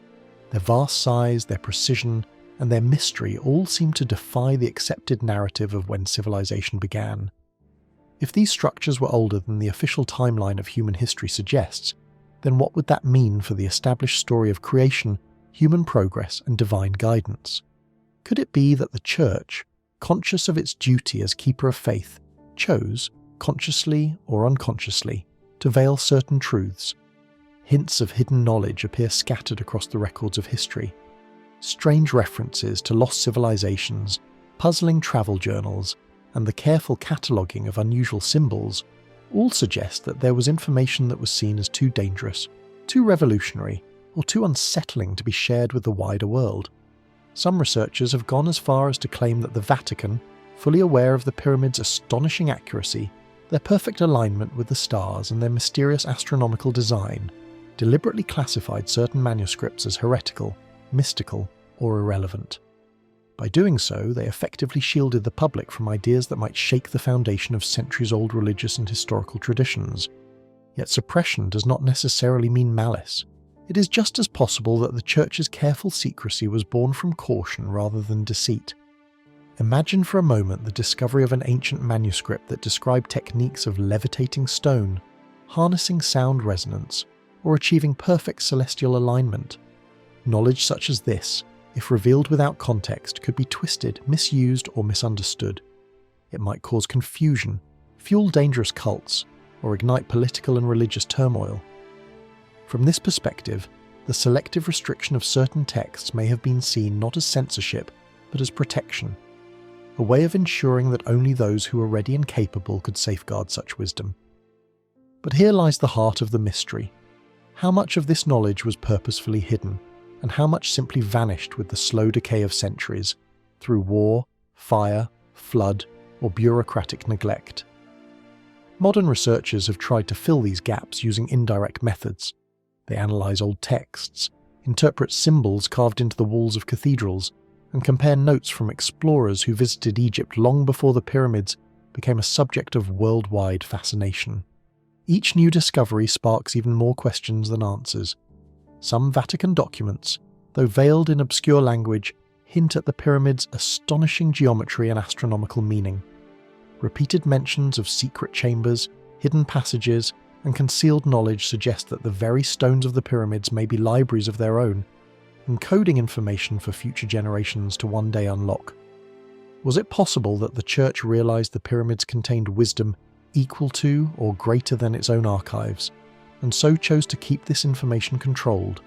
Their vast size, their precision, and their mystery all seem to defy the accepted narrative of when civilization began. If these structures were older than the official timeline of human history suggests, then what would that mean for the established story of creation, human progress, and divine guidance? Could it be that the Church, conscious of its duty as keeper of faith, chose, consciously or unconsciously, to veil certain truths? Hints of hidden knowledge appear scattered across the records of history. Strange references to lost civilizations, puzzling travel journals, and the careful cataloguing of unusual symbols all suggest that there was information that was seen as too dangerous, too revolutionary, or too unsettling to be shared with the wider world. Some researchers have gone as far as to claim that the Vatican, fully aware of the pyramids' astonishing accuracy, their perfect alignment with the stars, and their mysterious astronomical design, deliberately classified certain manuscripts as heretical, mystical, or irrelevant. By doing so, they effectively shielded the public from ideas that might shake the foundation of centuries-old religious and historical traditions. Yet suppression does not necessarily mean malice. It is just as possible that the Church's careful secrecy was born from caution rather than deceit. Imagine for a moment the discovery of an ancient manuscript that described techniques of levitating stone, harnessing sound resonance, or achieving perfect celestial alignment. Knowledge such as this, if revealed without context, could be twisted, misused, or misunderstood. It might cause confusion, fuel dangerous cults, or ignite political and religious turmoil. From this perspective, the selective restriction of certain texts may have been seen not as censorship, but as protection, a way of ensuring that only those who were ready and capable could safeguard such wisdom. But here lies the heart of the mystery. How much of this knowledge was purposefully hidden, and how much simply vanished with the slow decay of centuries, through war, fire, flood, or bureaucratic neglect? Modern researchers have tried to fill these gaps using indirect methods. They analyse old texts, interpret symbols carved into the walls of cathedrals, and compare notes from explorers who visited Egypt long before the pyramids became a subject of worldwide fascination. Each new discovery sparks even more questions than answers. Some Vatican documents, though veiled in obscure language, hint at the pyramids' astonishing geometry and astronomical meaning. Repeated mentions of secret chambers, hidden passages, and concealed knowledge suggest that the very stones of the pyramids may be libraries of their own, encoding information for future generations to one day unlock. Was it possible that the Church realized the pyramids contained wisdom equal to or greater than its own archives, and so chose to keep this information controlled?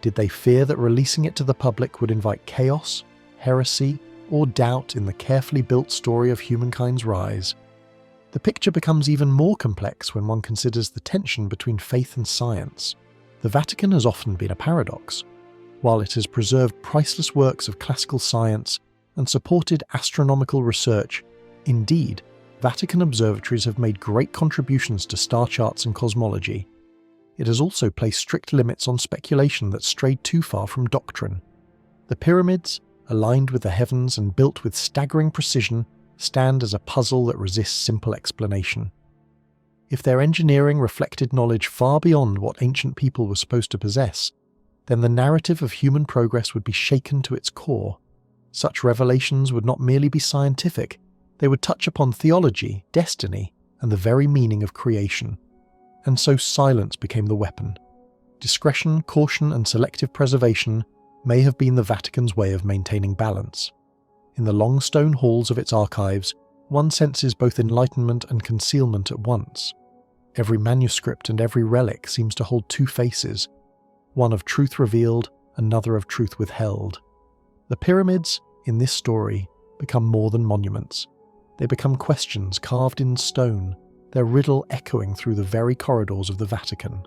Did they fear that releasing it to the public would invite chaos, heresy, or doubt in the carefully built story of humankind's rise? The picture becomes even more complex when one considers the tension between faith and science. The Vatican has often been a paradox. While it has preserved priceless works of classical science and supported astronomical research, indeed, Vatican observatories have made great contributions to star charts and cosmology. It has also placed strict limits on speculation that strayed too far from doctrine. The pyramids, aligned with the heavens and built with staggering precision, stand as a puzzle that resists simple explanation. If their engineering reflected knowledge far beyond what ancient people were supposed to possess, then the narrative of human progress would be shaken to its core. Such revelations would not merely be scientific, they would touch upon theology, destiny, and the very meaning of creation. And so silence became the weapon. Discretion, caution, and selective preservation may have been the Vatican's way of maintaining balance. In the long stone halls of its archives, one senses both enlightenment and concealment at once. Every manuscript and every relic seems to hold two faces, one of truth revealed, another of truth withheld. The pyramids, in this story, become more than monuments. They become questions carved in stone, their riddle echoing through the very corridors of the Vatican.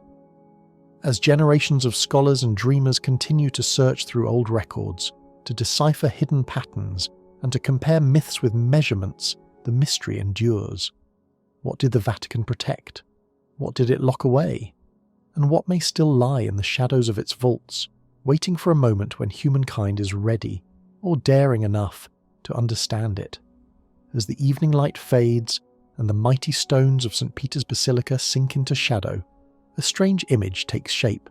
As generations of scholars and dreamers continue to search through old records, to decipher hidden patterns, and to compare myths with measurements, the mystery endures. What did the Vatican protect? What did it lock away? And what may still lie in the shadows of its vaults, waiting for a moment when humankind is ready, or daring enough, to understand it? As the evening light fades, and the mighty stones of St. Peter's Basilica sink into shadow, a strange image takes shape.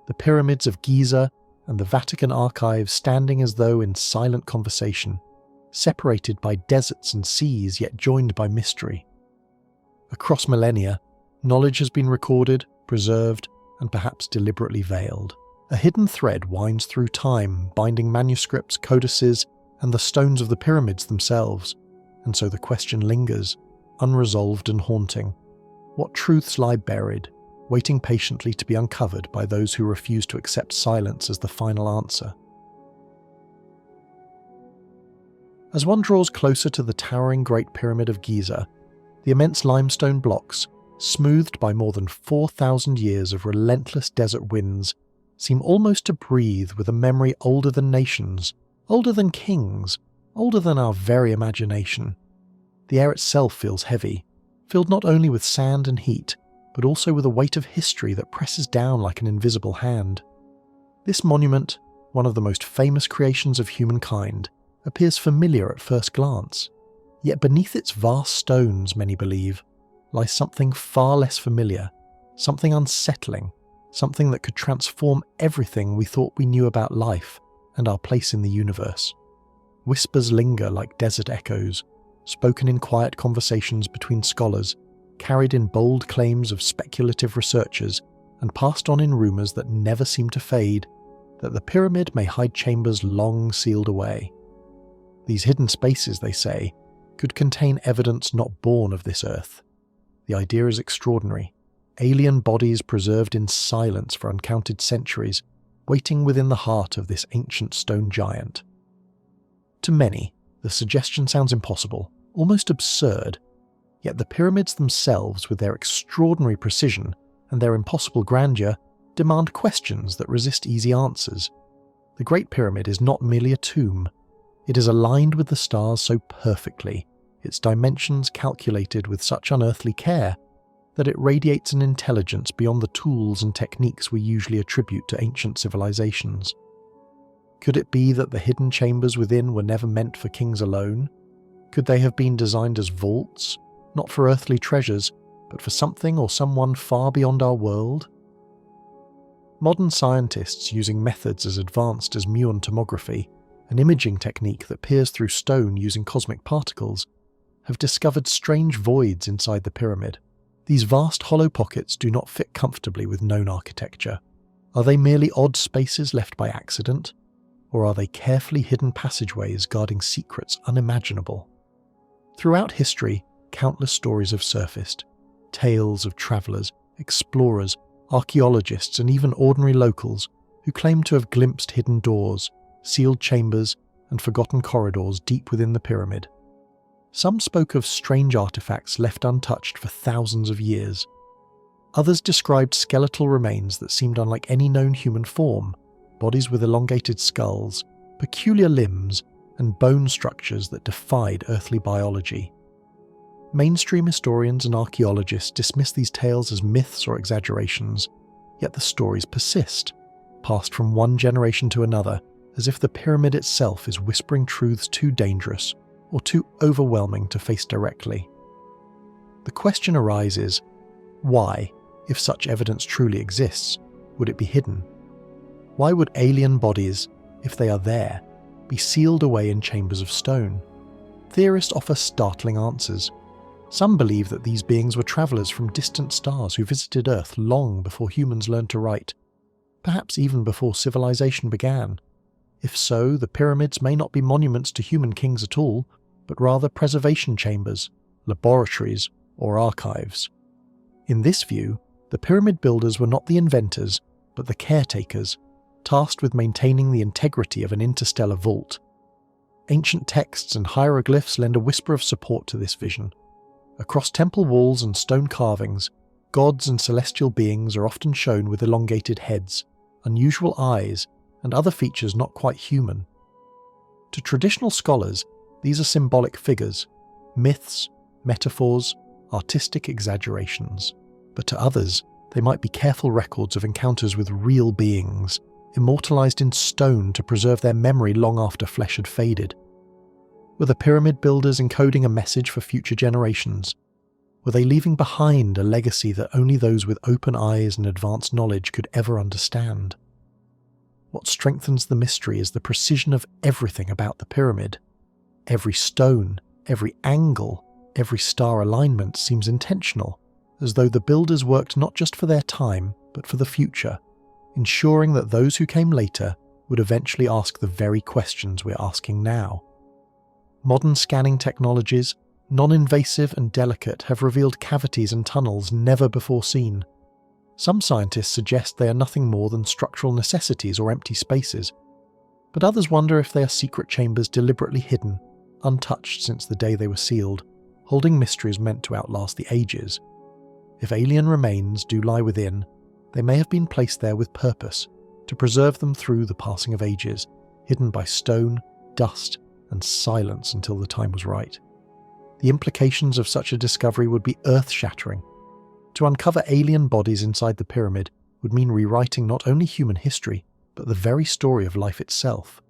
The pyramids of Giza and the Vatican archives standing as though in silent conversation, separated by deserts and seas yet joined by mystery. Across millennia, knowledge has been recorded, preserved, and perhaps deliberately veiled. A hidden thread winds through time, binding manuscripts, codices, and the stones of the pyramids themselves, and so the question lingers, unresolved and haunting. What truths lie buried, waiting patiently to be uncovered by those who refuse to accept silence as the final answer? As one draws closer to the towering Great Pyramid of Giza, the immense limestone blocks, smoothed by more than 4,000 years of relentless desert winds, seem almost to breathe with a memory older than nations, older than kings, older than our very imagination. The air itself feels heavy, filled not only with sand and heat, but also with a weight of history that presses down like an invisible hand. This monument, one of the most famous creations of humankind, appears familiar at first glance, yet beneath its vast stones, many believe, lies something far less familiar, something unsettling, something that could transform everything we thought we knew about life and our place in the universe. Whispers linger like desert echoes, spoken in quiet conversations between scholars, carried in bold claims of speculative researchers, and passed on in rumours that never seem to fade, that the pyramid may hide chambers long sealed away. These hidden spaces, they say, could contain evidence not born of this earth. The idea is extraordinary. Alien bodies preserved in silence for uncounted centuries, waiting within the heart of this ancient stone giant. To many, the suggestion sounds impossible, almost absurd, yet the pyramids themselves, with their extraordinary precision and their impossible grandeur, demand questions that resist easy answers. The Great Pyramid is not merely a tomb. It is aligned with the stars so perfectly, its dimensions calculated with such unearthly care, that it radiates an intelligence beyond the tools and techniques we usually attribute to ancient civilizations. Could it be that the hidden chambers within were never meant for kings alone? Could they have been designed as vaults, not for earthly treasures, but for something or someone far beyond our world? Modern scientists, using methods as advanced as muon tomography, an imaging technique that peers through stone using cosmic particles, have discovered strange voids inside the pyramid. These vast hollow pockets do not fit comfortably with known architecture. Are they merely odd spaces left by accident? Or are they carefully hidden passageways guarding secrets unimaginable? Throughout history, countless stories have surfaced. Tales of travellers, explorers, archaeologists and even ordinary locals who claim to have glimpsed hidden doors, sealed chambers and forgotten corridors deep within the pyramid. Some spoke of strange artifacts left untouched for thousands of years. Others described skeletal remains that seemed unlike any known human form, bodies with elongated skulls, peculiar limbs, and bone structures that defied earthly biology. Mainstream historians and archaeologists dismiss these tales as myths or exaggerations, yet the stories persist, passed from one generation to another, as if the pyramid itself is whispering truths too dangerous or too overwhelming to face directly. The question arises, why, if such evidence truly exists, would it be hidden? Why would alien bodies, if they are there, be sealed away in chambers of stone? Theorists offer startling answers. Some believe that these beings were travellers from distant stars who visited Earth long before humans learned to write, perhaps even before civilization began. If so, the pyramids may not be monuments to human kings at all, but rather preservation chambers, laboratories, or archives. In this view, the pyramid builders were not the inventors, but the caretakers, tasked with maintaining the integrity of an interstellar vault. Ancient texts and hieroglyphs lend a whisper of support to this vision. Across temple walls and stone carvings, gods and celestial beings are often shown with elongated heads, unusual eyes, and other features not quite human. To traditional scholars, these are symbolic figures, myths, metaphors, artistic exaggerations. But to others, they might be careful records of encounters with real beings, immortalized in stone to preserve their memory long after flesh had faded. Were the pyramid builders encoding a message for future generations? Were they leaving behind a legacy that only those with open eyes and advanced knowledge could ever understand? What strengthens the mystery is the precision of everything about the pyramid. Every stone, every angle, every star alignment seems intentional, as though the builders worked not just for their time, but for the future, ensuring that those who came later would eventually ask the very questions we're asking now. Modern scanning technologies, non-invasive and delicate, have revealed cavities and tunnels never before seen. Some scientists suggest they are nothing more than structural necessities or empty spaces, but others wonder if they are secret chambers deliberately hidden, untouched since the day they were sealed, holding mysteries meant to outlast the ages. If alien remains do lie within, they may have been placed there with purpose, to preserve them through the passing of ages, hidden by stone, dust, and silence until the time was right. The implications of such a discovery would be earth-shattering. To uncover alien bodies inside the pyramid would mean rewriting not only human history, but the very story of life itself.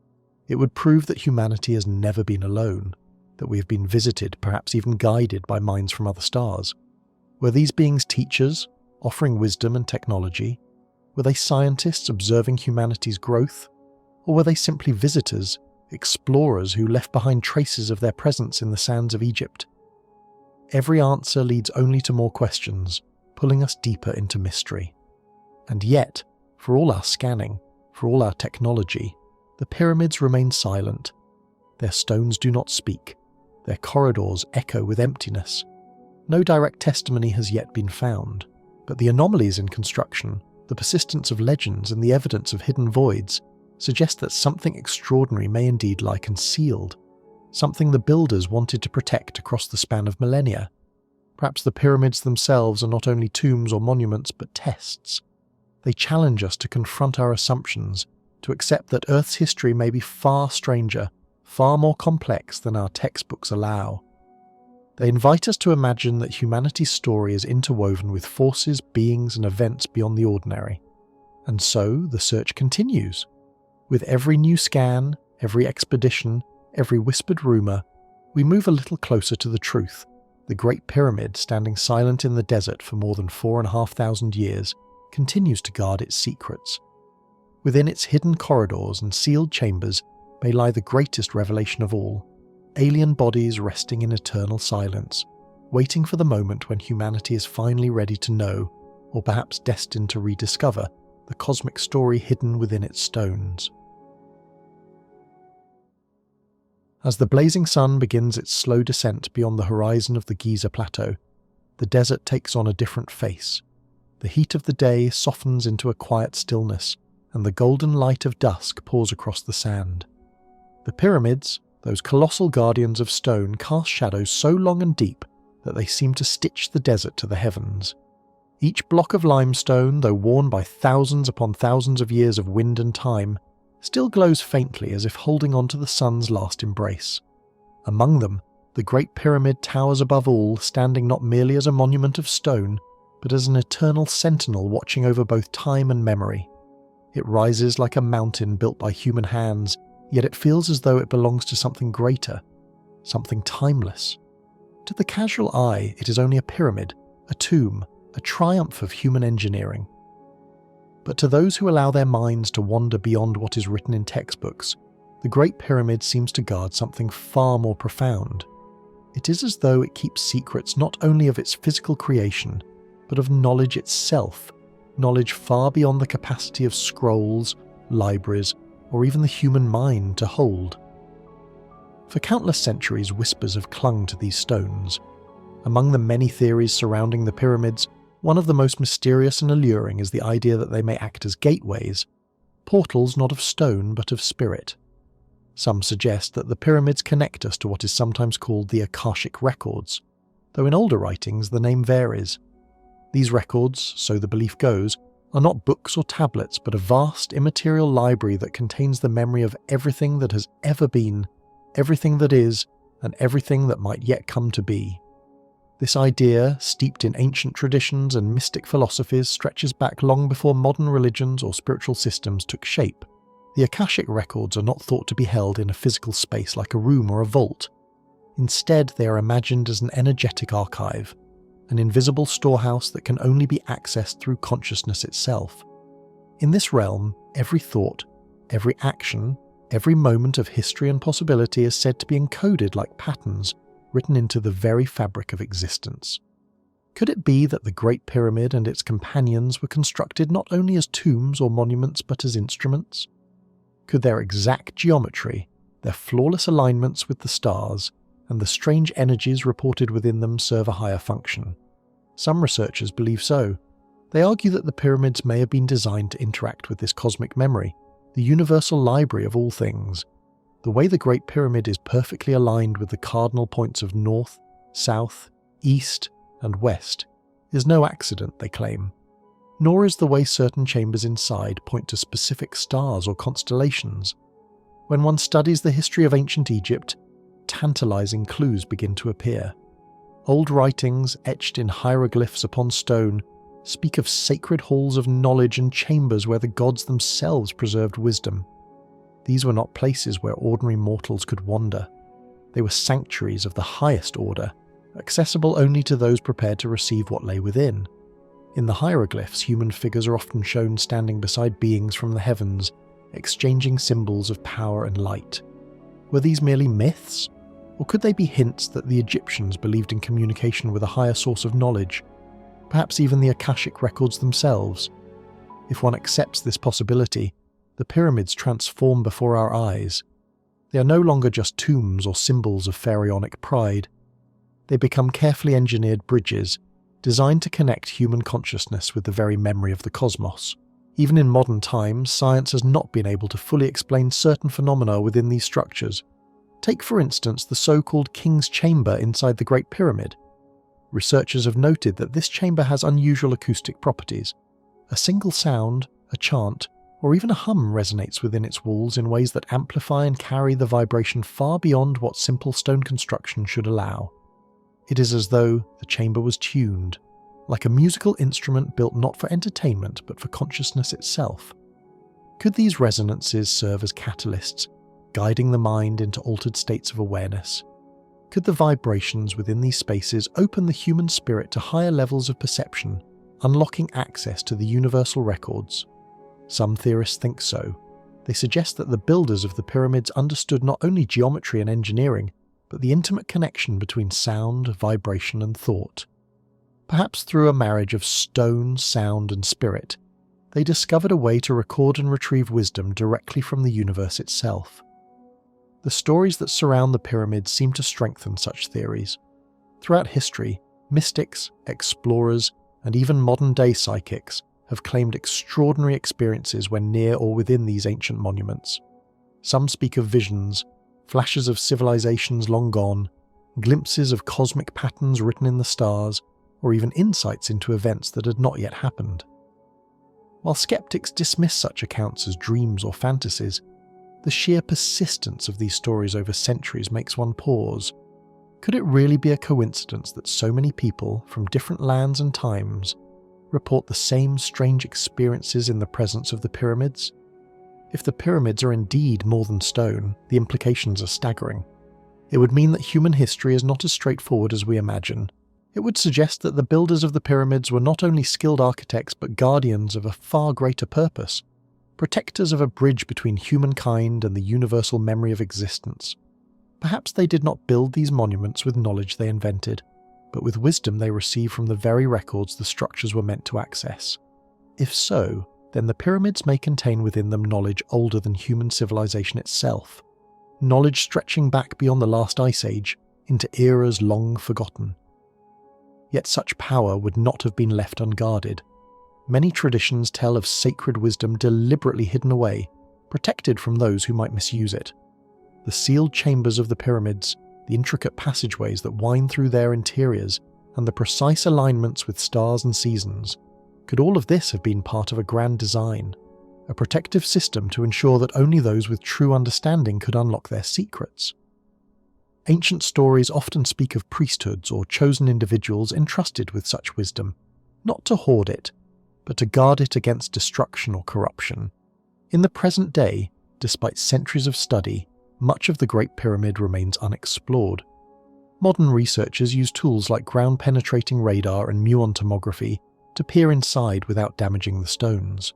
It would prove that humanity has never been alone, that we have been visited, perhaps even guided by minds from other stars. Were these beings teachers, offering wisdom and technology? Were they scientists observing humanity's growth? Or were they simply visitors, explorers who left behind traces of their presence in the sands of Egypt? Every answer leads only to more questions, pulling us deeper into mystery. And yet, for all our scanning, for all our technology, the pyramids remain silent. Their stones do not speak. Their corridors echo with emptiness. No direct testimony has yet been found, but the anomalies in construction, the persistence of legends and the evidence of hidden voids suggest that something extraordinary may indeed lie concealed, something the builders wanted to protect across the span of millennia. Perhaps the pyramids themselves are not only tombs or monuments but tests. They challenge us to confront our assumptions, to accept that Earth's history may be far stranger, far more complex than our textbooks allow. They invite us to imagine that humanity's story is interwoven with forces, beings and events beyond the ordinary. And so the search continues. With every new scan, every expedition, every whispered rumour, we move a little closer to the truth. The Great Pyramid, standing silent in the desert for more than 4,500 years, continues to guard its secrets. Within its hidden corridors and sealed chambers may lie the greatest revelation of all, alien bodies resting in eternal silence, waiting for the moment when humanity is finally ready to know, or perhaps destined to rediscover, the cosmic story hidden within its stones. As the blazing sun begins its slow descent beyond the horizon of the Giza plateau, the desert takes on a different face. The heat of the day softens into a quiet stillness, and the golden light of dusk pours across the sand. The pyramids, those colossal guardians of stone, cast shadows so long and deep that they seem to stitch the desert to the heavens. Each block of limestone, though worn by thousands upon thousands of years of wind and time, still glows faintly as if holding on to the sun's last embrace. Among them, the Great Pyramid towers above all, standing not merely as a monument of stone, but as an eternal sentinel watching over both time and memory. It rises like a mountain built by human hands, yet it feels as though it belongs to something greater, something timeless. To the casual eye, it is only a pyramid, a tomb, a triumph of human engineering. But to those who allow their minds to wander beyond what is written in textbooks, the Great Pyramid seems to guard something far more profound. It is as though it keeps secrets not only of its physical creation, but of knowledge itself, knowledge far beyond the capacity of scrolls, libraries, or even the human mind to hold. For countless centuries, whispers have clung to these stones. Among the many theories surrounding the pyramids, one of the most mysterious and alluring is the idea that they may act as gateways, portals not of stone but of spirit. Some suggest that the pyramids connect us to what is sometimes called the Akashic records, though in older writings the name varies. These records, so the belief goes, are not books or tablets but a vast immaterial library that contains the memory of everything that has ever been, everything that is, and everything that might yet come to be. This idea, steeped in ancient traditions and mystic philosophies, stretches back long before modern religions or spiritual systems took shape. The Akashic records are not thought to be held in a physical space like a room or a vault. Instead, they are imagined as an energetic archive, an invisible storehouse that can only be accessed through consciousness itself. In this realm, every thought, every action, every moment of history and possibility is said to be encoded like patterns written into the very fabric of existence. Could it be that the Great Pyramid and its companions were constructed not only as tombs or monuments but as instruments? Could their exact geometry, their flawless alignments with the stars, and the strange energies reported within them serve a higher function? Some researchers believe so. They argue that the pyramids may have been designed to interact with this cosmic memory, the universal library of all things. The way the Great Pyramid is perfectly aligned with the cardinal points of north, south, east, and west is no accident, they claim. Nor is the way certain chambers inside point to specific stars or constellations. When one studies the history of ancient Egypt, tantalizing clues begin to appear. Old writings, etched in hieroglyphs upon stone, speak of sacred halls of knowledge and chambers where the gods themselves preserved wisdom. These were not places where ordinary mortals could wander. They were sanctuaries of the highest order, accessible only to those prepared to receive what lay within. In the hieroglyphs, human figures are often shown standing beside beings from the heavens, exchanging symbols of power and light. Were these merely myths? Or could they be hints that the Egyptians believed in communication with a higher source of knowledge? Perhaps even the Akashic records themselves? If one accepts this possibility, the pyramids transform before our eyes. They are no longer just tombs or symbols of pharaonic pride. They become carefully engineered bridges, designed to connect human consciousness with the very memory of the cosmos. Even in modern times, science has not been able to fully explain certain phenomena within these structures. Take, for instance, the so-called King's Chamber inside the Great Pyramid. Researchers have noted that this chamber has unusual acoustic properties. A single sound, a chant, or even a hum resonates within its walls in ways that amplify and carry the vibration far beyond what simple stone construction should allow. It is as though the chamber was tuned, like a musical instrument built not for entertainment but for consciousness itself. Could these resonances serve as catalysts, guiding the mind into altered states of awareness? Could the vibrations within these spaces open the human spirit to higher levels of perception, unlocking access to the universal records? Some theorists think so. They suggest that the builders of the pyramids understood not only geometry and engineering, but the intimate connection between sound, vibration, and thought. Perhaps through a marriage of stone, sound, and spirit, they discovered a way to record and retrieve wisdom directly from the universe itself. The stories that surround the pyramids seem to strengthen such theories. Throughout history, mystics, explorers, and even modern-day psychics have claimed extraordinary experiences when near or within these ancient monuments. Some speak of visions, flashes of civilizations long gone, glimpses of cosmic patterns written in the stars, or even insights into events that had not yet happened. While skeptics dismiss such accounts as dreams or fantasies, the sheer persistence of these stories over centuries makes one pause. Could it really be a coincidence that so many people from different lands and times report the same strange experiences in the presence of the pyramids? If the pyramids are indeed more than stone, the implications are staggering. It would mean that human history is not as straightforward as we imagine. It would suggest that the builders of the pyramids were not only skilled architects but guardians of a far greater purpose, protectors of a bridge between humankind and the universal memory of existence. Perhaps they did not build these monuments with knowledge they invented, but with wisdom they received from the very records the structures were meant to access. If so, then the pyramids may contain within them knowledge older than human civilization itself, knowledge stretching back beyond the last ice age into eras long forgotten. Yet such power would not have been left unguarded. Many traditions tell of sacred wisdom deliberately hidden away, protected from those who might misuse it. The sealed chambers of the pyramids, the intricate passageways that wind through their interiors, and the precise alignments with stars and seasons. Could all of this have been part of a grand design, a protective system to ensure that only those with true understanding could unlock their secrets? Ancient stories often speak of priesthoods or chosen individuals entrusted with such wisdom, not to hoard it, but to guard it against destruction or corruption. In the present day, despite centuries of study, much of the Great Pyramid remains unexplored. Modern researchers use tools like ground-penetrating radar and muon tomography to peer inside without damaging the stones.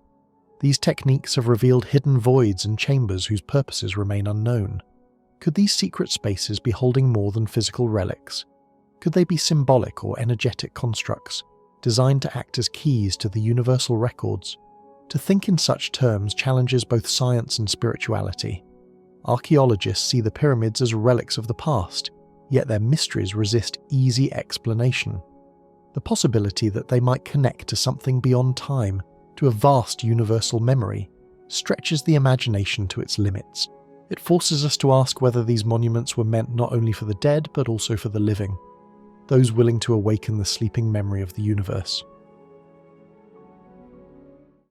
These techniques have revealed hidden voids and chambers whose purposes remain unknown. Could these secret spaces be holding more than physical relics? Could they be symbolic or energetic constructs, designed to act as keys to the universal records? To think in such terms challenges both science and spirituality. Archaeologists see the pyramids as relics of the past, yet their mysteries resist easy explanation. The possibility that they might connect to something beyond time, to a vast universal memory, stretches the imagination to its limits. It forces us to ask whether these monuments were meant not only for the dead but also for the living, those willing to awaken the sleeping memory of the universe.